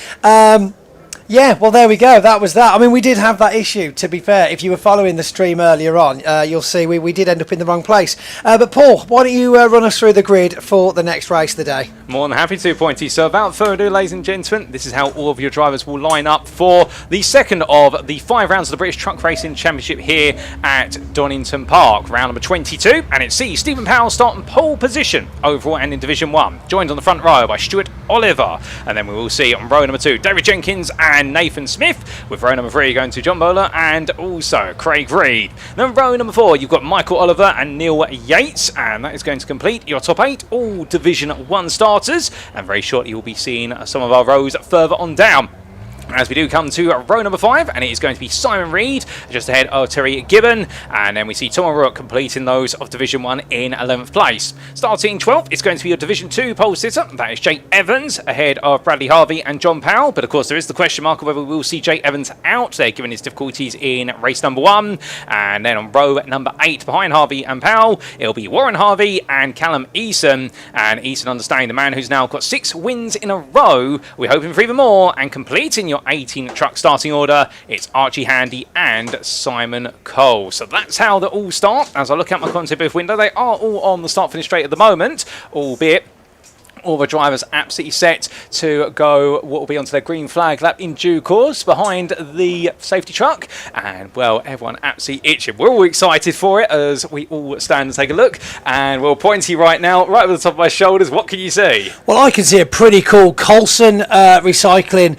Yeah, well, there we go. That was that. I mean, we did have that issue, to be fair. If you were following the stream earlier on, you'll see we did end up in the wrong place. But Paul, why don't you run us through the grid for the next race of the day? More than happy to, Pointy. So without further ado, ladies and gentlemen, this is how all of your drivers will line up for the second of the 5 rounds of the British Truck Racing Championship here at Donington Park. Round number 22, and it sees Stephen Powell start in pole position overall and in Division 1. Joined on the front row by Stuart Oliver. And then we will see on row number 2, David Jenkins and Nathan Smith, with row number 3 going to John Bowler and also Craig Reed. Then row number 4, you've got Michael Oliver and Neil Yates, and that is going to complete your top 8, all Division 1 starters. And very shortly you'll be seeing some of our rows further on down, as we do come to row number 5, and it is going to be Simon Reed just ahead of Terry Gibbon, and then we see Tom O'Rourke completing those of Division 1 in 11th place. Starting 12th, it's going to be your Division 2 pole sitter, that is Jake Evans ahead of Bradley Harvey and John Powell, but of course there is the question mark of whether we will see Jake Evans out there given his difficulties in race number 1. And then on row number 8 behind Harvey and Powell, it'll be Warren Harvey and Callum Eason, and Eason, understanding the man who's now got 6 wins in a row, we're hoping for even more, and completing your 18 truck starting order, it's Archie Handy and Simon Cole. So that's how they all start. As I look at my content booth window, they are all on the start finish straight at the moment, albeit all the drivers absolutely set to go what will be onto their green flag lap in due course behind the safety truck. And well, everyone absolutely itching. We're all excited for it as we all stand and take a look. And well, Pointy right now, right over the top of my shoulders, what can you see? Well, I can see a pretty cool Coulson recycling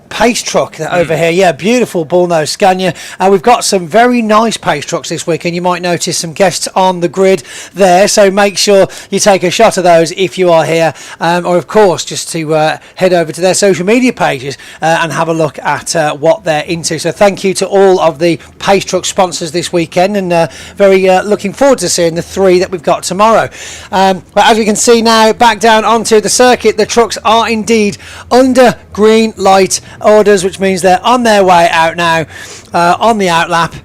pace truck over here. Yeah, beautiful bullnose Scania. We've got some very nice pace trucks this week, and you might notice some guests on the grid there, so make sure you take a shot of those if you are here, or of course just to head over to their social media pages and have a look at what they're into. So thank you to all of the pace truck sponsors this weekend, and very looking forward to seeing the 3 that we've got tomorrow. But as we can see now, back down onto the circuit, the trucks are indeed under green light orders, which means they're on their way out now on the outlap,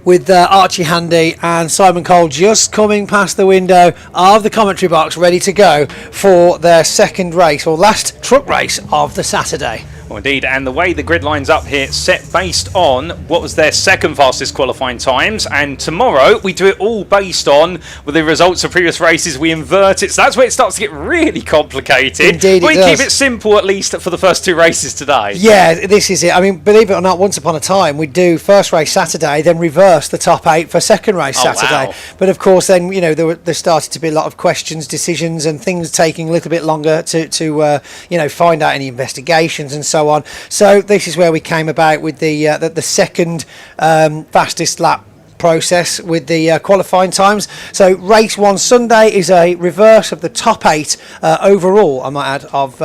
with Archie Handy and Simon Cole just coming past the window of the commentary box, ready to go for their second race, or last truck race of the Saturday. Well, indeed, and the way the grid lines up here, set based on what was their second fastest qualifying times, and tomorrow we do it all based on with the results of previous races. We invert it, so that's where it starts to get really complicated. Indeed, we keep it simple, at least for the first 2 races today. Yeah, this is it. I mean, believe it or not, once upon a time we'd do first race Saturday, then reverse the top 8 for second race Saturday. Wow. But of course, then there started to be a lot of questions, decisions, and things taking a little bit longer to find out any investigations and so on. So this is where we came about with the second fastest lap process with the qualifying times. So race 1 Sunday is a reverse of the top 8 overall, I might add, of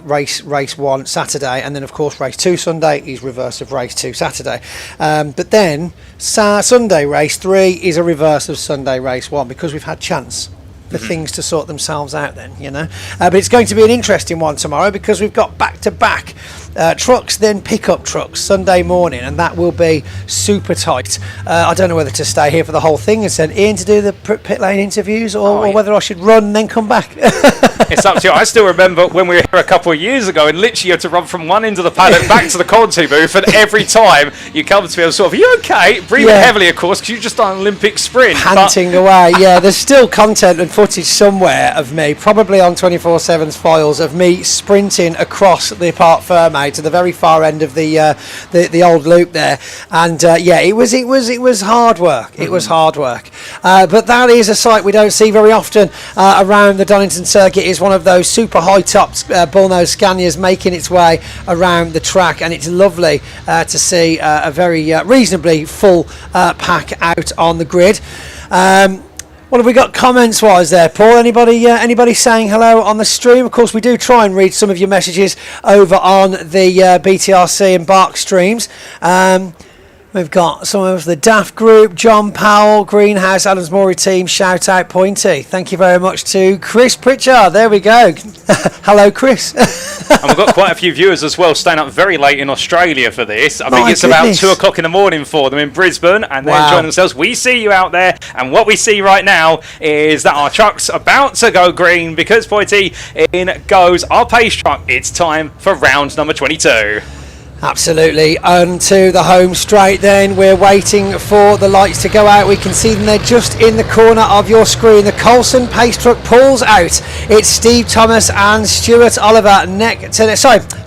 race 1 Saturday, and then of course race 2 Sunday is reverse of race 2 Saturday. But then Sunday race 3 is a reverse of Sunday race 1, because we've had chance for things to sort themselves out then, but it's going to be an interesting one tomorrow, because we've got back-to-back trucks, then pickup trucks Sunday morning, and that will be super tight. I don't know whether to stay here for the whole thing and send Ian to do the pit lane interviews, or whether I should run and then come back. It's up to you. I still remember when we were here a couple of years ago, and literally you had to run from one end of the paddock back to the commentary booth, and every time you come to me, I was sort of, are you okay? Breathing heavily, of course, because you've just done an Olympic sprint. Panting away. Yeah, there's still content and footage somewhere of me, probably on 24/7's files, of me sprinting across the Parc Fermé to the very far end of the old loop there, and it was hard work. It was hard work, but that is a sight we don't see very often around the Donington circuit. Is one of those super high topped bullnose Scanias making its way around the track, and it's lovely to see a very reasonably full pack out on the grid. What have we got comments wise there, Paul? Anybody saying hello on the stream? Of course, we do try and read some of your messages over on the BTRC and BARC streams. We've got some of the DAF group, John Powell, Greenhouse, Adams Morey team, shout out Pointy. Thank you very much to Chris Pritchard. There we go. Hello, Chris. And we've got quite a few viewers as well staying up very late in Australia for this. I think it's about 2 o'clock in the morning for them in Brisbane, and they're enjoying themselves. We see you out there, and what we see right now is that our truck's about to go green because, Poity, in goes our pace truck. It's time for round number 22. Absolutely, onto the home straight then. We're waiting for the lights to go out. We can see them, they're just in the corner of your screen. The Coulson pace truck pulls out. It's Steve Thomas and Stuart Oliver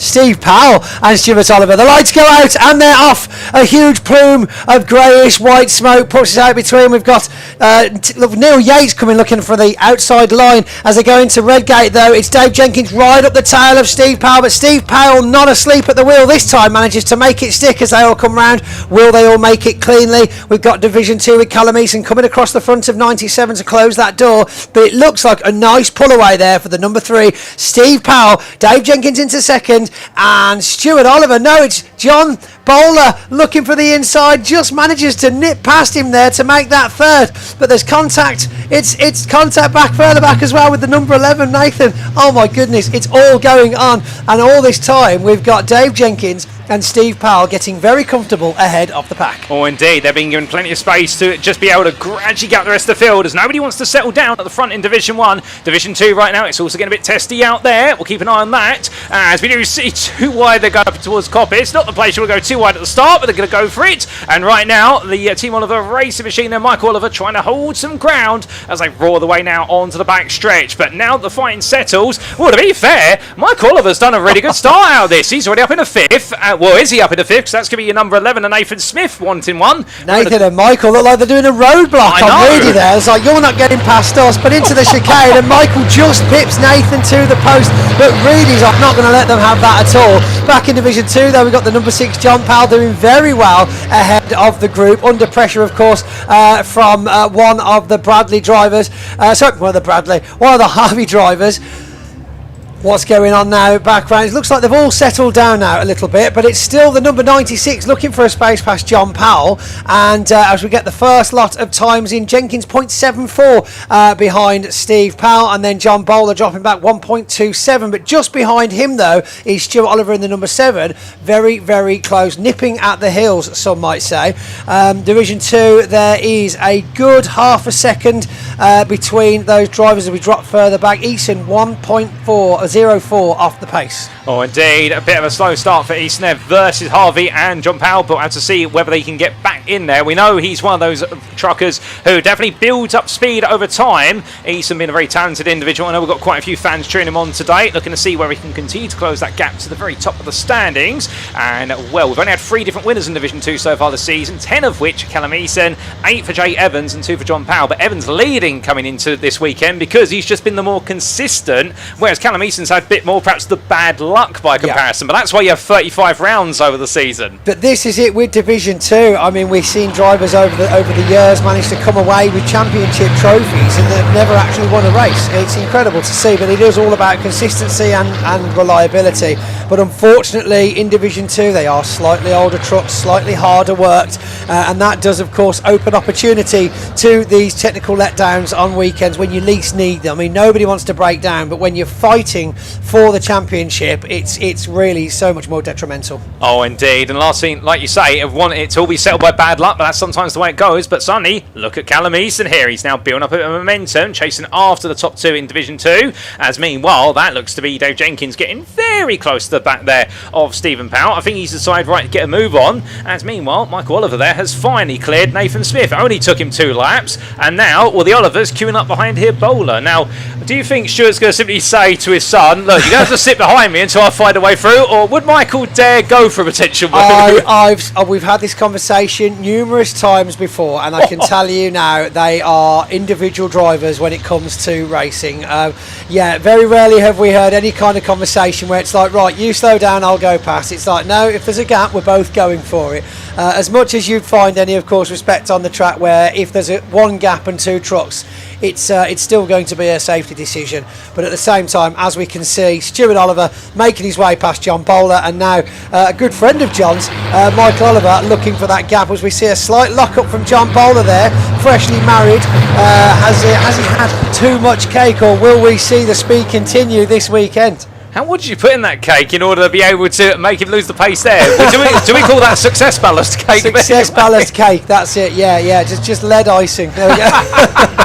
Steve Powell and Stuart Oliver. The lights go out and they're off. A huge plume of greyish white smoke pushes out between. We've got Neil Yates coming looking for the outside line as they go into Redgate though. It's Dave Jenkins right up the tail of Steve Powell, but Steve Powell not asleep at the wheel this time, manages to make it stick as they all come round. Will they all make it cleanly? We've got Division 2 with Callum Eason coming across the front of 97 to close that door, but it looks like a nice pull away there for the number 3, Steve Powell. Dave Jenkins into second, and Stuart Oliver, no, it's John Bowler looking for the inside, just manages to nip past him there to make that third, but there's contact. It's contact further back as well with the number 11, Nathan. Oh my goodness, it's all going on, and all this time we've got Dave Jenkins and Steve Powell getting very comfortable ahead of the pack. Oh indeed, they're being given plenty of space to just be able to gradually get the rest of the field as nobody wants to settle down at the front in Division 1. Division 2 right now, it's also getting a bit testy out there. We'll keep an eye on that as we do see too wide. They're going up towards Coppice. It's not the place you will go too wide at the start, but they're going to go for it. And right now the Team Oliver racing machine there, Michael Oliver, trying to hold some ground as they roar the way now onto the back stretch. But now the fighting settles, well, to be fair, Michael Oliver's done a really good start out of this. He's already up in the 5th. Well, is he up in the 5th? Because that's going to be your number 11 and Nathan Smith wanting one. Nathan and Michael look like they're doing a roadblock on Reedy there. It's like, you're not getting past us, but into the chicane, and Michael just pips Nathan to the post, but Reedy's not going to let them have that at all. Back in Division 2 though, we've got the number 6 John Powell doing very well ahead of the group, under pressure of course from one of the Bradley drivers, one of the Harvey drivers. What's going on now background? It looks like they've all settled down now a little bit, but it's still the number 96 looking for a space past John Powell, and as we get the first lot of times in, Jenkins 0.74 behind Steve Powell, and then John Bowler dropping back 1.27, but just behind him though is Stuart Oliver in the number 7, very very close, nipping at the heels some might say. Division 2, there is a good half a second between those drivers as we drop further back. Eason 1.04 off the pace. Oh indeed, a bit of a slow start for Eastnev versus Harvey and John Powell, but we'll have to see whether they can get back in there. We know he's one of those truckers who definitely builds up speed over time. Easton being a very talented individual. I know we've got quite a few fans cheering him on today, looking to see where he can continue to close that gap to the very top of the standings. And well, we've only had 3 different winners in Division 2 so far this season, 10 of which Callum Eason, 8 for Jay Evans and 2 for John Powell, but Evans leading coming into this weekend because he's just been the more consistent, whereas Callum Easton's had a bit more perhaps the bad luck by comparison, but that's why you have 35 rounds over the season. But this is it with Division 2. I mean, we've seen drivers over the years manage to come away with championship trophies and they've never actually won a race. It's incredible to see, but it is all about consistency and reliability. But unfortunately in Division 2 they are slightly older trucks, slightly harder worked, and that does of course open opportunity to these technical letdowns on weekends when you least need them. I mean, nobody wants to break down, but when you're fighting for the championship, it's really so much more detrimental. Oh indeed, and last thing, like you say, I want it to all be settled by bad luck, but that's sometimes the way it goes. But suddenly, look at Callum Easton here. He's now building up a bit of momentum, chasing after the top 2 in Division 2, as meanwhile that looks to be Dave Jenkins getting very close to the back there of Stephen Powell. I think he's decided right to get a move on, as meanwhile Michael Oliver there has finally cleared Nathan Smith. It only took him 2 laps, and now, well, the Olivers queuing up behind here Bowler. Now, do you think Stuart's going to simply say to his son, look, you're going to have to sit behind me until I find a way through, or would Michael dare go for a potential move? We've had this conversation numerous times before, and I can tell you now, they are individual drivers when it comes to racing. Yeah, very rarely have we heard any kind of conversation where it's like, right, you slow down, I'll go past. It's like, no, if there's a gap, we're both going for it. As much as you'd find any, of course, respect on the track where if there's one gap and 2 trucks, it's still going to be a safety decision. But at the same time, as we can see, Stuart Oliver making his way past John Bowler, and now a good friend of John's, Michael Oliver, looking for that gap as we see a slight lock-up from John Bowler there, freshly married. Has he had too much cake, or will we see the speed continue this weekend? How much did you put in that cake in order to be able to make him lose the pace there? Do we call that success ballast cake? Success ballast cake, that's it, yeah. Just lead icing. There we go.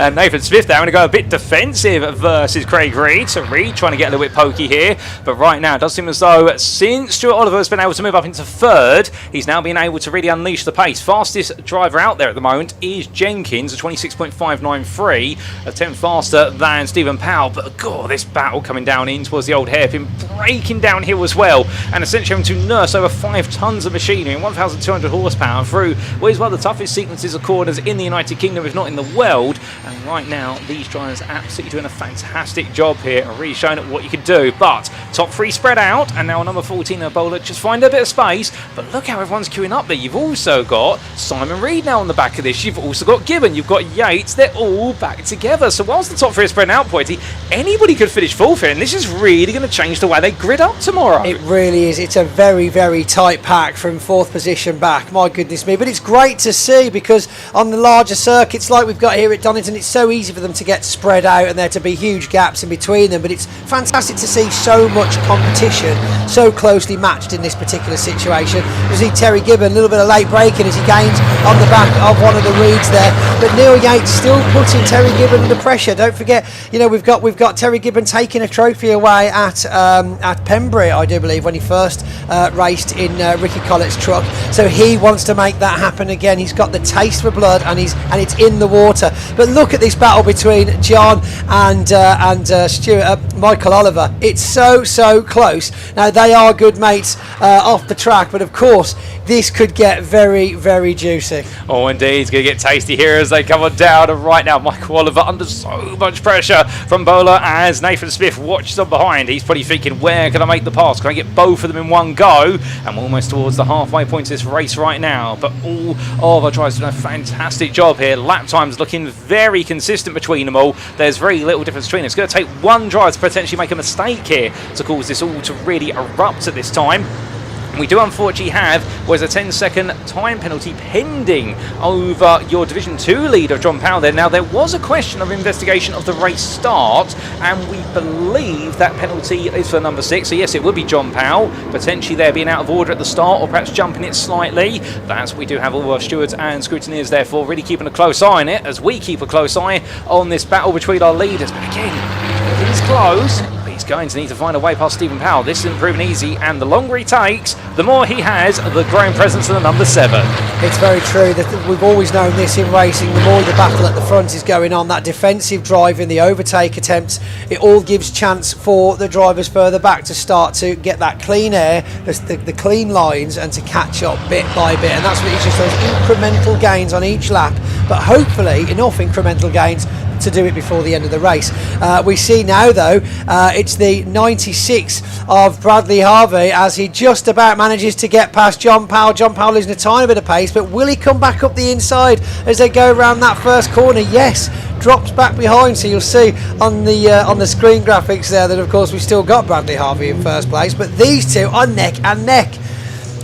And Nathan Smith there going to go a bit defensive versus Craig Reed. So Reed trying to get a little bit pokey here. But right now it does seem as though since Stuart Oliver has been able to move up into third, he's now been able to really unleash the pace. Fastest driver out there at the moment is Jenkins, a 26.593, a 10 faster than Stephen Powell. But God, this battle coming down in towards the old hairpin, breaking downhill as well. And essentially having to nurse over 5 tons of machinery and 1,200 horsepower through what is one of the toughest sequences of corners in the United Kingdom, if not in the world. And right now, these drivers are absolutely doing a fantastic job here and really showing what you can do. But top 3 spread out, and now number 14, Ebola, just find a bit of space. But look how everyone's queuing up there. You've also got Simon Reed now on the back of this. You've also got Gibbon. You've got Yates. They're all back together. So whilst the top 3 are spread out, Pointy, anybody could finish 4th here, and this is really going to change the way they grid up tomorrow. It really is. It's a very, very tight pack from 4th position back. My goodness me. But it's great to see, because on the larger circuits like we've got here at Donington, it's so easy for them to get spread out and there to be huge gaps in between them. But it's fantastic to see so much competition so closely matched in this particular situation. You see Terry Gibbon, a little bit of late braking as he gains on the back of one of the Reeds there. But Neil Yates still putting Terry Gibbon under pressure. Don't forget, we've got Terry Gibbon taking a trophy away at Pembrey, I do believe, when he first raced in Ricky Collett's truck. So he wants to make that happen again. He's got the taste for blood, and it's in the water. But look at this battle between John and Stuart, Michael Oliver. It's so close. Now they are good mates off the track, but of course this could get very, very juicy. Oh, indeed, it's going to get tasty here as they come on down. And right now, Michael Oliver under so much pressure from Bowler as Nathan Smith watches on behind. He's probably thinking, where can I make the pass? Can I get both of them in one go? And we're almost towards the halfway point of this race right now. But all of our drivers doing a fantastic job here. Lap times looking very consistent between them all. There's very little difference between them. It's going to take one driver to potentially make a mistake here to cause this all to really erupt at this time. We do unfortunately have a 10-second time penalty pending over your Division 2 leader, John Powell there. Now, there was a question of investigation of the race start, and we believe that penalty is for number 6. So, yes, it would be John Powell, potentially there being out of order at the start or perhaps jumping it slightly. That's what we do have all our stewards and scrutineers, therefore, really keeping a close eye on it as we keep a close eye on this battle between our leaders. But again, it is close. He's going to need to find a way past Stephen Powell. This isn't proving easy, and the longer he takes, the more he has the growing presence of the number 7. It's very true that we've always known this in racing. The more the battle at the front is going on, that defensive drive in the overtake attempts, it all gives chance for the drivers further back to start to get that clean air, the clean lines, and to catch up bit by bit. And that's what it's just those incremental gains on each lap, but hopefully enough incremental gains to do it before the end of the race. We see now though it's the 96 of Bradley Harvey as he just about manages to get past John Powell. John Powell losing a tiny bit of pace, but will he come back up the inside as they go around that first corner? Yes, drops back behind. So you'll see on the screen graphics there that of course we've still got Bradley Harvey in first place, but these two are neck and neck.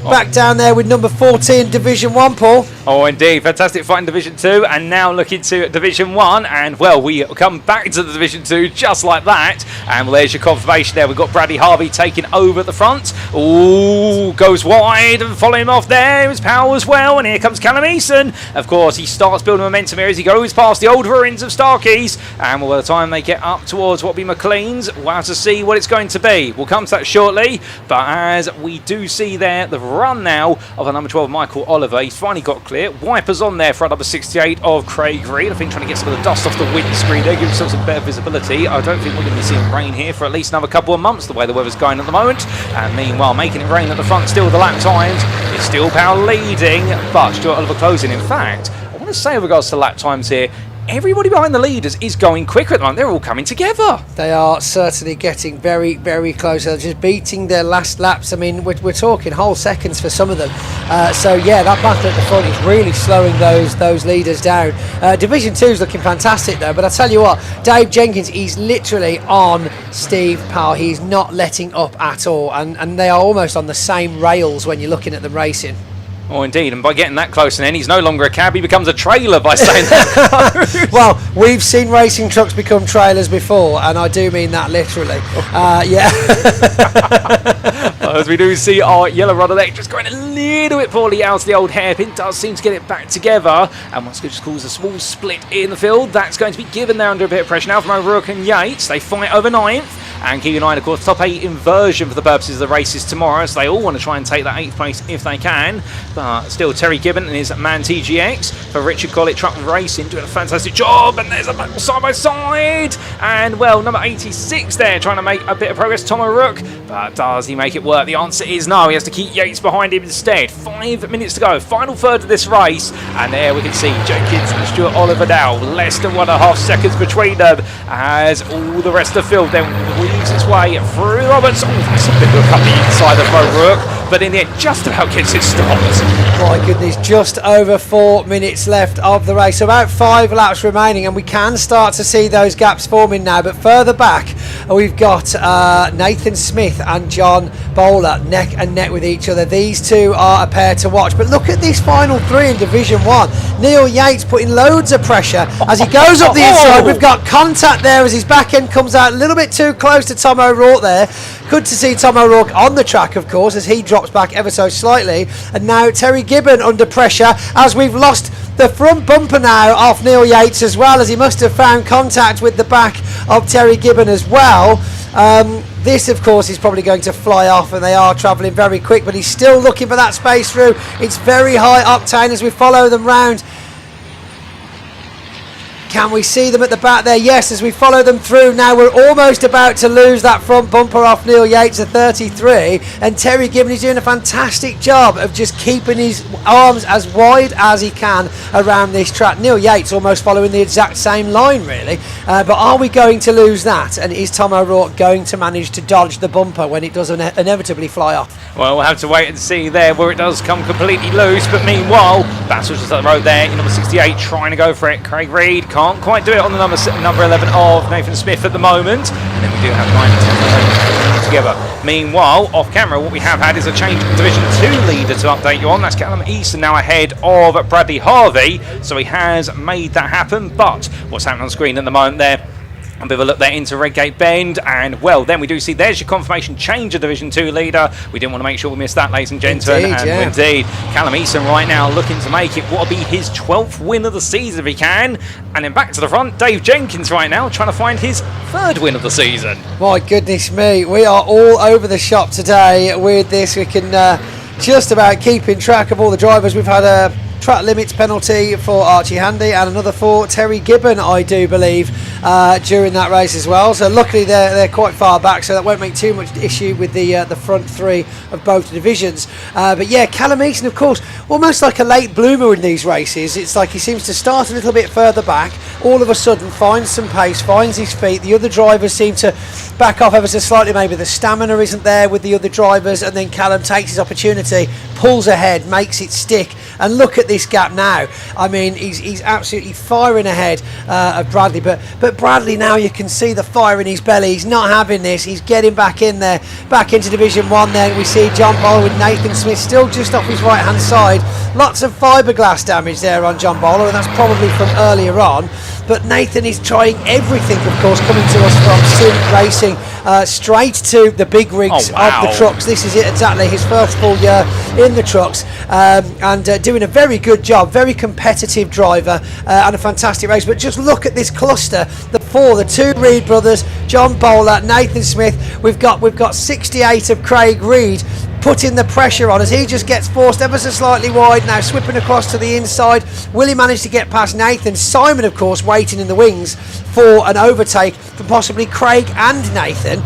Back down there with number 14, Division 1, Paul. Oh, indeed. Fantastic fight in Division 2, and now looking to Division 1. And, well, we come back to the Division 2 just like that. And, well, there's your confirmation there. We've got Bradley Harvey taking over at the front. Ooh, goes wide and following him off there is Powell as well. And here comes Callum Eason. Of course, he starts building momentum here as he goes past the old ruins of Starkeys. And, well, by the time they get up towards what will be McLean's, we'll have to see what it's going to be. We'll come to that shortly. But as we do see there, the run now of a number 12, Michael Oliver. He's finally got clear. Wipers on there for a number 68 of Craig Reed. I think trying to get some of the dust off the windscreen there, give himself some better visibility. I don't think we're going to be seeing rain here for at least another couple of months, the way the weather's going at the moment. And meanwhile, making it rain at the front still, the lap times. It's still Powell leading, but Stuart Oliver closing. In fact, I want to say with regards to lap times here, everybody behind the leaders is going quicker at the moment. They're all coming together. They are certainly getting very, very close. They're just beating their last laps. I mean, we're talking whole seconds for some of them. So yeah, that battle at the front is really slowing those leaders down. Division 2 is looking fantastic though. But I tell you what, Dave Jenkins, he's literally on Steve Powell. He's not letting up at all, and they are almost on the same rails when you're looking at them racing. Oh, indeed, and by getting that close, and then he's no longer a cab, he becomes a trailer by saying that. Well, we've seen racing trucks become trailers before, and I do mean that literally. Yeah. As we do see our yellow rudder there just going a little bit poorly out of the old hairpin, does seem to get it back together, and once it just causes a small split in the field, that's going to be given there under a bit of pressure now from O'Rourke and Yates. They fight over 9th. And keep in mind, of course, top 8 inversion for the purposes of the races tomorrow, so they all want to try and take that 8th place if they can. But still, Terry Gibbon and his Man TGX for Richard Collett Truck Racing doing a fantastic job. And there's a battle side by side. And, well, number 86 there trying to make a bit of progress, Tom O'Rourke. But does he make it work? The answer is no. He has to keep Yates behind him instead. 5 minutes to go. Final third of this race. And there we can see Jenkins and Stuart Oliver Dow. Less than 1.5 seconds between them as all the rest of the field then weaves its way through Roberts. Oh, that's a bit of a cut the inside of O'Rourke, but in the end just about gets it stopped. My goodness, just over 4 minutes left of the race, so about 5 laps remaining, and we can start to see those gaps forming now. But further back we've got Nathan Smith and John Bowler neck and neck with each other. These two are a pair to watch. But look at this final 3 in Division 1. Neil Yates putting loads of pressure as he goes up the inside. We've got contact there as his back end comes out a little bit too close to Tom O'Rourke there. Good to see Tom O'Rourke on the track, of course, as he drops back ever so slightly. And now Terry Gibbon under pressure as we've lost the front bumper now off Neil Yates as well, as he must have found contact with the back of Terry Gibbon as well. This, of course, is probably going to fly off, and they are travelling very quick, but he's still looking for that space through. It's very high octane as we follow them round. Can we see them at the back there? Yes, as we follow them through. Now we're almost about to lose that front bumper off Neil Yates at 33, and Terry Gibbon is doing a fantastic job of just keeping his arms as wide as he can around this track. Neil Yates almost following the exact same line, really. But are we going to lose that? And is Tom O'Rourke going to manage to dodge the bumper when it does inevitably fly off? Well, we'll have to wait and see there where it does come completely loose. But meanwhile, Battle's just up the road there in number 68 trying to go for it. Craig Reed can't quite do it on the number 11 of Nathan Smith at the moment. And then we do have 9 and 10 together. Meanwhile, off camera, what we have had is a change in Division 2 leader to update you on. That's Callum Easton now ahead of Bradley Harvey. So he has made that happen. But what's happening on screen at the moment there? A bit of a look there into Redgate Bend, and well, then we do see there's your confirmation change of Division 2 leader. We didn't want to make sure we missed that, ladies and gentlemen. Indeed, Callum Easton right now looking to make it what will be his 12th win of the season if he can. And then back to the front, Dave Jenkins right now trying to find his 3rd win of the season. My goodness me, we are all over the shop today with this. We can just about keeping track of all the drivers. We've had a track limits penalty for Archie Handy and another for Terry Gibbon, I do believe, during that race as well. So luckily they're quite far back, so that won't make too much issue with the front 3 of both divisions. But yeah, Callum Easton, of course, almost like a late bloomer in these races. It's like he seems to start a little bit further back, all of a sudden finds some pace, finds his feet. The other drivers seem to back off ever so slightly. Maybe the stamina isn't there with the other drivers, and then Callum takes his opportunity, pulls ahead, makes it stick. And look at this gap now. I mean, he's absolutely firing ahead of Bradley, but Bradley now, you can see the fire in his belly. He's not having this. He's getting back in there, back into Division 1 there. We see John Bowler with Nathan Smith still just off his right hand side. Lots of fiberglass damage there on John Bowler, and that's probably from earlier on. But Nathan is trying everything, of course, coming to us from Civic Racing, straight to the big rigs of the trucks. This is it exactly, his first full year in the trucks, and doing a very good job, very competitive driver, and a fantastic race. But just look at this cluster, the 2 Reed brothers, John Bowler, Nathan Smith. We've got 68 of Craig Reed putting the pressure on as he just gets forced ever so slightly wide now, sweeping across to the inside. Will he manage to get past Nathan? Simon, of course, waiting in the wings for an overtake from possibly Craig and Nathan,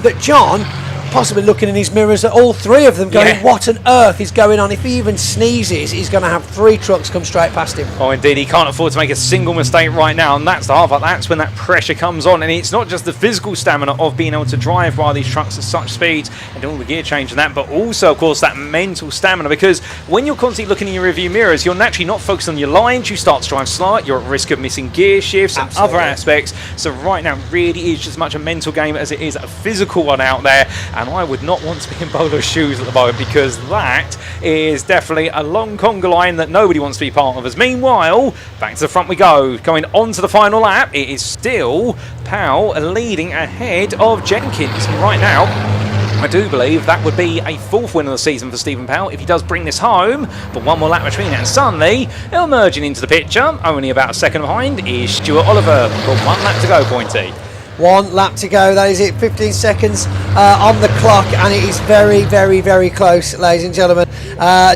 but John possibly looking in his mirrors at all 3 of them going, what on earth is going on? If he even sneezes, he's going to have 3 trucks come straight past him. Oh, indeed, he can't afford to make a single mistake right now, and that's the hard part. That's when that pressure comes on, and it's not just the physical stamina of being able to drive while these trucks at such speed and all the gear change and that, but also, of course, that mental stamina, because when you're constantly looking in your rearview mirrors, you're naturally not focused on your lines. You start to drive slow, you're at risk of missing gear shifts and other aspects. So right now, really is just as much a mental game as it is a physical one out there, and I would not want to be in Bolo's shoes at the moment, because that is definitely a long conga line that nobody wants to be part of. As meanwhile, back to the front we go. Going on to the final lap, it is still Powell leading ahead of Jenkins right now. I do believe that would be a 4th win of the season for Stephen Powell if he does bring this home, but one more lap between it, and suddenly emerging into the picture, only about a second behind, is Stuart Oliver. Got 1 lap to go, Pointy. 1 lap to go, that is it, 15 seconds on the clock, and it is very, very, very close, ladies and gentlemen.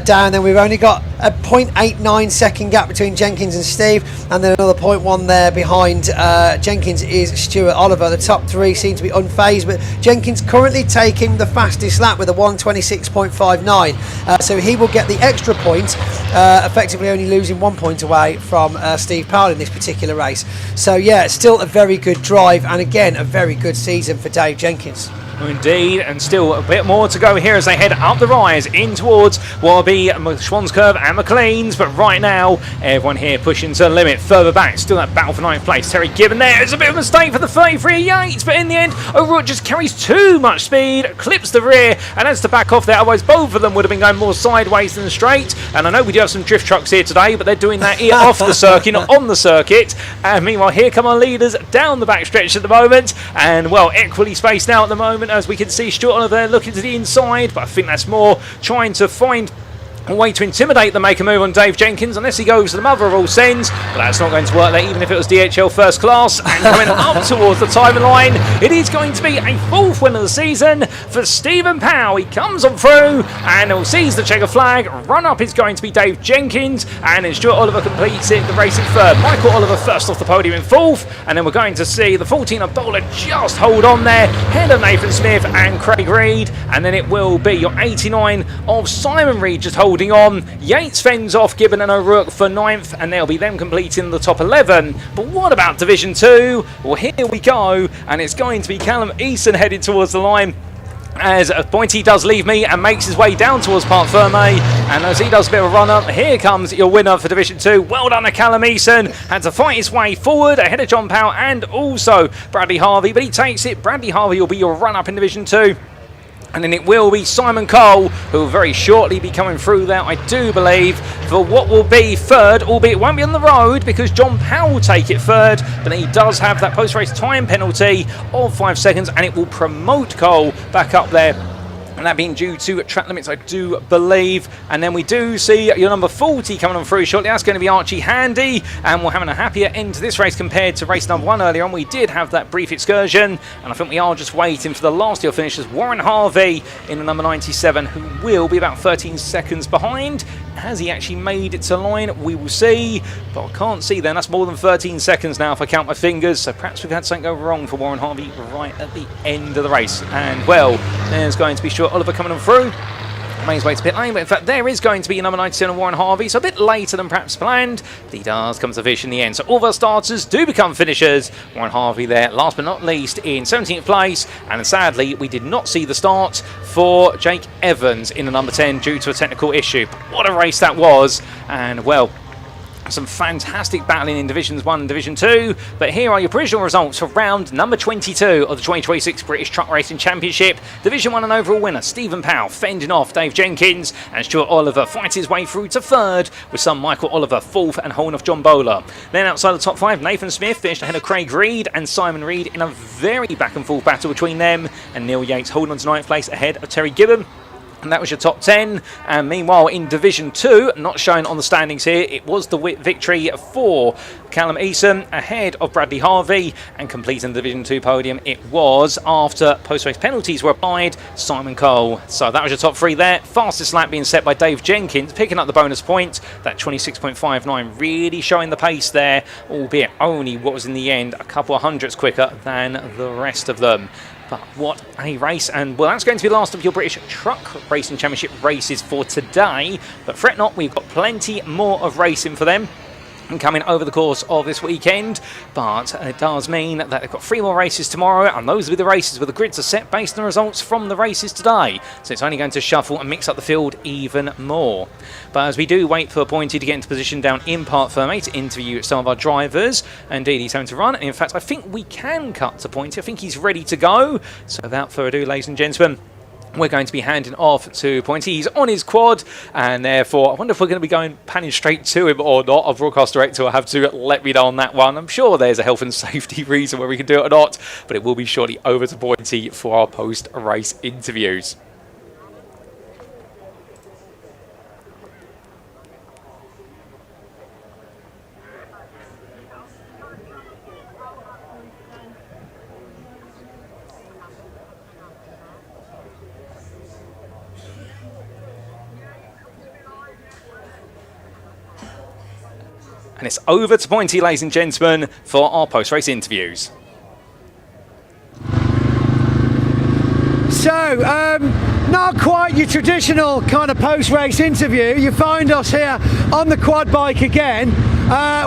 Down then, we've only got a 0.89 second gap between Jenkins and Steve, and then another 0.1 there behind Jenkins is Stuart Oliver. The top 3 seem to be unfazed, but Jenkins currently taking the fastest lap with a 1:26.59, so he will get the extra point, effectively only losing 1 point away from Steve Powell in this particular race. So yeah, still a very good drive, and again a very good season for Dave Jenkins. Indeed, and still a bit more to go here as they head up the rise in towards what will be Schwann's Curve and McLean's, but right now everyone here pushing to the limit. Further back, still that battle for 9th place. Terry Gibbon there. It's a bit of a mistake for the 33 Yates, but in the end O'Rourke just carries too much speed, clips the rear, and has to back off there, otherwise both of them would have been going more sideways than straight. And I know we do have some drift trucks here today, but they're doing that here off the circuit, not on the circuit. And meanwhile, here come our leaders down the back stretch at the moment, and well, equally spaced out at the moment, as we can see Stuart Oliver there looking to the inside, but I think that's more trying to find a way to intimidate the make a move on Dave Jenkins, unless he goes to the mother of all sins, but that's not going to work there, even if it was DHL first class. And coming up towards the timeline, it is going to be a 4th win of the season for Stephen Powell. He comes on through and he'll seize the checker flag. Run up is going to be Dave Jenkins, and then Stuart Oliver completes it, the race in 3rd. Michael Oliver first off the podium in 4th, and then we're going to see the 14 of Bowler just hold on there, ahead of Nathan Smith and Craig Reed, and then it will be your 89 of Simon Reed just holding on. Yates fends off Gibbon and O'Rourke for 9th, and they'll be them completing the top 11. But what about Division 2? Well, here we go, and it's going to be Callum Eason headed towards the line, as Pointy does leave me and makes his way down towards Parc Ferme, and as he does a bit of a run up, here comes your winner for Division 2. Well done to Callum Eason, had to fight his way forward ahead of John Powell and also Bradley Harvey, but he takes it. Bradley Harvey will be your run up in Division 2. And then it will be Simon Cole, who will very shortly be coming through there, I do believe, for what will be 3rd, albeit it won't be on the road because John Powell will take it 3rd, but he does have that post-race time penalty of 5 seconds, and it will promote Cole back up there. And that being due to track limits, I do believe. And then we do see your number 40 coming on through shortly. That's going to be Archie Handy, and we're having a happier end to this race compared to race number 1 earlier on. We did have that brief excursion, and I think we are just waiting for the last year finishers, Warren Harvey in the number 97, who will be about 13 seconds behind. Has he actually made it to line? We will see, but I can't see then. That's more than 13 seconds now if I count my fingers, so perhaps we've had something go wrong for Warren Harvey right at the end of the race. And well, there's going to be Stuart Oliver coming on through. Made his way to pit lane, but in fact there is going to be number 97 Warren Harvey, so a bit later than perhaps planned, but he does come to the finish in the end. So all of our starters do become finishers. Warren Harvey there, last but not least, in 17th place, and sadly we did not see the start for Jake Evans in the number 10 due to a technical issue. But what a race that was, and well, some fantastic battling in Divisions 1 and Division 2, but here are your provisional results for round number 22 of the 2026 British Truck Racing Championship. Division 1 and overall winner Stephen Powell fending off Dave Jenkins, and Stuart Oliver fights his way through to 3rd, with some Michael Oliver 4th and holding off John Bowler. Then outside the top 5, Nathan Smith finished ahead of Craig Reed and Simon Reed in a very back and forth battle between them, and Neil Yates holding on to 9th place ahead of Terry Gibbon. And that was your top 10. And meanwhile, in Division 2, not shown on the standings here, it was the victory for Callum Eason ahead of Bradley Harvey, and completing the Division 2 podium, it was, after post-race penalties were applied, Simon Cole. So that was your top 3 there. Fastest lap being set by Dave Jenkins, picking up the bonus point, that 26.59, really showing the pace there, albeit only what was in the end a couple of hundredths quicker than the rest of them. But what a race, and well, that's going to be the last of your British Truck Racing Championship races for today, but fret not, we've got plenty more of racing for them coming over the course of this weekend, but it does mean that they've got 3 more races tomorrow, and those will be the races where the grids are set based on the results from the races today, so it's only going to shuffle and mix up the field even more. But as we do wait for Pointy to get into position down in Parc Ferme to interview some of our drivers, indeed he's having to run, and in fact I think we can cut to Pointy. I think he's ready to go, so without further ado, ladies and gentlemen, we're going to be handing off to Pointy. He's on his quad, and therefore I wonder if we're going to be panning straight to him or not. Our broadcast director will have to let me know on that one. I'm sure there's a health and safety reason where we can do it or not, but it will be shortly over to Pointy for our post-race interviews. And it's over to Pointy, ladies and gentlemen, for our post-race interviews. So, not quite your traditional kind of post-race interview. You find us here on the quad bike again,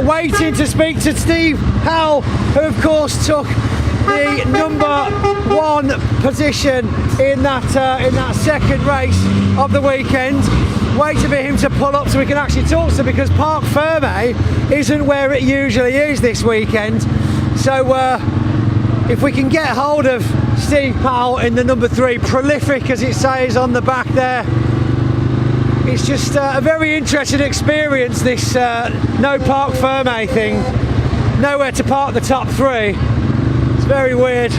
waiting to speak to Steve Powell, who of course took the #1 position in that second race of the weekend. Waiting for him to pull up so we can actually talk to him, because Parc Fermé isn't where it usually is this weekend. So if we can get hold of Steve Powell in the #3, prolific as it says on the back there, it's just a very interesting experience, this no Parc Fermé thing. Nowhere to park the top 3. It's very weird.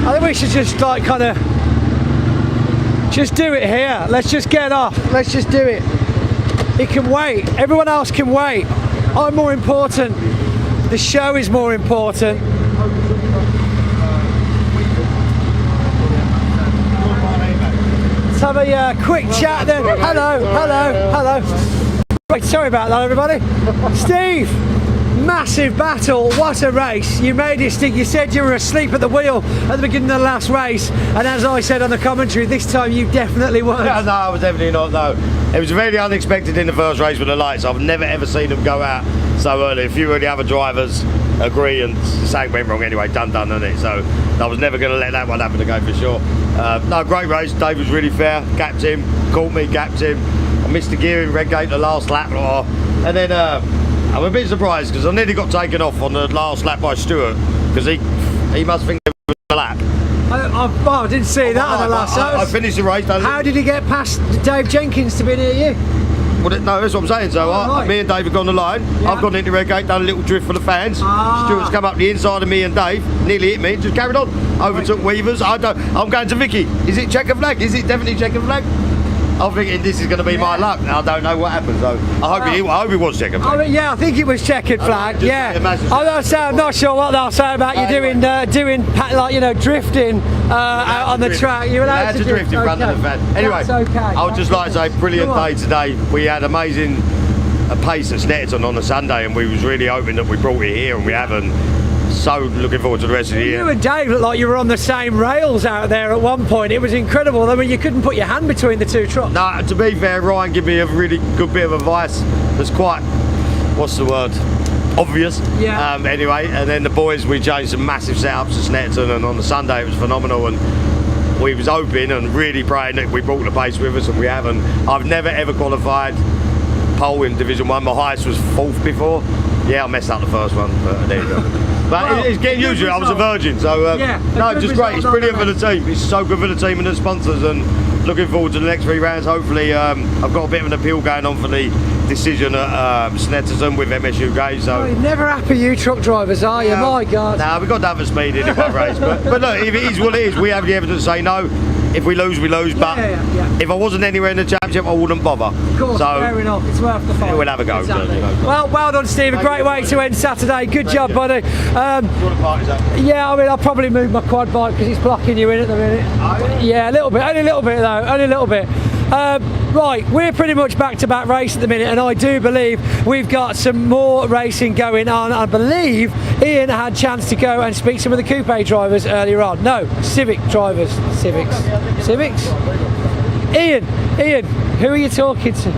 I think we should just just do it here. Let's just get off. Let's just do it. It can wait. Everyone else can wait. I'm more important. The show is more important. Let's have a quick chat then. Hello. Right, sorry about that, everybody. Steve, massive battle. What a race. You made it stick. You said you were asleep at the wheel at the beginning of the last race, and as I said on the commentary, this time you definitely weren't. Yeah, no, I was definitely not, no. It was very unexpected in the first race with the lights. I've never ever seen them go out so early. A few of the other drivers agree, and something went wrong anyway, done, isn't it? So I was never going to let that one happen again for sure. No, great race. Dave was really fair. Gapped him, caught me, gapped him. I missed the gear in Redgate the last lap, and then I'm a bit surprised because I nearly got taken off on the last lap by Stuart, because he must think it was a lap. I didn't see that on the last lap. I finished the race. How did he get past Dave Jenkins to be near you? Well, no, that's what I'm saying. So me and Dave have gone the line. Yeah. I've gone into Redgate, done a little drift for the fans. Stuart's come up the inside of me and Dave, nearly hit me, just carried on. Overtook Weavers. I'm going to Vicky. Is it checker flag? Is it definitely checker flag? I'm thinking this is going to be my luck. I don't know what happened, so I hope it was checkered flag. I think it was checkered flag. I'm not sure what they'll say about you doing drifting out on the track. You're allowed to drift in front of the fan. Anyway, okay. I would just like to say, brilliant day today. We had amazing pace at Snetterton on a Sunday, and we was really hoping that we brought it here, and we haven't. So looking forward to the rest of the year. You and Dave looked like you were on the same rails out there at one point. It was incredible. I mean, you couldn't put your hand between the two trucks. No, to be fair, Ryan gave me a really good bit of advice. That's quite, what's the word? Obvious. Yeah. Anyway, and then the boys, we changed some massive setups at Snetterton, and on the Sunday it was phenomenal. And we was hoping and really praying that we brought the pace with us, and we haven't. I've never ever qualified pole in Division 1. My highest was 4th before. Yeah, I messed up the first one, but there you go. But it's getting used to it. I was a virgin, so no, just great. It's brilliant for the team. It's so good for the team and the sponsors, and looking forward to the next 3 rounds. Hopefully, I've got a bit of an appeal going on for the decision at Snetterton with MSU Gage. So you're never happy, you truck drivers, are you? My God. Nah, we've got to have a speed in one race. But look, if it is what it is, we have the evidence to say no. If we lose, we lose. But if I wasn't anywhere in the championship, I wouldn't bother. Of course, fair enough. It's worth the fight. We'll have a go. Exactly. Well done, Steve. A great way to end Saturday. Good job, buddy. Yeah, I mean, I'll probably move my quad bike because it's blocking you in at the minute. Yeah, a little bit. Only a little bit, though. Only a little bit. Right, we're pretty much back-to-back race at the minute, and I do believe we've got some more racing going on. I believe Ian had a chance to go and speak to some of the coupe drivers earlier on. No, Civic drivers. Civics? Ian, who are you talking to?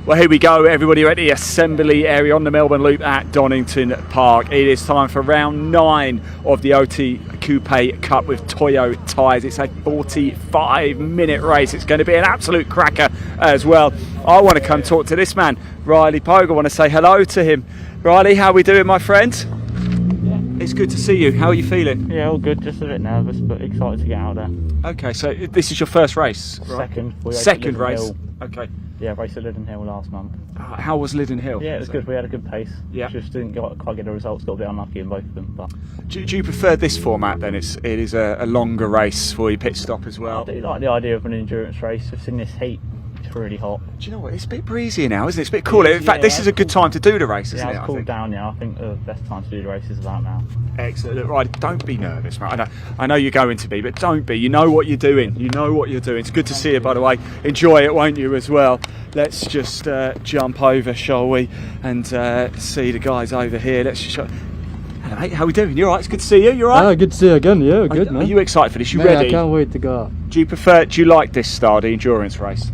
Well, here we go, everybody. We're at the assembly area on the Melbourne Loop at Donington Park. It is time for round 9 of the OT Coupe Cup with Toyo tyres. It's a 45-minute race. It's going to be an absolute cracker as well. I want to come talk to this man, Riley Pogue. I want to say hello to him. Riley, how are we doing, my friend? It's good to see you. How are you feeling? Yeah, all good. Just a bit nervous, but excited to get out there. Okay, so this is your first race? Second. We raced Second at Liddon race? Hill. Okay. Yeah, raced at Liddon Hill last month. How was Liddon Hill? Yeah, it was good. We had a good pace. Yeah. Just didn't quite get the results. Got a bit unlucky in both of them. But Do you prefer this format then? It is a longer race for your pit stop as well? I do like the idea of an endurance race. Just in this heat, it's really hot. Do you know what? It's a bit breezier now, isn't it? It's a bit cooler. In fact, this is a good time to do the race, isn't it? Yeah, it's cooled down now. I think the best time to do the race is about now. Excellent. Right, don't be nervous, mate. I know you're going to be, but don't be. You know what you're doing. You know what you're doing. It's good to see you, by the way. Enjoy it, won't you, as well? Let's just jump over, shall we, and see the guys over here. Let's just. Hello, mate. How are we doing? You all right? It's good to see you. You all right? Good to see you again. Yeah, good, man. Are you excited for this? You Mate, ready? I can't wait to go. Do you like this style, the endurance race?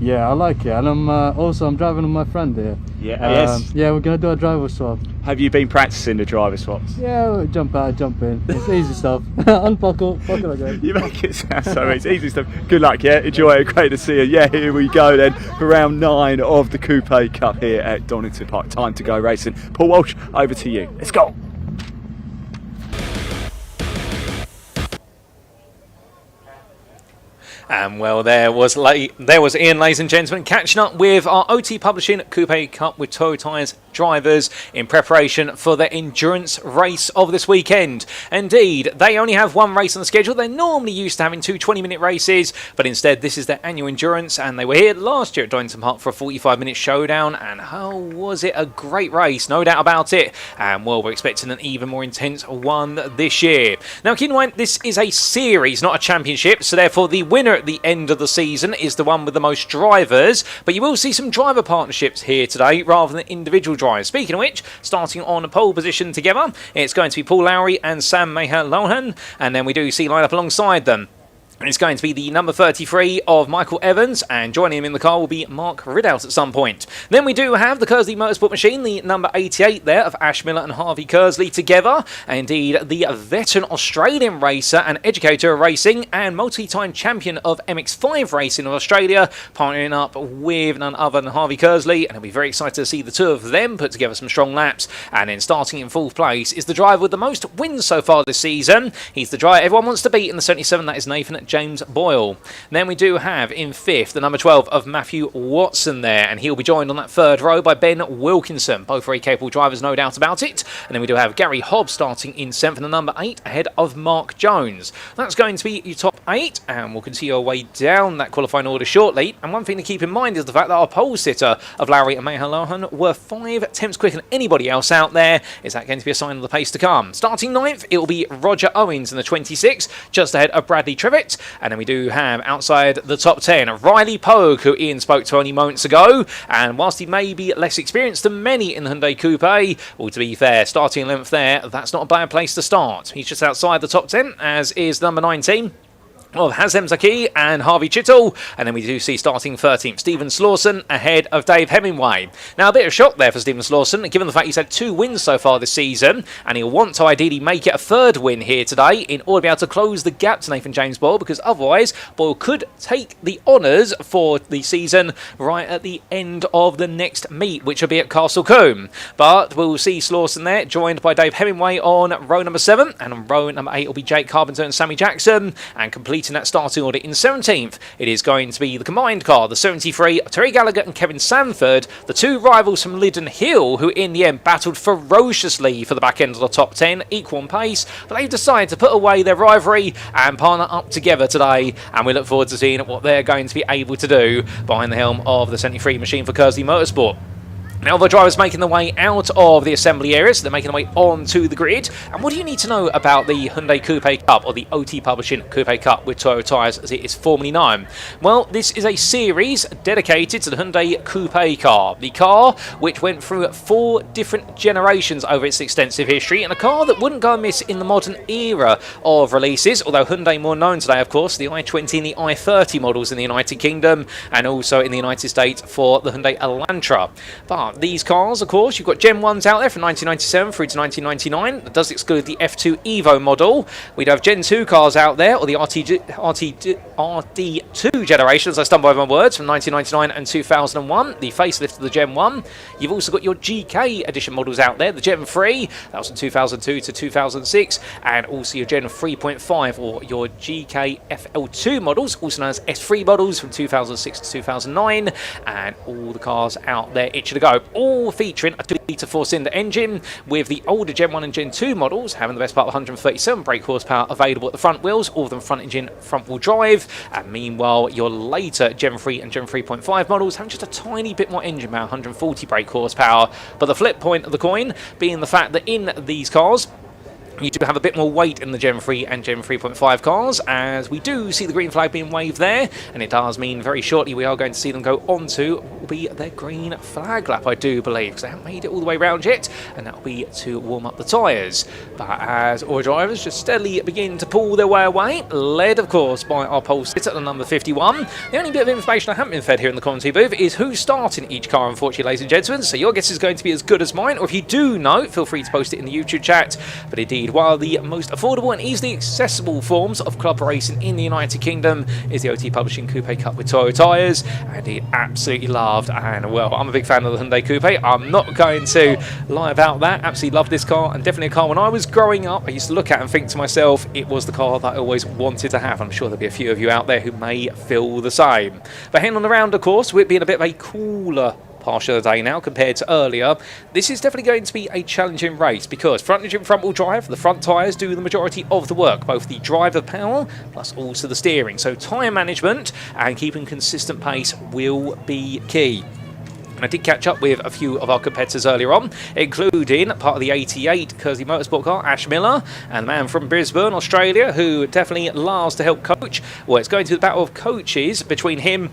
Yeah, I like it, and I'm driving with my friend here. Yeah. Yes. Yeah, we're gonna do a driver swap. Have you been practicing the driver swaps? Yeah, we'll jump out, jump in. It's easy stuff. Unbuckle, buckle again. You make it sound so easy stuff. Good luck, yeah. Enjoy it. Great to see you. Yeah, here we go then for round 9 of the Coupe Cup here at Donington Park. Time to go racing. Paul Walsh, over to you. Let's go. And well, there was Ian, ladies and gentlemen, catching up with our OT Publishing Coupe Cup with Toyo Tyres drivers in preparation for the endurance race of this weekend. Indeed, they only have one race on the schedule. They're normally used to having two 20-minute races, but instead this is their annual endurance, and they were here last year at Donington Park for a 45-minute showdown, and how was it? A great race, no doubt about it. And well, we're expecting an even more intense one this year. Now, keep in mind, this is a series, not a championship, so therefore the winner at the end of the season is the one with the most drivers, but you will see some driver partnerships here today rather than individual drivers. Speaking of which, starting on pole position together, it's going to be Paul Lowry and Sam Maher-Lohan, and then we do see line up alongside them. It's going to be the number 33 of Michael Evans, and joining him in the car will be Mark Ridout at some point. Then we do have the Kersley Motorsport machine, the number 88 there of Ash Miller and Harvey Kersley together. And indeed, the veteran Australian racer and educator of racing and multi-time champion of MX5 racing of Australia, partnering up with none other than Harvey Kersley. And I'll be very excited to see the two of them put together some strong laps. And then starting in fourth place is the driver with the most wins so far this season. He's the driver everyone wants to beat in the 77, that is Nathan James Boyle. Then we do have in fifth the number 12 of Matthew Watson there, and he'll be joined on that third row by Ben Wilkinson. Both very capable drivers, no doubt about it. And then we do have Gary Hobbs starting in seventh and the number 8 ahead of Mark Jones. That's going to be your top 8, and we'll continue our way down that qualifying order shortly. And one thing to keep in mind is the fact that our pole sitter of Lowry and Maher-Lohan were 5 attempts quicker than anybody else out there. Is that going to be a sign of the pace to come? Starting ninth, it will be Roger Owens in the 26, just ahead of Bradley Trevitt. And then we do have outside the top 10 Riley Pogue, who Ian spoke to only moments ago, and whilst he may be less experienced than many in the Hyundai Coupe, well, to be fair, starting 11th there, that's not a bad place to start. He's just outside the top 10, as is number 19 of Hazem Zaki and Harvey Chittle. And then we do see starting 13th Stephen Slawson ahead of Dave Hemingway. Now, a bit of shock there for Stephen Slawson, given the fact he's had 2 wins so far this season, and he'll want to ideally make it a 3rd win here today in order to be able to close the gap to Nathan James Boyle, because otherwise Boyle could take the honours for the season right at the end of the next meet, which will be at Castle Combe. But we'll see Slawson there, joined by Dave Hemingway on row number 7, and on row number 8 will be Jake Carpenter and Sammy Jackson, and completing that starting order in 17th, it is going to be the combined car, the 73, Terry Gallagher and Kevin Sanford, the 2 rivals from Liddon Hill, who in the end battled ferociously for the back end of the top 10, equal on pace, but they've decided to put away their rivalry and partner up together today, and we look forward to seeing what they're going to be able to do behind the helm of the 73 machine for Kersley Motorsport. Now the drivers making their way out of the assembly areas, so they're making their way onto the grid. And what do you need to know about the Hyundai Coupe Cup, or the OT Publishing Coupe Cup with Toyo Tyres as it is formerly known? Well, this is a series dedicated to the Hyundai Coupe car. The car which went through 4 different generations over its extensive history, and a car that wouldn't go amiss in the modern era of releases, although Hyundai more known today, of course, the i20 and the i30 models in the United Kingdom, and also in the United States for the Hyundai Elantra. But Now, these cars, of course, you've got Gen 1s out there from 1997 through to 1999. That does exclude the F2 Evo model. We'd have Gen 2 cars out there, or the RD2 generation, as I stumble over my words, from 1999 and 2001, the facelift of the Gen 1. You've also got your GK edition models out there, the Gen 3, that was from 2002 to 2006, and also your Gen 3.5 or your GK FL2 models, also known as S3 models from 2006 to 2009, and all the cars out there itching to go, all featuring a 2-litre 4-cylinder engine, with the older Gen 1 and Gen 2 models having the best part of 137 brake horsepower available at the front wheels, all of them front engine, front wheel drive, and meanwhile your later Gen 3 and Gen 3.5 models having just a tiny bit more engine power, 140 brake horsepower. But the flip point of the coin being the fact that in these cars you do have a bit more weight in the Gen 3 and Gen 3.5 cars, as we do see the green flag being waved there, and it does mean very shortly we are going to see them go on to what will be their green flag lap, I do believe, because they haven't made it all the way around yet, and that will be to warm up the tyres. But as our drivers just steadily begin to pull their way away, led of course by our pole sitter at the number 51, the only bit of information I haven't been fed here in the commentary booth is who's starting each car, unfortunately, ladies and gentlemen, so your guess is going to be as good as mine, or if you do know, feel free to post it in the YouTube chat. But indeed, while the most affordable and easily accessible forms of club racing in the United Kingdom is the OT Publishing Coupe Cup with Toyo tyres, and it absolutely loved, and well, I'm a big fan of the Hyundai Coupe, I'm not going to lie about that, absolutely love this car, and definitely a car when I was growing up I used to look at and think to myself, it was the car that I always wanted to have. I'm sure there'll be a few of you out there who may feel the same. But heading on around, of course, with being a bit of a cooler partial of the day now compared to earlier, this is definitely going to be a challenging race because front engine front wheel drive, the front tyres do the majority of the work, both the driver power plus also the steering, so tyre management and keeping consistent pace will be key. I did catch up with a few of our competitors earlier on, including part of the 88 Kersey Motorsport car, Ash Miller, and the man from Brisbane, Australia, who definitely loves to help coach. Well, it's going to be the battle of coaches between him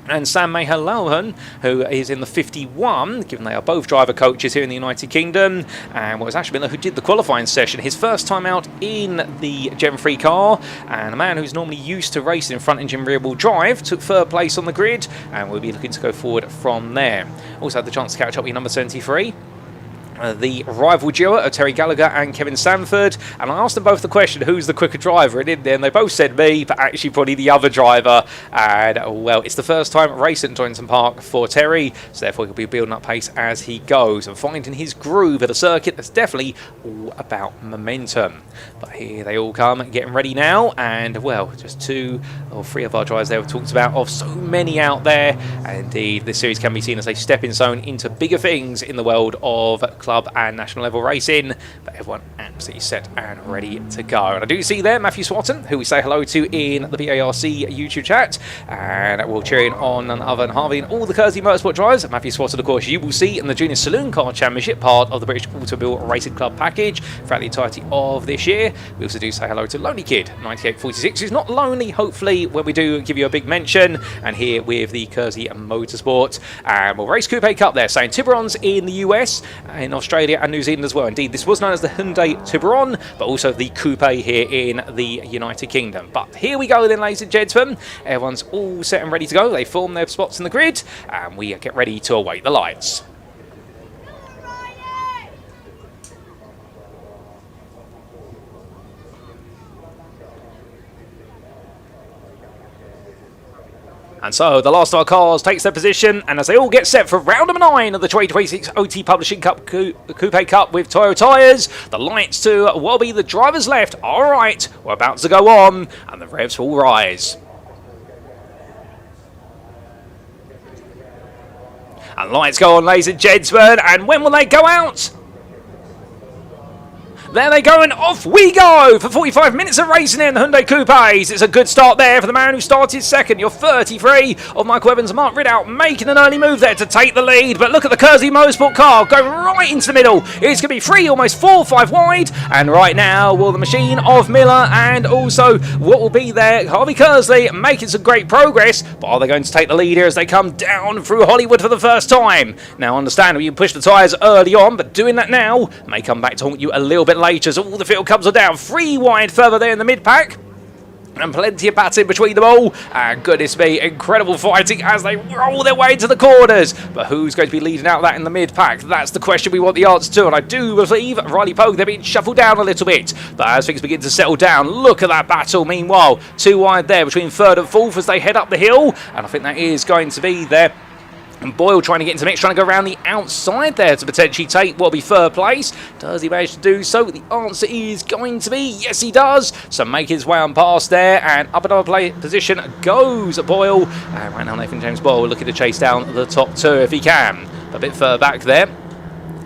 and Sam Mahalohan, who is in the 51, given they are both driver coaches here in the United Kingdom. And what was Ash Miller, who did the qualifying session, his first time out in the Gen 3 car, and a man who's normally used to racing in front engine rear wheel drive, took third place on the grid, and we'll be looking to go forward from there. Also had the chance to catch up with number 73. The rival duo of Terry Gallagher and Kevin Sanford, and I asked them both the question, who's the quicker driver, and in the end they both said me, but actually probably the other driver. And well, it's the first time racing at Donington Park for Terry, so therefore he'll be building up pace as he goes and finding his groove at a circuit that's definitely all about momentum. But here they all come, getting ready now, and well, just 2 or 3 of our drivers there we've talked about, of so many out there, and indeed this series can be seen as a stepping stone into bigger things in the world of club and national level racing, but everyone absolutely set and ready to go. And I do see there Matthew Swatton, who we say hello to in the BARC YouTube chat, and we'll cheer in on none other than Harvey and all the Kersey Motorsport drivers. Matthew Swatton, of course, you will see in the Junior Saloon Car Championship, part of the British Automobile Racing Club package throughout the entirety of this year. We also do say hello to Lonely Kid 9846, who's not lonely, hopefully, when we do give you a big mention, and here with the Kersey Motorsport. And we'll race Coupe Cup there, saying Tiburon's in the US, in Australia and New Zealand as well. Indeed, this was known as the Hyundai Tiburon, but also the Coupe here in the United Kingdom. But here we go then, ladies and gentlemen. Everyone's all set and ready to go. They form their spots in the grid, and we get ready to await the lights. And so the last of our cars takes their position, and as they all get set for round number 9 of the 2026 OT Publishing Cup Coupe Cup with Toyo tyres, the lights to what will be the driver's left are right. We're about to go on, and the revs will rise. And lights go on, ladies and gentlemen, and when will they go out? There they go, and off we go for 45 minutes of racing in the Hyundai Coupes. It's a good start there for the man who started second. Your 33 of Michael Evans and Mark Ridout making an early move there to take the lead. But look at the Kersey Motorsport car going right into the middle. It's going to be 3, almost 4, 5 wide. And right now, will the machine of Miller and also what will be there, Harvey Kersley, making some great progress. But are they going to take the lead here as they come down through Hollywood for the first time? Now, understandably, you push the tyres early on, but doing that now may come back to haunt you a little bit later as all the field comes on down. 3 wide further there in the mid-pack. And plenty of batting between them all. And goodness me, incredible fighting as they roll their way into the corners. But who's going to be leading out that in the mid-pack? That's the question we want the answer to. And I do believe Riley Pogue, they're being shuffled down a little bit. But as things begin to settle down, look at that battle. Meanwhile, 2 wide there between 3rd and 4th as they head up the hill. And I think that is going to be there. And Boyle trying to get into the mix, trying to go around the outside there to potentially take what will be 3rd place. Does he manage to do so? The answer is going to be yes, he does. So making his way on past there, and up another position goes Boyle. And right now Nathan James Boyle looking to chase down the top 2 if he can. A bit further back there.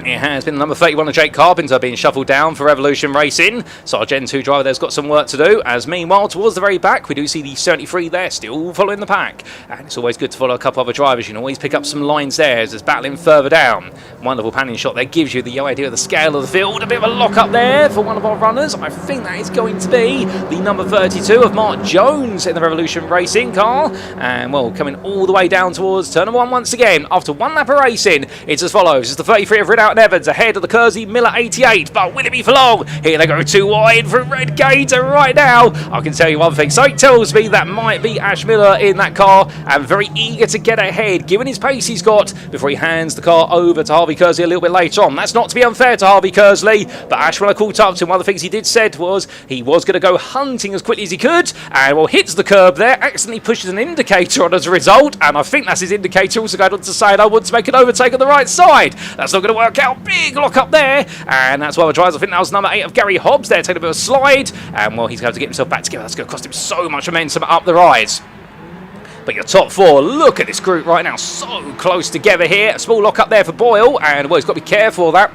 It has been number 31 of Jake Carpenter being shuffled down for Revolution Racing. So our Gen 2 driver there's got some work to do. As meanwhile, towards the very back, we do see the 73 there still following the pack. And it's always good to follow a couple other drivers. You can always pick up some lines there as it's battling further down. Wonderful panning shot there gives you the idea of the scale of the field. A bit of a lock up there for one of our runners. I think that is going to be the number 32 of Mark Jones in the Revolution Racing car. And well, coming all the way down towards turn 1 once again. After 1 lap of racing, it's as follows. It's the 33 of Ridout and Evans ahead of the Kersey Miller 88, but will it be for long? Here they go 2 wide from Redgate, and right now I can tell you one thing, something tells me that might be Ash Miller in that car, and very eager to get ahead given his pace he's got before he hands the car over to Harvey Kersley a little bit later on. That's not to be unfair to Harvey Kersley, but Ash Miller caught up to him. One of the things he did said was he was going to go hunting as quickly as he could, and well, hits the curb there, accidentally pushes an indicator on as a result, and I think that's his indicator also going on to say I want to make an overtake on the right side. That's not going to work out. Big lock up there, and that's why the drives. I think that was number 8 of Gary Hobbs there, taking a bit of a slide, and well, he's going to get himself back together. That's going to cost him so much momentum up the rise. But your top 4, look at this group right now, so close together here. A small lock up there for Boyle, and well, he's got to be careful of that.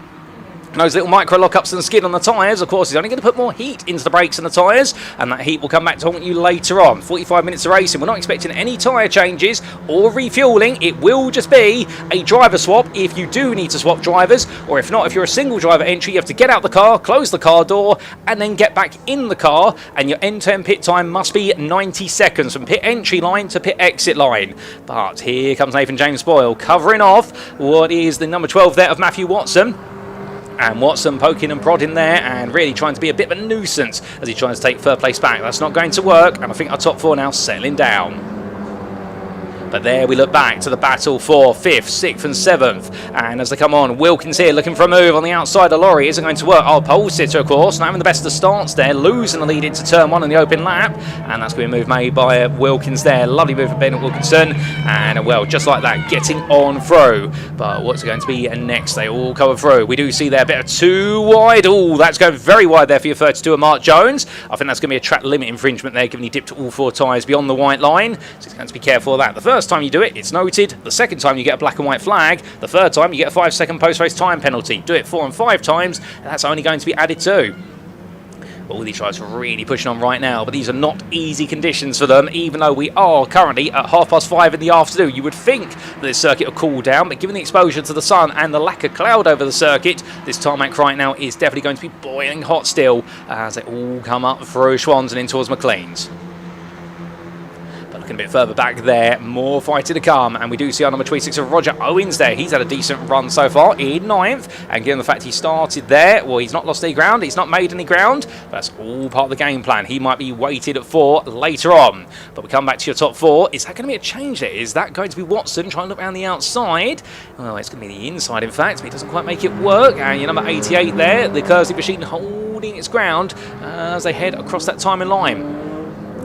Those little micro lockups and skid on the tyres, of course, is only going to put more heat into the brakes and the tyres, and that heat will come back to haunt you later on. 45 minutes of racing, we're not expecting any tyre changes or refuelling. It will just be a driver swap if you do need to swap drivers, or if not, if you're a single driver entry, you have to get out the car, close the car door, and then get back in the car, and your end-to-end pit time must be 90 seconds from pit entry line to pit exit line. But here comes Nathan James Boyle, covering off what is the number 12 there of Matthew Watson. And Watson poking and prodding there and really trying to be a bit of a nuisance as he tries to take 3rd place back. That's not going to work, and I think our top 4 now settling down. But there we look back to the battle for 5th, 6th and 7th. And as they come on, Wilkins here looking for a move on the outside. The lorry isn't going to work. Our pole sitter, of course, not having the best of starts there, losing the lead into turn 1 in the open lap. And that's going to be a move made by Wilkins there. Lovely move from Bennett Wilkinson. And well, just like that, getting on through. But what's going to be next? They all cover through. We do see there a bit of 2 wide. Oh, that's going very wide there for your 32 of Mark Jones. I think that's going to be a track limit infringement there, given he dipped all 4 tyres beyond the white line. So he's going to be careful of that. The first time you do it, it's noted. The second time you get a black and white flag. The third time you get a 5-second post-race time penalty. Do it 4 and 5 times, and that's only going to be added to. All these drivers are really pushing on right now, but these are not easy conditions for them, even though we are currently at 5:30 in the afternoon. You would think that this circuit will cool down, but given the exposure to the sun and the lack of cloud over the circuit, this tarmac right now is definitely going to be boiling hot still as they all come up through Schwans and in towards McLean's. A bit further back there, more fighting to come, and we do see our number 26 of Roger Owens there. He's had a decent run so far in 9th, and given the fact he started there, well, he's not lost any ground, he's not made any ground, but that's all part of the game plan. He might be weighted for later on. But we come back to your top 4. Is that going to be a change there? Is that going to be Watson trying to look around the outside? Well, it's going to be the inside, in fact, but he doesn't quite make it work. And your number 88 there, the Kersey machine holding its ground as they head across that timing line.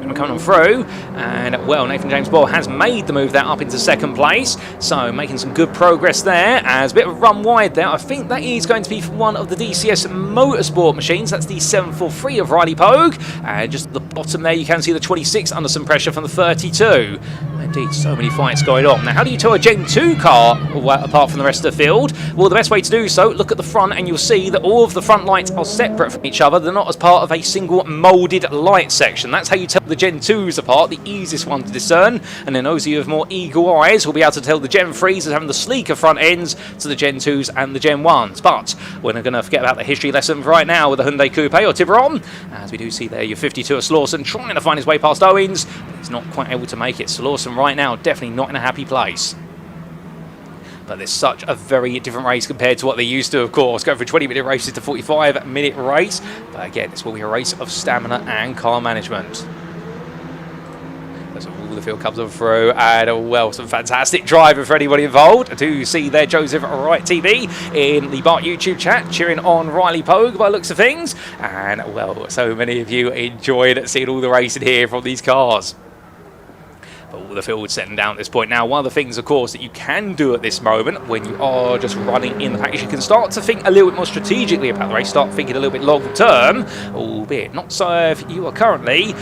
We're coming on through, and well, Nathan James Boyle has made the move there up into 2nd place, so making some good progress there. As a bit of a run wide there, I think that is going to be one of the DCS Motorsport machines. That's the 743 of Riley Pogue, and just at the bottom there you can see the 26 under some pressure from the 32. Indeed, so many fights going on. Now, how do you tell a Gen 2 car apart from the rest of the field? Well, the best way to do so, look at the front and you'll see that all of the front lights are separate from each other. They're not as part of a single moulded light section. That's how you tell the Gen 2s apart, the easiest one to discern. And then those of you with more eagle eyes will be able to tell the Gen 3s as having the sleeker front ends to the Gen 2s and the Gen 1s. But we're not going to forget about the history lesson right now with the Hyundai Coupe or Tiburon, as we do see there your 52 of Slawson trying to find his way past Owens, but he's not quite able to make it. Slawson right now definitely not in a happy place. But there's such a very different race compared to what they used to, of course. Going from 20-minute races to 45-minute race. But again, this will be a race of stamina and car management. the field comes on through, and well, some fantastic driving for anybody involved. I do see there Joseph Wright TV in the BARC YouTube chat cheering on Riley Pogue by looks of things, and well, so many of you enjoyed seeing all the racing here from these cars. All the field setting down at this point. Now, one of the things, of course, that you can do at this moment when you are just running in the pack is you can start to think a little bit more strategically about the race, start thinking a little bit long term, albeit not so if you are currently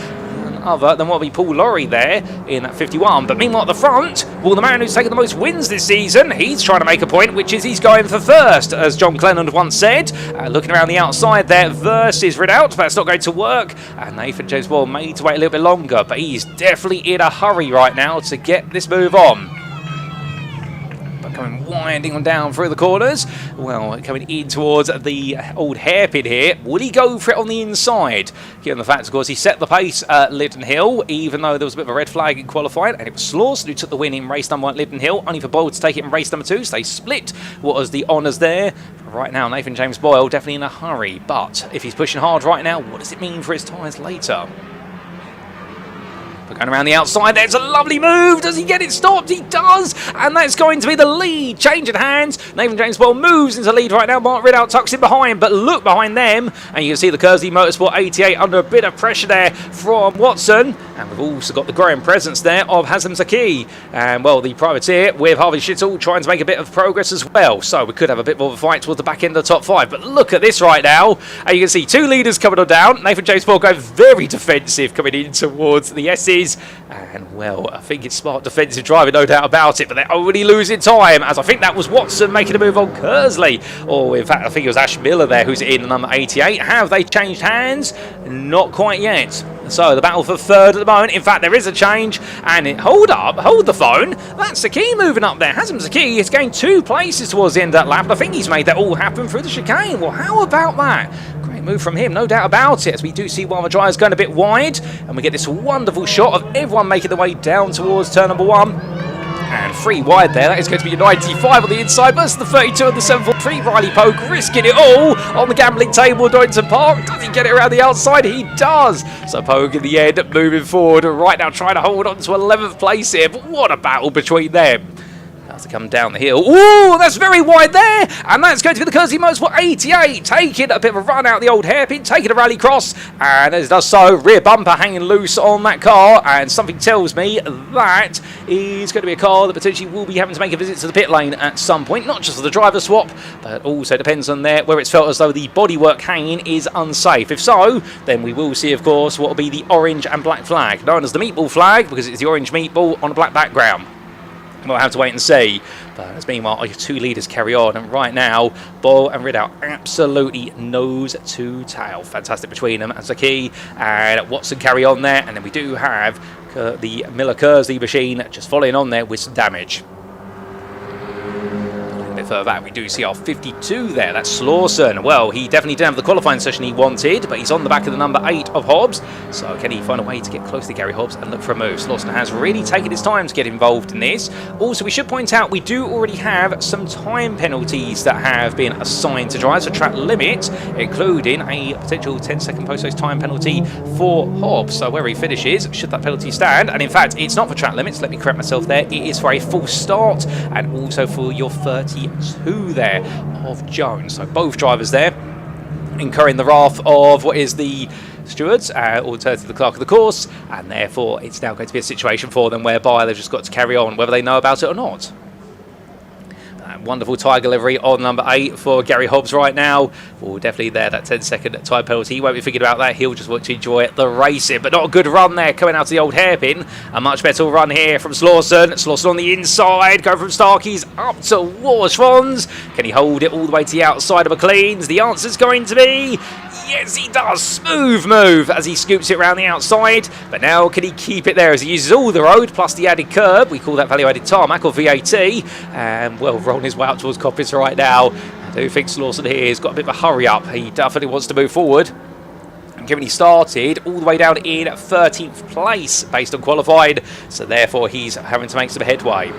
other than what we Paul Lorry there in that 51. But meanwhile at the front, well, the man who's taken the most wins this season, he's trying to make a point, which is he's going for first, as John Clenland once said. Looking around the outside there versus Ridout, but that's not going to work. And Nathan James Boyle made to wait a little bit longer, but he's definitely in a hurry right now to get this move on. Coming winding on down through the corners. Well, coming in towards the old hairpin here. Would he go for it on the inside? Given the fact, of course, he set the pace at Lytton Hill, even though there was a bit of a red flag in qualifying, and it was Slauson who took the win in race number 1 at Lytton Hill, only for Boyle to take it in race number 2, so they split what was the honours there. Right now, Nathan James Boyle definitely in a hurry, but if he's pushing hard right now, what does it mean for his tyres later? Going around the outside, there's a lovely move. Does he get it stopped? He does, and that's going to be the lead. Change of hands. Nathan James Boyle moves into lead right now. Mark Ridout tucks in behind, but look behind them, and you can see the Kersey Motorsport 88 under a bit of pressure there from Watson. And we've also got the growing presence there of Hazem Zaki. And, well, the privateer with Harvey Schittle trying to make a bit of progress as well. So we could have a bit more of a fight towards the back end of the top 5. But look at this right now. And you can see 2 leaders coming on down. Nathan James Boyle going very defensive coming in towards the S's. And, well, I think it's smart defensive driving, no doubt about it. But they're already losing time, as I think that was Watson making a move on Kersley. Or, in fact, I think it was Ash Miller there who's in number 88. Have they changed hands? Not quite yet. So the battle for third at the moment. In fact, there is a change. And hold the phone. That's Zaki moving up there. Hazem Zaki is going 2 places towards the end of that lap. I think he's made that all happen through the chicane. Well, how about that? Great move from him, no doubt about it. As we do see one of the drivers going a bit wide. And we get this wonderful shot of everyone making their way down towards turn number 1. And 3 wide there. That is going to be a 95 on the inside versus the 32 and the 743. Riley Pogue risking it all on the gambling table at Donington Park. Does he get it around the outside? He does. So Pogue in the end moving forward right now, trying to hold on to 11th place here. But what a battle between them. As they come down the hill. Ooh, that's very wide there. And that's going to be the Kersey Motorsport 88. Taking a bit of a run out the old hairpin. Taking a rally cross. And as it does so, rear bumper hanging loose on that car. And something tells me that is going to be a car that potentially will be having to make a visit to the pit lane at some point. Not just for the driver swap, but also depends on where it's felt as though the bodywork hanging is unsafe. If so, then we will see, of course, what will be the orange and black flag. Known as the meatball flag, because it's the orange meatball on a black background. We'll have to wait and see. But as meanwhile, your 2 leaders carry on. And right now, Boyle and Ridout absolutely nose to tail. Fantastic between them. And Zaki and Watson carry on there. And then we do have the Miller Kersley machine just following on there with some damage. Further back, we do see our 52 there. That's Slauson. Well, he definitely didn't have the qualifying session he wanted, but he's on the back of the number 8 of Hobbs. So can he find a way to get close to Gary Hobbs and look for a move? Slauson has really taken his time to get involved in this. Also, we should point out we do already have some time penalties that have been assigned to drivers for track limit, including a potential 10-second post-race time penalty for Hobbs. So where he finishes, should that penalty stand? And in fact, it's not for track limits. Let me correct myself there. It is for a full start and also for your 32 there of Jones. So both drivers there incurring the wrath of what is the stewards, alternatively the clerk of the course, and therefore it's now going to be a situation for them whereby they've just got to carry on whether they know about it or not. Wonderful Tiger livery on number 8 for Gary Hobbs right now. Well, definitely there, that 10-second time penalty. He won't be thinking about that. He'll just want to enjoy the racing. But not a good run there coming out of the old hairpin. A much better run here from Slauson. Slauson on the inside, going from Starkeys up towards Schwann's. Can he hold it all the way to the outside of McLean's? The answer's going to be yes, he does. Smooth move as he scoops it around the outside. But now can he keep it there as he uses all the road plus the added curb? We call that value-added tarmac or VAT. And, well, rolling his way out towards Coppins right now. I do think Slauson here has got a bit of a hurry up. He definitely wants to move forward. And given he started all the way down in 13th place based on qualified, so therefore he's having to make some headway.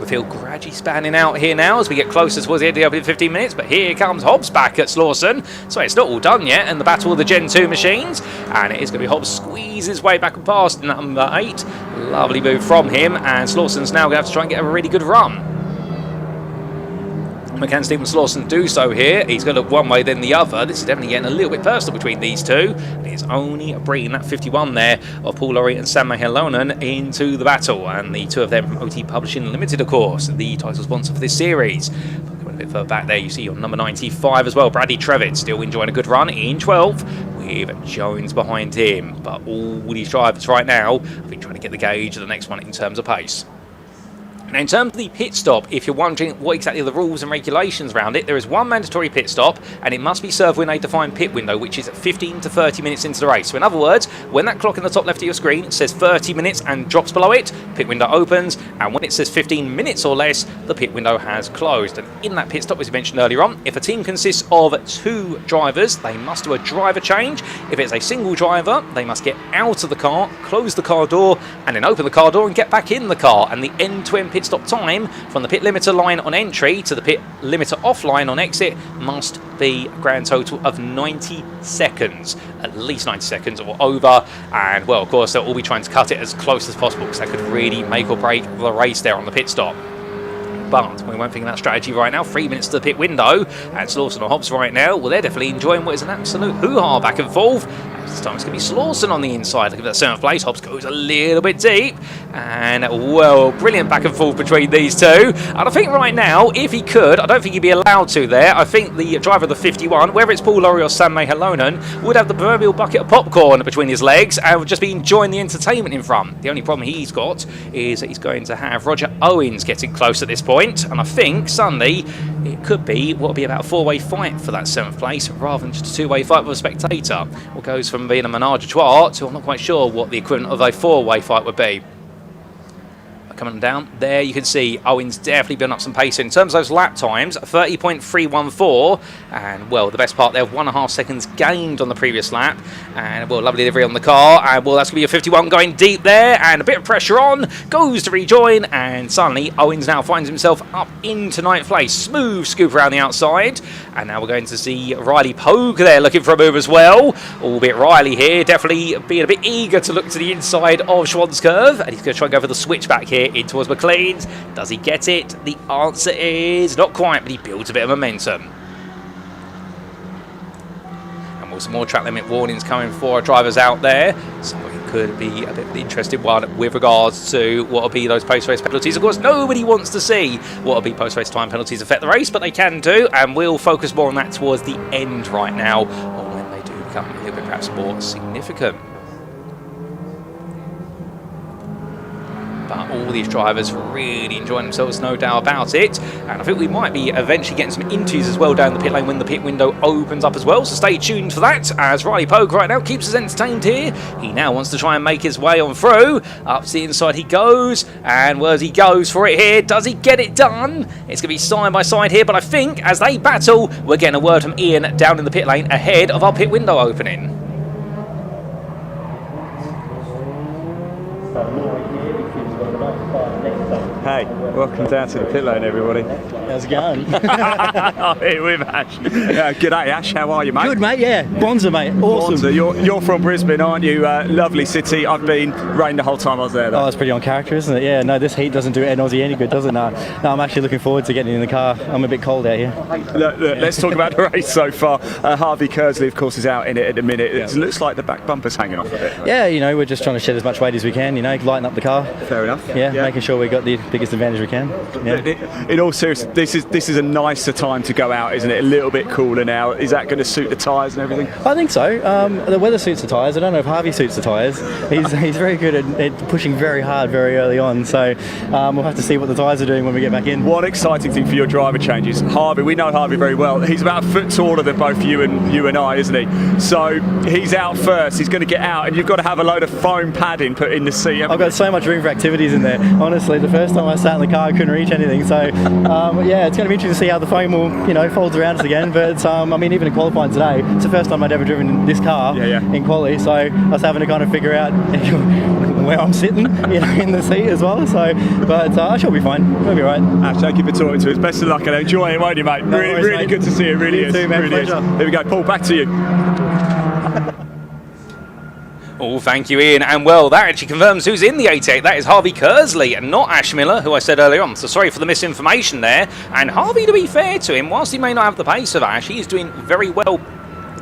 the field gradually spanning out here now as we get closer towards the end of the 15 minutes, but here comes Hobbs back at Slawson. So it's not all done yet, and the battle of the Gen 2 machines, and it is going to be Hobbs squeeze his way back and past number 8. Lovely move from him, and Slawson's now going to have to try and get a really good run. Can Stephen Slawson do so here? He's going to look one way then the other. This is definitely getting a little bit personal between these two. It's only bringing that 51 there of Paul Laurie and Sam Helonen into the battle, and the two of them from OT Publishing Limited, of course, the title sponsor for this series. Coming a bit further back there, you see on number 95 as well, Bradley Trevitt, still enjoying a good run in 12 with Jones behind him. But all these drivers right now have been trying to get the gauge of the next one in terms of pace. Now, in terms of the pit stop, if you're wondering what exactly are the rules and regulations around it, there is one mandatory pit stop, and it must be served within a defined pit window, which is 15 to 30 minutes into the race. So in other words, when that clock in the top left of your screen says 30 minutes and drops below it, pit window opens, and when it says 15 minutes or less, the pit window has closed. And in that pit stop, as you mentioned earlier on, if a team consists of 2 drivers, they must do a driver change. If it's a single driver, they must get out of the car, close the car door, and then open the car door and get back in the car. And the end-to-end pit stop time from the pit limiter line on entry to the pit limiter off line on exit must be a grand total of 90 seconds, at least 90 seconds or over. And well, of course, they'll all be trying to cut it as close as possible, because that could really make or break the race there on the pit stop. But we won't think of that strategy right now. 3 minutes to the pit window, and Slawson and Hobbs right now, well, they're definitely enjoying what is an absolute hoo-ha back and forth. This time it's going to be Slawson on the inside, looking at that 7th place. Hobbs goes a little bit deep, and well, brilliant back and forth between these two. And I think right now, if he could, I don't think he'd be allowed to there. I think the driver of the 51, whether it's Paul Laurie or Sam Helonen, would have the proverbial bucket of popcorn between his legs and would just be enjoying the entertainment in front. The only problem he's got is that he's going to have Roger Owens getting close at this point, and I think Sunday it could be what will be about a 4-way fight for that 7th place, rather than just a 2-way fight with a spectator. What goes from being a menage a trois to I'm not quite sure what the equivalent of a 4-way fight would be. Coming down there, you can see Owens definitely building up some pace. In terms of those lap times, 30.314, and well, the best part there, 1.5 seconds gained on the previous lap, and well, lovely delivery on the car, and well, that's going to be a 51 going deep there, and a bit of pressure on, goes to rejoin, and suddenly Owens now finds himself up into 9th place. Smooth scoop around the outside, and now we're going to see Riley Pogue there looking for a move as well, albeit Riley here definitely being a bit eager to look to the inside of Schwann's curve, and he's going to try and go for the switchback here in towards McLean's. Does he get it? The answer is not quite, but he builds a bit of momentum. And with some more track limit warnings coming for our drivers out there, so it could be a bit of an interesting one with regards to what will be those post-race penalties. Of course, nobody wants to see what will be post-race time penalties affect the race, but they can do, and we'll focus more on that towards the end right now, or when they do become a little bit perhaps more significant. But all these drivers really enjoying themselves, no doubt about it. And I think we might be eventually getting some interviews as well down the pit lane when the pit window opens up as well. So stay tuned for that, as Riley Pogue right now keeps us entertained here. He now wants to try and make his way on through. Up to the inside he goes, and well, as he goes for it here, does he get it done? It's going to be side by side here, but I think as they battle, we're getting a word from Ian down in the pit lane ahead of our pit window opening. Hey, welcome down to the pit lane, everybody. How's it going? I'm here with Ash. G'day, Ash. How are you, mate? Good, mate. Yeah, Bonza, mate. Awesome. Bonza, you're from Brisbane, aren't you? Lovely city. I've been rained the whole time I was there, though. Oh, it's pretty on character, isn't it? Yeah. No, this heat doesn't do Aussie any good, does it? No, I'm actually looking forward to getting in the car. I'm a bit cold out here. Look, let's talk about the race so far. Harvey Kersley, of course, is out in it at the minute. It looks like the back bumper's hanging off a bit. Right? Yeah, you know, we're just trying to shed as much weight as we can. You know, lighten up the car. Fair enough. Yeah, making sure we got the biggest advantage we can. Yeah. In all seriousness, this is a nicer time to go out, isn't it? A little bit cooler now. Is that going to suit the tyres and everything? I think so. The weather suits the tyres. I don't know if Harvey suits the tyres. He's very good at pushing very hard very early on. So we'll have to see what the tyres are doing when we get back in. One exciting thing for your driver changes. Harvey, we know Harvey very well. He's about a foot taller than both you and I, isn't he? So he's out first. He's going to get out, and you've got to have a load of foam padding put in the seat. I've got so much room for activities in there. Honestly, the first time time I sat in the car, I couldn't reach anything. So yeah, it's going to be interesting to see how the foam will, folds around us again. But I mean, even in qualifying today, it's the first time I'd ever driven this car in quali. So I was having to kind of figure out where I'm sitting, in the seat as well. So, but I shall be fine. We'll be all right. Ash, thank you for talking to us. Best of luck and enjoy it, won't you, mate? No really, worries, really mate. good to see you. Really You is. too, man. Really is. Pleasure. Here we go, Paul. Back to you. Oh, thank you, Ian. And well, that actually confirms who's in the 88. That is Harvey Kersley and not Ash Miller, who I said earlier on. So sorry for the misinformation there. And Harvey, to be fair to him, whilst he may not have the pace of Ash, he is doing very well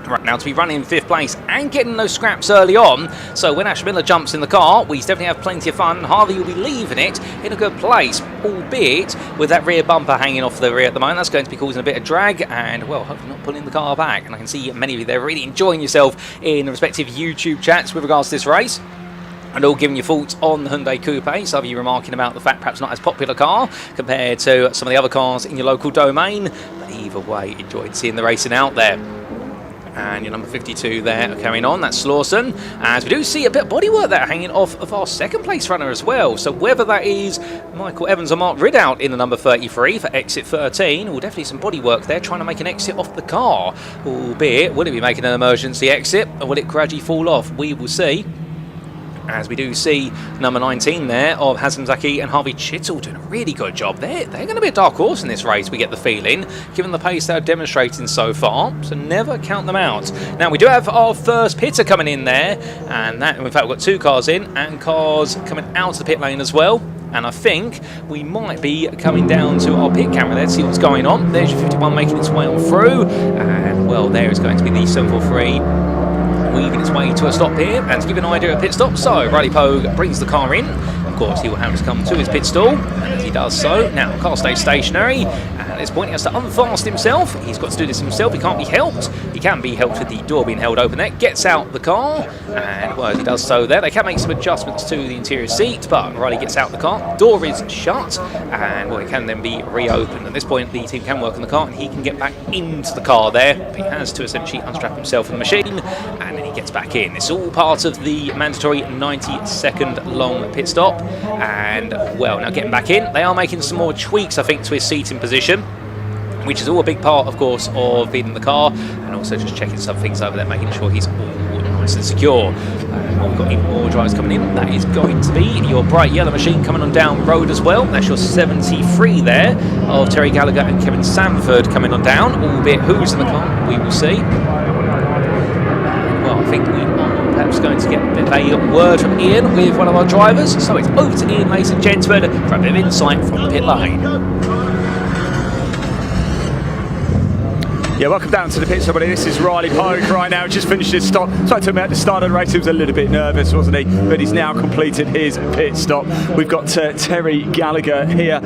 right now to be running in 5th place and getting those scraps early on. So when Ash Miller jumps in the car, we definitely have plenty of fun. Harvey will be leaving it in a good place, albeit with that rear bumper hanging off the rear at the moment. That's going to be causing a bit of drag and, well, hopefully not pulling the car back. And I can see many of you there really enjoying yourself in the respective YouTube chats with regards to this race. And all giving your thoughts on the Hyundai Coupe. Some of you remarking about the fact perhaps not as popular car compared to some of the other cars in your local domain. But either way, enjoyed seeing the racing out there. And your number 52 there carrying on, that's Slawson. As we do see a bit of bodywork there hanging off of our 2nd place runner as well. So whether that is Michael Evans or Mark Ridout in the number 33 for exit 13, or definitely some bodywork there trying to make an exit off the car. Albeit, will it be making an emergency exit or will it gradually fall off? We will see. As we do see number 19 there of Hazem Zaki and Harvey Chittle doing a really good job. They're going to be a dark horse in this race, we get the feeling, given the pace they're demonstrating so far. So never count them out. Now we do have our first pitter coming in there, and that, in fact, we've got 2 cars in and cars coming out of the pit lane as well. And I think we might be coming down to our pit camera there to see what's going on. There's your 51 making its way on through, and well, there is going to be the 743 weaving its way to a stop here. And to give you an idea of pit stop, so Riley Pogue brings the car in. Of course, he will have to come to his pit stall, and as he does so, now car stays stationary. And at this point, he has to unfast himself. He's got to do this himself. He can't be helped. He can be helped with the door being held open there. Gets out the car, and well, as he does so there, they can make some adjustments to the interior seat, but Riley gets out the car. Door is shut, and well, it can then be reopened. At this point, the team can work on the car, and he can get back into the car there. But he has to essentially unstrap himself from the machine, and then he gets back in. It's all part of the mandatory 90-second long pit stop. And well, now getting back in, they are making some more tweaks, I think, to his seating position, which is all a big part, of course, of being in the car, and also just checking some things over there, making sure he's all nice and secure. We've got even more drivers coming in. That is going to be your bright yellow machine coming on down road as well. That's your 73 there of Terry Gallagher and Kevin Sanford coming on down, albeit who's in the car, we will see. Well, I think we are perhaps going to get a bit of a word from Ian with one of our drivers. So it's over to Ian, ladies and gentlemen, for a bit of insight from the pit lane. Yeah, welcome down to the pits, everybody. This is Riley Pogue right now. Just finished his stop. So I told me at the start of the race he was a little bit nervous, wasn't he? But he's now completed his pit stop. We've got Terry Gallagher here.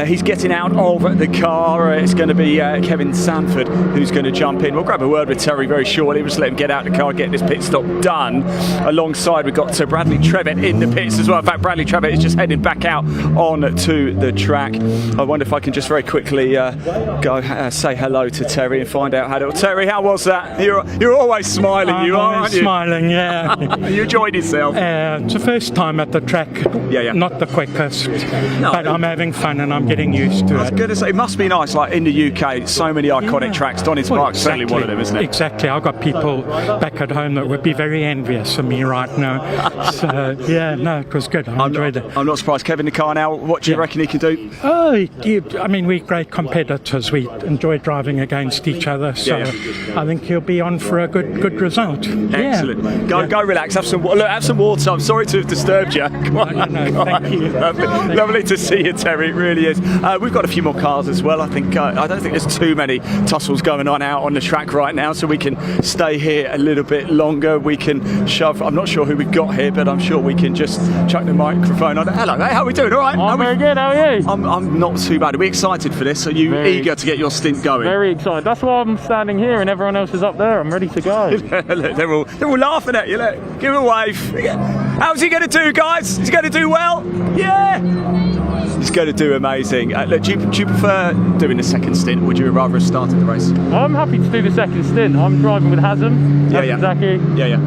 He's getting out of the car. It's going to be Kevin Sanford who's going to jump in. We'll grab a word with Terry very shortly. We'll just let him get out of the car, get this pit stop done. Alongside, we've got Bradley Trevitt in the pits as well. In fact, Bradley Trevitt is just heading back out on to the track. I wonder if I can just very quickly go say hello to Terry and find out how to... Terry, how was that? You're always smiling, you are, aren't you? Smiling, yeah. You enjoyed yourself? It's the first time at the track. Yeah. Not the quickest, no, but I'm having fun and I'm getting used to it. I was going to say, it must be nice, like in the UK, so many iconic tracks. Donington Park is certainly one of them, isn't it? Exactly. I've got people back at home that would be very envious of me right now. So, yeah, no, it was good. I enjoyed it. I'm not surprised. Kevin, the car now, what do you reckon he can do? Oh, I mean, we're great competitors. We enjoy driving against each other. So I think he'll be on for a good result. Excellent. Go relax. Have some water. I'm sorry to have disturbed you. Come on. Thank you. Lovely to see you, Terry. It really is. We've got a few more cars as well. I think I don't think there's too many tussles going on out on the track right now, so we can stay here a little bit longer. We can shove. I'm not sure who we've got here, but I'm sure we can just chuck the microphone on. Hello, mate. How are we doing? All right? I'm very good. How are you? I'm not too bad. Are we excited for this? Are you eager to get your stint going? Very excited. That's why I'm standing here and everyone else is up there. I'm ready to go. Look, they're all laughing at you. Look, give him a wave. How's he going to do, guys? He's going to do well? Yeah. He's going to do amazing. Look, do you prefer doing the second stint, or would you rather have started the race? I'm happy to do the second stint. I'm driving with Hazem, Zaki,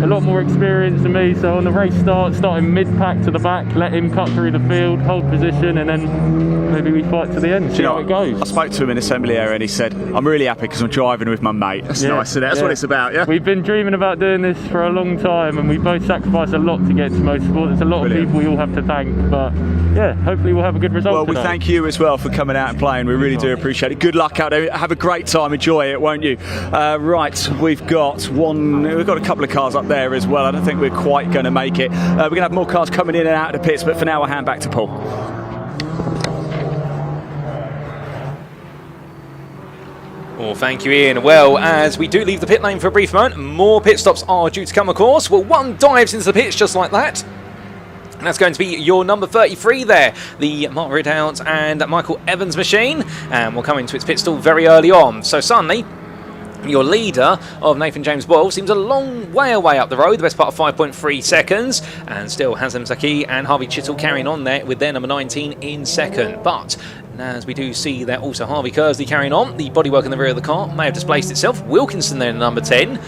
a lot more experience than me, so on the race starting mid-pack to the back, let him cut through the field, hold position, and then maybe we fight to the end, see how it goes. I spoke to him in assembly area and he said, I'm really happy because I'm driving with my mate. That's nice, isn't it? That's what it's about, yeah? We've been dreaming about doing this for a long time, and we both sacrificed a lot to get to motorsport. There's a lot of people we all have to thank, but yeah, hopefully we'll have a good result. Well, today. we thank you as well for coming out and playing. We really do appreciate it. Good luck out there. Have a great time. Enjoy it, won't you? Right, we've got a couple of cars up there as well. I don't think we're quite going to make it. We're going to have more cars coming in and out of the pits, but for now I'll hand back to Paul. Well, thank you, Ian. Well, as we do leave the pit lane for a brief moment, more pit stops are due to come, of course. Well, one dives into the pits just like that. And that's going to be your number 33 there, the Mark Ridout and Michael Evans machine. And we'll come into its pit stall very early on. So suddenly, your leader of Nathan James Boyle seems a long way away up the road, the best part of 5.3 seconds. And still Hazem Zaki and Harvey Chittle carrying on there with their number 19 in second. But as we do see that also Harvey Kersley carrying on, the bodywork in the rear of the car may have displaced itself. Wilkinson there in number 10.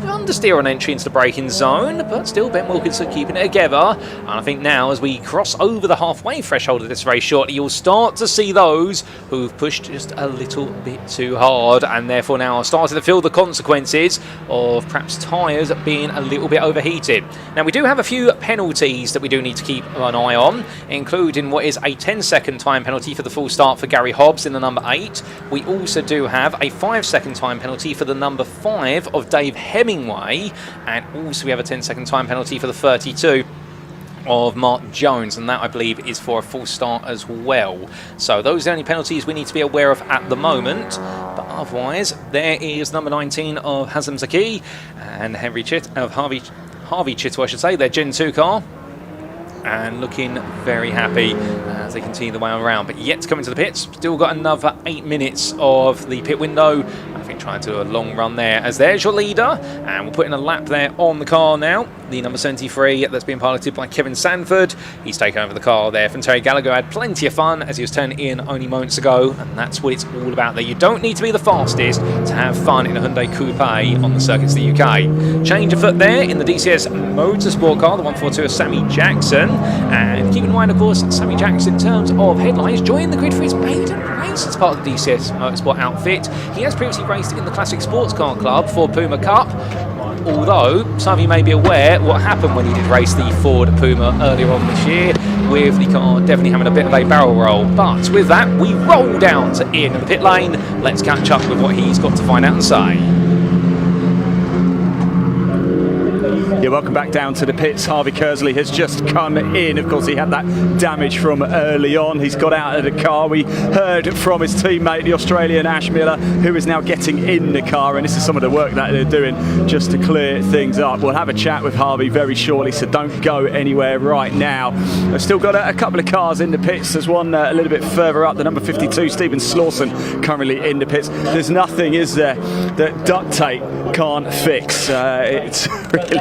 Understeer on entry into the braking zone, but still Ben Wilkinson keeping it together. And I think now as we cross over the halfway threshold of this race shortly, you'll start to see those who've pushed just a little bit too hard, and therefore now are starting to feel the consequences of perhaps tyres being a little bit overheated. Now we do have a few penalties that we do need to keep an eye on, including what is a 10-second time penalty for the full start for Gary Hobbs in the number 8. We also do have a 5-second time penalty for the number 5 of Dave Hemingway, and also we have a 10-second time penalty for the 32 of Mark Jones, and that I believe is for a full start as well. So those are the only penalties we need to be aware of at the moment, but otherwise there is number 19 of Hazem Zaki and Harvey Chittle, I should say, their Gen 2 car, and looking very happy as they continue the way around. But yet to come into the pits, still got another 8 minutes of the pit window. I think trying to do a long run there, as there's your leader, and we'll put in a lap there on the car now. The number 73 that's being piloted by Kevin Sanford. He's taken over the car there from Terry Gallagher. Had plenty of fun as he was turning in only moments ago, and that's what it's all about there. You don't need to be the fastest to have fun in a Hyundai Coupe on the circuits of the UK. Change of foot there in the DCS Motorsport car, the 142 of Sammy Jackson. And keep in mind, of course, Sammy Jackson, in terms of headlines, joined the grid for his maiden race as part of the DCS Motorsport outfit. He has previously raced in the Classic Sports Car Club for Puma Cup, although some of you may be aware what happened when he did race the Ford Puma earlier on this year, with the car definitely having a bit of a barrel roll. But with that, we roll down to Ian in the pit lane. Let's catch up with what he's got to find out and say. Yeah, welcome back down to the pits. Harvey Kersley has just come in. Of course, he had that damage from early on. He's got out of the car. We heard from his teammate, the Australian Ash Miller, who is now getting in the car, and this is some of the work that they're doing just to clear things up. We'll have a chat with Harvey very shortly, so don't go anywhere right now. They've still got a couple of cars in the pits. There's one a little bit further up, the number 52, Stephen Slawson, currently in the pits. There's nothing, is there, that duct tape can't fix. It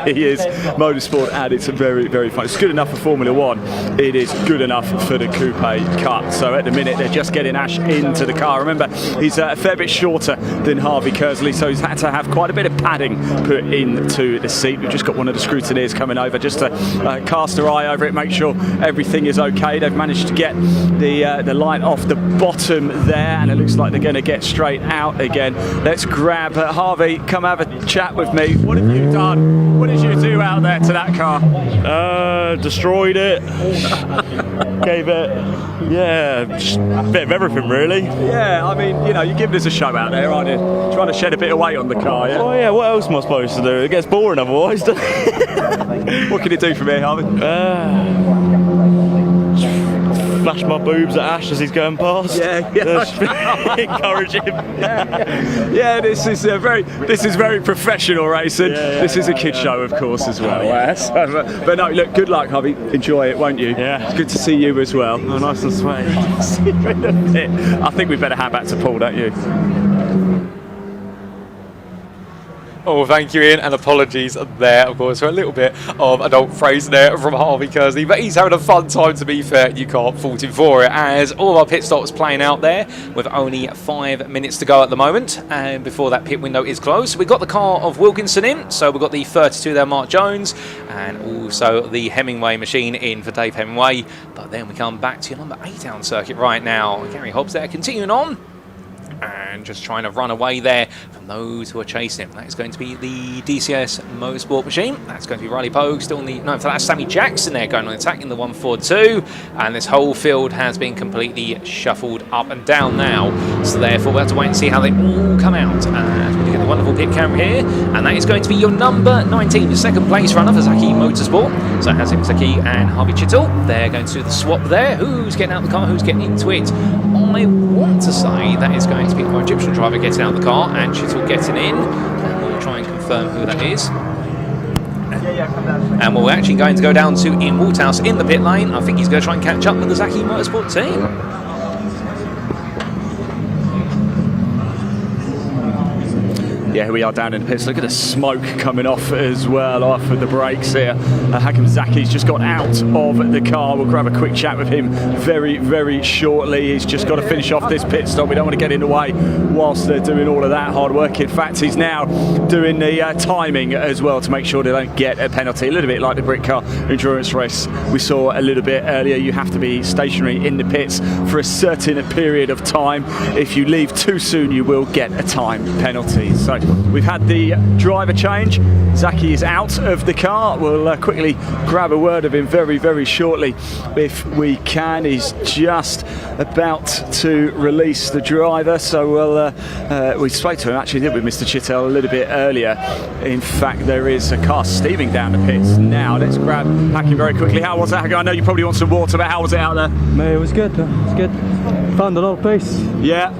really is motorsport, and it's very, very fun. It's good enough for Formula One. It is good enough for the Coupe Cup. So at the minute, they're just getting Ash into the car. Remember, he's a fair bit shorter than Harvey Kersley, so he's had to have quite a bit of padding put into the seat. We've just got one of the scrutineers coming over just to cast their eye over it, make sure everything is okay. They've managed to get the light off the bottom there, and it looks like they're going to get straight out again. Let's grab Harvey. Come have a chat with me. What have you done? What did you do out there to that car? Destroyed it. Gave it, just a bit of everything, really. Yeah, I mean, you know, you're giving us a show out there, aren't you? Trying to shed a bit of weight on the car, yeah? Oh yeah, what else am I supposed to do? It gets boring otherwise, doesn't it? What can you do from here, Harvey? Flash my boobs at Ash as he's going past. Encourage him. Yeah, this is very professional racing. This is a kid show, of course, as well. But no, look, good luck, Harvey. Enjoy it, won't you? Yeah. It's good to see you as well. Oh, nice and sweaty. I think we better hand back to Paul, don't you? Oh, thank you, Ian, and apologies there, of course, for a little bit of adult phrase there from Harvey Kersley, but he's having a fun time, to be fair. You can't fault him for it, as all of our pit stops playing out there with only 5 minutes to go at the moment, and before that pit window is closed. We've got the car of Wilkinson in, so we've got the 32 there, Mark Jones, and also the Hemingway machine in for Dave Hemingway. But then we come back to your number 8 down circuit right now. Gary Hobbs there, continuing on, and just trying to run away there from those who are chasing him. That is going to be the DCS Motorsport machine. That's going to be Riley Pogue still in the... No, that's Sammy Jackson there going on attack in the 142. And this whole field has been completely shuffled up and down now. So therefore we'll have to wait and see how they all come out. And we get the wonderful pit camera here. And that is going to be your number 19, the second place runner for Zaki Motorsport. So Hazim Zaki and Harvey Chittle. They're going to do the swap there. Who's getting out of the car? Who's getting into it? I want to say that is going to be our Egyptian driver getting out of the car and Chittle getting in. And we'll try and confirm who that is. And we're actually going to go down to Ian Walthouse in the pit lane. I think he's going to try and catch up with the Zaki Motorsport team. Yeah, here we are down in the pits. Look at the smoke coming off as well off of the brakes here. Hakim Zaki's just got out of the car. We'll grab a quick chat with him very, very shortly. He's just got to finish off this pit stop. We don't want to get in the way whilst they're doing all of that hard work. In fact, he's now doing the timing as well to make sure they don't get a penalty. A little bit like the Britcar Endurance race we saw a little bit earlier. You have to be stationary in the pits for a certain period of time. If you leave too soon, you will get a time penalty. So we've had the driver change. Zaki is out of the car. We'll quickly grab a word of him very, very shortly if we can. He's just about to release the driver. So we spoke to him, actually did with Mr. Chittle a little bit earlier. In fact, there is a car steaming down the pits now. Let's grab Hakim very quickly. How was that, Hakim? I know you probably want some water, but how was it out there? Mate, it was good. It was good. Found a lot of pace. Yeah.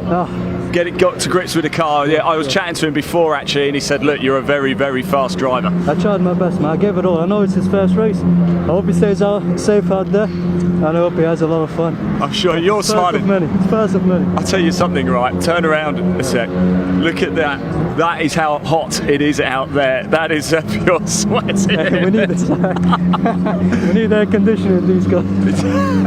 Got to grips with the car. Yeah, I was chatting to him before actually, and he said, "Look, you're a very, very fast driver." I tried my best, man. I gave it all. I know it's his first race. I hope he stays safe out there, and I hope he has a lot of fun. I'm sure you're smiling. It's first of many. I'll tell you something, right? Turn around a sec. Look at that. That is how hot it is out there. That is pure sweat. We need this. We need air conditioning, these guys.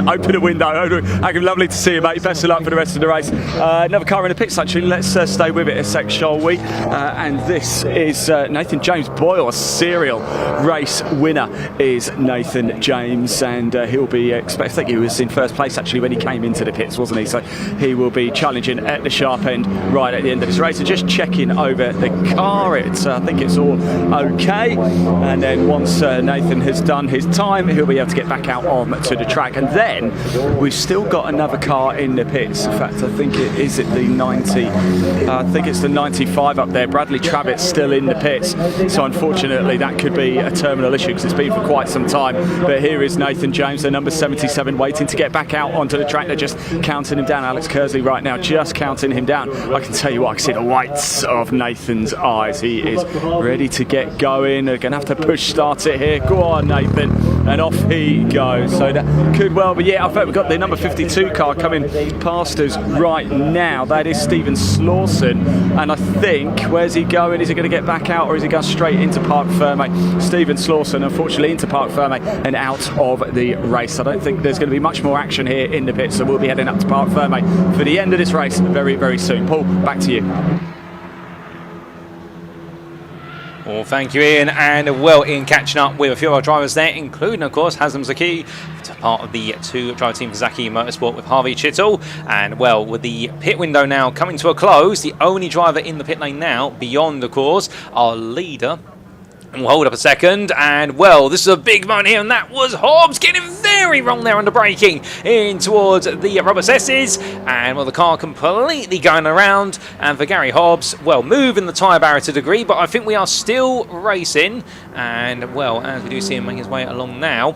Open a window. Hakim, lovely to see you, mate. Best of luck for the rest of the race. Another car in the pits, actually. Let's stay with it a sec, shall we? And this is Nathan James Boyle, a serial race winner is Nathan James, and he'll be I think he was in first place actually when he came into the pits, wasn't he? So he will be challenging at the sharp end right at the end of this race. And just checking over the car, I think it's all okay. And then once Nathan has done his time, he'll be able to get back out on to the track. And then we've still got another car in the pits. In fact, I think it is at the 90. I think it's the 95 up there. Bradley Travitt's still in the pits. So unfortunately, that could be a terminal issue because it's been for quite some time. But here is Nathan James, the number 77, waiting to get back out onto the track. They're just counting him down. Alex Kersley right now just counting him down. I can tell you what, I can see the whites of Nathan's eyes. He is ready to get going. They're going to have to push start it here. Go on, Nathan. And off he goes. So that could well be, yeah, I bet we've got the number 52 car coming past us right now. That is Stephen Slawson. And I think, where's he going? Is he going to get back out or is he going straight into Parc Ferme? Stephen Slawson, unfortunately, into Parc Ferme and out of the race. I don't think there's going to be much more action here in the pits, so we'll be heading up to Parc Ferme for the end of this race very, very soon. Paul, back to you. Well, thank you, Ian, and well, Ian catching up with a few of our drivers there, including, of course, Hazem Zaki, part of the two-driver team for Zaki Motorsport with Harvey Chittle. And well, with the pit window now coming to a close, the only driver in the pit lane now, beyond, of course, our leader. And we'll hold up a second, and well, this is a big moment here, and that was Hobbs getting very wrong there under braking in towards the Roberts S's, and well, the car completely going around, and for Gary Hobbs, well, moving the tyre barrier to a degree, but I think we are still racing, and well, as we do see him make his way along now,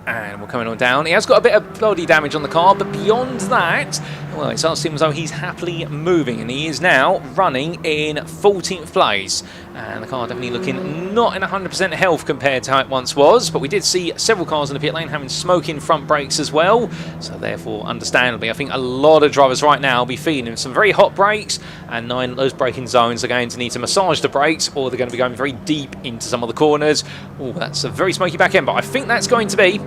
and we're coming on down. He has got a bit of body damage on the car, but beyond that, Well, it does seem as though he's happily moving, and he is now running in 14th place. And the car definitely looking not in 100% health compared to how it once was, but we did see several cars in the pit lane having smoking front brakes as well. So therefore, understandably, I think a lot of drivers right now will be feeling some very hot brakes, and knowing those braking zones are going to need to massage the brakes, or they're going to be going very deep into some of the corners. Oh, that's a very smoky back end, but I think that's going to be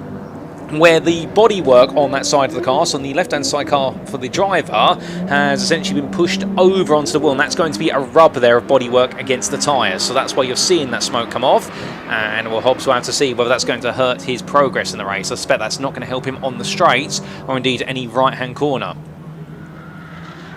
where the bodywork on that side of the car, so on the left-hand side car for the driver, has essentially been pushed over onto the wheel, and that's going to be a rub there of bodywork against the tyres. So that's why you're seeing that smoke come off, and well, Hobbs will have to see whether that's going to hurt his progress in the race. I suspect that's not going to help him on the straights, or indeed any right-hand corner.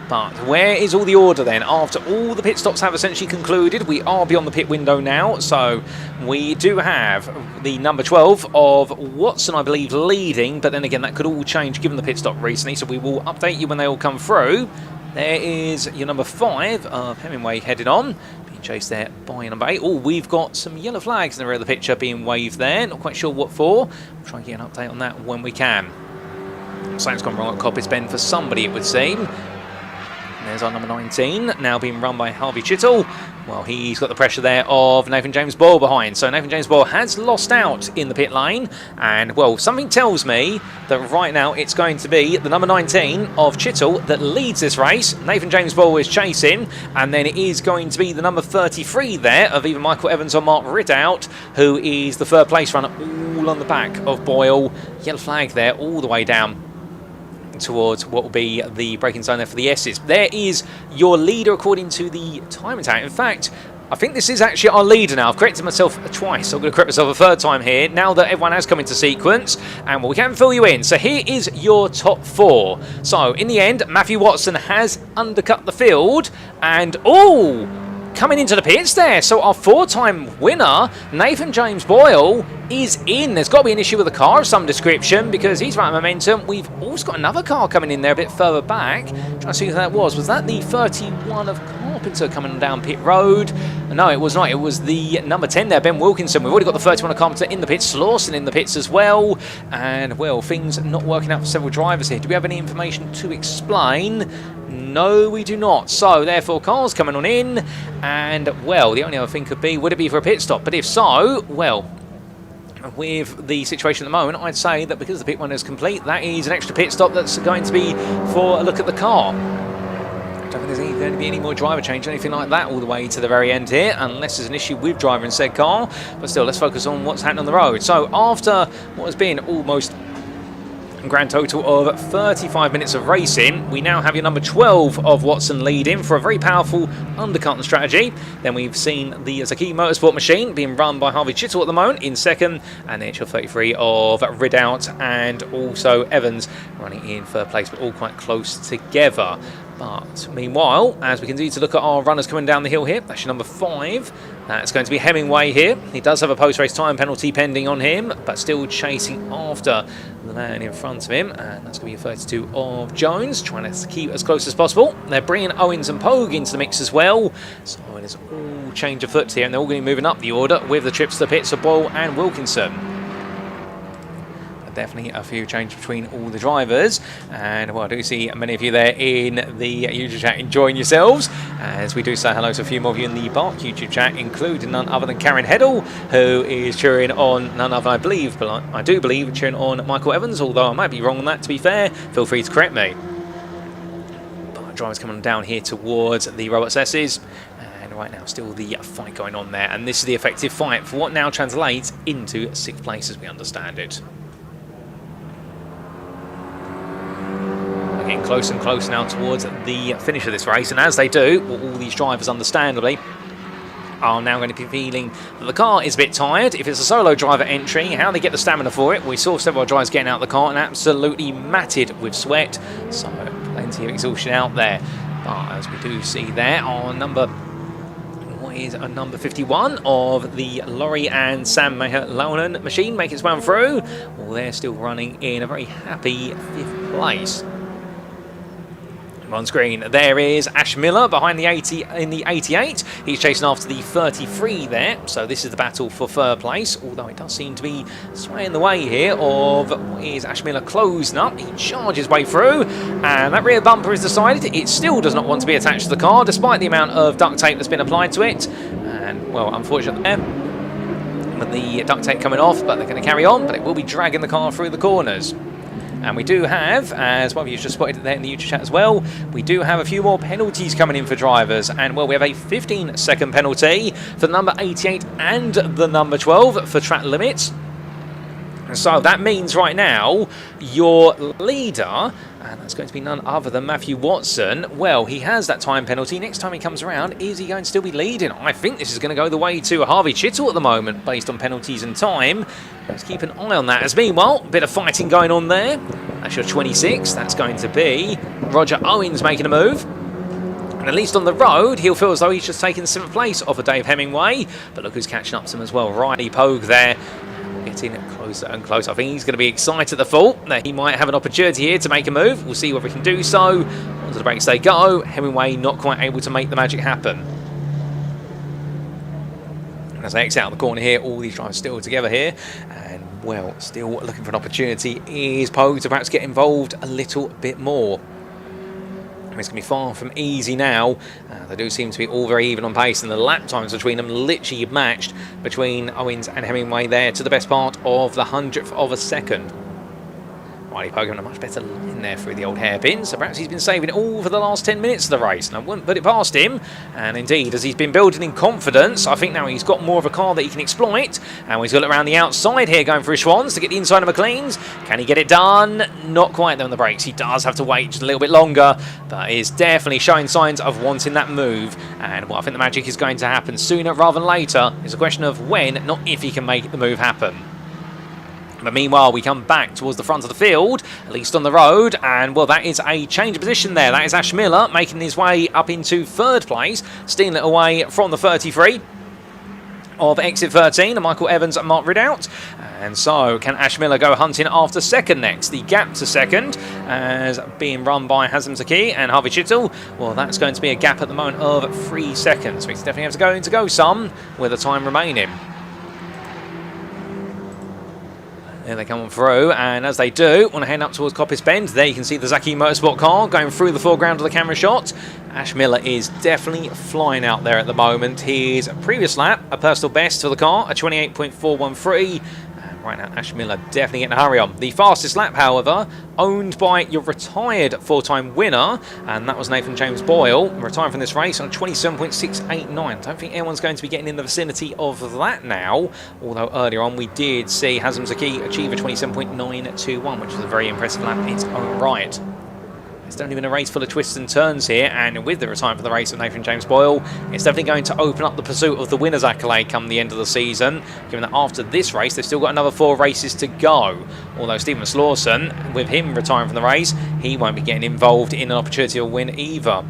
But where is all the order then? After all the pit stops have essentially concluded, we are beyond the pit window now. So we do have the number 12 of Watson, I believe, leading. But then again, that could all change given the pit stop recently. So we will update you when they all come through. There is your number 5 of Hemingway heading on. Being chased there by number 8. Oh, we've got some yellow flags in the rear of the picture being waved there. Not quite sure what for. We'll try and get an update on that when we can. Something's gone wrong at Coppice Bend for somebody, it would seem. There's our number 19, now being run by Harvey Chittle. Well, he's got the pressure there of Nathan James Boyle behind. So Nathan James Boyle has lost out in the pit lane. And, well, something tells me that right now it's going to be the number 19 of Chittle that leads this race. Nathan James Boyle is chasing. And then it is going to be the number 33 there of either Michael Evans or Mark Ridout, who is the third place runner all on the back of Boyle. Yellow flag there all the way down towards what will be the braking zone there for the S's. There is your leader according to the time attack. In fact, I think this is actually our leader now. I've corrected myself twice, so I'm going to correct myself a third time here, now that everyone has come into sequence, and we can fill you in. So here is your top 4. So in the end, Matthew Watson has undercut the field, and coming into the pits there. So our 4-time winner, Nathan James Boyle, is in. There's got to be an issue with the car of some description, because he's running momentum. We've also got another car coming in there a bit further back. Trying to see who that was. Was that the 31 of Carpenter coming down pit road? No, it was not. It was the number 10 there, Ben Wilkinson. We've already got the 31 of Carpenter in the pits. Slauson in the pits as well. And, well, things not working out for several drivers here. Do we have any information to explain? No, we do not. So, therefore, cars coming on in. And, well, the only other thing could be, would it be for a pit stop? But if so, well, with the situation at the moment, I'd say that because the pit window is complete, that is an extra pit stop that's going to be for a look at the car. I don't think there's going to be any more driver change or anything like that all the way to the very end here, unless there's an issue with driver in said car. But still, let's focus on what's happening on the road. So after what has been almost a grand total of 35 minutes of racing, we now have your number 12 of Watson leading for a very powerful undercutting strategy. Then we've seen the Zaki Motorsport machine being run by Harvey Chittle at the moment in second, and then it's your 33 of Ridout and also Evans running in third place, but all quite close together. But meanwhile, as we continue to look at our runners coming down the hill here, that's your number 5. That's going to be Hemingway here. He does have a post-race time penalty pending on him, but still chasing after the man in front of him. And that's going to be your 32 of Jones, trying to keep as close as possible. They're bringing Owens and Pogue into the mix as well. So it is all change of foot here, and they're all going to be moving up the order with the trips to the pits of Boyle and Wilkinson. Definitely a few changes between all the drivers, and well, I do see many of you there in the YouTube chat enjoying yourselves, as we do say hello to a few more of you in the BARC YouTube chat, including none other than Karen Heddle, who is cheering on none other, I do believe, cheering on Michael Evans, although I might be wrong on that, to be fair. Feel free to correct me. But drivers coming down here towards the Roberts S's, and right now still the fight going on there, and this is the effective fight for what now translates into 6th place as we understand it. Getting closer and closer now towards the finish of this race, and as they do, well, all these drivers understandably are now going to be feeling that the car is a bit tired. If it's a solo driver entry, how they get the stamina for it. We saw several drivers getting out of the car and absolutely matted with sweat, so plenty of exhaustion out there. But as we do see there, our number 51 of the Laurie and Sam Maher-Launen machine make its way through. Well, they're still running in a very happy 5th place. On screen, there is Ash Miller behind the 80 in the 88. He's chasing after the 33 there. So this is the battle for third place, although it does seem to be swaying the way here of is Ash Miller closing up. He charges his way through, and that rear bumper is decided. It still does not want to be attached to the car, despite the amount of duct tape that's been applied to it. And, well, unfortunately there, with the duct tape coming off, but they're going to carry on, but it will be dragging the car through the corners. And we do have, as one of you just spotted it there in the YouTube chat as well, we do have a few more penalties coming in for drivers. And, well, we have a 15-second penalty for the number 88 and the number 12 for track limits. So that means right now your leader, and that's going to be none other than Matthew Watson, well, he has that time penalty. Next time he comes around, is he going to still be leading? I think this is going to go the way to Harvey Chittle at the moment, based on penalties and time. Let's keep an eye on that. As meanwhile, a bit of fighting going on there. That's your 26. That's going to be Roger Owens making a move. And at least on the road, he'll feel as though he's just taken 7th place off of Dave Hemingway. But look who's catching up to him as well. Riley Pogue there. Getting closer and closer. I think he's going to be excited at the fault that he might have an opportunity here to make a move. We'll see whether he can do so. Onto the brakes they go. Hemingway not quite able to make the magic happen. And as they exit out the corner here, all these drivers still together here. And, well, still looking for an opportunity is Pogue to perhaps get involved a little bit more. It's going to be far from easy now. They do seem to be all very even on pace, and the lap times between them literally matched between Owens and Hemingway there to the best part of the 100th of a second. Riley Pogue having a much better line there through the old hairpin, so perhaps he's been saving it all for the last 10 minutes of the race, and I wouldn't put it past him. And indeed, as he's been building in confidence, I think now he's got more of a car that he can exploit, and he's got it around the outside here going through Schwans to get the inside of McLean's. Can he get it done? Not quite there on the brakes. He does have to wait just a little bit longer, but is definitely showing signs of wanting that move. And, well, I think the magic is going to happen sooner rather than later. It's a question of when, not if he can make the move happen. But meanwhile, we come back towards the front of the field, at least on the road, and, well, that is a change of position there. That is Ash Miller making his way up into 3rd place, stealing it away from the 33 of exit 13, and Michael Evans and Mark Ridout. And so, can Ash Miller go hunting after 2nd next? The gap to 2nd, as being run by Hazem Zaki and Harvey Chittle, well, that's going to be a gap at the moment of 3 seconds. So he's definitely have to go some with the time remaining. There they come on through, and as they do, want to head up towards Coppice Bend. There you can see the Zaki Motorsport car going through the foreground of the camera shot. Ash Miller is definitely flying out there at the moment. His previous lap, a personal best for the car, a 28.413. Right now, Ash Miller definitely getting a hurry on. The fastest lap, however, owned by your retired 4-time winner, and that was Nathan James Boyle, retiring from this race on 27.689. Don't think anyone's going to be getting in the vicinity of that now, although earlier on we did see Hazem Zaki achieve a 27.921, which is a very impressive lap in its own right. It's definitely been a race full of twists and turns here, and with the retirement for the race of Nathan James Boyle, it's definitely going to open up the pursuit of the winner's accolade come the end of the season, given that after this race they've still got another 4 races to go. Although Stephen Slawson, with him retiring from the race, he won't be getting involved in an opportunity to win either.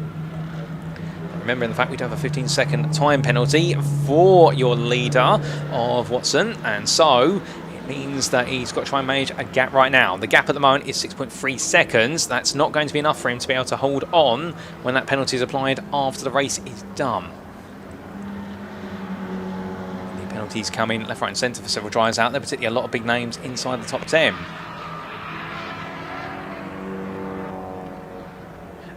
Remembering the fact we do have a 15-second time penalty for your leader of Watson, and so means that he's got to try and manage a gap right now. The gap at the moment is 6.3 seconds. That's not going to be enough for him to be able to hold on when that penalty is applied after the race is done. The penalties coming left, right and centre for several drivers out there, particularly a lot of big names inside the top 10.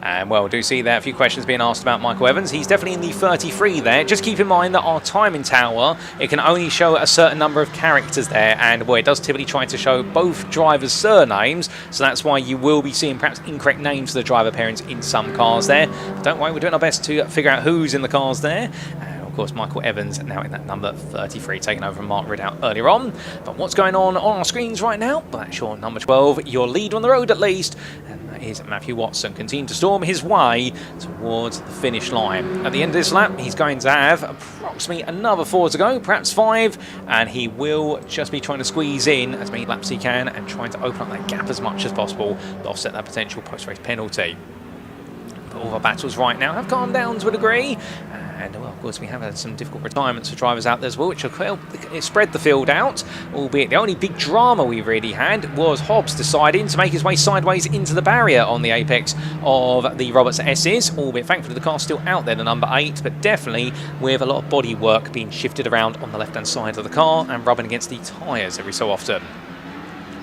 And, well, do see there a few questions being asked about Michael Evans. He's definitely in the 33 there. Just keep in mind that our timing tower, it can only show a certain number of characters there, and, well, it does typically try to show both drivers' surnames, so that's why you will be seeing perhaps incorrect names for the driver pairings in some cars there. But don't worry, we're doing our best to figure out who's in the cars there. Of course, Michael Evans now in that number 33, taking over from Mark Ridout earlier on. But what's going on our screens right now? Well, that's your number 12, your lead on the road at least, and that is Matthew Watson, continuing to storm his way towards the finish line. At the end of this lap, he's going to have approximately another 4 to go, perhaps 5, and he will just be trying to squeeze in as many laps as he can and trying to open up that gap as much as possible to offset that potential post-race penalty. But all of our battles right now have calmed down to a degree. And well, of course, we have had some difficult retirements for drivers out there as well, which have helped spread the field out. Albeit the only big drama we really had was Hobbs deciding to make his way sideways into the barrier on the apex of the Roberts S's. Albeit thankfully the car's still out there, the number 8, but definitely with a lot of body work being shifted around on the left-hand side of the car and rubbing against the tyres every so often.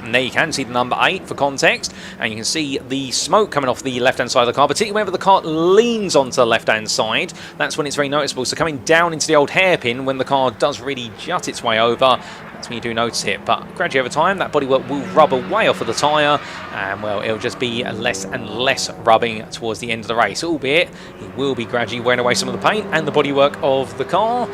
And there you can see the number 8 for context, and you can see the smoke coming off the left-hand side of the car, particularly whenever the car leans onto the left-hand side. That's when it's very noticeable. So coming down into the old hairpin, when the car does really jut its way over, that's when you do notice it. But gradually over time, that bodywork will rub away off of the tyre, and well, it'll just be less and less rubbing towards the end of the race, albeit it will be gradually wearing away some of the paint and the bodywork of the car.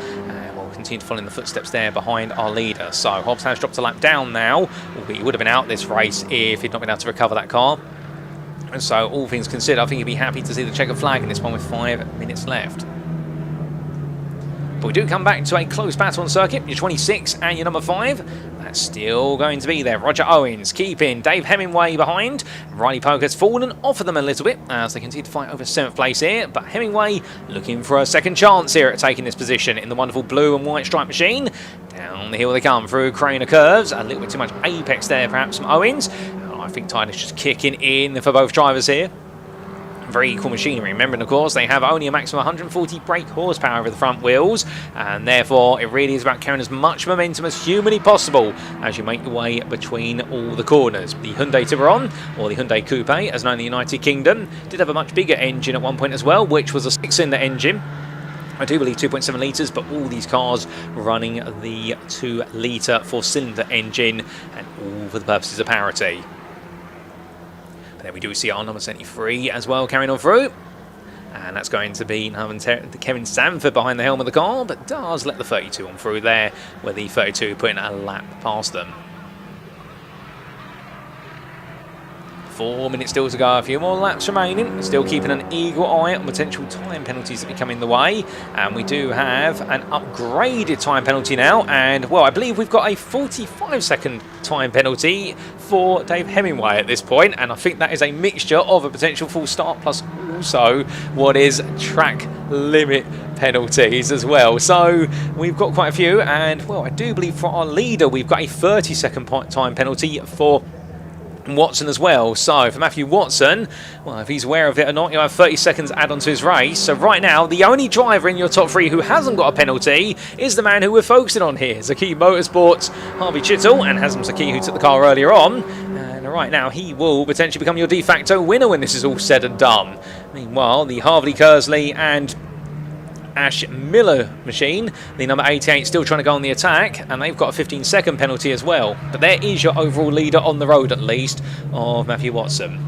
Continue to follow in the footsteps there behind our leader. So Hobbs has dropped a lap down now, albeit he would have been out this race if he'd not been able to recover that car. And so all things considered, I think he'd be happy to see the checkered flag in this one with 5 minutes left. But we do come back to a close battle on circuit. Your 26 and your number 5. That's still going to be there. Roger Owens keeping Dave Hemingway behind. Riley Pogue has fallen off of them a little bit as they continue to fight over 7th place here. But Hemingway looking for a second chance here at taking this position in the wonderful blue and white stripe machine. Down the hill they come through Craner curves. A little bit too much apex there perhaps from Owens. I think tide is just kicking in for both drivers here. Very equal machinery. Remembering, of course, they have only a maximum 140 brake horsepower over the front wheels, and therefore it really is about carrying as much momentum as humanly possible as you make your way between all the corners. The Hyundai Tiburon, or the Hyundai Coupe, as known in the United Kingdom, did have a much bigger engine at one point as well, which was a 6-cylinder engine. I do believe 2.7 litres, but all these cars running the 2-litre 4-cylinder engine, and all for the purposes of parity. Then we do see our number 73 as well carrying on through. And that's going to be Kevin Sanford behind the helm of the car, but does let the 32 on through there, with the 32 putting a lap past them. 4 minutes still to go, a few more laps remaining. Still keeping an eagle eye on potential time penalties that be coming the way. And we do have an upgraded time penalty now. And, well, I believe we've got a 45-second time penalty for Dave Hemingway at this point. And I think that is a mixture of a potential full start plus also what is track limit penalties as well. So we've got quite a few. And, well, I do believe for our leader, we've got a 30-second time penalty for Watson as well. So for Matthew Watson, well, if he's aware of it or not, he'll have 30 seconds add on to his race. So right now, the only driver in your top 3 who hasn't got a penalty is the man who we're focusing on here, Zaki Motorsports' Harvey Chittle, and Hazem Zaki, who took the car earlier on. And right now, he will potentially become your de facto winner when this is all said and done. Meanwhile, the Harvey Kersley and Ash Miller machine, the number 88, still trying to go on the attack, and they've got a 15-second penalty as well. But there is your overall leader on the road, at least, of Matthew Watson.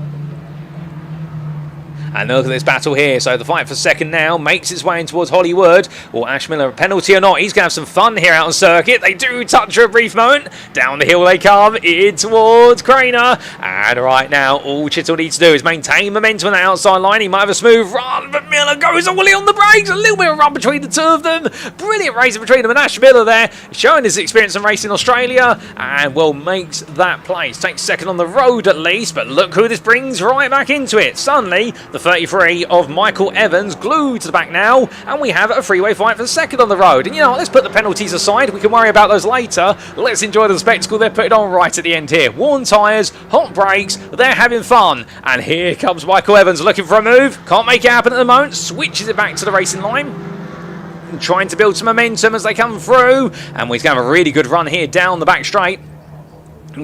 And look at this battle here. So the fight for second now makes its way in towards Hollywood. Will Ash Miller a penalty or not? He's going to have some fun here out on circuit. They do touch for a brief moment. Down the hill they come in towards Craner. And right now, all Chittle needs to do is maintain momentum on the outside line. He might have a smooth run, but Miller goes all on the brakes. A little bit of run between the two of them. Brilliant racing between them. And Ash Miller there, showing his experience in racing in Australia. And well, makes that place. Takes second on the road at least. But look who this brings right back into it. Suddenly, the 33 of Michael Evans glued to the back now, and we have a freeway fight for second on the road. And you know, let's put the penalties aside, we can worry about those later. Let's enjoy the spectacle they're putting on right at the end here. Worn tyres, hot brakes, they're having fun. And here comes Michael Evans looking for a move, can't make it happen at the moment, switches it back to the racing line, trying to build some momentum as they come through, and we're going to have a really good run here down the back straight.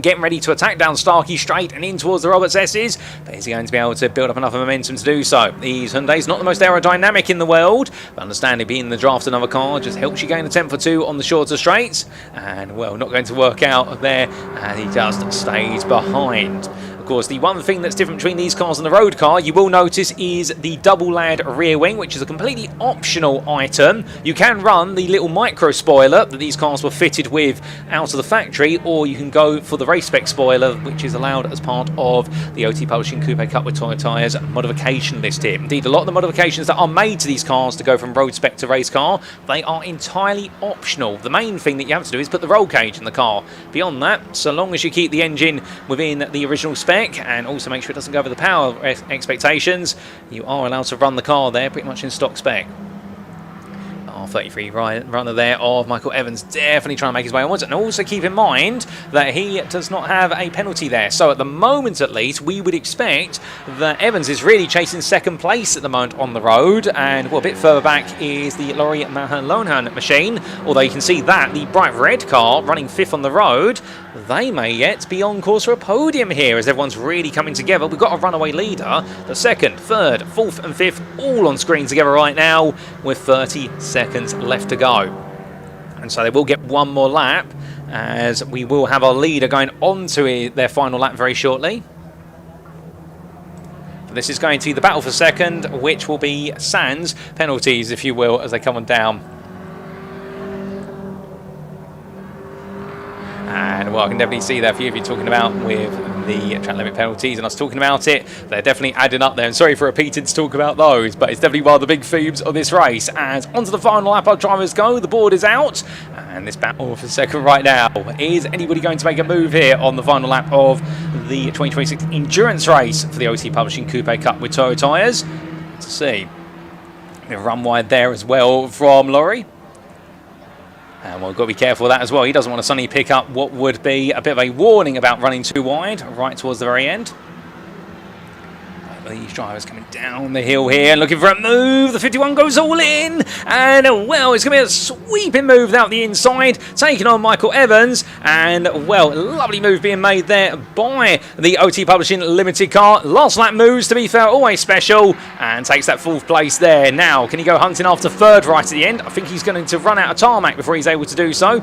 Getting ready to attack down Starkey straight and in towards the Roberts S's, but is he going to be able to build up enough momentum to do so? These Hyundai's not the most aerodynamic in the world, but understandably being the draft another car just helps you gain a tenth or two on the shorter straights, and well, not going to work out there, and he just stays behind. Of course, the one thing that's different between these cars and the road car, you will notice, is the double-layered rear wing, which is a completely optional item. You can run the little micro spoiler that these cars were fitted with out of the factory, or you can go for the race spec spoiler, which is allowed as part of the OT Publishing Coupe Cup with Toy Tyres modification list here. Indeed, a lot of the modifications that are made to these cars to go from road spec to race car, they are entirely optional. The main thing that you have to do is put the roll cage in the car. Beyond that, so long as you keep the engine within the original spec, and also make sure it doesn't go over the power expectations, you are allowed to run the car there pretty much in stock spec. R33 runner there of Michael Evans, definitely trying to make his way onwards. And also keep in mind that he does not have a penalty there. So at the moment, at least, we would expect that Evans is really chasing second place at the moment on the road. And well, a bit further back is the Laurie Mahan-Lohan machine. Although you can see that the bright red car running 5th on the road, they may yet be on course for a podium here as everyone's really coming together. We've got a runaway leader. The 2nd, 3rd, 4th and 5th all on screen together right now with 30 seconds left to go. And so they will get one more lap as we will have our leader going on to their final lap very shortly. But this is going to be the battle for 2nd, which will be sans penalties, if you will, as they come on down. And well, I can definitely see that for you if you're talking about with the track limit penalties and us talking about it. They're definitely adding up there. And sorry for repeating to talk about those, but it's definitely one of the big themes of this race. As onto the final lap our drivers go, the board is out. And this battle for 2nd right now. Is anybody going to make a move here on the final lap of the 2026 endurance race for the OT Publishing Coupe Cup with Toyo tyres? Let's see. A run wide there as well from Laurie. And we've got to be careful of that as well. He doesn't want to suddenly pick up what would be a bit of a warning about running too wide right towards the very end. These drivers coming down the hill here and looking for a move. The 51 goes all in. And, well, it's going to be a sweeping move out the inside, taking on Michael Evans. And, well, lovely move being made there by the OT Publishing Limited car. Last lap moves, to be fair, always special. And takes that 4th place there. Now, can he go hunting after 3rd right at the end? I think he's going to run out of tarmac before he's able to do so.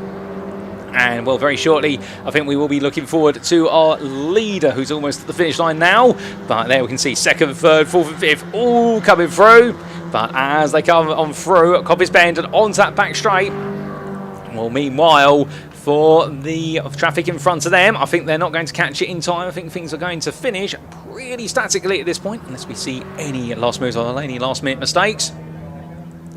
And, well, very shortly, I think we will be looking forward to our leader, who's almost at the finish line now. But there we can see 2nd, 3rd, 4th and 5th all coming through. But as they come on through, Coppice Bend and onto that back straight. Well, meanwhile, for the traffic in front of them, I think they're not going to catch it in time. I think things are going to finish pretty statically at this point, unless we see any last moves or any last-minute mistakes.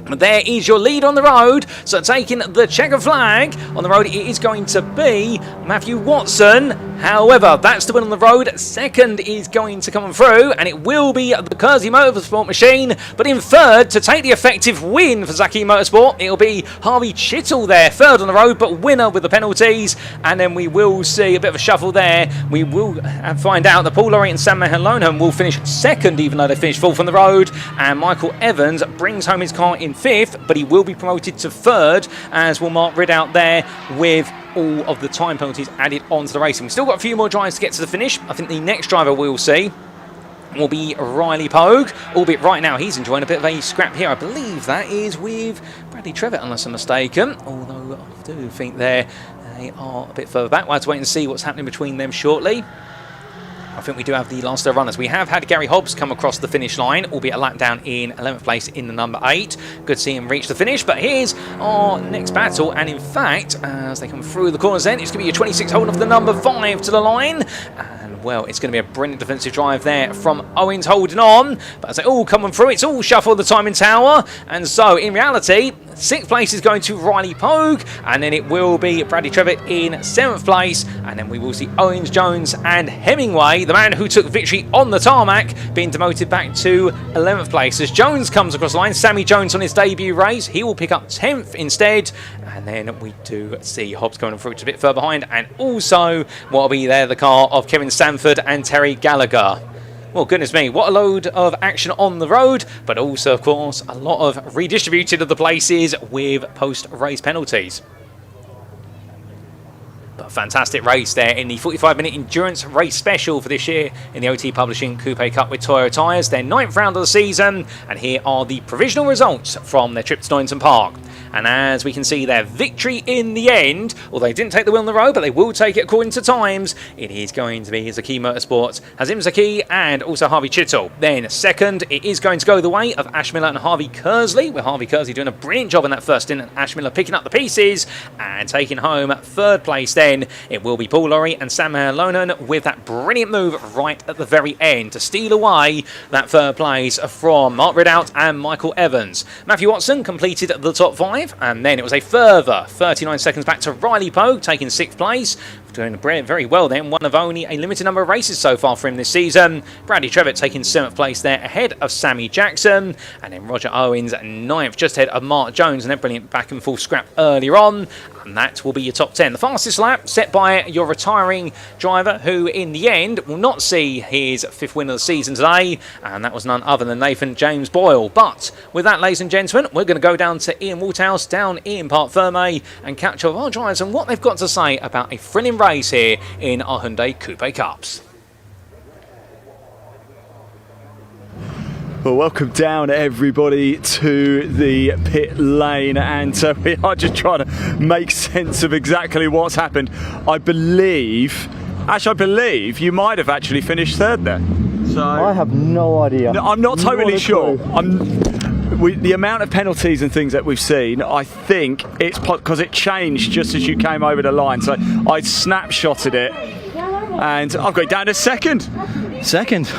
There is your lead on the road. So taking the checker flag on the road, it is going to be Matthew Watson. However, that's the win on the road. 2nd is going to come through, and it will be the Kersey Motorsport machine. But in 3rd, to take the effective win for Zaki Motorsport, it'll be Harvey Chittle there, 3rd on the road, but winner with the penalties. And then we will see a bit of a shuffle there. We will find out that Paul Laurie and Sam Mahan-Lohan will finish 2nd, even though they finished 4th on the road. And Michael Evans brings home his car in 5th, but he will be promoted to 3rd, as will Mark Ridout there with all of the time penalties added onto the racing. We've still got a few more drivers to get to the finish. I think the next driver we'll see will be Riley Pogue, albeit right now he's enjoying a bit of a scrap here. I believe that is with Bradley Trevitt, unless I'm mistaken, although I do think they are a bit further back. We'll have to wait and see what's happening between them shortly. I think we do have the last runners. We have had Gary Hobbs come across the finish line, albeit a lap down in 11th place in the number 8. Good to see him reach the finish, but here's our next battle, and in fact, as they come through the corners then, it's going to be a 26 holding off the number 5 to the line. And, well, it's going to be a brilliant defensive drive there from Owens holding on, but as they all come through, it's all shuffled the timing tower, and so, in reality, 6th place is going to Riley Pogue, and then it will be Bradley Trevitt in 7th place, and then we will see Owens, Jones and Hemingway, the man who took victory on the tarmac, being demoted back to 11th place. As Jones comes across the line, Sammy Jones on his debut race, he will pick up 10th instead, and then we do see Hobbs coming through a bit further behind, and also what will be there, the car of Kevin Sanford and Terry Gallagher. Well, goodness me, what a load of action on the road, but also, of course, a lot of redistributed of the places with post-race penalties. But a fantastic race there in the 45-minute endurance race special for this year in the OT Publishing Coupe Cup with Toyo tyres, their 9th round of the season, and here are the provisional results from their trip to Donington Park. And as we can see, their victory in the end, although they didn't take the wheel on the road, but they will take it according to times, it is going to be Zaki Motorsports, Hazim Zaki and also Harvey Chittle. Then 2nd, it is going to go the way of Ash Miller and Harvey Kersley, with Harvey Kersley doing a brilliant job in that first stint, and Ash Miller picking up the pieces and taking home 3rd place there. then it will be Paul Lorry and Sam Lonan with that brilliant move right at the very end to steal away that third place from Mark Ridout and Michael Evans. Matthew Watson completed the top 5, and then it was a further 39 seconds back to Riley Pogue taking 6th place. Doing very well then, one of only a limited number of races so far for him this season. Bradley Trevitt taking 7th place there ahead of Sammy Jackson, and then Roger Owens 9th just ahead of Mark Jones, and then brilliant back and full scrap earlier on, and that will be your top 10. The fastest lap set by your retiring driver, who in the end will not see his 5th win of the season today, and that was none other than Nathan James Boyle. But with that, ladies and gentlemen, we're going to go down to Ian Walthouse down in Parc Ferme and catch up our drivers and what they've got to say about a thrilling race here in our Hyundai Coupe Cups. Well, welcome down everybody to the pit lane, and we are just trying to make sense of exactly what's happened. I believe you might have actually finished 3rd there. So I have no idea. No, I'm not totally sure. The amount of penalties and things that we've seen, I think it's because it changed just as you came over the line. So I snapshotted it, and I've got it down to 2nd. Second?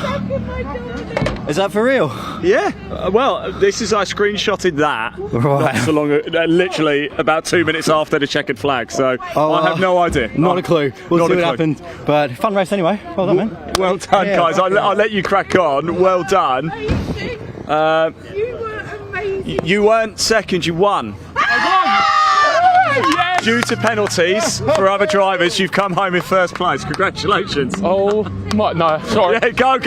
Is that for real? Yeah. Well, this is, I screenshotted that. Right. Not so long, literally about 2 minutes after the checkered flag. So I have no idea. Not a clue. We'll see what happened. But fun race anyway. Well done, man. Well done, guys. I'll let you crack on. Well done. You weren't second, you won. Yes! Due to penalties for other drivers, you've come home in 1st place. Congratulations. Oh my, no, sorry. Yeah, go.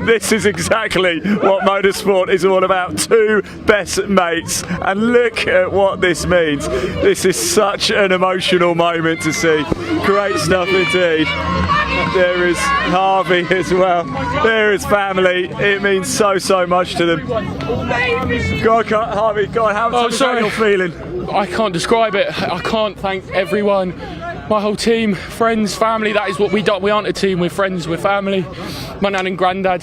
This is exactly what motorsport is all about. 2 best mates, and look at what this means. This is such an emotional moment to see. Great stuff indeed. There is Harvey as well. There is family. It means so much to them. Go on, Harvey, go on. How's your feeling? I can't describe it. I can't thank everyone, my whole team, friends, family. That is what we do. We aren't a team, we're friends, we're family. My nan and granddad,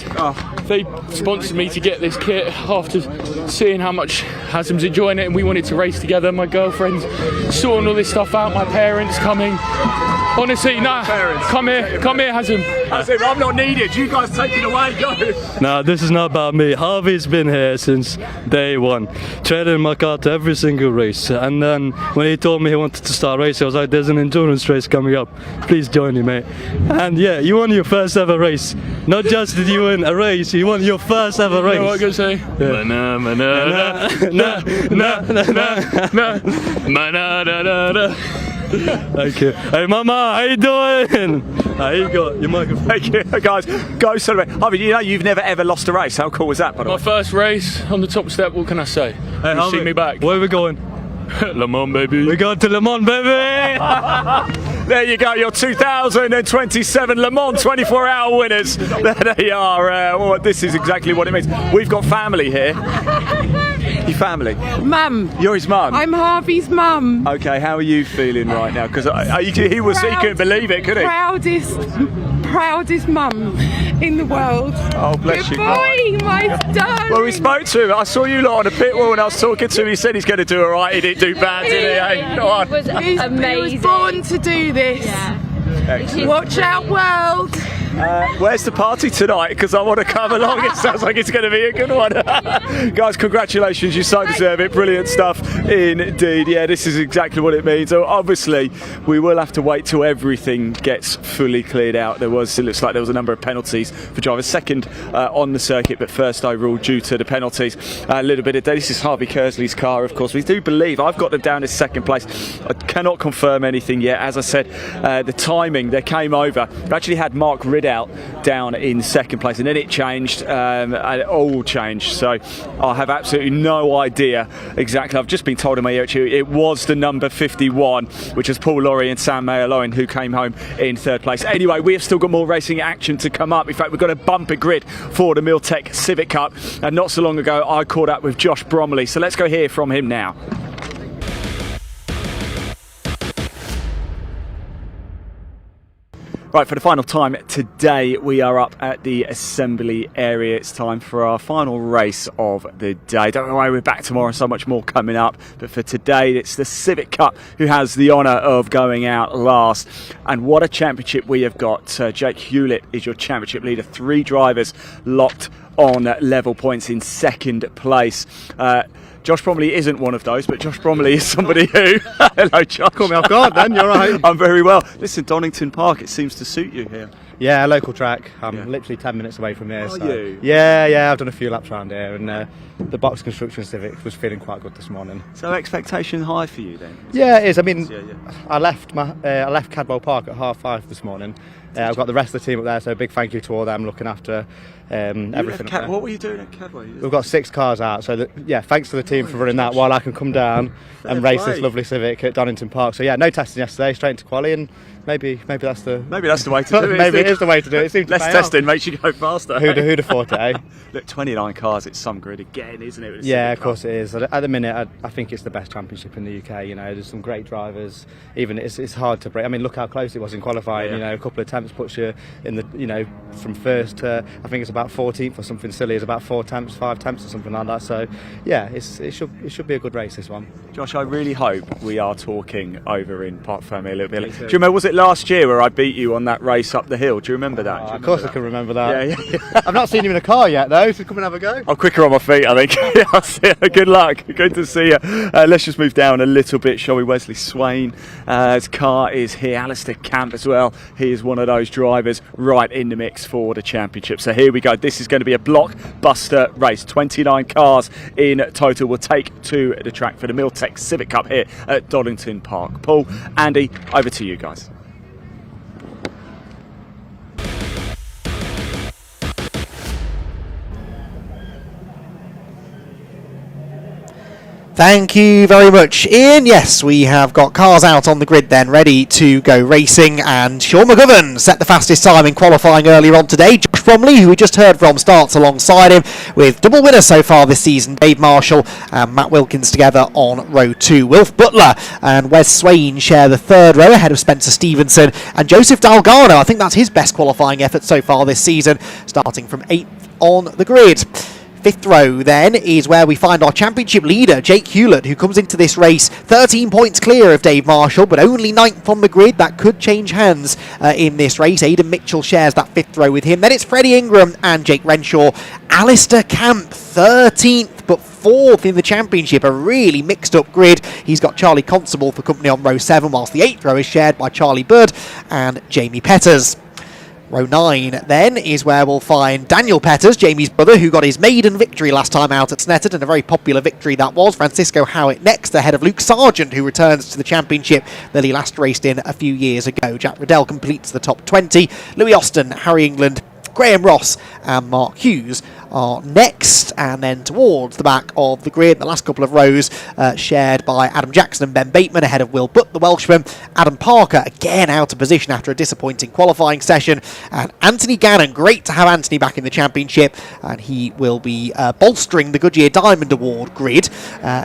they sponsored me to get this kit after seeing how much Hazem's enjoying it, and we wanted to race together. My girlfriend's sorting all this stuff out, my parents coming. Honestly, nah, come here, Hazem. Hazem, I'm not needed. You guys take it away, go. No, this is not about me. Harvey's been here since day 1, training my car to every single race. And then when he told me he wanted to start racing, I was like, there's an endurance race coming up. Please join me, mate. And yeah, you won your 1st ever race. Not just did you win a race, you won your 1st ever race. You know what I'm going to say? Thank you. Hey, Mama, how you doing? Here you go, your microphone. Thank you, guys. Go celebrate. Harvey, you know you've never ever lost a race. How cool was that, by the way? My 1st race on the top step, what can I say? Hey, you see me back. Where are we going? Le Mans, baby. We're going to Le Mans, baby! There you go, your 2027 Le Mans 24-hour winners. There they are. This is exactly what it means. We've got family here. Your family? Mum. You're his mum? I'm Harvey's mum. Okay, how are you feeling right now? Because he couldn't believe it, could he? Proudest mum in the world. Oh, bless you. Goodbye, my darling. Well, we spoke to him. I saw you lot on the pit wall and I was talking to him. He said he's going to do all right. He didn't do bad, did he? Hey, go on. He was amazing. He was born to do this. Yeah. Excellent. Watch out, world. Where's the party tonight? Because I want to come along. It sounds like it's going to be a good one. Guys, congratulations. You so deserve it. Brilliant stuff indeed. Yeah, this is exactly what it means. So obviously, we will have to wait till everything gets fully cleared out. It looks like there was a number of penalties for drivers. 2nd on the circuit, but 1st overall due to the penalties. A little bit of this is Harvey Kersley's car, of course. We do believe I've got them down as 2nd place. I cannot confirm anything yet. As I said, the timing, they came over. We actually had Mark Ridout down in 2nd place, and then it changed, and it all changed. So I have absolutely no idea exactly. I've just been told in my ear it was the number 51, which is Paul Lorry and Sam Mayer-Lowen, who came home in 3rd place. Anyway, we have still got more racing action to come up. In fact, we've got a bumper grid for the Miltech Civic Cup, and not so long ago I caught up with Josh Bromley, so let's go hear from him now. Right, for the final time today, we are up at the assembly area. It's time for our final race of the day. Don't worry, we're back tomorrow, so much more coming up. But for today, it's the Civic Cup who has the honour of going out last. And what a championship we have got. Jake Hewlett is your championship leader. 3 drivers locked on level points in second place. Josh Bromley isn't one of those, but Josh Bromley is somebody who... Hello, Josh. Call me off guard then, you're right. I'm very well. Listen, Donington Park, it seems to suit you here. Yeah, local track. I'm literally 10 minutes away from here. Are so. you? Yeah, I've done a few laps around here, and the box construction Civic was feeling quite good this morning. So expectation high for you then? Yeah, it is. I mean, I left Cadwell Park at 5:30 this morning. I've got the rest of the team up there, so a big thank you to all them looking after everything. What were you doing at Cadwell? We've got 6 cars out, so thanks to the team for running that while I can come down and race this lovely Civic at Donington Park. So no testing yesterday, straight into quali, and maybe that's the way to do it. Maybe it is the way to do it. It seems less testing makes you go faster. Who'd have thought it? Eh? Look, 29 cars. It's some grid again, isn't it? Yeah, of course it is. At the minute, I think it's the best championship in the UK. You know, there's some great drivers. Even it's hard to break. I mean, look how close it was in qualifying. You know, a couple of attempts puts you in the from first to I think it's about 14th or something silly. It's about 5 attempts or something like that. So it should be a good race, this one. Josh, I really hope we are talking over in Parc Fermé a little bit. Do you remember, was it last year where I beat you on that race up the hill? Do you remember that? Of course I can remember that. Yeah. I've not seen him in a car yet though, so come and have a go. I'm quicker on my feet, I think. I'll see you. Good luck. Good to see you. Let's just move down a little bit, shall we? Wesley Swain, his car is here. Alistair Camp as well. He is one of those drivers right in the mix for the championship. So here we go. This is going to be a blockbuster race. 29 cars in total will take to the track for the Miltech Civic Cup here at Donington Park. Paul, Andy, over to you guys. Thank you very much, Ian. Yes, we have got cars out on the grid then, ready to go racing, and Sean McGovern set the fastest time in qualifying earlier on today. Josh Bromley, who we just heard from, starts alongside him, with double winners so far this season, Dave Marshall and Matt Wilkins together on row 2. Wilf Butler and Wes Swain share the third row ahead of Spencer Stevenson and Joseph Dalgarno. I think that's his best qualifying effort so far this season, starting from 8th on the grid. 5th row then is where we find our championship leader, Jake Hewlett, who comes into this race 13 points clear of Dave Marshall, but only 9th on the grid. That could change hands in this race. Aidan Mitchell shares that 5th row with him. Then it's Freddie Ingram and Jake Renshaw. Alistair Camp, 13th, but 4th in the championship. A really mixed up grid. He's got Charlie Constable for company on row 7, whilst the 8th row is shared by Charlie Bird and Jamie Petters. Row 9 then is where we'll find Daniel Petters, Jamie's brother, who got his maiden victory last time out at Snetterton, and a very popular victory that was. Francisco Howitt next, ahead of Luke Sargent, who returns to the championship that he last raced in a few years ago. Jack Riddell completes the top 20. Louis Austin, Harry England, Graham Ross and Mark Hughes are next, and then towards the back of the grid, the last couple of rows shared by Adam Jackson and Ben Bateman ahead of Will Butt, the Welshman. Adam Parker again out of position after a disappointing qualifying session, and Anthony Gannon, great to have Anthony back in the championship, and he will be bolstering the Goodyear Diamond Award grid.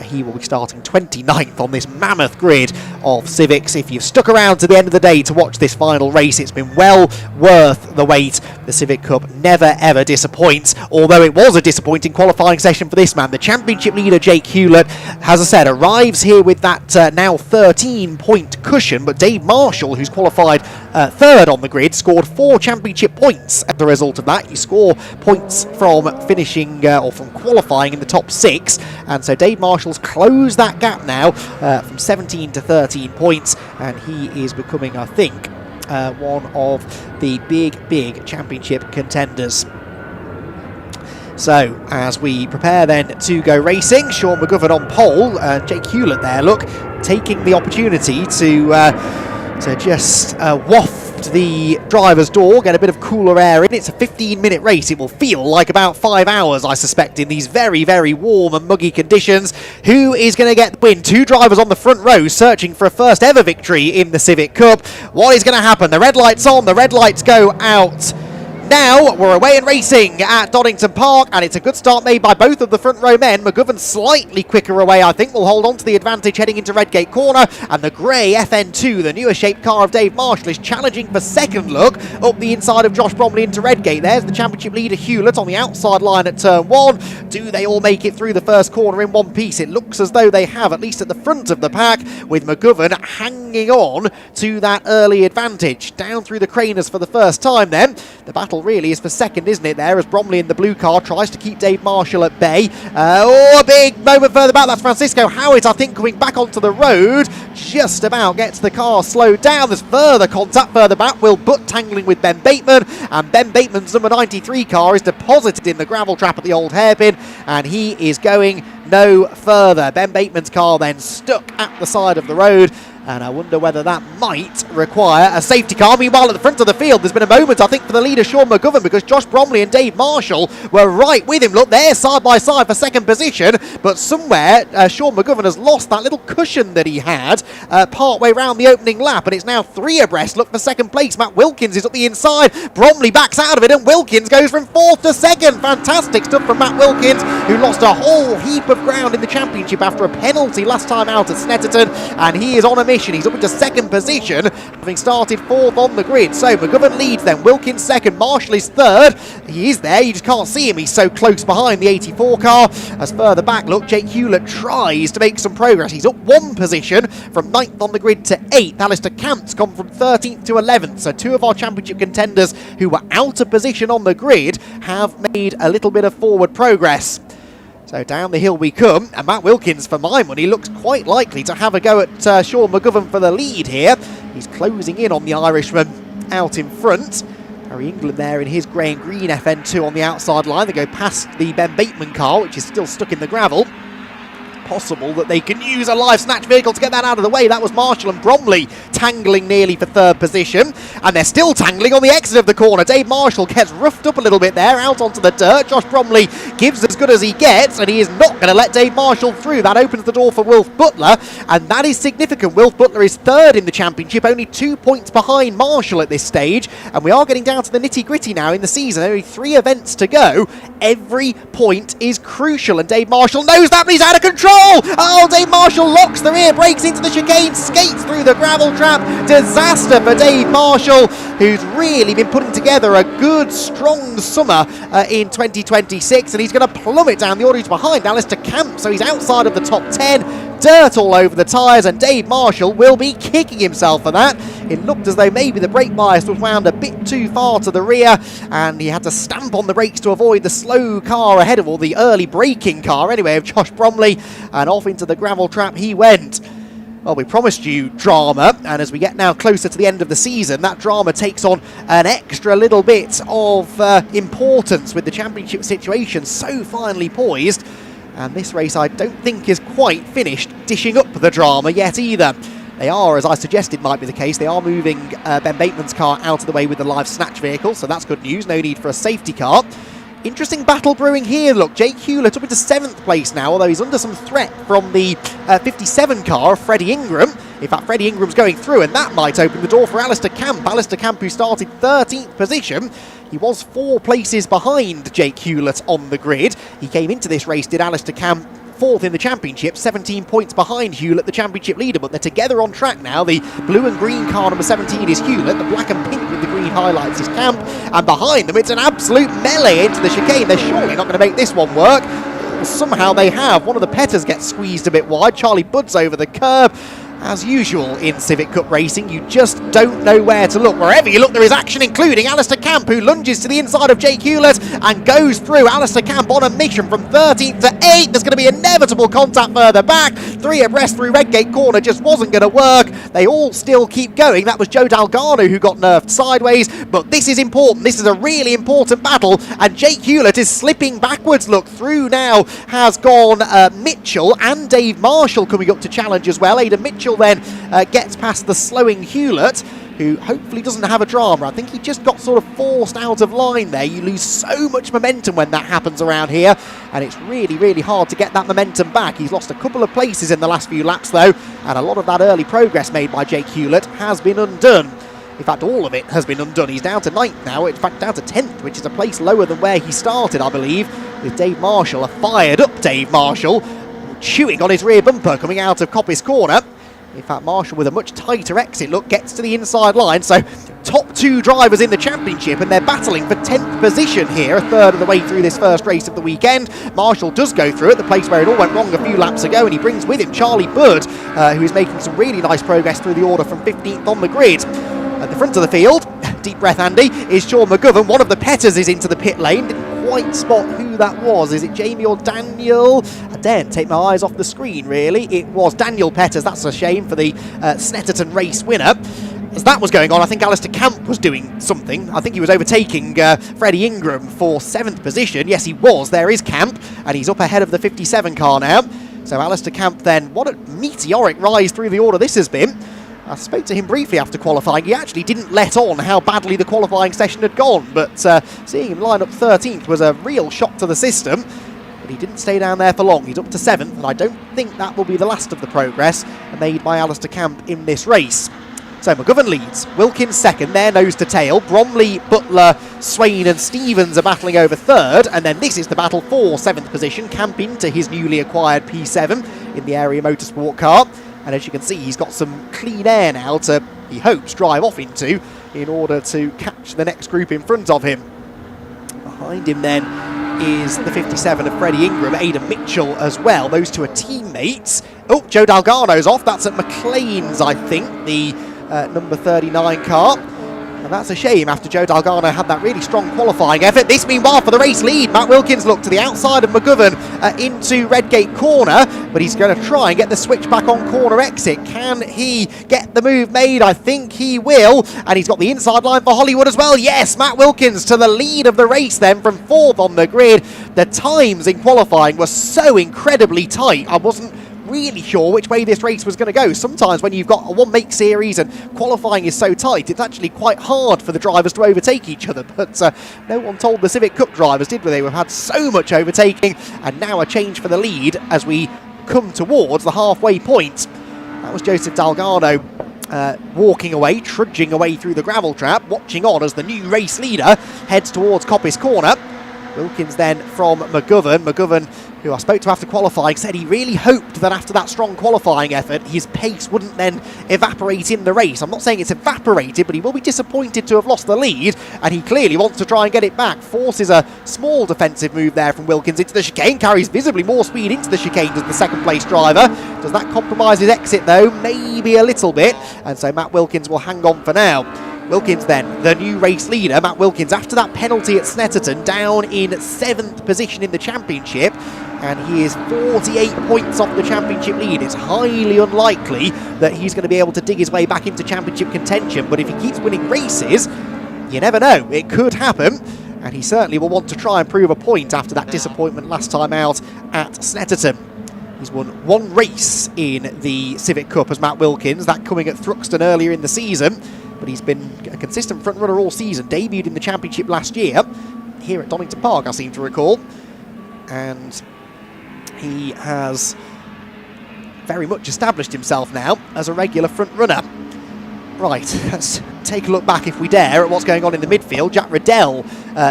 He will be starting 29th on this mammoth grid of Civics. If you've stuck around to the end of the day to watch this final race, it's been well worth the wait. The Civic Cup never ever disappoints, although it was a disappointing qualifying session for this man. The championship leader, Jake Hewlett, as I said, arrives here with that now 13-point cushion, but Dave Marshall, who's qualified 3rd on the grid, scored 4 championship points as a result of that. You score points from finishing or from qualifying in the top 6, and so Dave Marshall's closed that gap now from 17 to 13 points, and he is becoming, I think, one of the big championship contenders. So, as we prepare then to go racing, Sean McGovern on pole, Jake Hewlett there, look, taking the opportunity to just waft the driver's door, get a bit of cooler air in. It's a 15-minute race. It will feel like about 5 hours, I suspect, in these very warm and muggy conditions. Who is going to get the win? 2 drivers on the front row searching for a first ever victory in the Civic Cup. What is going to happen? The red light's on, the red lights go out. Now we're away and racing at Donington Park, and it's a good start made by both of the front row men. McGovern slightly quicker away, I think, will hold on to the advantage heading into Redgate Corner, and the grey FN2, the newer shaped car of Dave Marshall, is challenging for second look up the inside of Josh Bromley into Redgate. There's the championship leader Hewlett on the outside line at turn 1. Do they all make it through the first corner in one piece? It looks as though they have, at least at the front of the pack, with McGovern hanging on to that early advantage. Down through the craners for the first time then. The battle really is for second, isn't it, there, as Bromley in the blue car tries to keep Dave Marshall at bay. A big moment further back. That's Francisco Howitt, I think, coming back onto the road. Just about gets the car slowed down. There's further contact further back. Will Butt tangling with Ben Bateman, and Ben Bateman's number 93 car is deposited in the gravel trap at the old hairpin, and he is going no further. Ben Bateman's car then stuck at the side of the road, and I wonder whether that might require a safety car. Meanwhile, at the front of the field, there's been a moment, I think, for the leader, Sean McGovern, because Josh Bromley and Dave Marshall were right with him. Look, they're side by side for second position, but somewhere Sean McGovern has lost that little cushion that he had part way round the opening lap, and it's now 3 abreast. Look for second place. Matt Wilkins is up the inside. Bromley backs out of it, and Wilkins goes from 4th to 2nd. Fantastic stuff from Matt Wilkins, who lost a whole heap of ground in the championship after a penalty last time out at Snetterton, and he is on a mission. He's up into second position, having started 4th on the grid. So McGovern leads then, Wilkins second, Marshall is third. He is there, you just can't see him, he's so close behind the 84 car. As further back, look, Jake Hewlett tries to make some progress. He's up 1 position from 9th on the grid to 8th. Alistair Camp's gone from 13th to 11th. So 2 of our championship contenders who were out of position on the grid have made a little bit of forward progress. So down the hill we come, and Matt Wilkins, for my money, looks quite likely to have a go at Sean McGovern for the lead here. He's closing in on the Irishman out in front. Harry England there in his grey and green FN2 on the outside line. They go past the Ben Bateman car, which is still stuck in the gravel. Possible that they can use a live snatch vehicle to get that out of the way. That was Marshall and Bromley tangling nearly for 3rd position, and they're still tangling on the exit of the corner. Dave Marshall gets roughed up a little bit there, out onto the dirt. Josh Bromley gives as good as he gets, and he is not going to let Dave Marshall through. That opens the door for Wilf Butler, and that is significant. Wilf Butler is 3rd in the championship, only 2 points behind Marshall at this stage, and we are getting down to the nitty-gritty now in the season. Only 3 events to go. Every point is crucial, and Dave Marshall knows that, but he's out of control. Oh, Dave Marshall locks the rear, breaks into the chicane, skates through the gravel trap. Disaster for Dave Marshall, who's really been putting together a good, strong summer in 2026, and he's going to plummet down the order behind Alistair Camp, so he's outside of the top 10. Dirt all over the tyres, and Dave Marshall will be kicking himself for that. It looked as though maybe the brake bias was wound a bit too far to the rear, and he had to stamp on the brakes to avoid the slow car ahead of, or the early braking car anyway, of Josh Bromley, and off into the gravel trap he went. Well, we promised you drama, and as we get now closer to the end of the season, that drama takes on an extra little bit of importance with the championship situation so finely poised. And this race, I don't think, is quite finished dishing up the drama yet either. They are, as I suggested might be the case, they are moving Ben Bateman's car out of the way with the live snatch vehicle, so that's good news. No need for a safety car. Interesting battle brewing here. Look, Jake Hewlett up into 7th place now, although he's under some threat from the 57 car of Freddie Ingram. In fact, Freddie Ingram's going through, and that might open the door for Alistair Camp. Alistair Camp, who started 13th position. He was 4 places behind Jake Hewlett on the grid. He came into this race, did Alistair Camp, 4th in the championship, 17 points behind Hewlett, the championship leader, but they're together on track now. The blue and green car number 17 is Hewlett, the black and pink with the green highlights is Camp, and behind them it's an absolute melee into the chicane. They're surely not going to make this one work. Somehow they have. One of the Petters gets squeezed a bit wide. Charlie Budd's over the curb. As usual in Civic Cup racing, you just don't know where to look. Wherever you look, there is action, including Alistair Camp, who lunges to the inside of Jake Hewlett and goes through. Alistair Camp on a mission from 13th to 8th. There's going to be inevitable contact further back. 3 abreast through Redgate Corner just wasn't going to work. They all still keep going. That was Joe Dalgarno who got nerfed sideways, but this is important. This is a really important battle, and Jake Hewlett is slipping backwards. Look, through now has gone Mitchell and Dave Marshall coming up to challenge as well. Aidan Mitchell then gets past the slowing Hewlett, who hopefully doesn't have a drama. I think he just got sort of forced out of line there. You lose so much momentum when that happens around here, and it's really, really hard to get that momentum back. He's lost a couple of places in the last few laps though, and a lot of that early progress made by Jake Hewlett has been undone. In fact, all of it has been undone. He's down to 9th now, in fact down to 10th, which is a place lower than where he started, I believe, with Dave Marshall, a fired-up Dave Marshall, chewing on his rear bumper coming out of Coppice Corner. In fact, Marshall, with a much tighter exit look, gets to the inside line. So top 2 drivers in the championship, and they're battling for 10th position here, a third of the way through this first race of the weekend. Marshall does go through at the place where it all went wrong a few laps ago, and he brings with him Charlie Bird, who is making some really nice progress through the order from 15th on the grid. At the front of the field, deep breath Andy, is Sean McGovern. One of the Petters is into the pit lane. Didn't quite spot who that was. Is it Jamie or Daniel? I daren't take my eyes off the screen, really. It was Daniel Petters. That's a shame for the Snetterton race winner. As that was going on, I think Alistair Camp was doing something. I think he was overtaking Freddie Ingram for 7th position. Yes, he was. There is Camp, and he's up ahead of the 57 car now. So Alistair Camp then, what a meteoric rise through the order this has been. I spoke to him briefly after qualifying. He actually didn't let on how badly the qualifying session had gone, but seeing him line up 13th was a real shock to the system. But he didn't stay down there for long. He's up to 7th, and I don't think that will be the last of the progress made by Alistair Camp in this race. So McGovern leads, Wilkins second, they're nose to tail. Bromley, Butler, Swain and Stevens are battling over 3rd, and then this is the battle for 7th position. Camp into his newly acquired P7 in the Area Motorsport car. And as you can see, he's got some clean air now to, he hopes, drive off into in order to catch the next group in front of him. Behind him then is the 57 of Freddie Ingram, Aidan Mitchell as well. Those two are teammates. Oh, Joe Dalgarno's off. That's at McLean's, I think, the number 39 car. And that's a shame after Joe Dalgarno had that really strong qualifying effort. This meanwhile for the race lead. Matt Wilkins looked to the outside of McGovern into Redgate Corner, but he's going to try and get the switch back on corner exit. Can he get the move made? I think he will. And he's got the inside line for Hollywood as well. Yes, Matt Wilkins to the lead of the race then from 4th on the grid. The times in qualifying were so incredibly tight. I wasn't really sure which way this race was going to go. Sometimes when you've got a one-make series and qualifying is so tight, it's actually quite hard for the drivers to overtake each other. But no one told the Civic Cup drivers, did they? We've had so much overtaking, and now a change for the lead as we come towards the halfway point. That was Joseph Dalgarno walking away, trudging away through the gravel trap, watching on as the new race leader heads towards Coppice Corner. Wilkins then from McGovern. McGovern, who I spoke to after qualifying, said he really hoped that after that strong qualifying effort, his pace wouldn't then evaporate in the race. I'm not saying it's evaporated, but he will be disappointed to have lost the lead, and he clearly wants to try and get it back. Forces a small defensive move there from Wilkins into the chicane, carries visibly more speed into the chicane than the second place driver. Does that compromise his exit though? Maybe a little bit, and so Matt Wilkins will hang on for now. Wilkins then, the new race leader. Matt Wilkins, after that penalty at Snetterton, down in 7th position in the championship, and he is 48 points off the championship lead. It's highly unlikely that he's going to be able to dig his way back into championship contention, but if he keeps winning races, you never know, it could happen, and he certainly will want to try and prove a point after that disappointment last time out at Snetterton. He's won one race in the Civic Cup as Matt Wilkins, that coming at Thruxton earlier in the season, but he's been a consistent front runner all season. Debuted in the championship last year here at Donington Park, I seem to recall, and he has very much established himself now as a regular front runner. Right, let's take a look back, if we dare, at what's going on in the midfield. Jack Riddell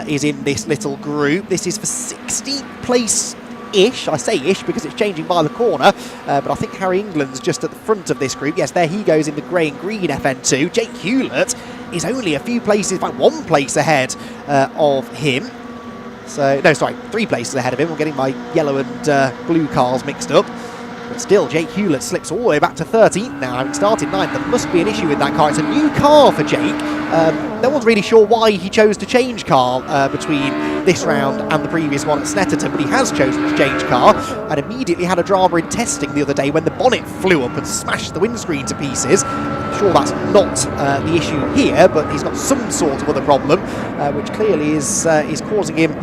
is in this little group. This is for 16th place ish. I say ish because it's changing by the corner, but I think Harry England's just at the front of this group. Yes, there he goes in the grey and green FN2. Jake Hewlett is only a few places, in fact 1 place ahead of him. So, no, sorry, 3 places ahead of him. I'm getting my yellow and blue cars mixed up. But still, Jake Hewlett slips all the way back to 13th now, having started 9th. There must be an issue with that car. It's a new car for Jake. No one's really sure why he chose to change car between this round and the previous one at Snetterton, but he has chosen to change car and immediately had a drama in testing the other day when the bonnet flew up and smashed the windscreen to pieces. I'm sure that's not the issue here, but he's got some sort of other problem, which clearly is causing him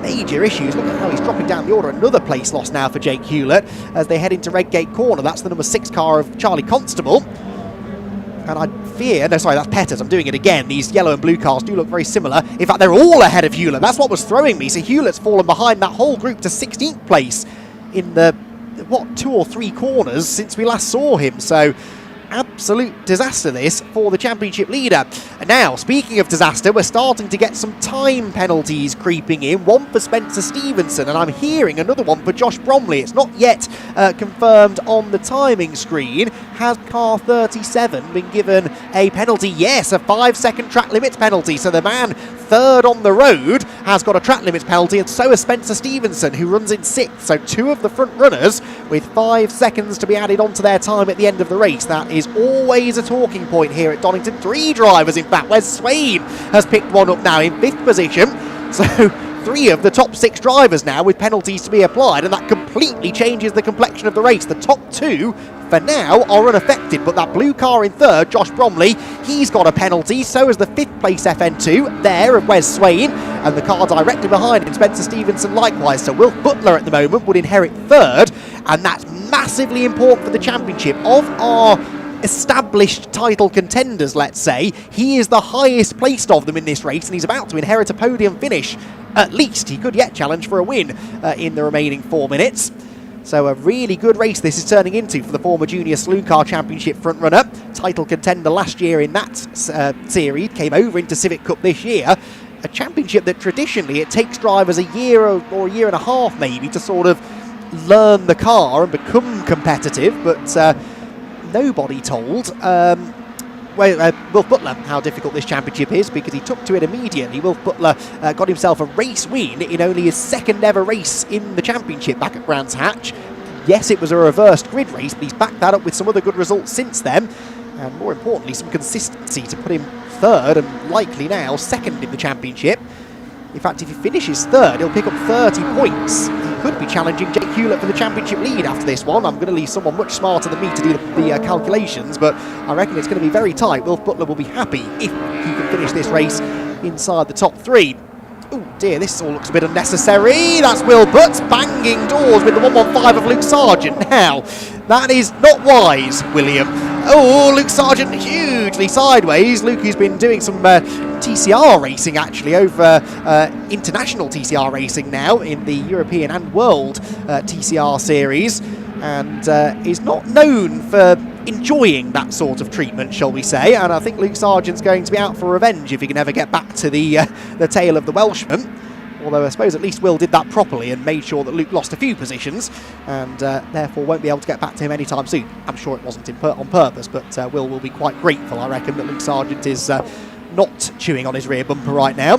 major issues. Look at how he's dropping down the order. Another place lost now for Jake Hewlett as they head into Redgate Corner. That's the number 6 car of Charlie Constable. And I fear, no, sorry, that's Petters. I'm doing it again. These yellow and blue cars do look very similar. In fact, they're all ahead of Hewlett. That's what was throwing me. So Hewlett's fallen behind that whole group to 16th place in the, 2 or 3 corners since we last saw him. So absolute disaster this for the championship leader. And now, speaking of disaster, we're starting to get some time penalties creeping in. One for Spencer Stevenson, and I'm hearing another one for Josh Bromley. It's not yet confirmed on the timing screen. Has car 37 been given a penalty? Yes, a 5-second track limits penalty. So the man third on the road has got a track limits penalty, and so has Spencer Stevenson, who runs in 6th. So 2 of the front runners with 5 seconds to be added onto their time at the end of the race. That is always a talking point here at Donington. 3 drivers, in fact. Wes Swain has picked one up now in 5th position. So 3 of the top 6 drivers now with penalties to be applied, and that completely changes the complexion of the race. The top 2 for now are unaffected, but that blue car in 3rd, Josh Bromley, he's got a penalty. So has the 5th place FN2 there of Wes Swain, and the car directly behind him, Spencer Stevenson, likewise. So Wilf Butler at the moment would inherit 3rd, and that's massively important for the championship. Of our established title contenders, let's say, he is the highest placed of them in this race, and he's about to inherit a podium finish. At least he could yet challenge for a win in the remaining 4 minutes. So a really good race this is turning into for the former Junior Saloon Car Championship frontrunner. Title contender last year in that series, came over into Civic Cup this year. A championship that traditionally it takes drivers a year or a year and a half maybe to sort of learn the car and become competitive, but nobody told Wilf Butler how difficult this championship is, because he took to it immediately. Wilf Butler got himself a race win in only his 2nd ever race in the championship back at Brands Hatch. Yes, it was a reversed grid race, but he's backed that up with some other good results since then, and more importantly some consistency to put him 3rd and likely now 2nd in the championship. In fact, if he finishes 3rd, he'll pick up 30 points. He could be challenging Jake Hewlett for the championship lead after this one. I'm going to leave someone much smarter than me to do the calculations, but I reckon it's going to be very tight. Wilf Butler will be happy if he can finish this race inside the top 3. Oh dear, this all looks a bit unnecessary. That's Will Butts banging doors with the 115 of Luke Sargent. Now, that is not wise, William. Oh, Luke Sargent hugely sideways. Luke, who's been doing some TCR racing actually, over international TCR racing now in the European and World TCR series, and is not known for enjoying that sort of treatment, shall we say. And I think Luke Sargent's going to be out for revenge if he can ever get back to the tail of the Welshman. Although I suppose at least Will did that properly and made sure that Luke lost a few positions, and therefore won't be able to get back to him anytime soon. I'm sure it wasn't on purpose, but Will be quite grateful, I reckon, that Luke Sargent is not chewing on his rear bumper right now.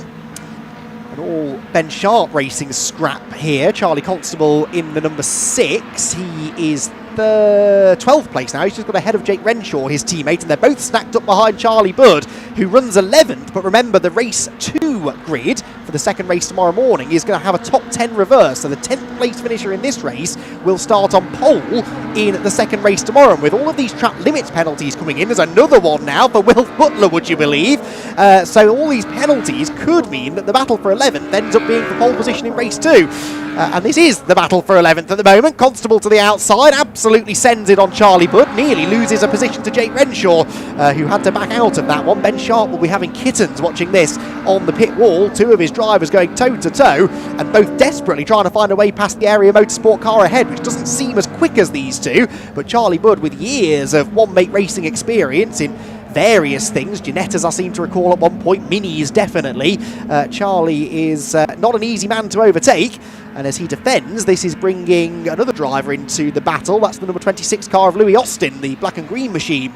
And all Ben Sharp racing scrap here. Charlie Constable in the number 6. He is the 12th place now. He's just got ahead of Jake Renshaw, his teammate, and they're both stacked up behind Charlie Budd, who runs 11th. But remember, the race 2 grid for the second race tomorrow morning is going to have a top 10 reverse. So the 10th place finisher in this race will start on pole in the second race tomorrow. And with all of these track limits penalties coming in, there's another one now for Wilf Butler, would you believe? So all these penalties could mean that the battle for 11th ends up being for pole position in race 2. And this is the battle for 11th at the moment. Constable to the outside, absolutely sends it on Charlie Budd, nearly loses a position to Jake Renshaw, who had to back out of that one. Ben Sharp will be having kittens watching this on the pit wall. 2 of his drivers going toe-to-toe, and both desperately trying to find a way past the Area Motorsport car ahead, which doesn't seem as quick as these 2. But Charlie Budd, with years of one-mate racing experience in various things, Ginettas I seem to recall at one point, Minis definitely. Charlie is not an easy man to overtake, and as he defends, this is bringing another driver into the battle. That's the number 26 car of Louis Austin, the black and green machine.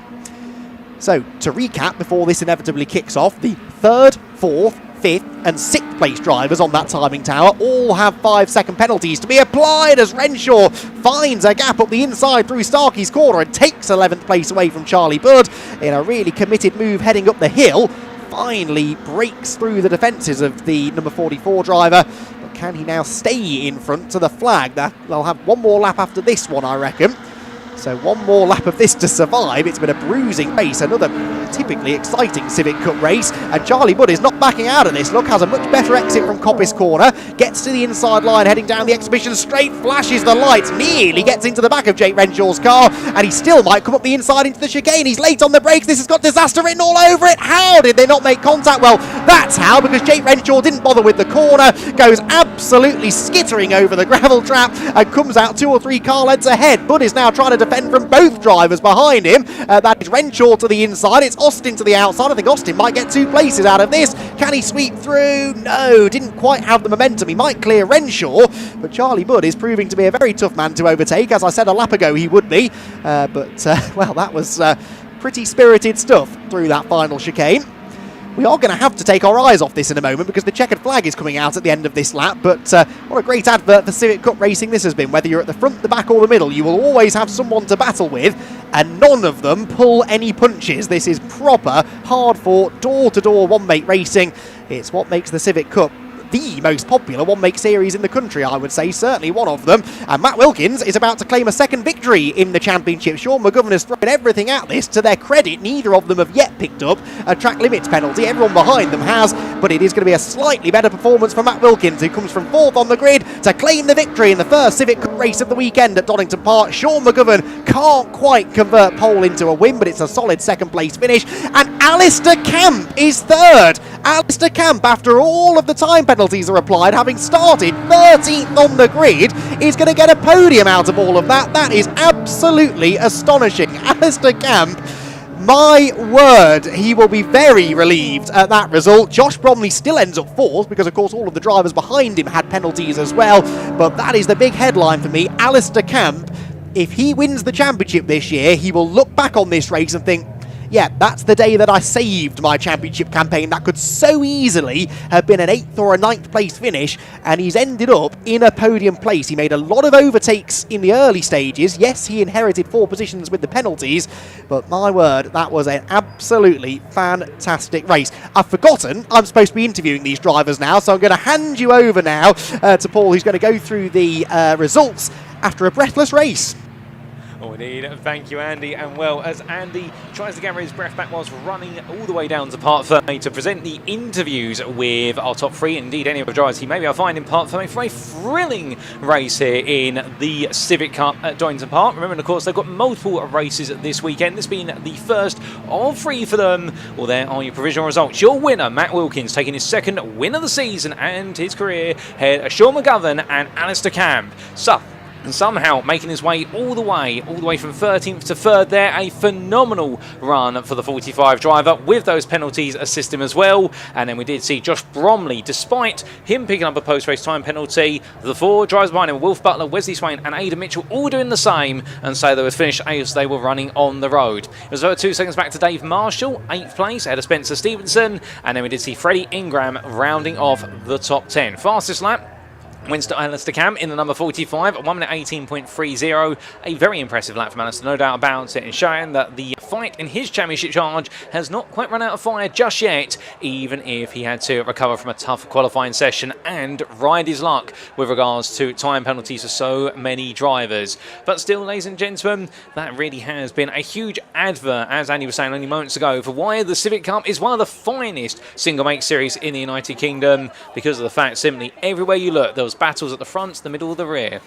So, to recap, before this inevitably kicks off, the 3rd, 4th, 5th and 6th place drivers on that timing tower all have 5-second penalties to be applied as Renshaw finds a gap up the inside through Starkey's corner and takes 11th place away from Charlie Budd in a really committed move heading up the hill. Finally breaks through the defences of the number 44 driver. But can he now stay in front to the flag? They'll have one more lap after this one, I reckon. So one more lap of this to survive. It's been a bruising race, another typically exciting Civic Cup race, and Charlie Budd is not backing out of this. Look, has a much better exit from Coppice corner, gets to the inside line heading down the exhibition straight, flashes the lights, nearly gets into the back of Jake Renshaw's car, and he still might come up the inside into the chicane. He's late on the brakes. This has got disaster written all over it. How did they not make contact? Well, that's how, because Jake Renshaw didn't bother with the corner, goes absolutely skittering over the gravel trap and comes out 2 or 3 car lengths ahead. Budd is now trying to defend from both drivers behind him. That is Renshaw to the inside. It's Austin to the outside. I think Austin might get 2 places out of this. Can he sweep through? No, didn't quite have the momentum. He might clear Renshaw, but Charlie Budd is proving to be a very tough man to overtake. As I said a lap ago, he would be. Well, that was pretty spirited stuff through that final chicane. We are going to have to take our eyes off this in a moment because the checkered flag is coming out at the end of this lap, but what a great advert for Civic Cup racing this has been. Whether you're at the front, the back or the middle, you will always have someone to battle with, and none of them pull any punches. This is proper, hard-fought, door-to-door one-mate racing. It's what makes the Civic Cup the most popular one-make series in the country, I would say, certainly one of them. And Matt Wilkins is about to claim a second victory in the championship. Sean McGovern has thrown everything at this. To their credit, neither of them have yet picked up a track limits penalty. Everyone behind them has, but it is going to be a slightly better performance from Matt Wilkins, who comes from 4th on the grid to claim the victory in the first Civic Cup race of the weekend at Donington Park. Sean McGovern can't quite convert pole into a win, but it's a solid second place finish. And Alistair Camp is 3rd. Alistair Camp, after all of the time penalties are applied, having started 13th on the grid, is going to get a podium out of all of that. That is absolutely astonishing. Alistair Camp, my word, he will be very relieved at that result. Josh Bromley still ends up 4th because, of course, all of the drivers behind him had penalties as well. But that is the big headline for me. Alistair Camp, if he wins the championship this year, he will look back on this race and think, yeah, that's the day that I saved my championship campaign. That could so easily have been an 8th or a 9th place finish, and he's ended up in a podium place. He made a lot of overtakes in the early stages. Yes, he inherited 4 positions with the penalties, but my word, that was an absolutely fantastic race. I've forgotten I'm supposed to be interviewing these drivers now, so I'm going to hand you over now to Paul, who's going to go through the results after a breathless race. Oh, indeed. Thank you, Andy. And well, as Andy tries to gather his breath back whilst running all the way down to Parc Fermé to present the interviews with our top 3, indeed any of the drivers he may be able to find in Parc Fermé for a thrilling race here in the Civic Cup at Donington Park. Remember, of course, they've got multiple races this weekend. This being the first of 3 for them. Well, there are your provisional results. Your winner, Matt Wilkins, taking his 2nd win of the season and his career, had Sean McGovern and Alistair Camp. So, and somehow making his way all the way from 13th to 3rd there. A phenomenal run for the 45 driver with those penalties assist him as well. And then we did see Josh Bromley, despite him picking up a post-race time penalty, the 4 drivers behind him, Wolf Butler, Wesley Swain and Aidan Mitchell, all doing the same, and so they were finished as they were running on the road. It was over 2 seconds back to Dave Marshall, 8th place, ahead of Spencer Stevenson, and then we did see Freddie Ingram rounding off the top 10. Fastest lap wins to Alistair Camp in the number 45 at 1 minute 18.30. A very impressive lap from Alistair, no doubt about it, and showing that the fight in his championship charge has not quite run out of fire just yet, even if he had to recover from a tough qualifying session and ride his luck with regards to time penalties for so many drivers. But still, ladies and gentlemen, that really has been a huge advert, as Andy was saying only moments ago, for why the Civic Cup is one of the finest single-make series in the United Kingdom, because of the fact simply everywhere you look, there was battles at the front, the middle, the rear.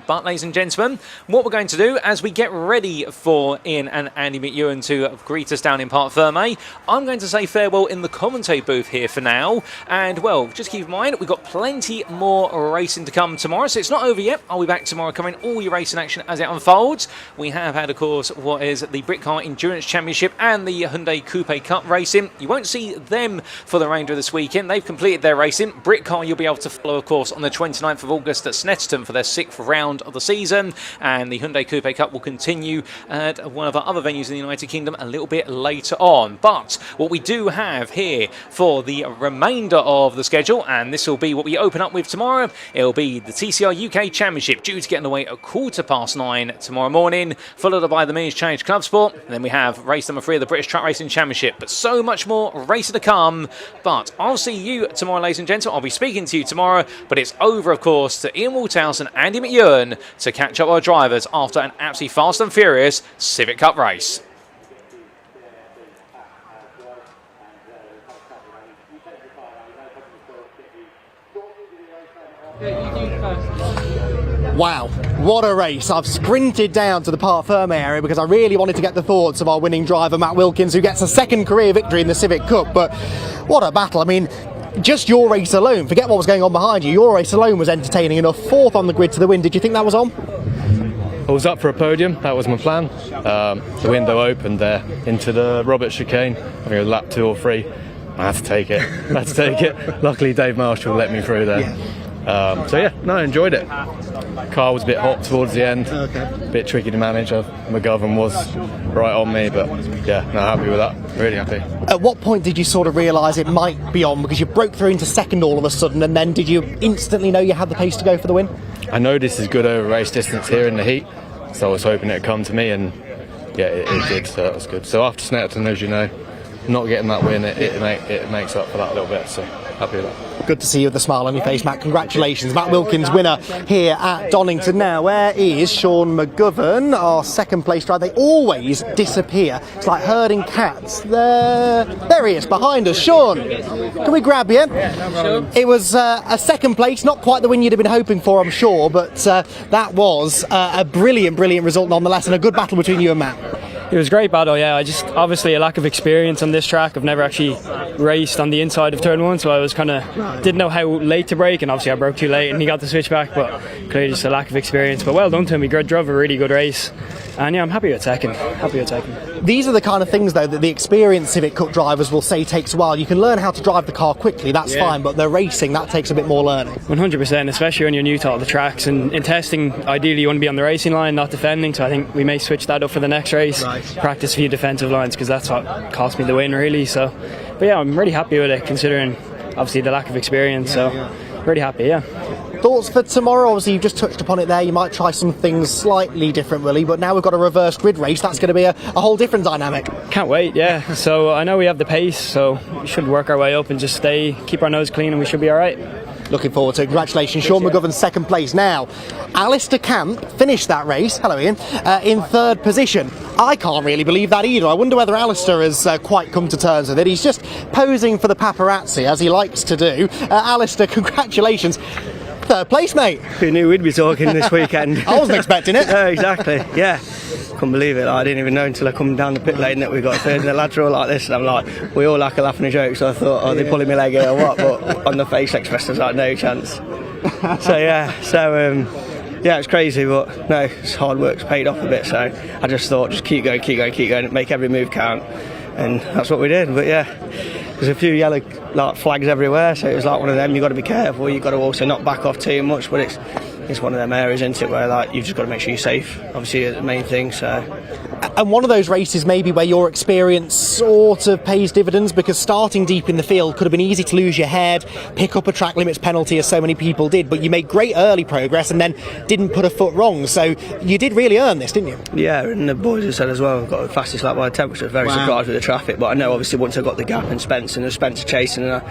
But, ladies and gentlemen, what we're going to do as we get ready for Ian and Andy McEwen to greet us down in Parc Fermé, I'm going to say farewell in the commentary booth here for now. And, well, just keep in mind, we've got plenty more racing to come tomorrow, so it's not over yet. I'll be back tomorrow covering all your racing action as it unfolds. We have had, of course, what is the Britcar Endurance Championship and the Hyundai Coupe Cup racing. You won't see them for the remainder of this weekend. They've completed their racing. Britcar you'll be able to follow, of course, on the 29th of August at Snetterton for their 6th round of the season, and the Hyundai Coupe Cup will continue at one of our other venues in the United Kingdom a little bit later on. But what we do have here for the remainder of the schedule, and this will be what we open up with tomorrow, it'll be the TCR UK Championship, due to get underway at 9:15 tomorrow morning, followed by the Men's Challenge Club Sport, and then we have race number 3 of the British Truck Racing Championship. But so much more racing to come. But I'll see you tomorrow, ladies and gentlemen. I'll be speaking to you tomorrow, but it's over, of course, to Ian Walthouse and Andy McEwen to catch up our drivers after an absolutely fast and furious Civic Cup race. Wow, what a race. I've sprinted down to the Parc Fermé area because I really wanted to get the thoughts of our winning driver, Matt Wilkins, who gets a 2nd career victory in the Civic Cup. But what a battle. I mean, just your race alone, forget what was going on behind you, your race alone was entertaining enough. 4th on the grid to the win. Did you think that was on? I was up for a podium, that was my plan. The window opened there into the Robert chicane. I think it was lap 2 or 3. I had to take it. Luckily Dave Marshall let me through there. So yeah, no, I enjoyed it. Car was a bit hot towards the end, a bit tricky to manage. McGovern was right on me, but yeah, no, happy with that, really happy. At what point did you sort of realise it might be on, because you broke through into second all of a sudden, and then did you instantly know you had the pace to go for the win? I know this is good over race distance here in the heat, so I was hoping it'd come to me, and yeah, it did, so that was good. So after Snetterton, as you know, not getting that win, it makes up for that a little bit, so happy with that. Good to see you with a smile on your face, Matt. Congratulations. Matt Wilkins, winner here at Donington. Now, where is Sean McGovern, our second place driver? They always disappear. It's like herding cats. There he is, behind us. Sean, can we grab you? Sure. It was a second place, not quite the win you'd have been hoping for, I'm sure, but that was a brilliant result nonetheless, and a good battle between you and Matt. It was a great battle, yeah. I just, obviously a lack of experience on this track. I've never actually raced on the inside of turn 1, so I was kind of didn't know how late to brake, and obviously I broke too late and he got the switch back, but clearly just a lack of experience. But well done to him, he drove a really good race, and yeah, I'm happy with second. These are the kind of things though that the experienced Civic Cup drivers will say takes a while. You can learn how to drive the car quickly, that's fine, but the racing, that takes a bit more learning. 100%, especially when you're new to all the tracks, and in testing ideally you want to be on the racing line, not defending, so I think we may switch that up for the next race. Practice a few defensive lines, because that's what cost me the win really. So but yeah, I'm really happy with it considering obviously the lack of experience, so really happy. Thoughts for tomorrow? Obviously you've just touched upon it there, you might try some things slightly different, Willie, but now we've got a reverse grid race, that's going to be a whole different dynamic. Can't wait, yeah. So I know we have the pace, so we should work our way up and just keep our nose clean, and we should be alright. Looking forward to it. Congratulations, Sean McGovern, second place. Now, Alistair Camp finished that race, hello Ian, in third position. I can't really believe that either. I wonder whether Alistair has quite come to terms with it. He's just posing for the paparazzi, as he likes to do. Alistair, congratulations. Third place, mate. Who knew we'd be talking this weekend? I wasn't expecting it. No, exactly, yeah. Couldn't believe it. I didn't even know until I come down the pit lane that we got third, and the lads were all like this, and I'm like, we all like a laugh and a joke, so I thought, they're pulling my leg here or what, but on the face expressed was like, no chance. So yeah, it's crazy, but no, it's hard work's paid off a bit, so I just thought, just keep going, make every move count, and that's what we did. But yeah, there's a few yellow flags everywhere, so it was like one of them, you've got to be careful, you've got to also not back off too much, but it's one of them areas, isn't it, where you've just got to make sure you're safe, obviously the main thing. So, and one of those races maybe where your experience sort of pays dividends, because starting deep in the field could have been easy to lose your head, pick up a track limits penalty as so many people did, but you made great early progress and then didn't put a foot wrong, so you did really earn this, didn't you? Yeah, and the boys have said as well, I've got the fastest lap by the temperature. Very surprised with the traffic, but I know obviously once I got the gap and Spencer chasing, and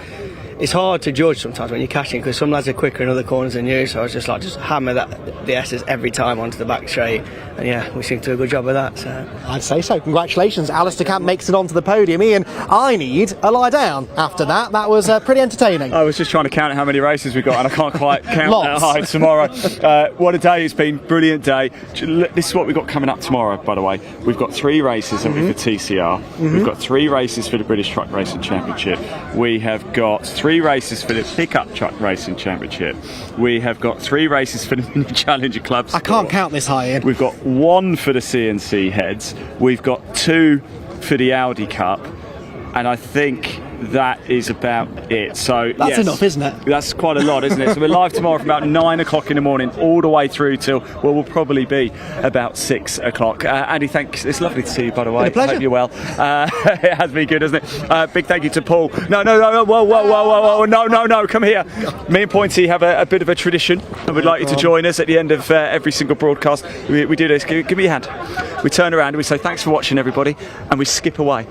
it's hard to judge sometimes when you're catching, because some lads are quicker in other corners than you, so I was just hammer the S's every time onto the back straight, and yeah, we seem to do a good job of that. So I'd say so. Congratulations, Alistair Camp makes it onto the podium. Ian, I need a lie down after that. That was pretty entertaining. I was just trying to count how many races we've got, and I can't quite count that high tomorrow. What a day it's been, brilliant day. This is what we've got coming up tomorrow, by the way. We've got 3 races for TCR, we've got 3 races for the British Truck Racing Championship, we have got 3 races for the Pickup Truck Racing Championship, we have got 3 races for the Challenger Clubs. I can't count this high, Ian. We've got 1 for the CNC heads, we've got 2 for the Audi Cup, and I think that is about it. So that's enough, isn't it? That's quite a lot, isn't it? So we're live tomorrow from about 9 o'clock in the morning all the way through till, well, we'll probably be about 6 o'clock. Andy, thanks. It's lovely to see you, by the way. Been a pleasure. Hope you're well. It has been good, hasn't it? Big thank you to Paul. No, whoa, no, come here. Me and Pointy have a bit of a tradition, and we'd like you to join us at the end of every single broadcast. We do this. Give me a hand. We turn around and we say thanks for watching, everybody, and we skip away.